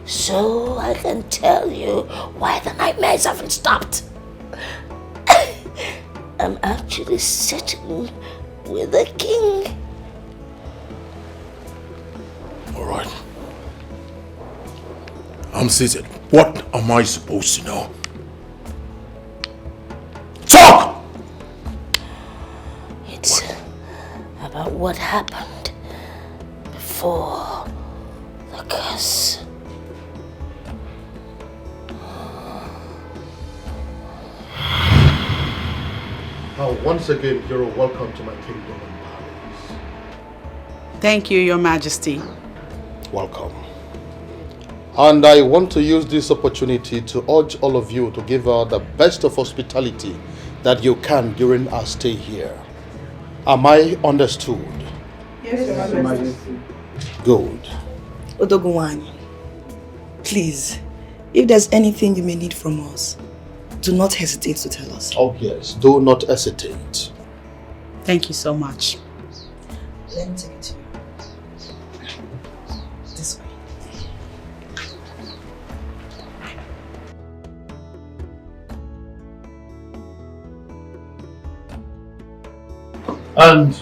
So I can tell you why the nightmares haven't stopped. I'm actually sitting with the king. All right. I'm seated. What am I supposed to know? Talk! It's about what happened before the curse. Now, once again, you're welcome to my kingdom and palace. Thank you, Your Majesty. Welcome. And I want to use this opportunity to urge all of you to give her the best of hospitality that you can during our stay here. Am I understood? Yes, Your Majesty. Good. Odogunwani, please, if there's anything you may need from us, do not hesitate to tell us. Oh yes, do not hesitate. Thank you so much. Let me take it to you. This way. And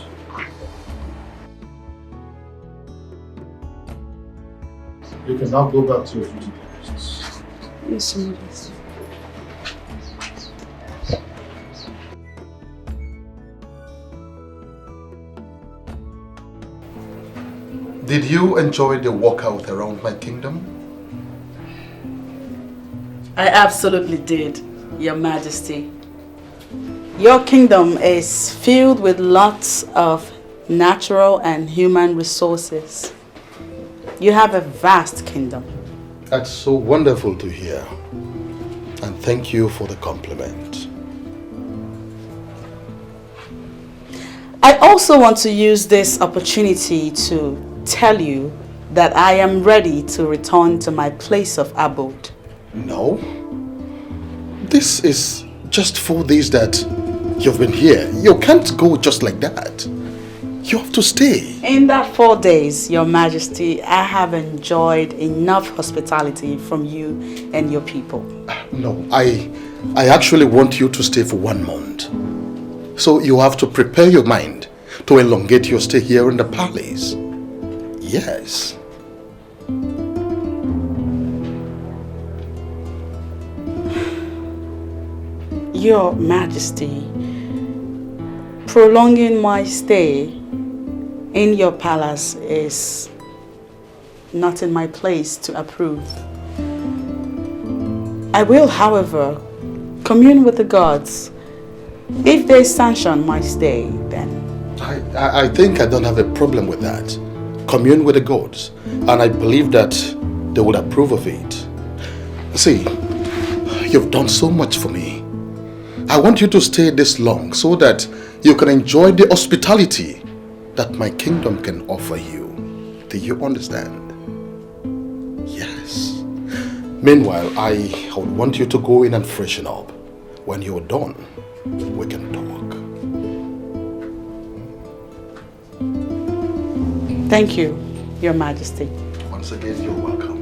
you can now go back to your duty posts. Yes, Your Majesty. Did you enjoy the walkout around my kingdom? I absolutely did, Your Majesty. Your kingdom is filled with lots of natural and human resources. You have a vast kingdom. That's so wonderful to hear. And thank you for the compliment. I also want to use this opportunity to tell you that I am ready to return to my place of abode. No. This is just 4 days that you've been here. You can't go just like that. You have to stay. In that 4 days, Your Majesty, I have enjoyed enough hospitality from you and your people. No, I actually want you to stay for 1 month. So you have to prepare your mind to elongate your stay here in the palace. Yes. Your Majesty, prolonging my stay in your palace is not in my place to approve. I will, however, commune with the gods. If they sanction my stay, then... I think I don't have a problem with that. Commune with the gods, and I believe that they would approve of it. See, you've done so much for me. I want you to stay this long so that you can enjoy the hospitality that my kingdom can offer you. Do you understand? Yes. Meanwhile, I would want you to go in and freshen up. When you're done, we can talk. Thank you, Your Majesty. Once again, you're welcome.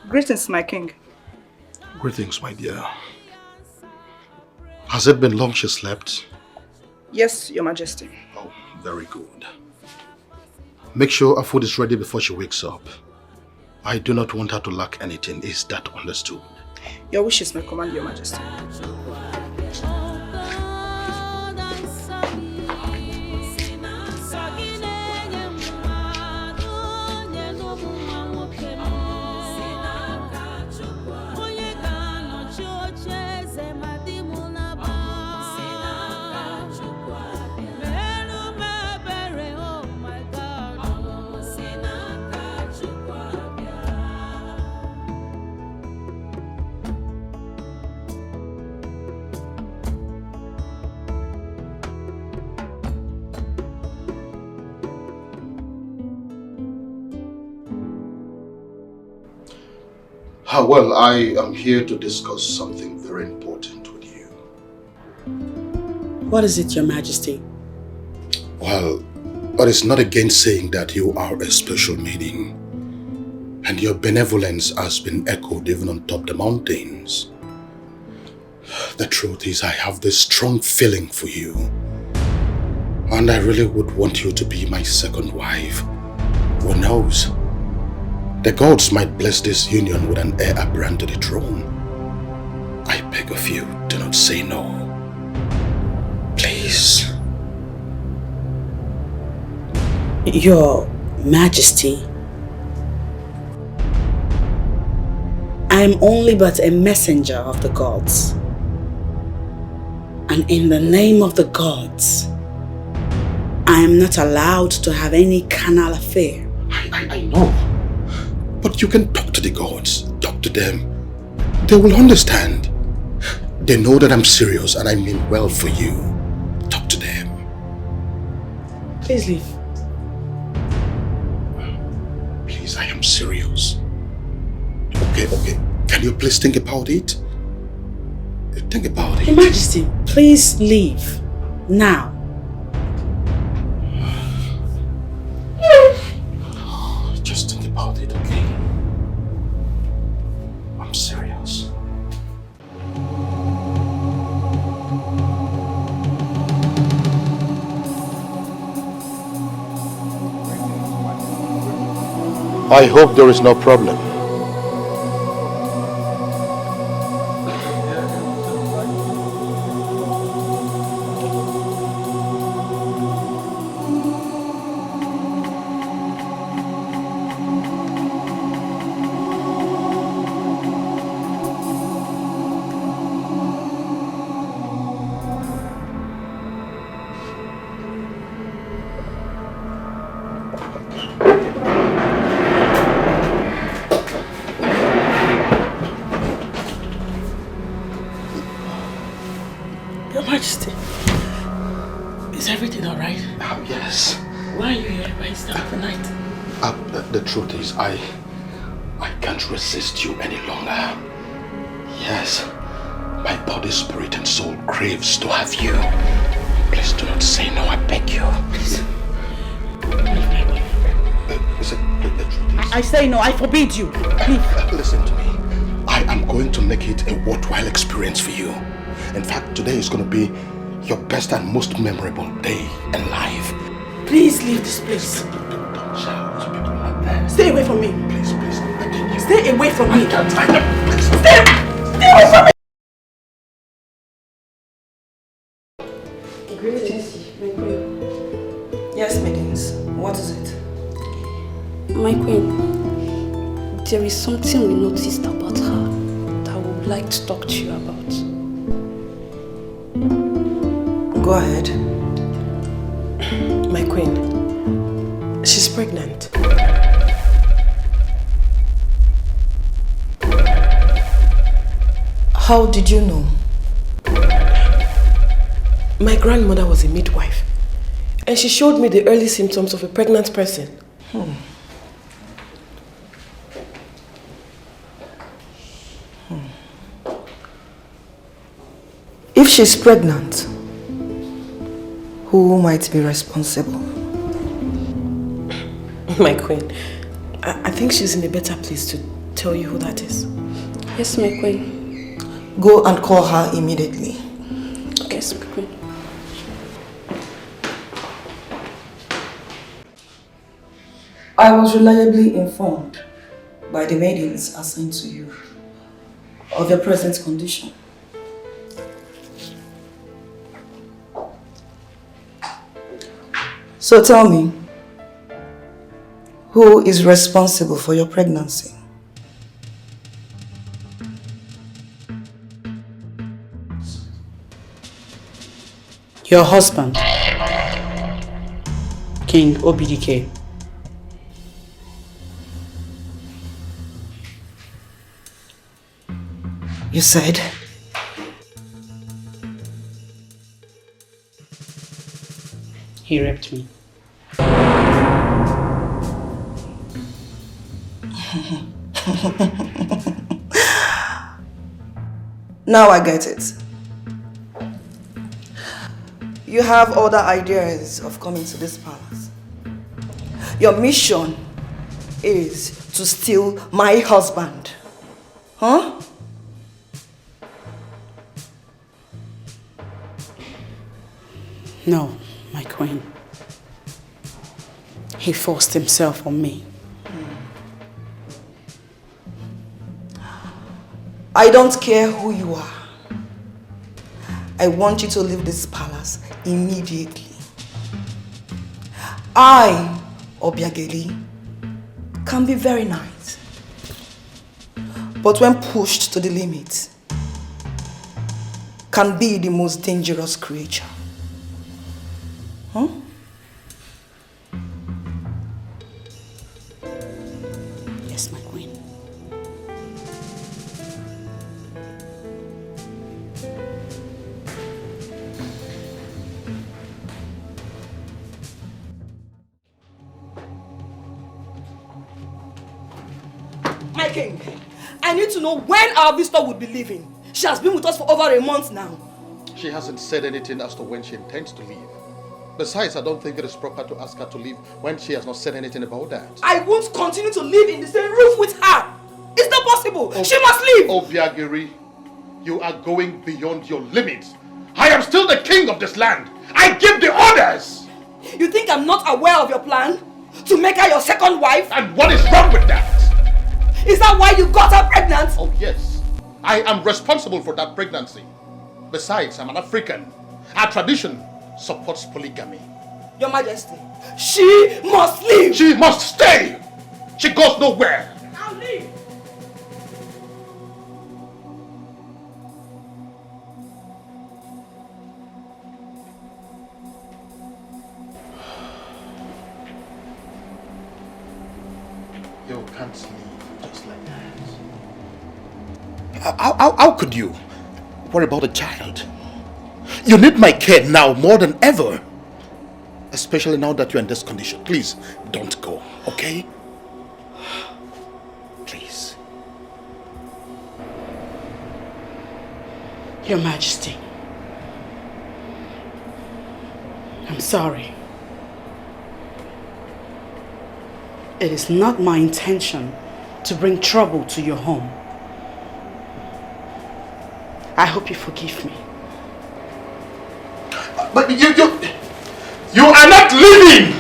Greetings, my king. Greetings, my dear. Has it been long she slept? Yes, your majesty. Oh, very good. Make sure her food is ready before she wakes up. I do not want her to lack anything. Is that understood? Your wishes may command, your majesty. Well, I am here to discuss something very important with you. What is it, your majesty? Well, it is not against saying that you are a special maiden. And your benevolence has been echoed even on top the mountains. The truth is, I have this strong feeling for you. And I really would want you to be my second wife. Who knows? The gods might bless this union with an heir apparent to the throne. I beg of you, do not say no. Please. Your Majesty, I am only but a messenger of the gods. And in the name of the gods, I am not allowed to have any carnal affair. I know. But you can talk to the gods, talk to them. They will understand. They know that I'm serious and I mean well for you. Talk to them. Please leave. Please, I am serious. Okay. Can you please think about it? Think about it. Your Majesty, please leave. Now. Just think about it, okay? I'm serious. I hope there is no problem. Your Majesty, is everything alright? Yes. Why are you here by this time of the night? The truth is, I can't resist you any longer. Yes, my body, spirit, and soul craves to have you. Please do not say no, I beg you. Please. The truth is, I say no, I forbid you. Leave. Listen to me. I am going to make it a worthwhile experience for you. In fact, today is going to be your best and most memorable day in life. Please leave this place. Don't shout. People are not there. Stay away from me. Please, I beg you. Stay away from me. I can't. Please. Stay away from me. Greetings, my queen. Yes, maidens. What is it? My queen, there is something we noticed about her that we would like to talk to you about. Go ahead. My queen, she's pregnant. How did you know? My grandmother was a midwife, and she showed me the early symptoms of a pregnant person. If she's pregnant, who might be responsible? My queen, I think she's in a better place to tell you who that is. Yes, my queen. Go and call her immediately. Yes, my queen. I was reliably informed by the maidens assigned to you of your present condition. So tell me, who is responsible for your pregnancy? Your husband, King Obidike. You said? He raped me. Now I get it. You have other ideas of coming to this palace. Your mission is to steal my husband. Huh? No, my queen. He forced himself on me. I don't care who you are. I want you to leave this palace immediately. I, Obiageli, can be very nice. But when pushed to the limit, can be the most dangerous creature. Huh? Yes, my queen. My king, I need to know when our visitor would be leaving. She has been with us for over a month now. She hasn't said anything as to when she intends to leave. Besides, I don't think it is proper to ask her to leave when she has not said anything about that. I won't continue to live in the same roof with her. It's not possible. She must leave. Obiageri, you are going beyond your limits. I am still the king of this land. I give the orders. You think I'm not aware of your plan? To make her your second wife? And what is wrong with that? Is that why you got her pregnant? Oh yes, I am responsible for that pregnancy. Besides, I'm an African. Our tradition supports polygamy. Your Majesty, she must leave. She must stay. She goes nowhere. I'll leave. You can't leave just like that. How could you? What about the child? You need my care now more than ever. Especially now that you're in this condition. Please, don't go, okay? Please. Your Majesty, I'm sorry. It is not my intention to bring trouble to your home. I hope you forgive me. But you are not leaving!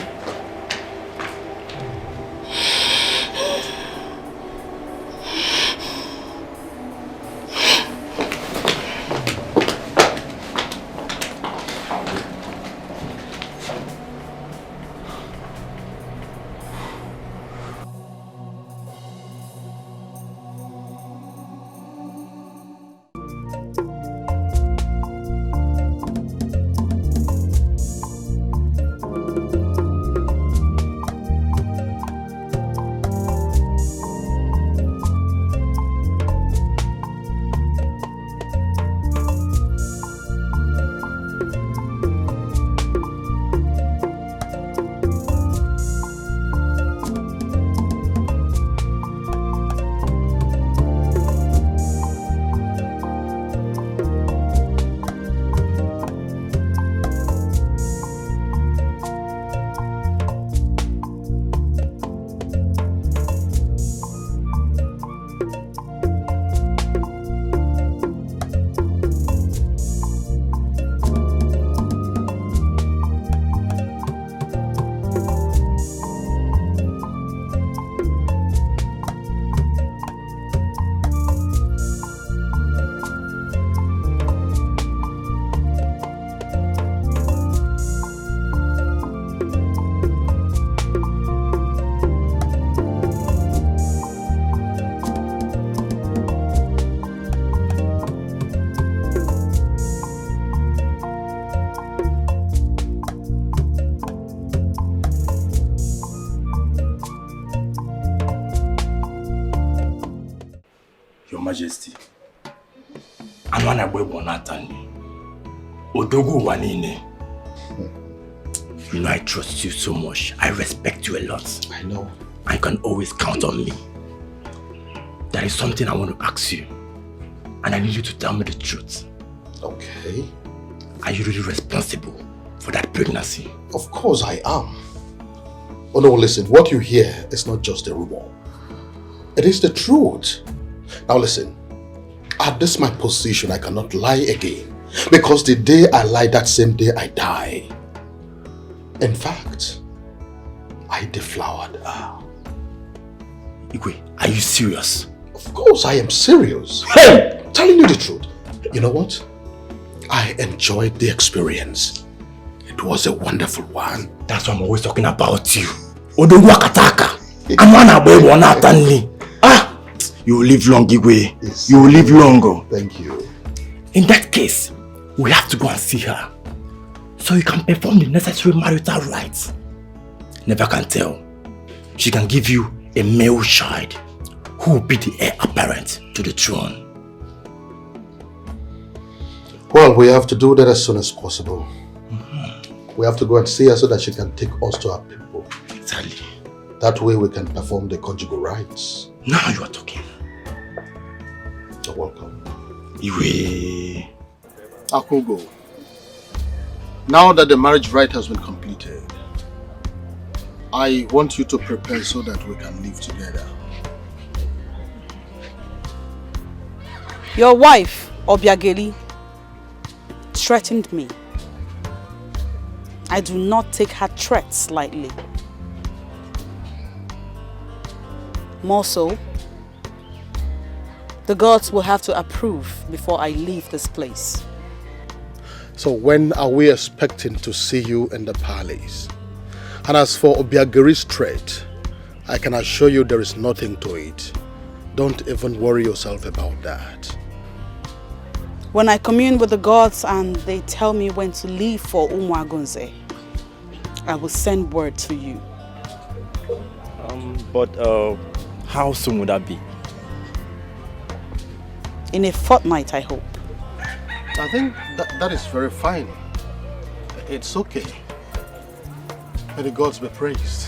Majesty. I'm not a boy Bonatani. Odogu Wanine. You know I trust you so much. I respect you a lot. I know. I can always count on me. There is something I want to ask you. And I need you to tell me the truth. Okay. Are you really responsible for that pregnancy? Of course I am. Oh no, listen, what you hear is not just a rumor. It is the truth. Now listen, at this my position, I cannot lie again. Because the day I lie, that same day I die. In fact, I deflowered her. Igwe, are you serious? Of course I am serious. Hey! Telling you the truth. You know what? I enjoyed the experience. It was a wonderful one. That's why I'm always talking about you. Odogu Akataka. Amana boy Bonatani. Ah! You will live long, Igwe. Yes. You will live long. Thank you. In that case, we have to go and see her. So you can perform the necessary marital rites. Never can tell. She can give you a male child who will be the heir apparent to the throne. Well, we have to do that as soon as possible. We have to go and see her so that she can take us to our people. Exactly. That way we can perform the conjugal rites. Now you are talking. You're welcome. Iwe. Akugo. Now that the marriage rite has been completed, I want you to prepare so that we can live together. Your wife, Obiageli, threatened me. I do not take her threats lightly. More so, the gods will have to approve before I leave this place. So when are we expecting to see you in the palace? And as for Obiageri's threat, I can assure you there is nothing to it. Don't even worry yourself about that. When I commune with the gods and they tell me when to leave for Umuagunze, I will send word to you. But how soon would that be? In a fortnight, I hope. I think that is very fine. It's okay. May the gods be praised.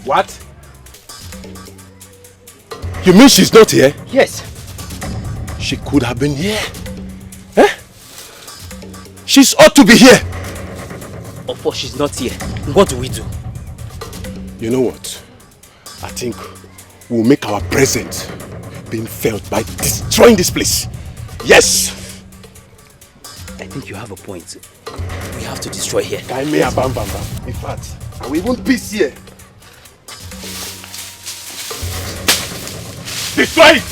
What? You mean she's not here? Yes. She could have been here. Eh? She's ought to be here. Of course she's not here. What do we do? You know what? I think we'll make our presence being felt by destroying this place. Yes! I think you have a point. We have to destroy here. In fact, I will even peace here. Destroy it!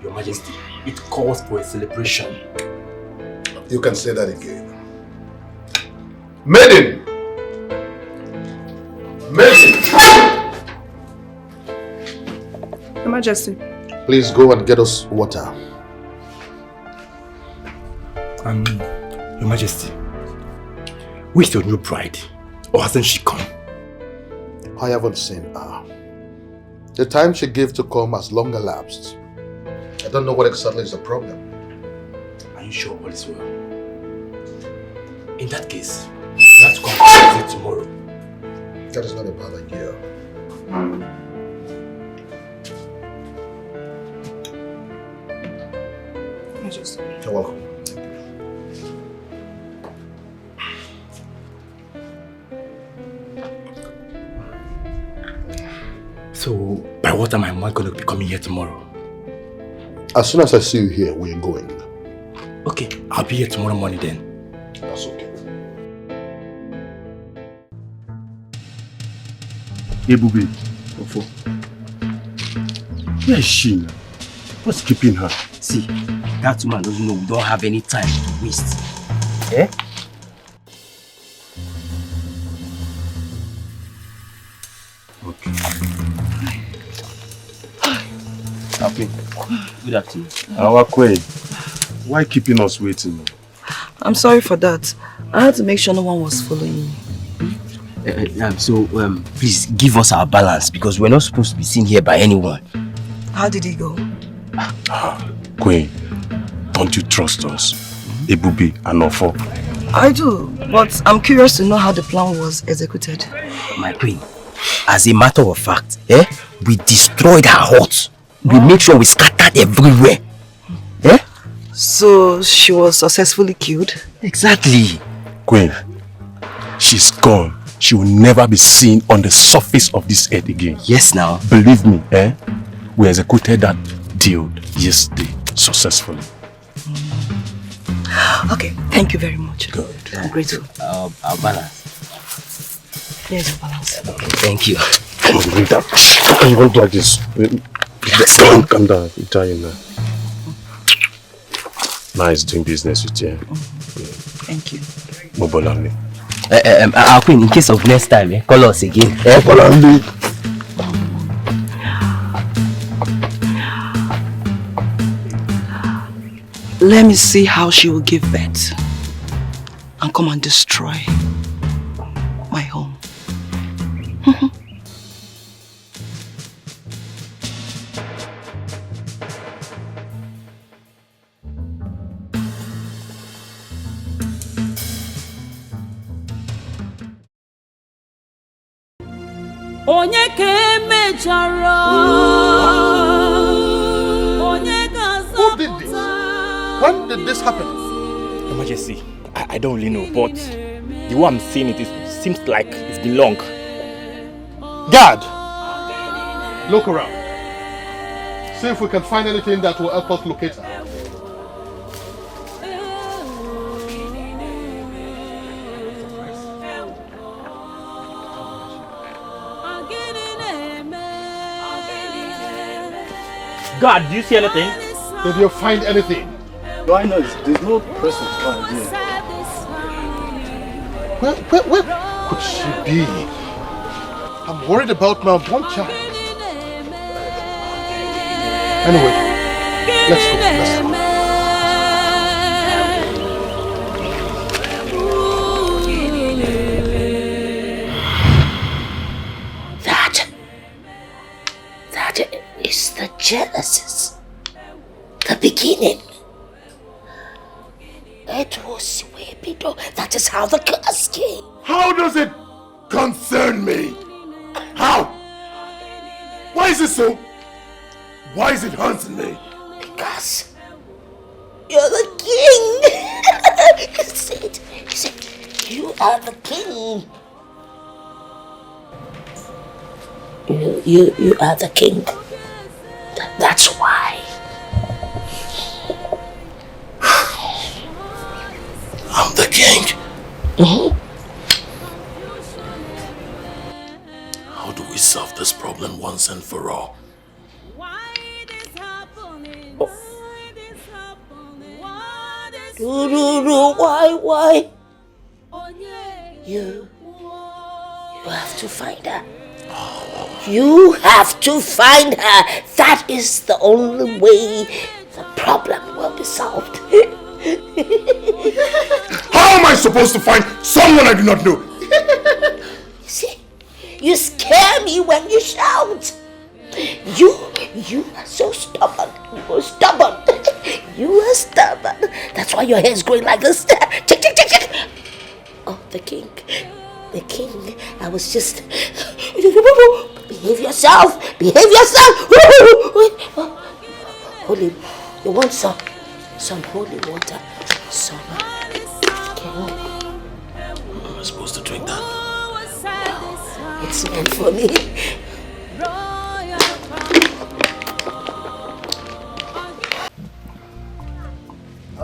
Your Majesty, it calls for a celebration. You can say that again. Maiden! Maiden! Your Majesty. Please go and get us water. Your Majesty, where's your new bride? Or hasn't she come? I haven't seen her. The time she gave to come has long elapsed. I don't know what exactly is the problem. Are you sure all is well? In that case, we have to come to visit tomorrow. That is not a bad idea. You're welcome. So, by what time am I going to be coming here tomorrow? As soon as I see you here, we are going. Okay, I'll be here tomorrow morning then. That's okay. Ebube, where is she now? What's keeping her? See, that woman doesn't know we don't have any time to waste. Eh? Okay. Happy. Good afternoon. Our queen, why keeping us waiting? I'm sorry for that. I had to make sure no one was following me. Please give us our balance because we're not supposed to be seen here by anyone. How did it go? Queen, don't you trust us? Ebube and Ofo. I do, but I'm curious to know how the plan was executed. My queen, as a matter of fact, we destroyed her hut. We make sure we scattered everywhere. So she was successfully killed? Exactly. Queen, she's gone. She will never be seen on the surface of this earth again. Yes, now. Believe me, we executed that deal yesterday successfully. Okay, thank you very much. Good. I'm grateful. Our balance. Here's your balance. Okay, thank you. Come on, bring that. You won't like this. Calm down. I'm telling you now. Nice doing business with you. Thank you. Mobolami. Our queen, in case of next time, call us again. Mobolami. Let me see how she will give birth and come and destroy my home. Onye ke mejara. Who did this? When did this happen? Your Majesty, I don't really know, but the way I'm seeing it, seems like it's been long. Guard! Look around. See if we can find anything that will help us locate her. God, do you see anything? Did you find anything? No, I know. There's no person found here. Where could she be? I'm worried about my unborn child. Anyway, let's go. That is the Genesis. The beginning. It was way below. That is how the curse came. How does it concern me? How? Why is it so? Why is it haunting me? Because you're the king. You said, you are the king. You are the king. That's why. I'm the king. How do we solve this problem once and for all? Why? You have to find her. You have to find her. That is the only way the problem will be solved. How am I supposed to find someone I do not know? You see, you scare me when you shout. You are so stubborn. You are stubborn. That's why your hair is growing like this. Check. Oh, the king. I was just... Behave yourself. Holy, you want some holy water? Some. King. Am I supposed to drink that? It's meant for me.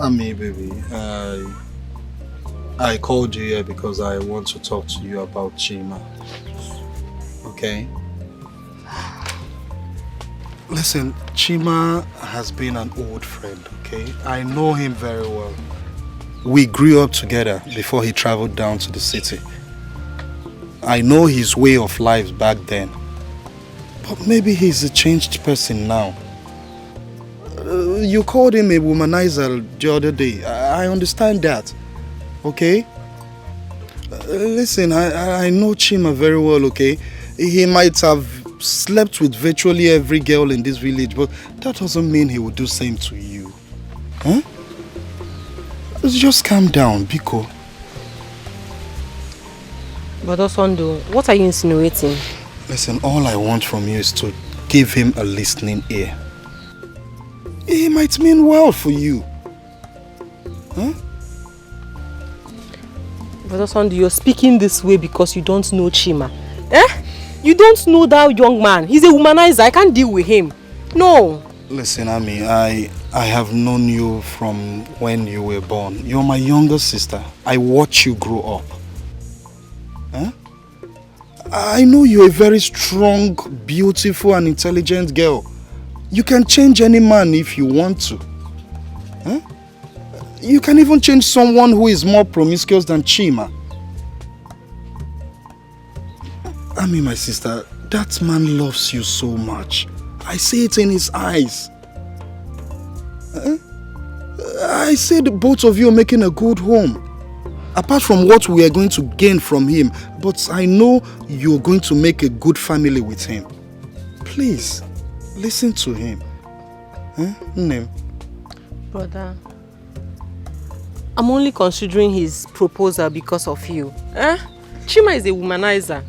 Ami, baby, I called you here because I want to talk to you about Chima. Okay? Listen, Chima has been an old friend, okay? I know him very well. We grew up together before he traveled down to the city. I know his way of life back then. But maybe he's a changed person now. You called him a womanizer the other day. I understand that. Okay? Listen, I know Chima very well, okay? He might have slept with virtually every girl in this village, but that doesn't mean he would do the same to you. Huh? Just calm down, Biko. But Osondo, what are you insinuating? Listen, all I want from you is to give him a listening ear. He might mean well for you. Huh? But Osondo, you're speaking this way because you don't know Chima. You don't know that young man. He's a womanizer. I can't deal with him. No. Listen, Ami, I have known you from when you were born. You're my younger sister. I watch you grow up. Huh? I know you're a very strong, beautiful and intelligent girl. You can change any man if you want to. Huh? You can even change someone who is more promiscuous than Chima. Ami, my sister, that man loves you so much. I see it in his eyes. I said both of you are making a good home. Apart from what we are going to gain from him, but I know you're going to make a good family with him. Please, listen to him. Name. Brother, I'm only considering his proposal because of you. Chima is a womanizer.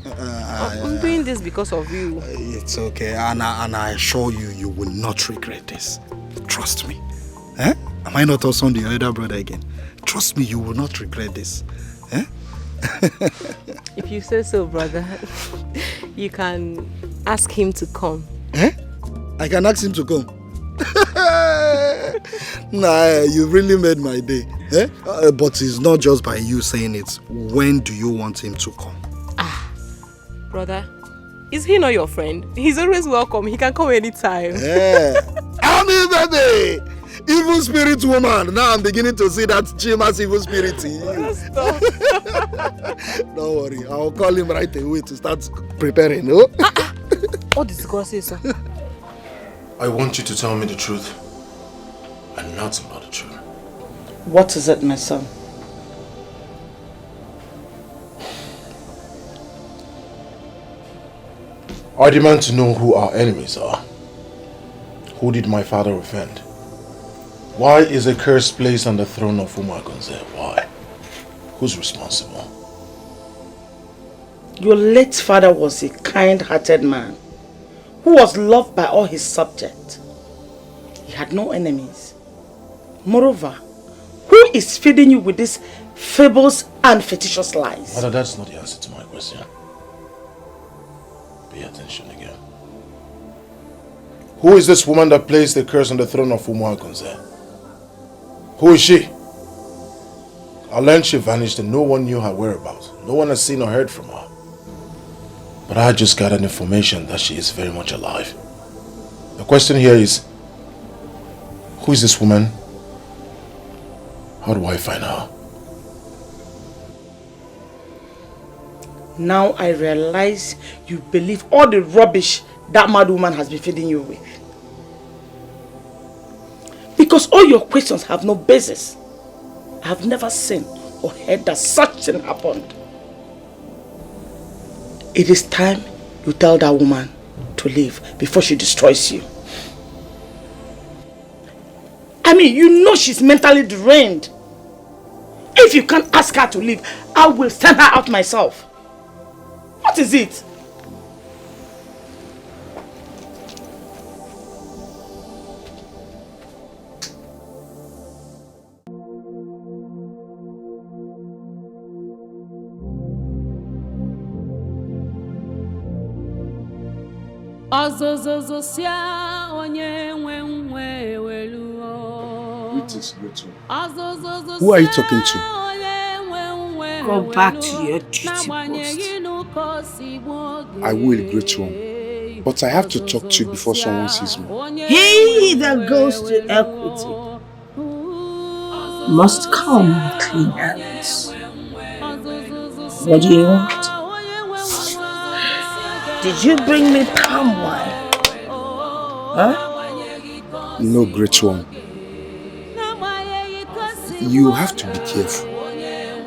I'm doing this because of you. It's okay, and I assure you, you will not regret this. Trust me. Am I not also the elder brother again? Trust me, you will not regret this. If you say so, brother, you can ask him to come. I can ask him to come. Nah, you really made my day. But it's not just by you saying it. When do you want him to come? Brother, is he not your friend? He's always welcome. He can come anytime. Ami, baby! Evil spirit woman. Now I'm beginning to see that Chima's evil spirit. Don't worry, I'll call him right away to start preparing. What is God say, sir? I want you to tell me the truth and nothing but the truth. What is it, my son? I demand to know who our enemies are. Who did my father offend? Why is a curse placed on the throne of Umagonze? Why? Who's responsible? Your late father was a kind-hearted man who was loved by all his subjects. He had no enemies. Moreover, who is feeding you with these fables and fictitious lies? Mother, that's not the answer to my question. Pay attention again. Who is this woman that placed the curse on the throne of Umuagunze? Who is she? I learned she vanished and no one knew her whereabouts. No one has seen or heard from her. But I just got an information that she is very much alive. The question here is, who is this woman? How do I find her? Now I realize you believe all the rubbish that mad woman has been feeding you with. Because all your questions have no basis. I have never seen or heard that such thing happened. It is time you tell that woman to leave before she destroys you. I mean, you know she's mentally deranged. If you can't ask her to leave, I will send her out myself. What is it? Who are you talking to? Go back to your duty post. I will, great one. But I have to talk to you before someone sees me. He that goes to equity must come with clean hands. What do you want? Did you bring me palm wine? Huh? No, great one. You have to be careful.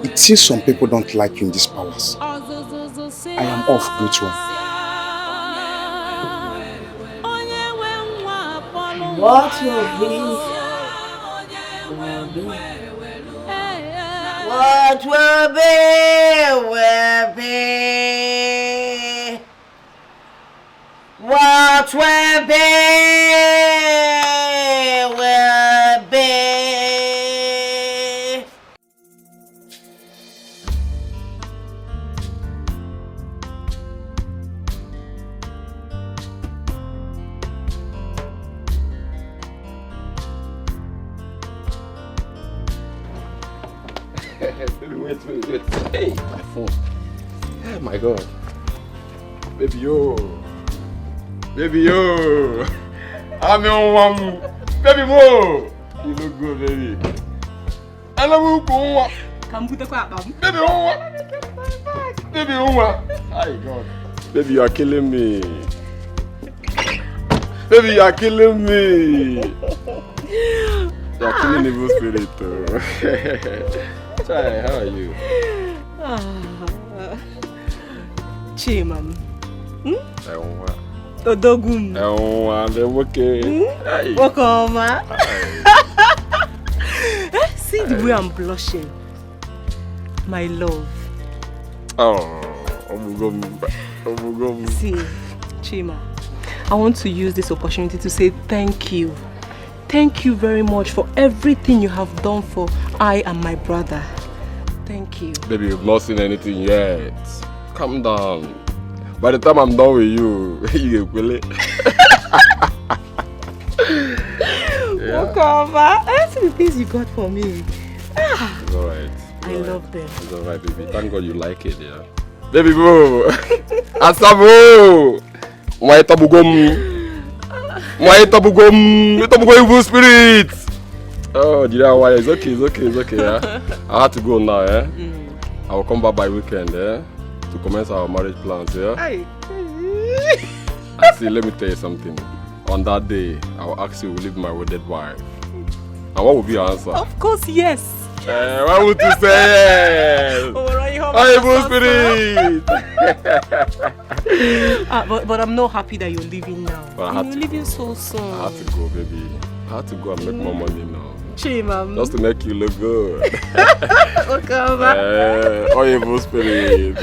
It seems some people don't like you in this palace. I am off, great one. What will be, will be. What will be, will be. What will be, will be. Wait. Hey, my phone. Oh my God. Baby, yo. I'm your one. Baby, mo. You look good, baby. I love you, come put the crap, baby. Baby, hi, God. Baby, you are killing me. Baby, you are killing me. You are killing the evil spirit, too. Chai, how are you? Chimam. Odogum. I'm okay. Welcome. See the way I'm blushing. My love. Oh, see, Chima, I want to use this opportunity to say thank you. Thank you very much for everything you have done for I and my brother. Thank you. Baby, you've not seen anything yet. Calm down. By the time I'm done with you, you will it. Welcome. I see the things you got for me. It's alright. I love them. It's alright, baby. Thank God you like it, yeah. Baby bro. Asabo. My tabugum. Evil spirit. Oh, did I why? It's okay, yeah. I have to go now, yeah. I will come back by weekend, yeah, to commence our marriage plans, yeah. And see, let me tell you something. On that day, I will ask you to leave my wedded wife. And what will be your answer? Of course, yes. Why would you say yes? Evil spirit. But I'm not happy that you're leaving now. But you're leaving so soon. I have to go, baby. I have to go and make more money now. Chima. Just to make you look good. Okay, evil spirit.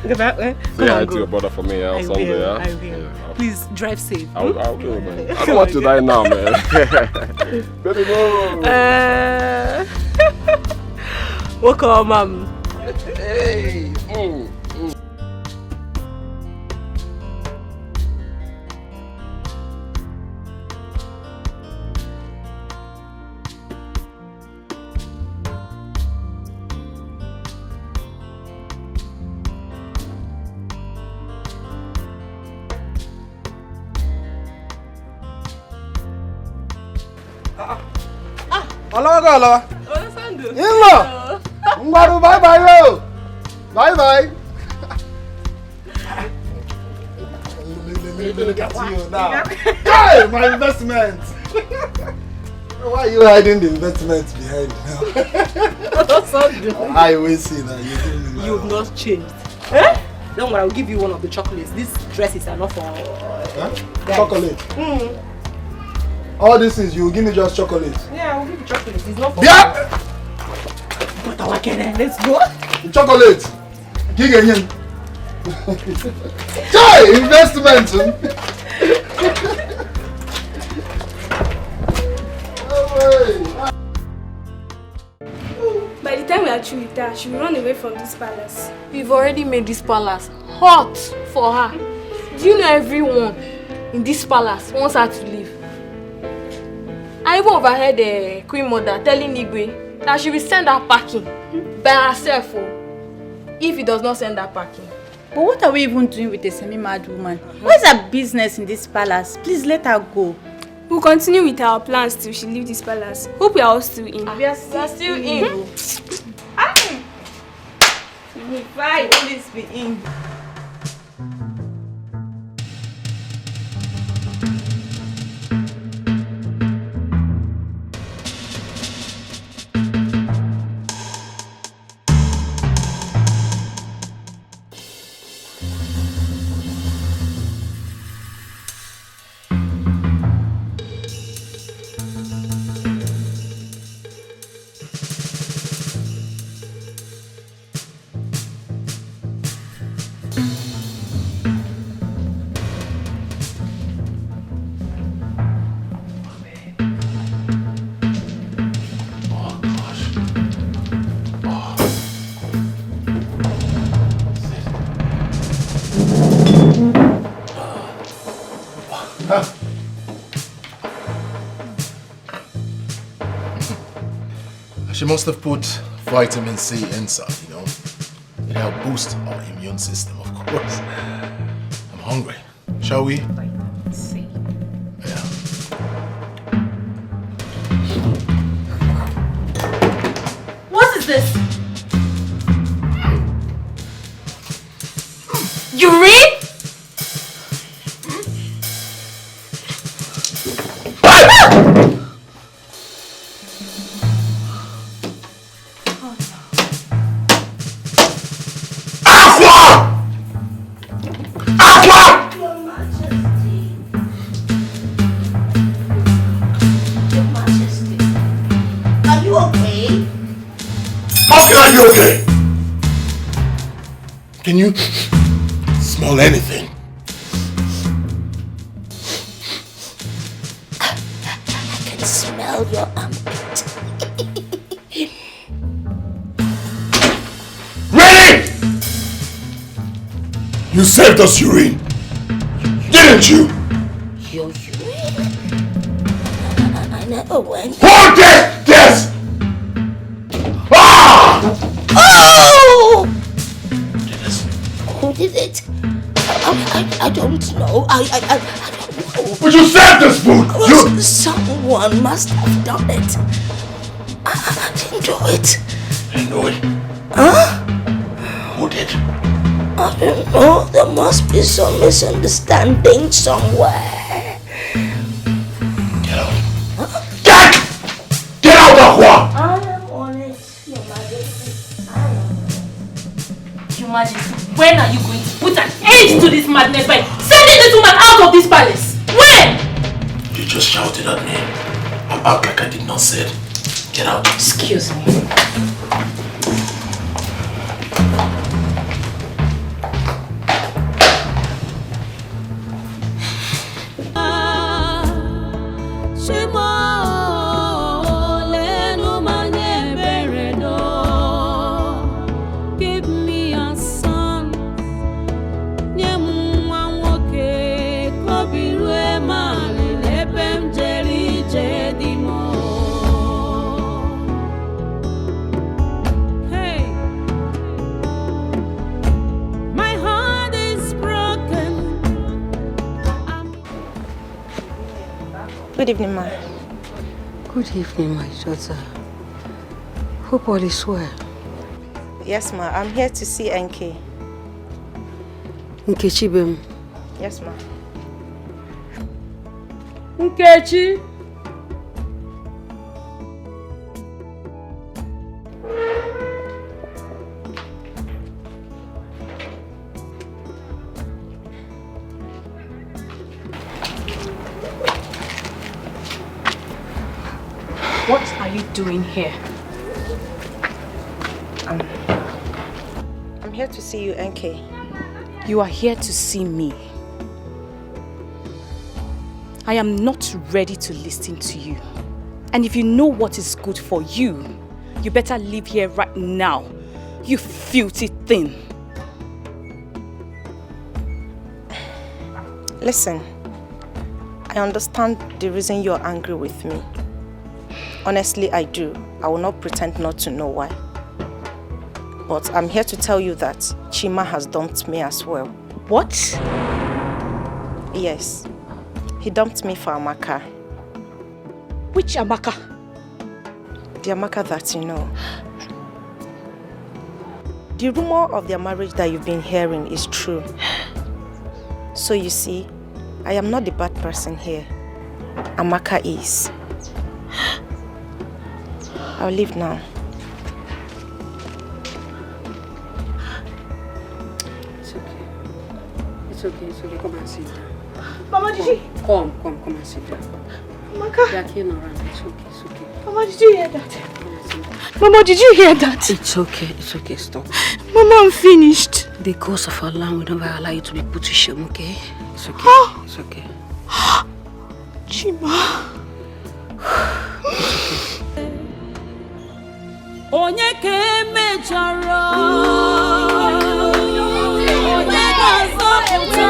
Go back, eh? Say hi to your brother for me on Sunday, yeah? I will. Yeah, please drive safe. I will, man. I don't want to die now, man. Baby, Welcome, mom. Hey. Alawa. Inlo. Ngwaru, bye-bye, yo. Bye-bye. Look at you now. Hey, my investment. Why are you hiding the investment behind now? I will see that you've not changed. Eh? Don't worry, I'll give you one of the chocolates. These dresses are not for chocolate. All this is you give me just chocolate. Yeah, I'll give you chocolate. It's not for let's go. Chocolate. Giganyan. Chai investment. By the time we are through with her, she will run away from this palace. We've already made this palace hot for her. Do you know everyone in this palace wants her to leave? I even overheard the Queen Mother telling Igwe that she will send her packing by herself if he does not send her packing. But what are we even doing with a semi-mad woman? What is her business in this palace? Please let her go. We'll continue with our plans till she leaves this palace. Hope we are all still in. We are still in. Fine, please be in. She must have put vitamin C inside, you know. It helped boost our immune system, of course. I'm hungry. Shall we? Vitamin C. Yeah. What is this? Urine? Okay. Can you smell anything? I can smell your armpit. Ready? You saved us urine, didn't you? Your urine? I never went. Who did this? Oh! Who did it? I don't know. I don't know. But you saved this food! Well, someone must have done it. I didn't do it. Didn't do it? Huh? Who did? I don't know. There must be some misunderstanding somewhere. Get out. Huh? Get out, Aqua! I am on it, Your Majesty. Your Majesty, when are you going to put an end to this madness by sending this woman out of this palace? When? You just shouted at me. I'll act like I did not say it. Get out. Excuse me. Good evening, ma. Good evening, my daughter. Hope all is well. Yes, ma. I'm here to see NK. Nkechi Bem. Yes, ma. Nkechi. What are you doing here? I'm here to see you, NK. You are here to see me. I am not ready to listen to you. And if you know what is good for you, you better leave here right now, you filthy thing. Listen, I understand the reason you're angry with me. Honestly, I do. I will not pretend not to know why. But I'm here to tell you that Chima has dumped me as well. What? Yes. He dumped me for Amaka. Which Amaka? The Amaka that you know. The rumor of their marriage that you've been hearing is true. So you see, I am not the bad person here. Amaka is. I'll leave now. It's okay. It's okay, it's okay. Come and sit down. Mama, did you? Come and sit down. Amaka. They are clean around. It's okay, it's okay. Mama, did you hear that? Mama, did you hear that? It's okay, stop. Mama, I'm finished. The curse of Allah will never allow you to be put to shame, okay? It's okay, it's okay. Chima. Onye ke mejọrọ onye ga-azọpụta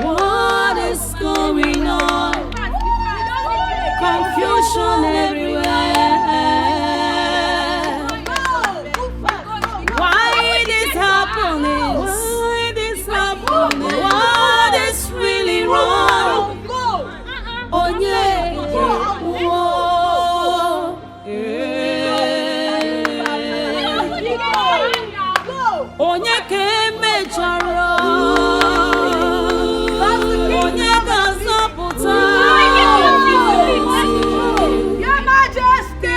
What is going on? onye ka emechara onye ga-azọpụta Your Majesty!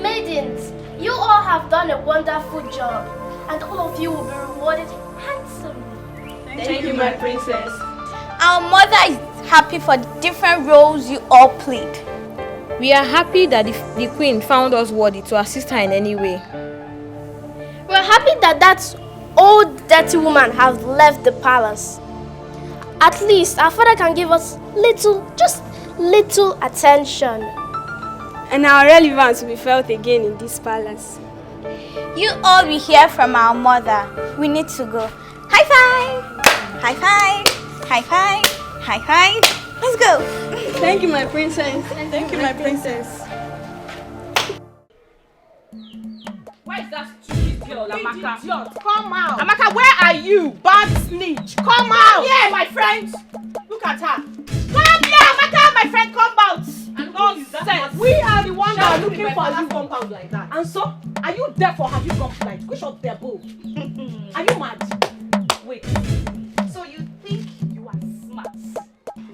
Maidens, you all have done a wonderful job, and all of you will be rewarded handsomely. Thank you, my princess. Our mother is happy for the different roles you all played. We are happy that the queen found us worthy to assist her in any way. We're happy that that old dirty woman has left the palace. At least our father can give us just little attention. And our relevance will be felt again in this palace. You all will hear from our mother. We need to go. High five! High five! High five! High five! Let's go! Thank you, my princess. Thank you, my princess. Where is that stupid girl, Amaka? Idiot, come out! Amaka, where are you? Bad snitch! Come out! Yeah, my friend! Look at her! Come here, Amaka, my friend, come out! Nonsense! We are the ones that are looking for you compound like that. And so, are you deaf or have you gone blind? Which of them both? Are you mad? Wait. So you think you are smart?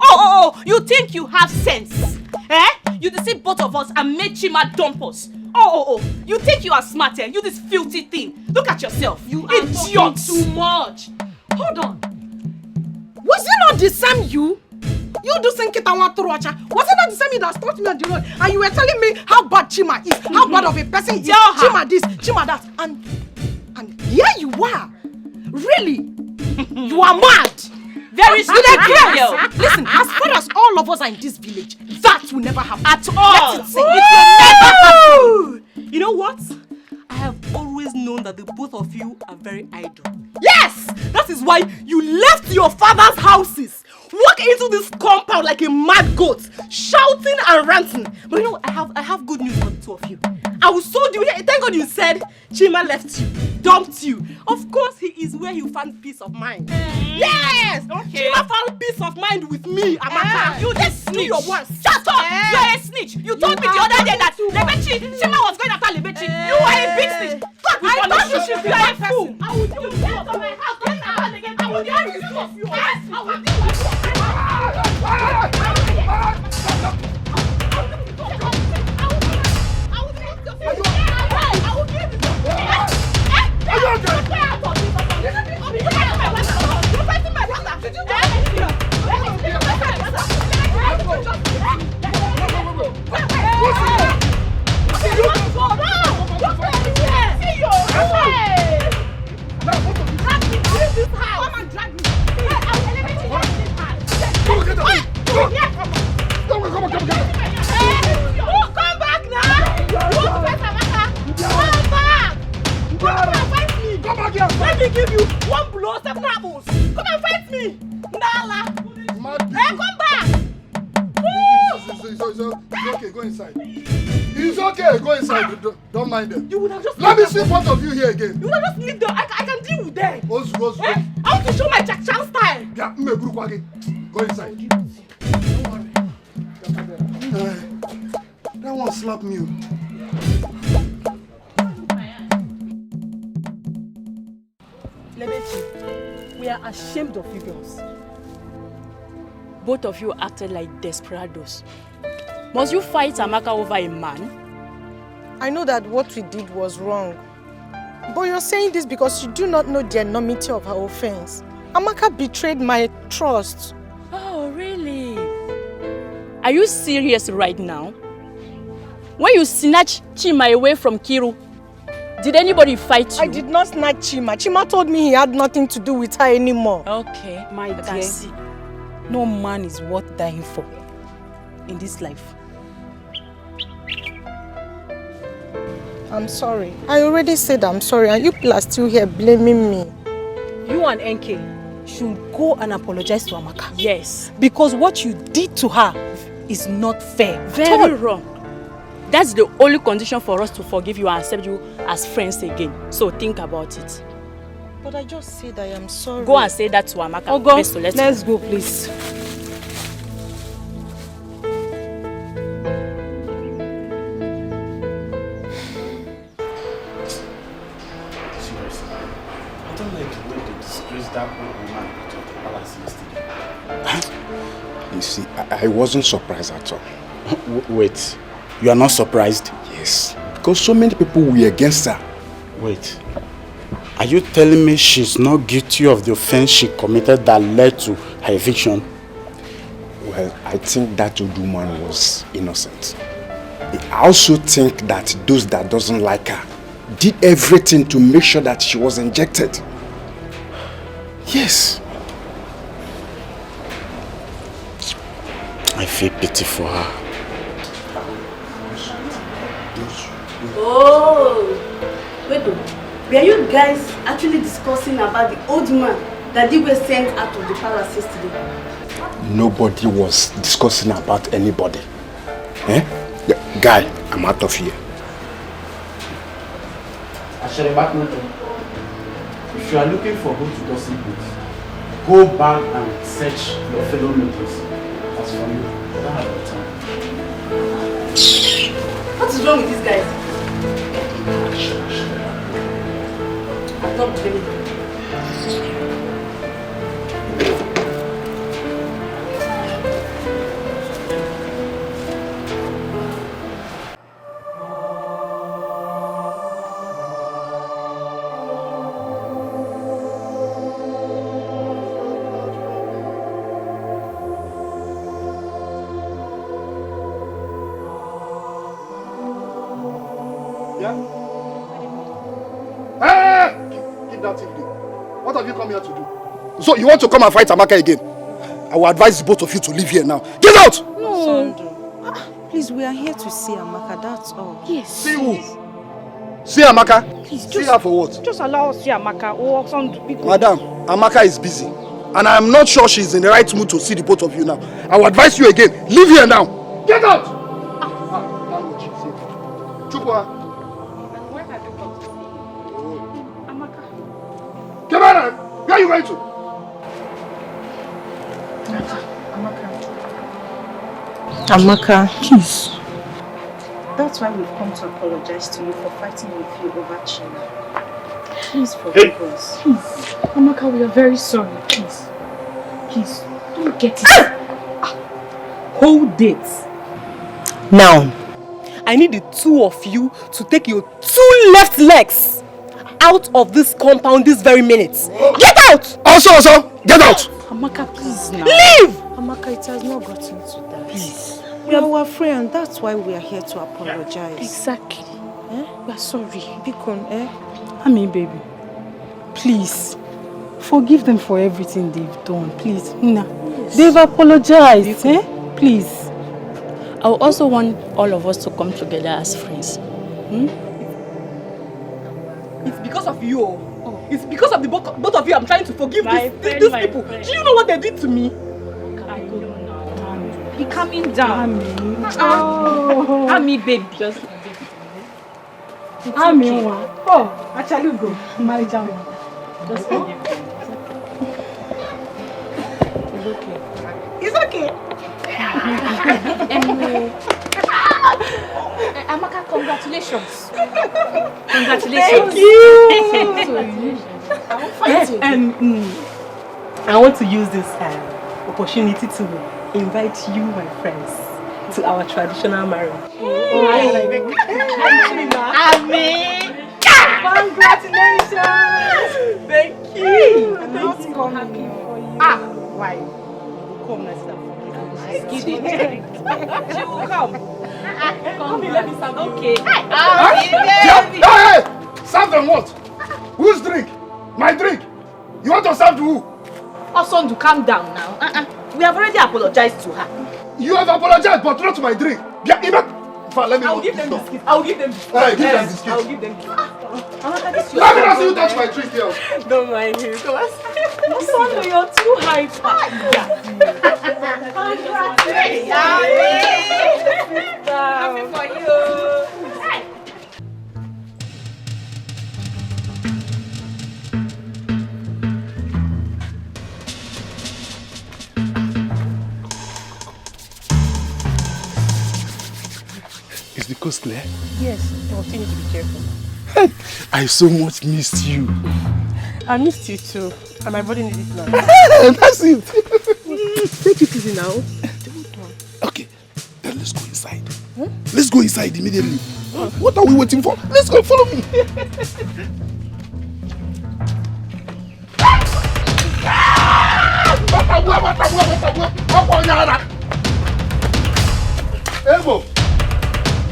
Oh, you think you have sense? Eh? You deceive both of us and made Chima dump us. Oh, you think you are smart, eh? You this filthy thing. Look at yourself. You idiot. Too much. Hold on. Was it not the same you? You do think it was it not the same you that stopped me on the road and you were telling me how bad Chima is, how bad of a person he is, Chima this, Chima that, and here you are. Really? You are mad. Very stupid girl. Listen, as far as all of us are in this village, that will never happen. At all. It will never happen. You know what? I have always known that the both of you are very idle. Yes! That is why you left your father's houses, walk into this compound like a mad goat, shouting and ranting. But you know, I have good news for the two of you. I was told you, thank God you said Chima left you, dumped you. Of course, he is where you found peace of mind. Yes! Okay. Chima found peace of mind with me, Amaka. You just snitch. Your words. Shut up! You're a snitch. You told me the other day that Chima was going after Lebechi. You are a big snitch. I thought you should be a fool. I will do you get to my house. Don't happen again. I will deal with you. Yes, I will deal with you. Let me give you one blow, 7 apples. Come and fight me. Nala. Hey, come back. It's okay, go inside. It's okay. Go inside. Don't mind them. You would have just... Let me see both of you here again. You would have just leave them. I can deal with them. Ozu. Eh? I want to show my Chacha style. Yeah, go inside. That one slapped me. Lebechi, we are ashamed of you girls. Both of you acted like desperados. Must you fight Amaka over a man? I know that what we did was wrong. But you're saying this because you do not know the enormity of her offense. Amaka betrayed my trust. Oh, really? Are you serious right now? When you snatched Chima away from Kiru, did anybody fight you? I did not snatch Chima. Chima told me he had nothing to do with her anymore. Okay, my dear. See. No man is worth dying for in this life. I'm sorry. I already said I'm sorry and you people are still here blaming me. You and NK should go and apologize to Amaka. Yes. Because what you did to her is not fair. Very wrong. That's the only condition for us to forgive you and accept you as friends again. So think about it. But I just said I am sorry. Go and say that to Amaka. Ogo, let's go, please. You see, I wasn't surprised at all. Wait, you are not surprised? Yes, because so many people were against her. Wait, are you telling me she's not guilty of the offense she committed that led to her eviction? Well, I think that old woman was innocent. I also think that those that doesn't like her did everything to make sure that she was injected. Yes. I feel pity for her. Oh, wait, were you guys actually discussing about the old man that they were sent out of the palace yesterday? Nobody was discussing about anybody. Eh? Guy, I'm out of here. If you are looking for who to gossip with, go back and search your fellow nobles. As for you, I don't have the time. What is wrong with these guys? I'm not blaming them. So you want to come and fight Amaka again? I will advise both of you to leave here now. Get out! No. Please, we are here to see Amaka, that's all. Yes. See who? See Amaka? Please, see her for what? Just allow us to see Amaka. Madam, Amaka is busy. And I am not sure she is in the right mood to see the both of you now. I will advise you again. Leave here now. Get out! Chupua. Come on! Where are you going to? Amaka, please. That's why we've come to apologize to you for fighting with you over Chima. Please forgive us. Please. Amaka, we are very sorry. Please. Please, don't get it. Hold it. Now, I need the two of you to take your two left legs out of this compound this very minute. Get out! Also, get out! Amaka, please now. Leave! Amaka, it has not gotten to that. Please. We are our friend. That's why we are here to apologize. Exactly. We are sorry. Bikon, Ami, baby. Please. Forgive them for everything they've done. Please. Nina. Yes. They've apologized. Please. I also want all of us to come together as friends. It's because of you. It's because of the both of you I'm trying to forgive these people. Do you know what they did to me? I don't know. calming down. Ami. Oh. Ami, babe. Just Ami, oh, actually go. Marry Jam. Just go. It's okay. Anyway. Amaka, congratulations. Congratulations. Thank you. I want to use this opportunity to invite you, my friends, to our traditional marriage. Amen. Congratulations! Thank you. I'm not coming for you. Why? Come, let's start. She will come. Come here, let me serve you. Okay. Hey! Serve them what? Whose drink? My drink. You want to serve to who? Also, to calm down now. We have already apologized to her. You have apologized, but not to my drink. Let me I'll give them biscuits. I'll give them biscuits. Hey, give them biscuits. I'll give them biscuits. Let me not see you touch my drink here. Don't mind him. Come on. Sandra, you're too hyper. Congratulations. Happy for you. Is the coast clear? Yes, but you need to be careful. I so much missed you. I missed you too. And my body needs it now. That's it. Take it easy now. Okay, then let's go inside. Huh? Let's go inside immediately. What are we waiting for? Let's go, follow me.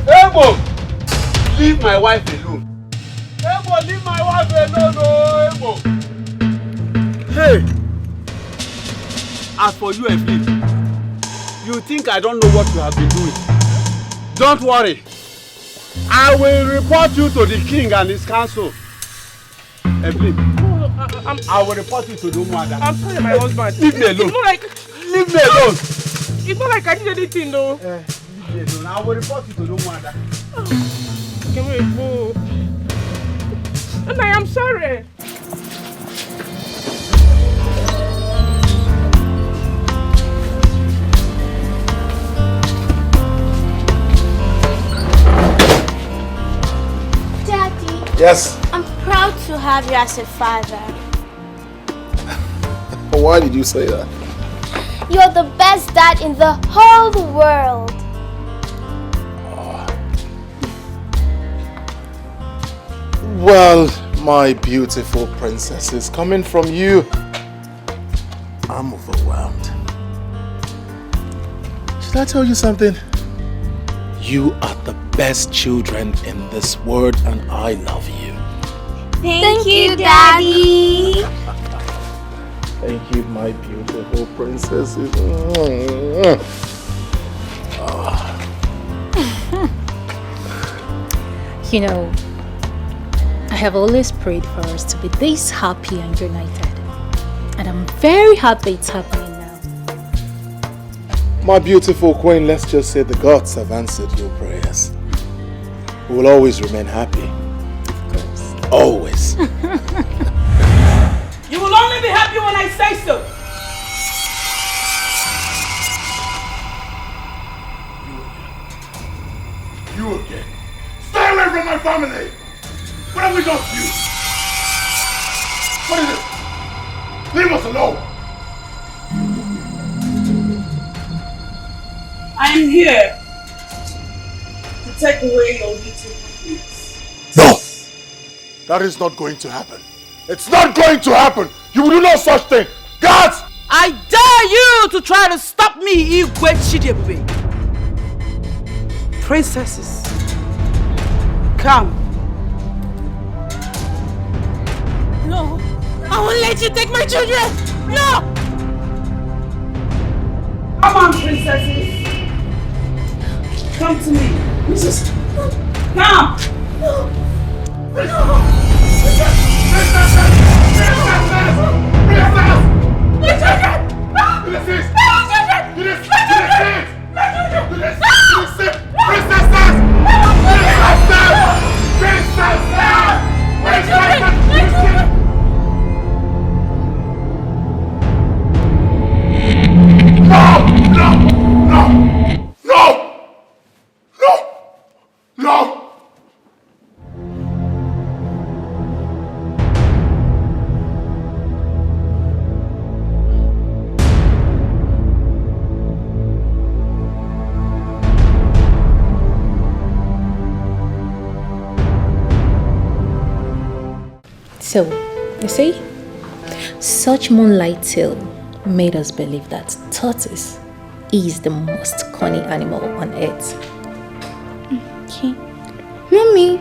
Ebo! Leave my wife alone. Ebo, leave my wife alone, oh, Ebo! Hey! As for you, Eflip, you think I don't know what you have been doing? Don't worry. I will report you to the king and his council. Eflip, I will report you to the Umuada. I'm sorry, my husband. Leave me alone. It's not like... Leave me alone. It's not like I did anything, though. Leave me alone. I will report you to the Umuada. Can we go? And I am sorry. Daddy. Yes? I'm proud to have you as a father. Why did you say that? You're the best dad in the whole world. Well, my beautiful princesses, coming from you, I'm overwhelmed. Should I tell you something? You are the best children in this world and I love you. Thank you, Daddy. Thank you, my beautiful princesses. You know, I have always prayed for us to be this happy and united. And I'm very happy it's happening now. My beautiful queen, let's just say the gods have answered your prayers. We will always remain happy. Of course. Always. You will only be happy when I say so. You again. Stay away from my family! What have we done to you? What is it? Leave us alone! I am here to take away your little happiness. No! That is not going to happen. It's not going to happen! You will do no such thing! Guards! I dare you to try to stop me, Igwe Chidebube. Princesses, come. No, I won't let you take my children. No! Come on, princesses. Come to me. Princess. Come. No. So, you see, such moonlight tale made us believe that tortoise is the most cunning animal on earth. Okay. Mommy,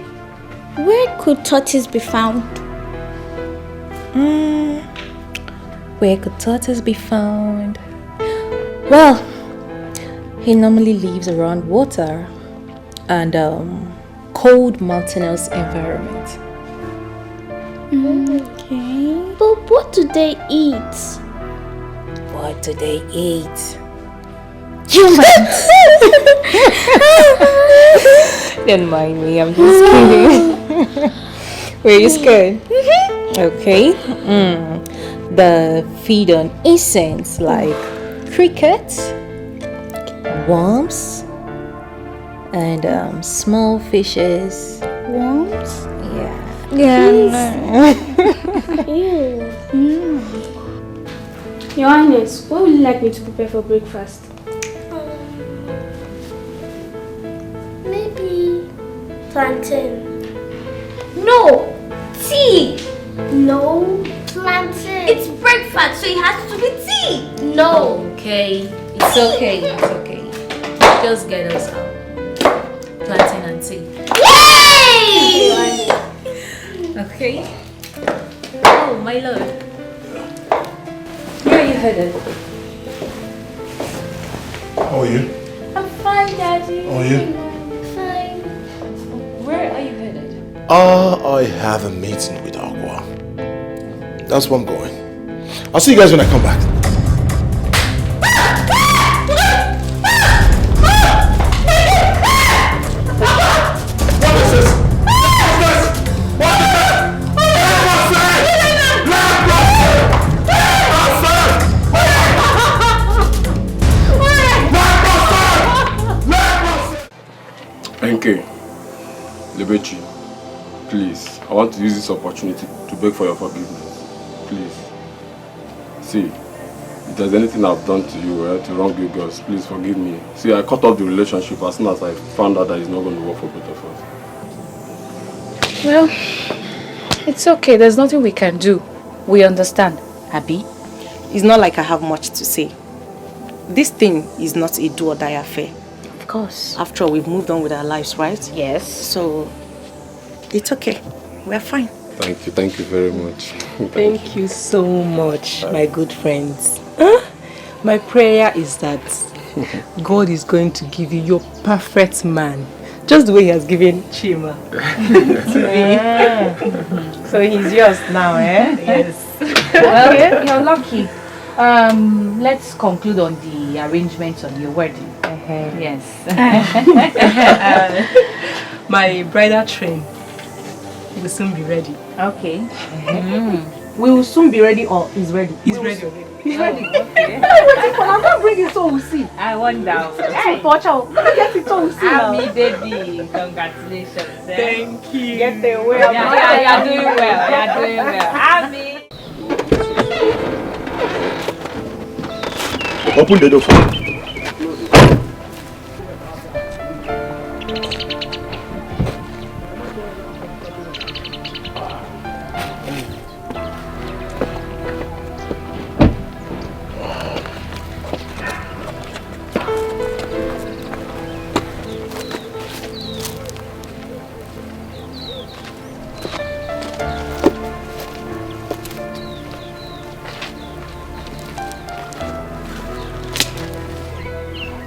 where could tortoise be found? Where could tortoise be found? Well, he normally lives around water and cold mountainous environment. Okay. But what do they eat? What do they eat? Humans! Don't mind me, I'm just kidding. Were you scared? Okay. They feed on insects like crickets, worms, and small fishes. Worms? Yeah. Your Highness, what would you like me to prepare for breakfast? Maybe plantain. No! Tea! No, plantain. It's breakfast, so it has to be tea! No. Okay, it's okay, it's okay. Just get us out. Plantain and tea. Yay! Okay. Oh, my lord. Where are you headed? How are you? I'm fine, Daddy. How are you? Fine. Where are you headed? I have a meeting with Agua. That's where I'm going. I'll see you guys when I come back. What is this? What is this? Enke, Lebechi, please, I want to use this opportunity to beg for your forgiveness. Please. See, if there's anything I've done to you, to wrong you girls, please forgive me. See, I cut off the relationship as soon as I found out that it's not going to work for both of us. Well, it's okay. There's nothing we can do. We understand. Abby, it's not like I have much to say. This thing is not a do or die affair. Of course. After all, we've moved on with our lives, right? Yes. So, it's okay. We're fine. Thank you very much. Thank you so much, my good friends. My prayer is that God is going to give you your perfect man, just the way he has given Chima to me. So he's yours now, eh? Yes. Well, you're lucky. Let's conclude on the arrangements on your wedding. Yes. My bridal train will soon be ready. Okay. We will soon be ready, or is ready? He's ready already. He's ready. Okay. I'm not bringing so we'll see. I wonder. Hey. Let me get it so we'll see now. Happy baby. Congratulations. Thank you. Get the way. You're doing well. You're doing well. Happy. Open the door for me.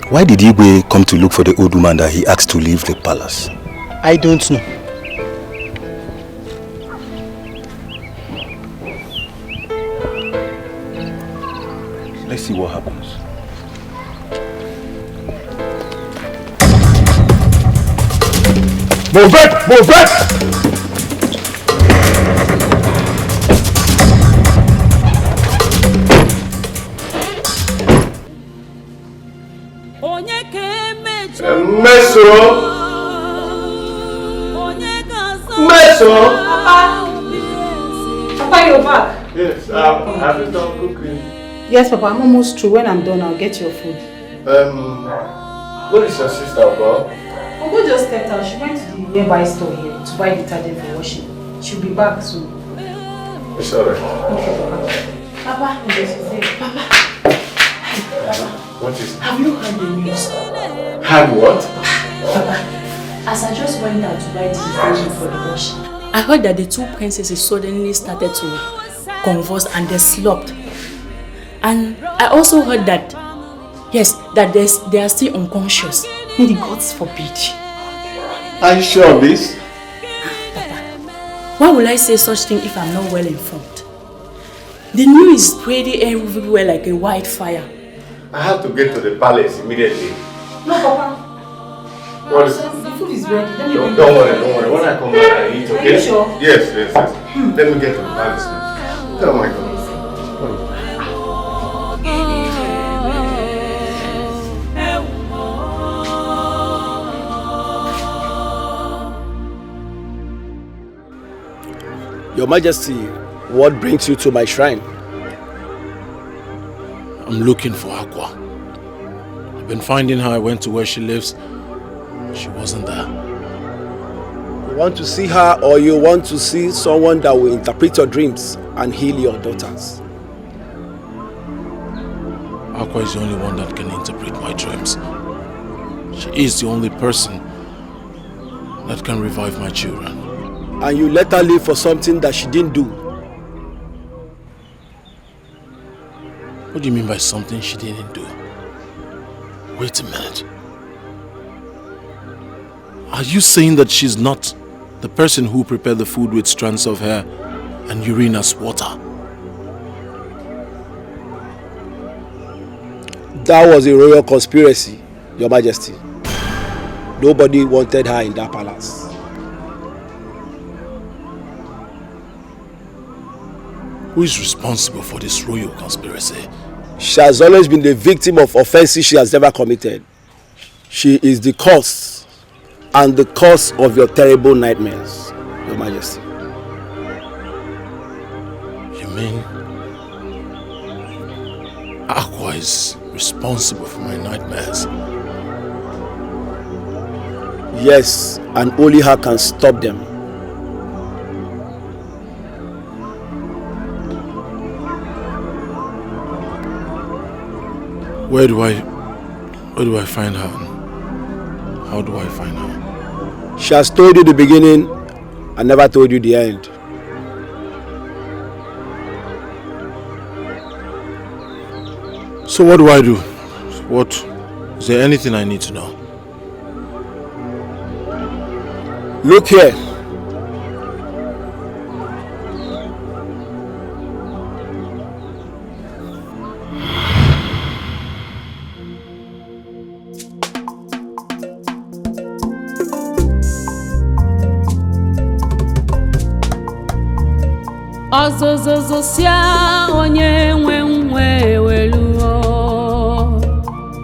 Why did Igwe come to look for the old woman that he asked to leave the palace? I don't know. Let's see what happens. Move it! Move it! Meso! Meso! Papa, you're back? Yes, have you done cooking? Yes, Papa, I'm almost through. When I'm done, I'll get your food. What is your sister about? Ogo just stepped out. She went to the nearby store here to buy detergent for washing. She'll be back soon. It's alright. Papa. Papa. What is it? Have you heard the news? Heard what? Papa, as I just went out to buy the invitation for the wash, I heard that the two princesses suddenly started to converse and they slopped. And I also heard that, yes, that they are still unconscious. May the gods forbid. Are you sure of this? Papa, why will I say such thing if I'm not well informed? The news is spreading everywhere like a wildfire. I have to get to the palace immediately. No, Papa. What is The food is ready. Let me Don't worry. When I come back, I eat, okay? Are you sure? Yes. Let me get to the palace now. Oh my God. Your Majesty, what brings you to my shrine? I'm looking for Aqua. I've been finding her. I went to where she lives. She wasn't there. You want to see her, or you want to see someone that will interpret your dreams and heal your daughters? Aqua is the only one that can interpret my dreams. She is the only person that can revive my children. And you let her live for something that she didn't do? What do you mean by something she didn't do? Wait a minute. Are you saying that she's not the person who prepared the food with strands of hair and urine as water? That was a royal conspiracy, Your Majesty. Nobody wanted her in that palace. Who is responsible for this royal conspiracy? She has always been the victim of offenses she has never committed. She is the cause and the cause of your terrible nightmares, Your Majesty. You mean Aqua is responsible for my nightmares? Yes, and only her can stop them. Where do I find her? How do I find her? She has told you the beginning and never told you the end. So what do I do? Is there anything I need to know? Look here. Ọzọzọzọ sia onye nwe nwe weluo.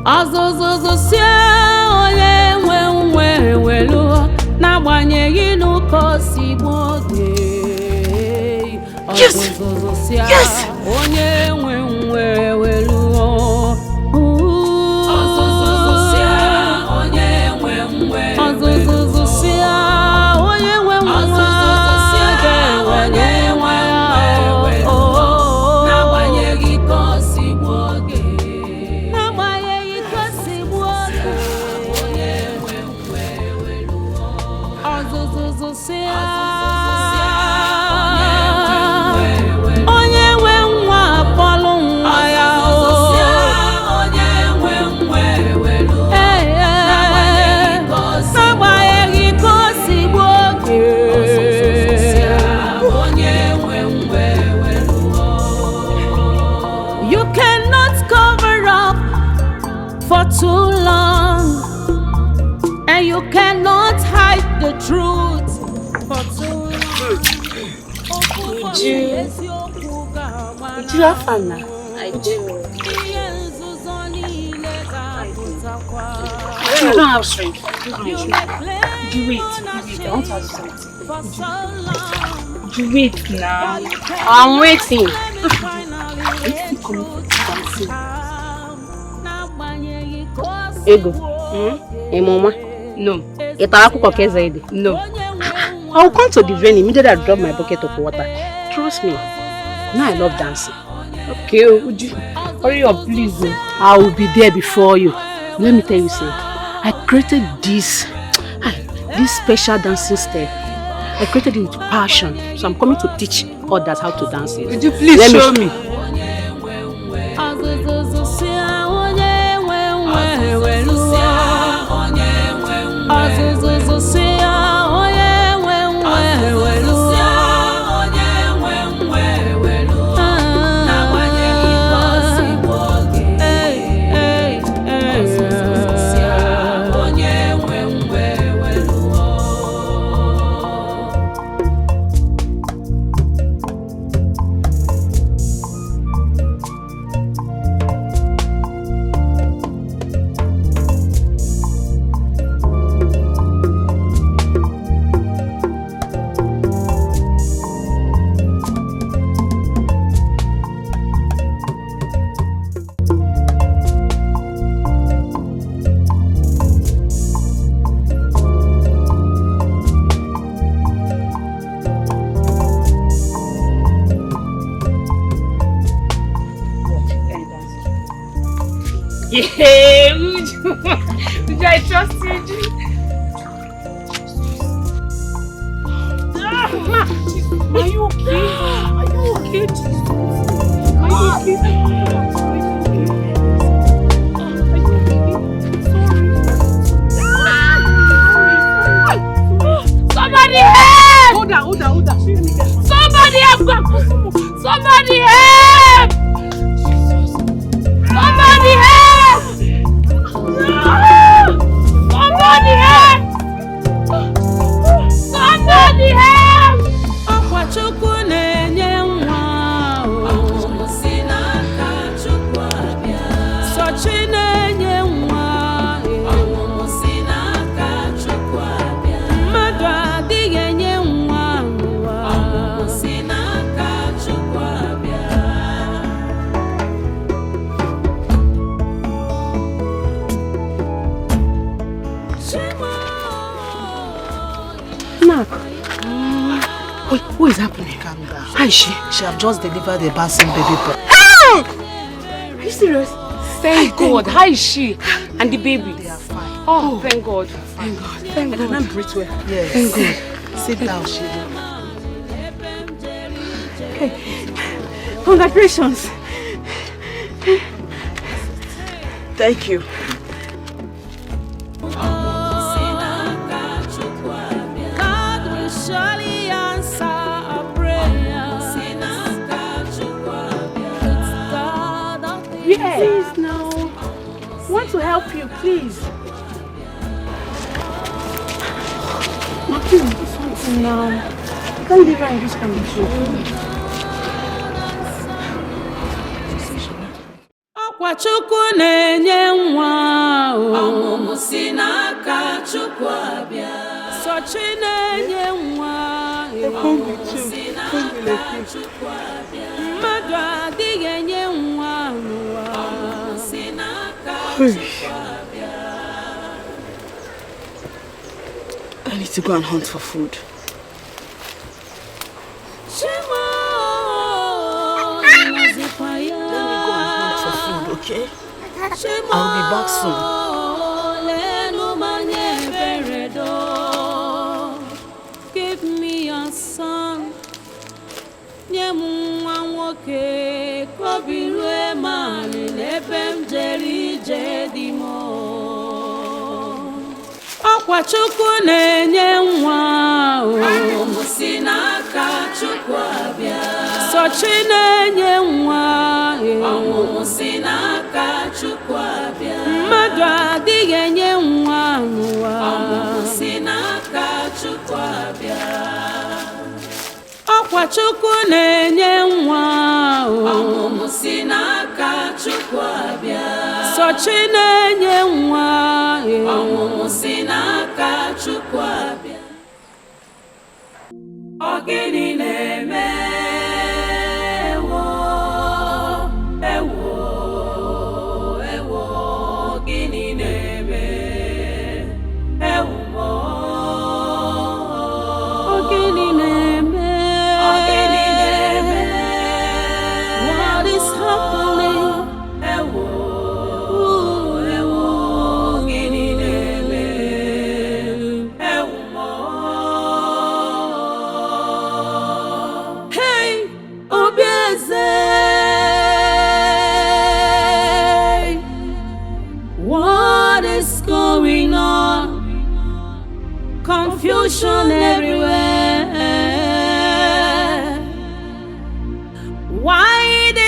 Ọzọzọzọ sia onye nwe nwe weluo. N'agbanyeghị n'ụkọ si gboge. Ọzọzọzọ sia onye nwe nwe weluo. Ọzọzọzọ sia onye nwe nwe. Ọzọzọzọ sia onye nwe nwe. Ọzọzọzọ sia onye nwe. Too long, and you cannot hide the truth for too long. Did you have fun now? I do. I don't have strength. Would you wait? I want to ask you something. Would you wait now? I'm waiting. Are you still coming for dancing? Ego. Mama? No. No. I'll come to the venue immediately I drop my bucket of water. Trust me. Now I love dancing. Okay, would you hurry up, please? I will be there before you. Let me tell you, say, I created this special dancing step. I created it with passion, so I'm coming to teach others how to dance it. Would you please show me? Yeah, Uju, I trust you, Uju. Are you okay? Are you okay, Jesus? Are you okay? Somebody help! Hold on. Somebody help! Somebody help! Somebody help! Somebody help! Somebody help! Akwachukwu na-enye nwa o. Sinaka Chukwu abịa. Sochi na-enye nwa o. Sinaka Chukwu abịa. Mmadụ adịghị enye nwa o. Sinaka Chukwu abịa. Mark, what is happening? Calm down. How is she? She have just delivered a bouncing baby boy. Are you serious? Thank God. How is she? And the baby? They are fine. Oh, thank God. Thank God. Thank God. Can I breathe well? Yes. Thank God. Sit down, Shiva. Hey, congratulations. Thank you. Please now. I want to help you, please. No, please do something now. I can't leave her in this condition. Akwachukwu na-enye nwa o. Ọmụmụ si n'aka Chukwu abịa. Sochi na-enye nwa o. Ọmụmụ si n'aka Chukwu abịa. Mmadụ adịghị enye nwa n'ụwa. Ọmụmụ si n'aka Chukwu abịa. I need to go and hunt for food. Okay? I'll be back soon. Give me a son. Akwachukwu na-enye nwa o. Ọmụmụ si n'aka Chukwu abịa. Sochi na-enye nwa o. Ọmụmụ si n'aka Chukwu abịa. Mmadụ adịghị enye nwa n'ụwa. Ọmụmụ si n'aka Chukwu abịa. Akwachukwu na-enye nwa o. Ọmụmụ si n'aka Chukwu abịa. Sochi na-enye nwa o. Ọmụmụ si n'aka Chukwu abịa. Ọ gịnị na-eme ewo gịnị na-eme ewo ọ gịnị na-eme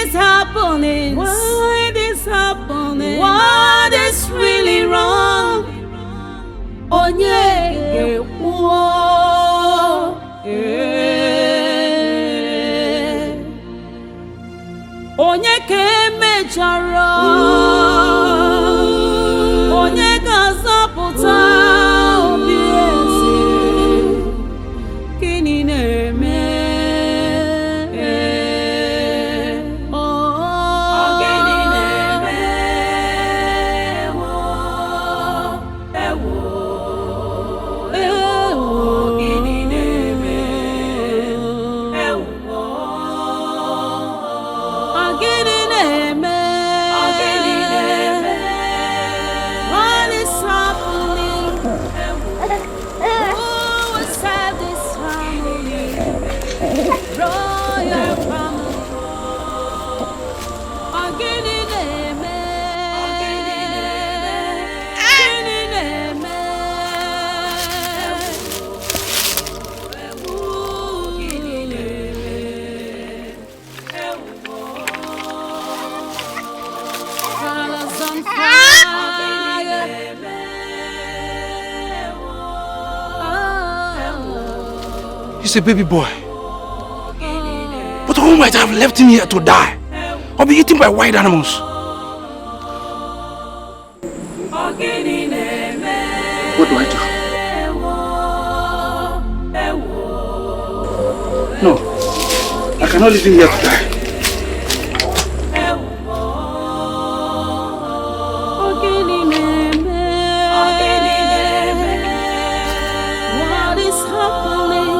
this happening? Why this happening? What is really wrong? Onye onye ke mejọrọ onye ga-azọpụta obi eze gịnị na-eme gịnị na-eme gịnị na-eme gịnị na-eme what is happening? Who will save this family? Royal family. Gịnị na-eme? Gịnị na-eme? Colors on fire. He's a baby boy. But who might have left him here to die? Or be eaten by wild animals? What do I do? No. I cannot leave him here to die. What is happening?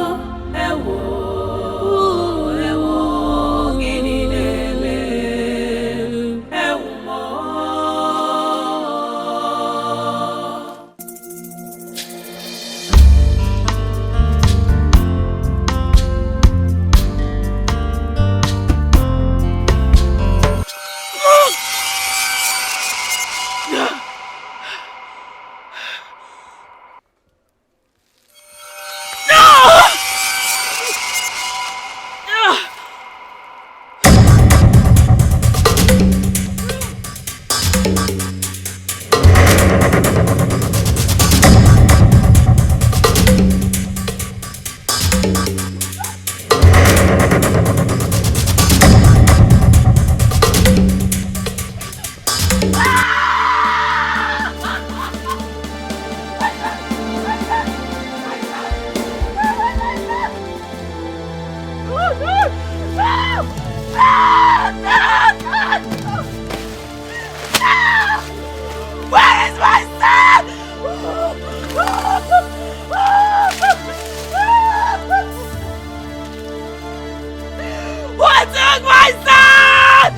Where is my son? What took my son?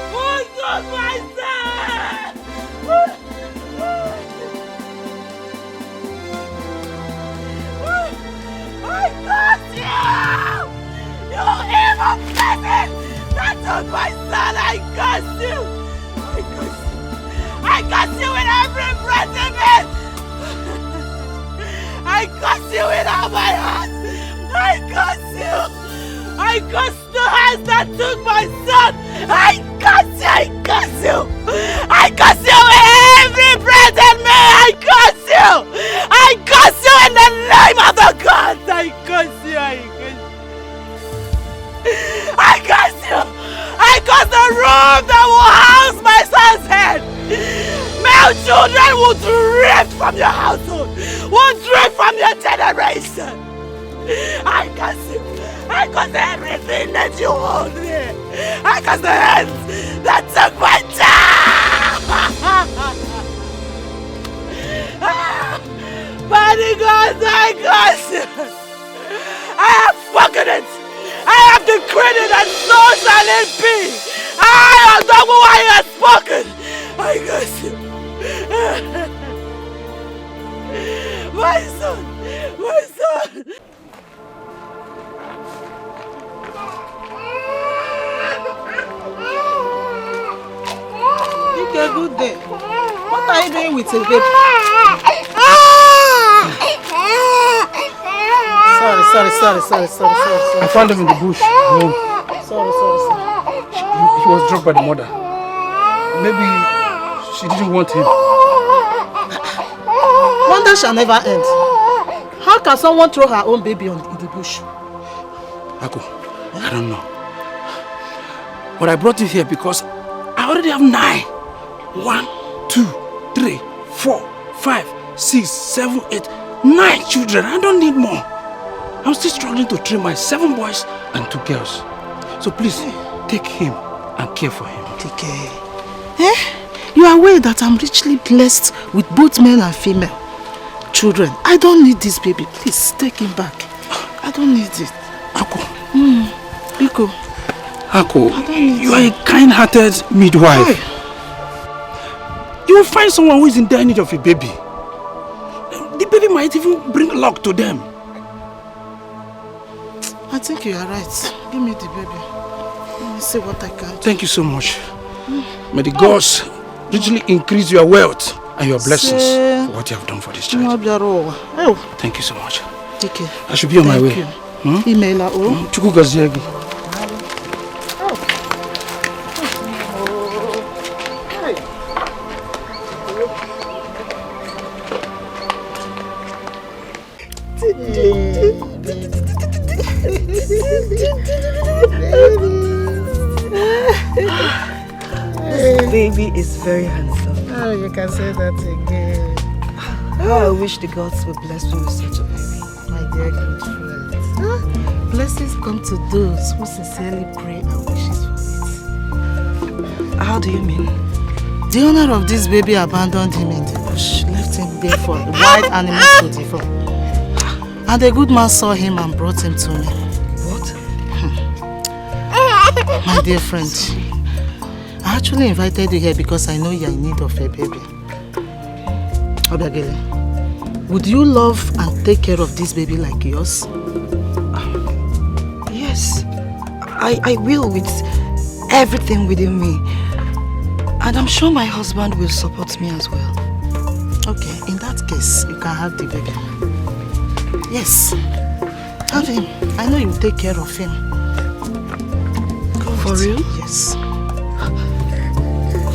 What took my son? I curse you! You evil peasant that took my son! I curse you! I curse you! I curse you with every breath in me! I curse you with all my heart! I curse you! I curse the hands that took my son! I curse you! I curse you! I curse you with every breath in me! I curse you! I curse you in the name of the gods! I curse you! I curse you! I curse you! I curse the room that will house my son's head! Male children will drift from your household! Will drift from your generation! I curse you! I curse everything that you hold here! I curse the hands that took my child! Mighty God, I curse you! I have spoken it! I have decreed it, and so shall it be! I have done what I have spoken! I curse you! My son! My son! Ike! a good day. What are you doing with a baby? Sorry. I found him in the bush. Sorry. He was dropped by the mother. Maybe she didn't want him. Wonder shall never end. How can someone throw her own baby in the bush? Ako, I don't know. But I brought you here because I already have 9. 1, 2, 3, 4, 5, 6, 7, 8, 9 children. I don't need more. I'm still struggling to train my 7 boys and 2 girls. So please, take him and care for him. Take care. You are aware that I'm richly blessed with both male and female children. I don't need this baby. Please, take him back. I don't need it. Ako. Biko. Ako, you are a kind-hearted midwife. You will find someone who is in dire need of a baby. The baby might even bring luck to them. I think you are right. Give me the baby. Let me see what I can do. Thank you so much. May the gods richly increase your wealth and your blessings for what you have done for this child. Thank you so much. Take care. I should be on my way. Email Chukwu gazie gị. This baby is very handsome. Oh, you can say that again. Oh, I wish the gods would bless me with such a baby. My dear good friend. Blessings come to those who sincerely pray and wishes for it. How do you mean? The owner of this baby abandoned him in the bush, left him there for wild animals to devour. And a good man saw him and brought him to me. What? My dear friend, I actually invited you here because I know you are in need of a baby. Obiagele, would you love and take care of this baby like yours? Yes, I will with everything within me. And I'm sure my husband will support me as well. Okay, in that case, you can have the baby. Yes, have him. I know you will take care of him. For real? Yes.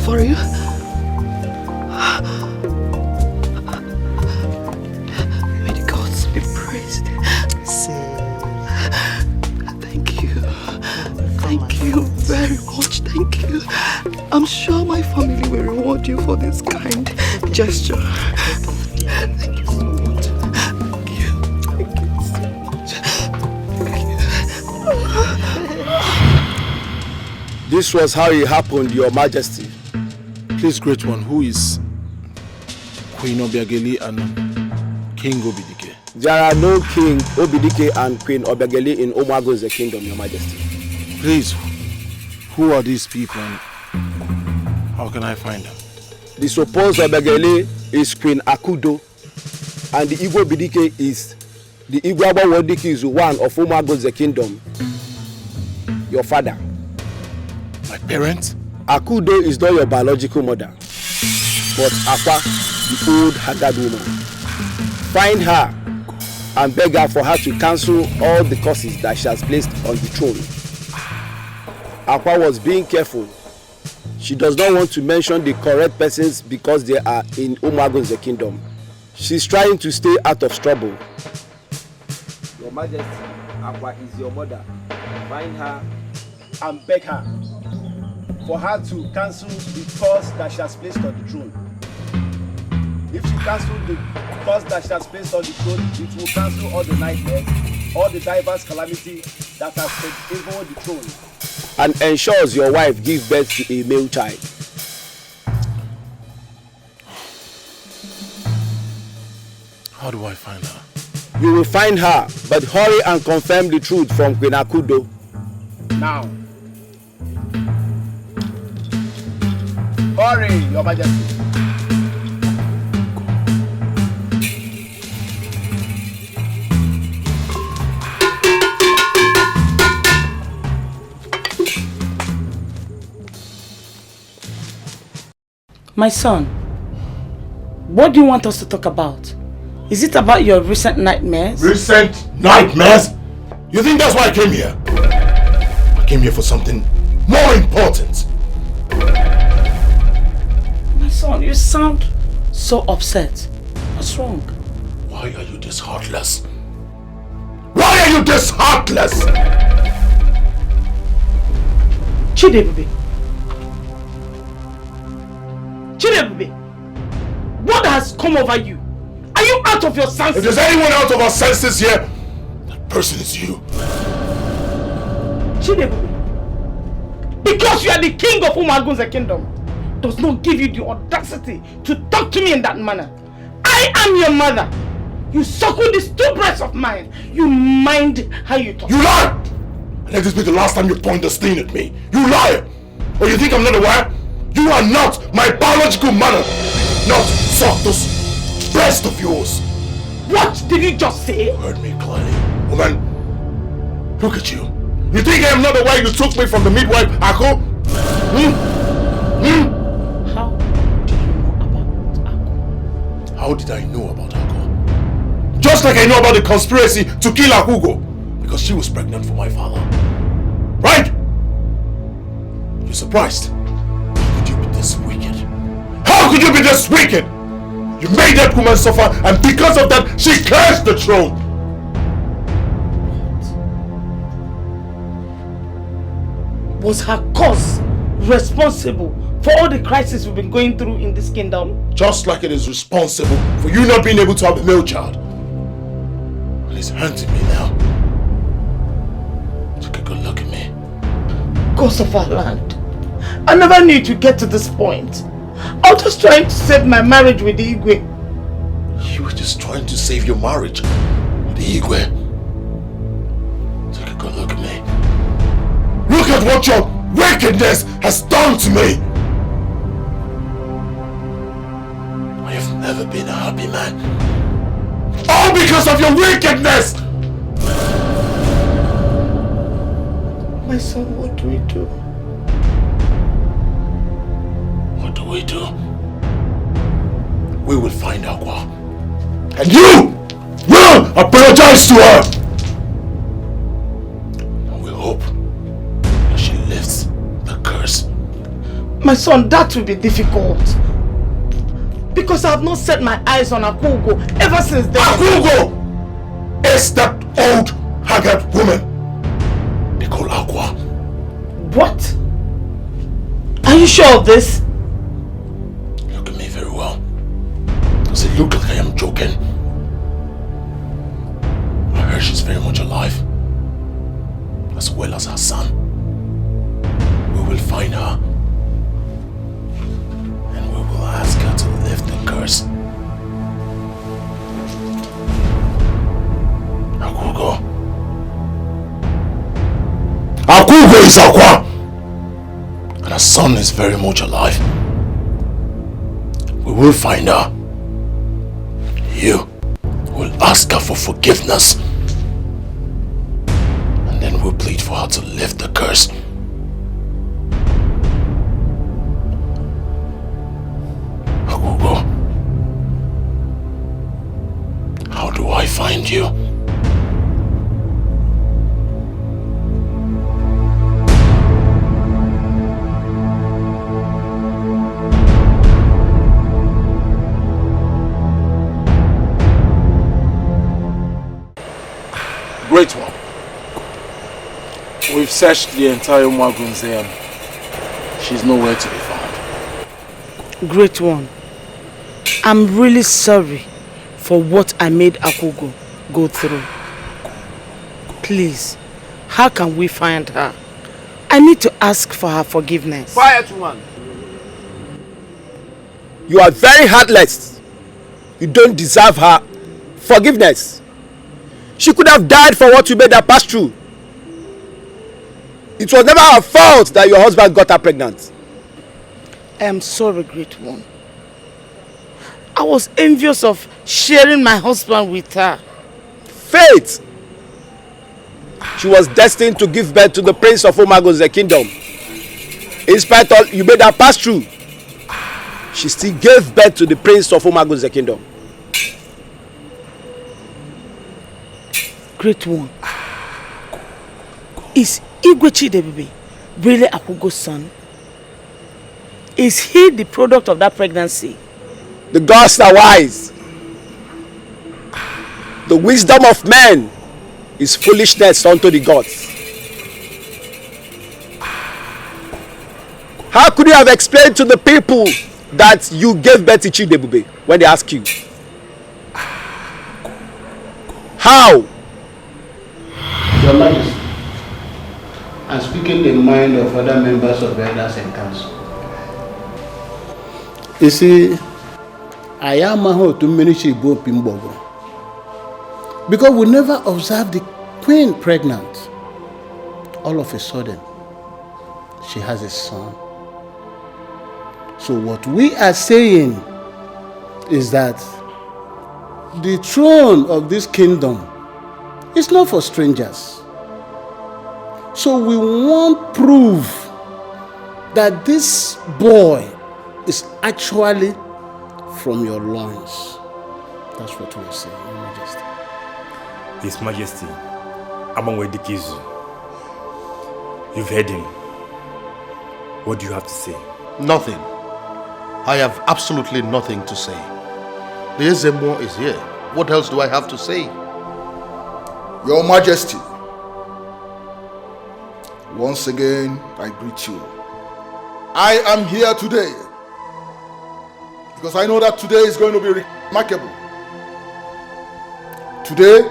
For you? May the gods be praised. Thank you. Thank you very much. Thank you. I'm sure my family will reward you for this kind gesture. Thank you so much. Thank you. Thank you so much. This was how it happened, Your Majesty. Please, Great One, who is Queen Obiageli and King Obidike? There are no King Obidike and Queen Obiageli in Omago's kingdom, Your Majesty. Please, who are these people and how can I find them? The supposed Obiageli is Queen Akudo, and the Igbo Obidike is the Igbo Abawodike is one of Omago's kingdom. Your father. My parents? Akudo is not your biological mother, but Akwa, the old haggard woman. Find her and beg her for her to cancel all the curses that she has placed on the throne. Akwa was being careful. She does not want to mention the correct persons because they are in Umago's kingdom. She's trying to stay out of trouble. Your Majesty, Akwa is your mother. Find her and beg her for her to cancel the curse that she has placed on the throne. If she cancels the curse that she has placed on the throne, it will cancel all the nightmares, all the diverse calamity that has favored the throne, and ensures your wife gives birth to a male child. How do I find her? You will find her, but hurry and confirm the truth from Queen Akudo. Now. Hurry, Your Majesty. My son, what do you want us to talk about? Is it about your recent nightmares? Recent nightmares? You think that's why I came here? I came here for something more important. My son, you sound so upset. What's wrong? Why are you this heartless? Why are you this heartless? Chidebube. Chidebube, what has come over you? Are you out of your senses? If there's anyone out of our senses here, that person is you. Chidebube, because you are the king of Umagun's kingdom, does not give you the audacity to talk to me in that manner. I am your mother. You suckle these two breasts of mine. You mind how you talk. You lie! Let this be the last time you point this thing at me. You lie! Or you think I'm not aware? You are not my biological mother. Not suck those breasts of yours. What did you just say? You heard me clearly. Woman, look at you. You think I am not aware you took me from the midwife, Ako? How did you know about Ako? How did I know about Ako? Just like I know about the conspiracy to kill Akugo. Because she was pregnant for my father. Right? You're surprised? How could you be this wicked? How could you be this wicked? You made that woman suffer, and because of that, she cursed the throne. Was her cause responsible for all the crises we've been going through in this kingdom? Just like it is responsible for you not being able to have a male child. And it's hurting me now. Take a good look at me. Gods of our land, I never knew to get to this point. I was just trying to save my marriage with the Igwe. You were just trying to save your marriage with the Igwe. Take a good look at me. Look at what your wickedness has done to me! I have never been a happy man. All because of your wickedness! My son, what do we do? What do we do? We will find Aqua. And you will apologize to her! And we hope that she lifts the curse. My son, that will be difficult. Because I have not set my eyes on Akugo ever since then. Akugo is that old, haggard woman they call Aqua. What? Are you sure of this? Look at me very well. Does it look like I am joking? I heard she's very much alive. As well as her son. We will find her. And we will ask her to lift the curse. Akugo. Akugo is Aqua! And her son is very much alive. We will find her. You will ask her for forgiveness. And then we'll plead for her to lift the curse. Akugo. How do I find you? Great one. We've searched the entire Umagunze and she's nowhere to be found. Great one. I'm really sorry for what I made Akugo go through. Please, how can we find her? I need to ask for her forgiveness. Quiet one. You are very heartless. You don't deserve her forgiveness. She could have died for what you made her pass through. It was never her fault that your husband got her pregnant. I am sorry, great one. I was envious of sharing my husband with her. Fate! She was destined to give birth to the prince of Umagun's kingdom. In spite of you made her pass through. she still gave birth to the prince of Umago's kingdom. Great one. Is Igwe Chidebube really Akugo's son? Is he the product of that pregnancy? The gods are wise. The wisdom of men is foolishness unto the gods. How could you have explained to the people that you gave birth to Chidebube when they ask you? How? Your Majesty, I'm speaking the mind of other members of elders and council. You see, I am a whole too many because we never observed the queen pregnant. All of a sudden, she has a son. So what we are saying is that the throne of this kingdom is not for strangers. So we want proof that this boy is actually from your loins. That's what we're saying, Your Majesty. His Majesty, Abangwedikizu, you've heard him. What do you have to say? Nothing. I have absolutely nothing to say. The Ezemo is here. What else do I have to say? Your Majesty, once again I greet you. I am here today because I know that today is going to be remarkable. Today,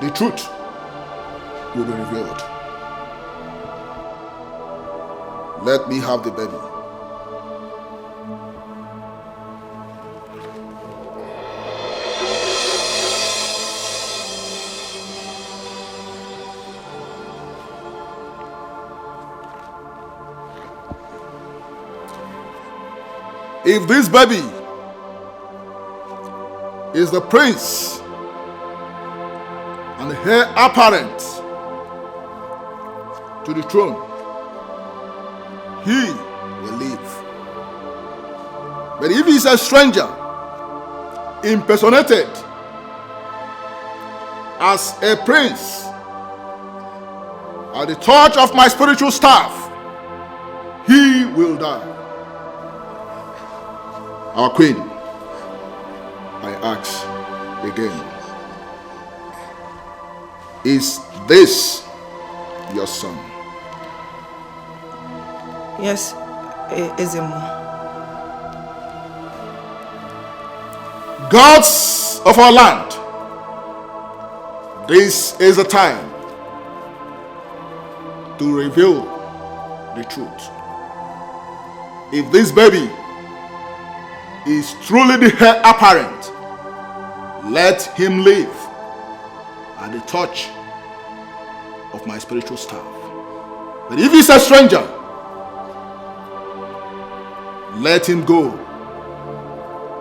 the truth will be revealed. Let me have the baby. If this baby is the prince and the heir apparent to the throne, he will live. But if he is a stranger, impersonated as a prince at the touch of my spiritual staff, he will die. Our queen, I ask again, is this your son? Yes, Ezemo. Gods of our land, this is the time to reveal the truth. If this baby is truly the heir apparent, let him live at the touch of my spiritual staff. But if he's a stranger, let him go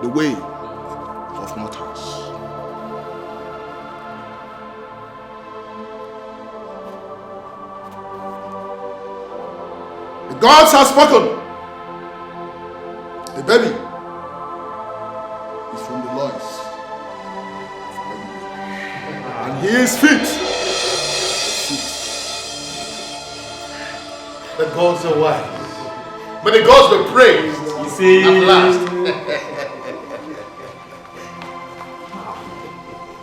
the way of mortals. The gods have spoken. The baby is from the loins, and he is fit. The gods are wise. But the gods were praised at last.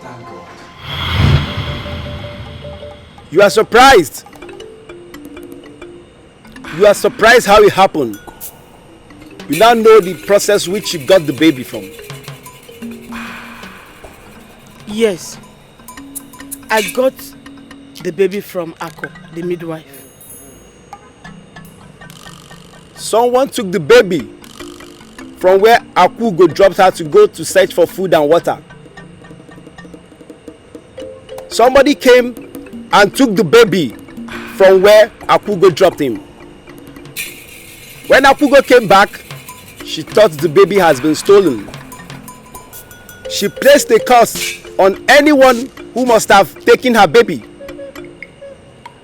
Thank God. You are surprised. You are surprised how it happened. You now know the process which you got the baby from. Yes. I got the baby from Ako, the midwife. Someone took the baby from where Akugo dropped her to go to search for food and water. Somebody came and took the baby from where Akugo dropped him. When Akugo came back, she thought the baby has been stolen. She placed a curse on anyone who must have taken her baby.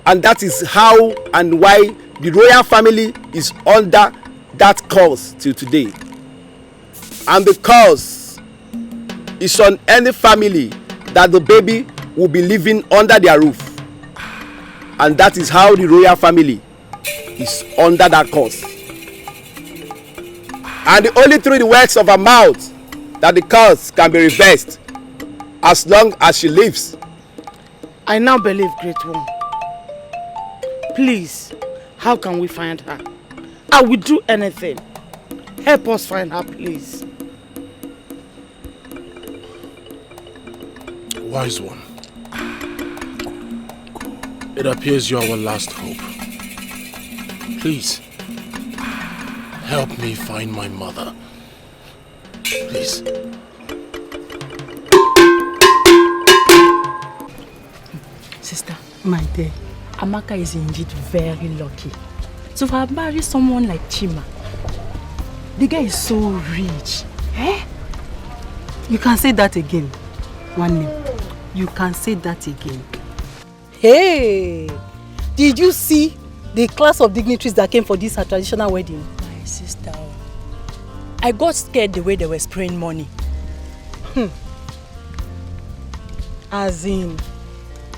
And that is how and why the royal family is under that curse till today. And the curse is on any family that the baby will be living under their roof. And that is how the royal family is under that curse. And only through the words of her mouth that the curse can be reversed as long as she lives. I now believe, Great One. Please, how can we find her? I will do anything. Help us find her, please. Wise One, it appears you are our last hope. Please, help me find my mother. Please. Sister, my dear, Amaka is indeed very lucky to have married someone like Chima. The guy is so rich. Eh? You can say that again. One name. You can say that again. Hey! Did you see the class of dignitaries that came for this traditional wedding? My sister, I got scared the way they were spraying money. As in,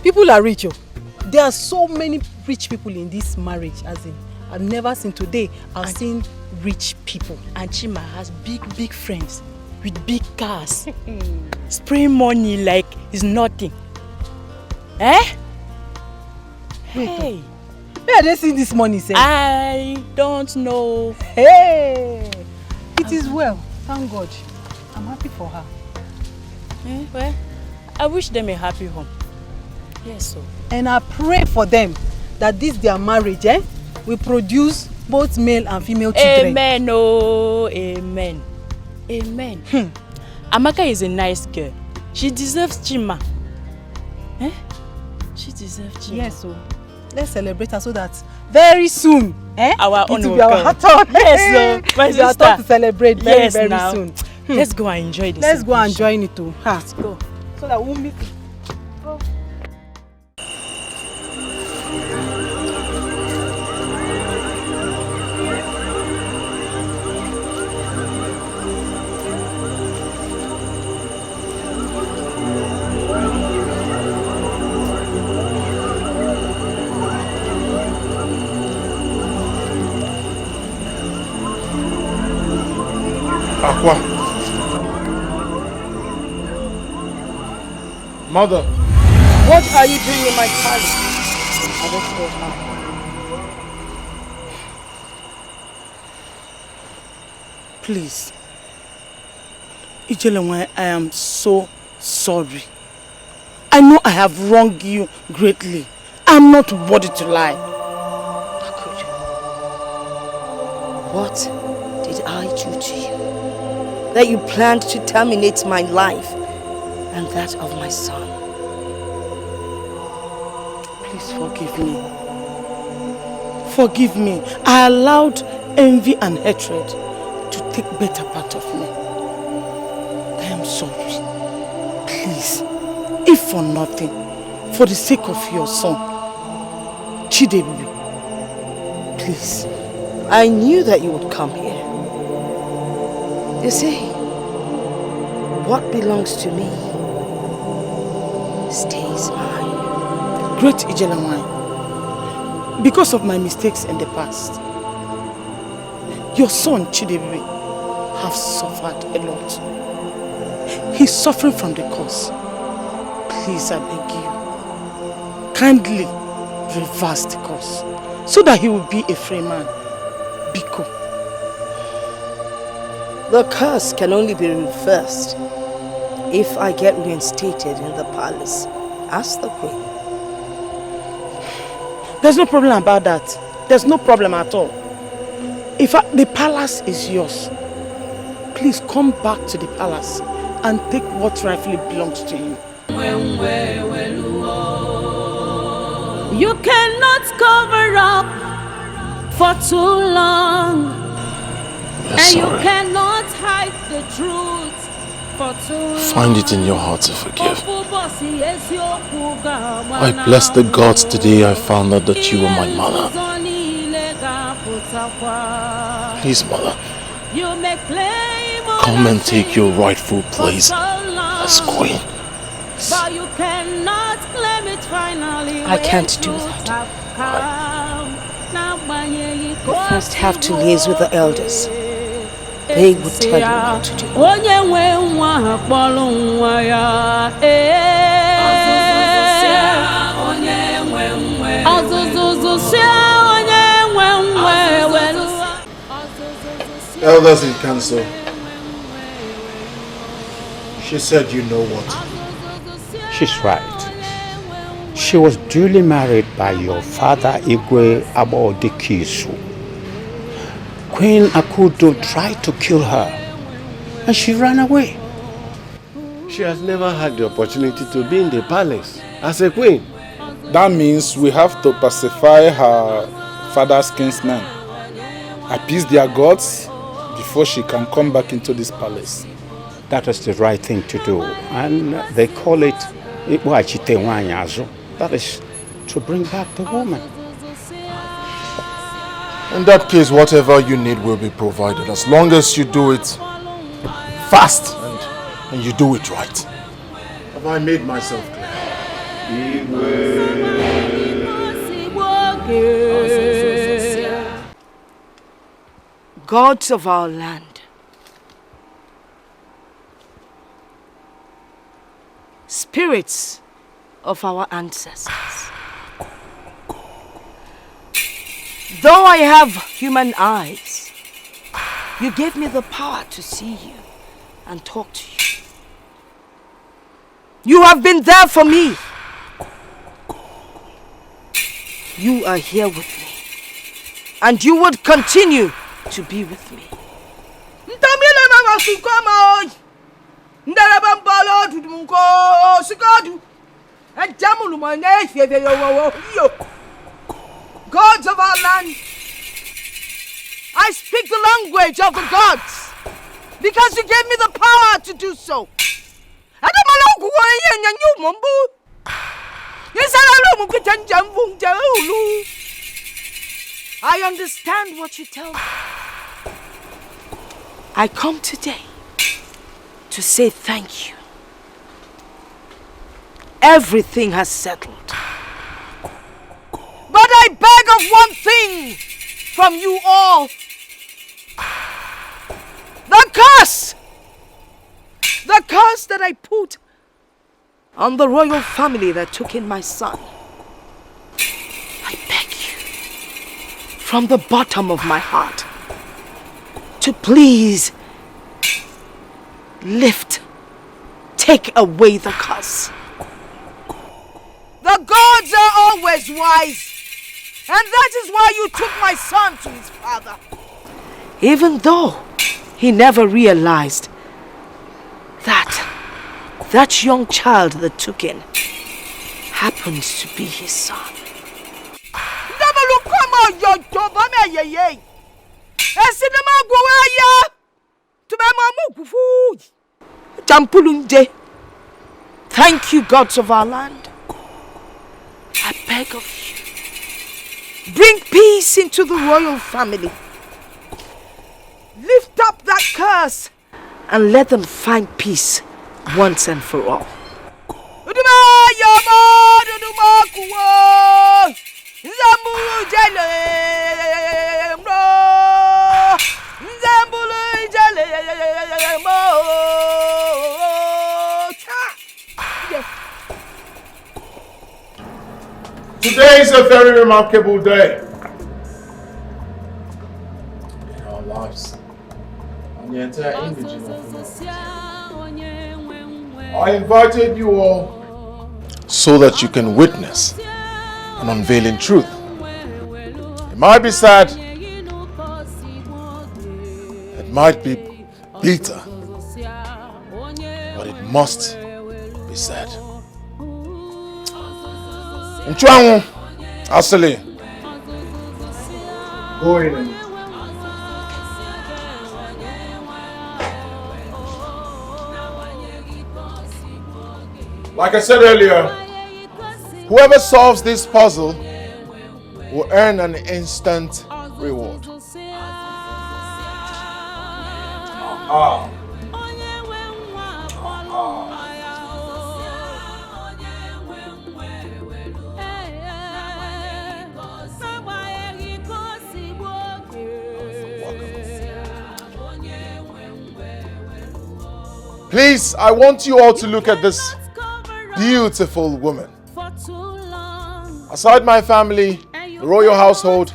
people are rich. There are so many rich people in this marriage. As in, I've never seen today. I've seen rich people. And Chima has big friends with big cars. Spraying money like it's nothing. Eh? Hey. Where are they seeing this money, sir? I don't know. Hey! It is well. Thank God. I'm happy for her. Well, I wish them a happy home. Yes, so. And I pray for them that this their marriage will produce both male and female children. Amen, oh, amen. Amen. Amaka is a nice girl. She deserves Chima. Eh? She deserves Chima. Yes, so let's celebrate her so that very soon, our it will be our turn. Yes, so my it's our turn to celebrate very soon. Let's go and enjoy this. Let's go and join it too. Let's go. So that we'll meet. Aqua. Mother. What are you doing in my palace? I don't know how. Please. Ijelenwe, I am so sorry. I know I have wronged you greatly. I'm not worthy to lie. What did I do to you that you planned to terminate my life and that of my son? Please forgive me. Forgive me. I allowed envy and hatred to take better part of me. I am sorry. Please, if for nothing, for the sake of your son, Chidebubi, please. I knew that you would come here. You see, what belongs to me stays mine. Great Ijelanwai, because of my mistakes in the past, your son Chidebubi have suffered a lot. He's suffering from the cause. Please, I beg you, kindly reverse the cause so that he will be a free man. Biko. The curse can only be reversed if I get reinstated in the palace as the queen. There's no problem about that. There's no problem at all. The palace is yours, please come back to the palace and take what rightfully belongs to you. You cannot cover up for too long. And you cannot hide the truth for too long. Find it in your heart to forgive. I bless the gods the day I found out that you were my mother. Please, mother, come and take your rightful place as queen. I can't do that. You first have to liaise with the elders. They would tell you what to do. Elders in council, she said you know what. She's right. She was duly married by your father Igwe Abodikisu. Queen Akudo tried to kill her and she ran away. She has never had the opportunity to be in the palace as a queen. That means we have to pacify her father's kinsmen, appease their gods before she can come back into this palace. That is the right thing to do, and they call it that is to bring back the woman. In that case, whatever you need will be provided, as long as you do it fast and you do it right. Have I made myself clear? Gods of our land, spirits of our ancestors, though I have human eyes, you gave me the power to see you and talk to you. You have been there for me. You are here with me, and you would continue to be with me. Gods of our land, I speak the language of the gods because you gave me the power to do so. I understand what you tell me. I come today to say thank you. Everything has settled. But I beg of one thing from you all. The curse! The curse that I put on the royal family that took in my son. I beg you, from the bottom of my heart, to please take away the curse. The gods are always wise, and that is why you took my son to his father. Even though he never realized that young child that took in happens to be his son. Thank you, gods of our land. I beg of you, bring peace into the royal family. Lift up that curse and let them find peace once and for all. Today is a very remarkable day in our lives and the entire indigenous community. I invited you all so that you can witness an unveiling truth. It might be sad, it might be bitter, but it must be said. Nchuanwu, Asili, go in and like I said earlier, whoever solves this puzzle will earn an instant reward. Please, I want you all to look at this beautiful woman. Aside my family, the royal household,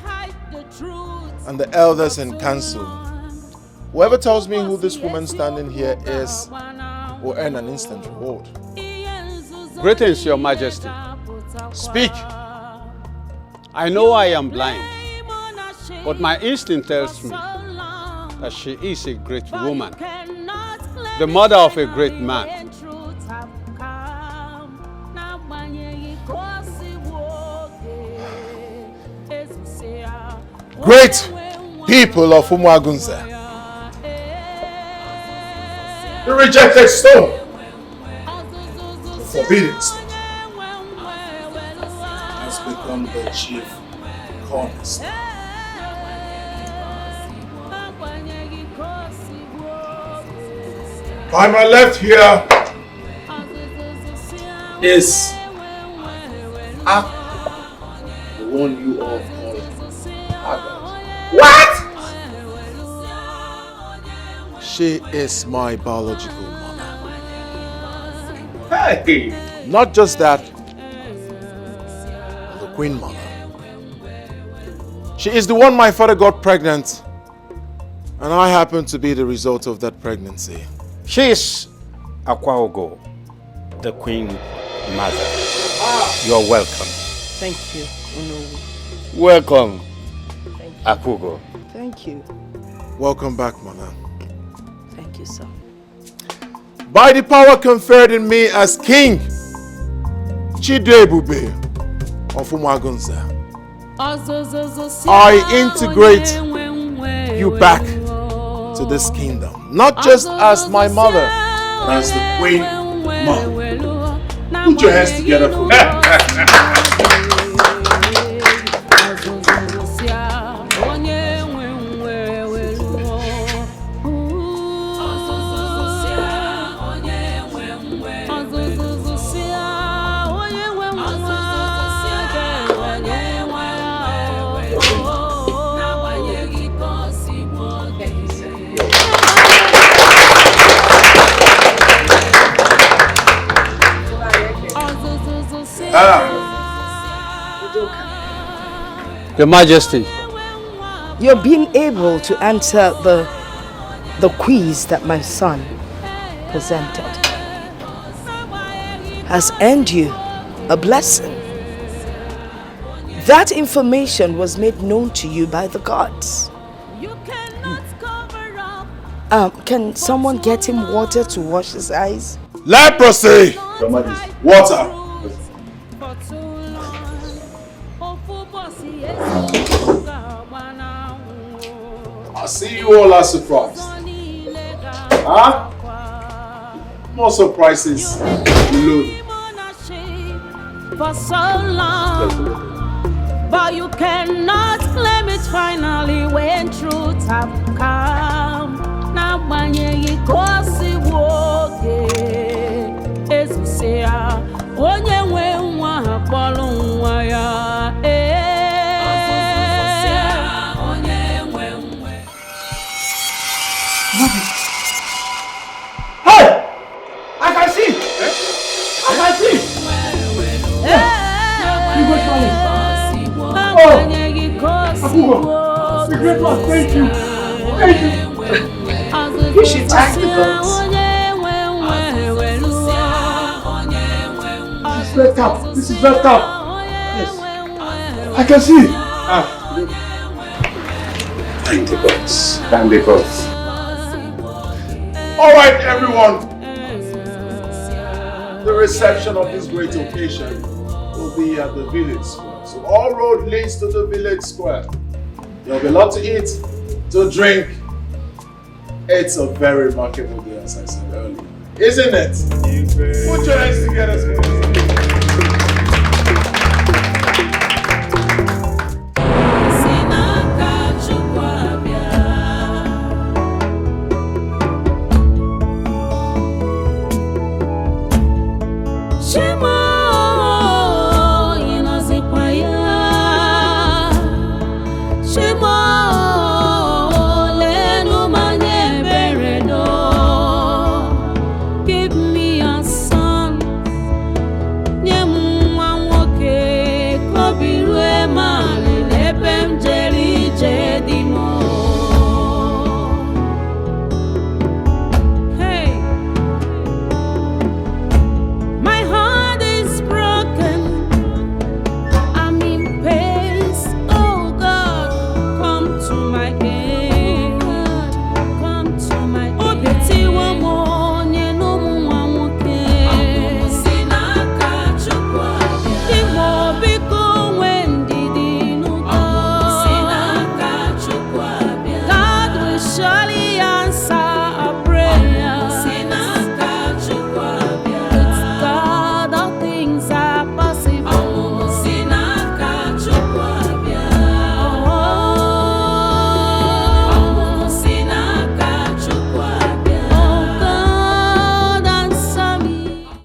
and the elders in council, whoever tells me who this woman standing here is will earn an instant reward. Greetings, Your Majesty. Speak. I know I am blind, but my instinct tells me that she is a great woman, the mother of a great man. Great people of Umuagunze. The rejected stone, the forbidden stone, has become the chief cornerstone. By my left here is the one you all call Aga. What? She is my biological mother. Hey! Not just that, the queen mother. She is the one my father got pregnant, and I happen to be the result of that pregnancy. She is Akwaogo, the queen mother. You're welcome. Thank you, Onowu. Welcome, Akugo. Thank you. Welcome back, mother. Thank you, sir. By the power conferred in me as king, Chidebube of Umuagunze, I integrate you back to this kingdom. Not just as my mother, but as the queen mother. Put your hands together for me. Your Majesty. You're being able to answer the quiz that my son presented has earned you a blessing. That information was made known to you by the gods. Can someone get him water to wash his eyes? Leprosy! Water! I see you all are surprised. Huh? More surprises below. For so long, but you cannot claim it finally when truth have come. Now when you go see woke, as you say, onye we nwa akpọrọ nwa ya. Hey! I can see! I can see! Akugo! The great one, thank you! Thank you! You should thank the gods. This is red up! This is red up! Yes! I can see! Thank the gods. Thank the gods. Alright, everyone! The reception of this great occasion will be at the village square. So all road leads to the village square. There'll be a lot to eat, to drink. It's a very remarkable day, as I said earlier. Isn't it? Put your hands together, please.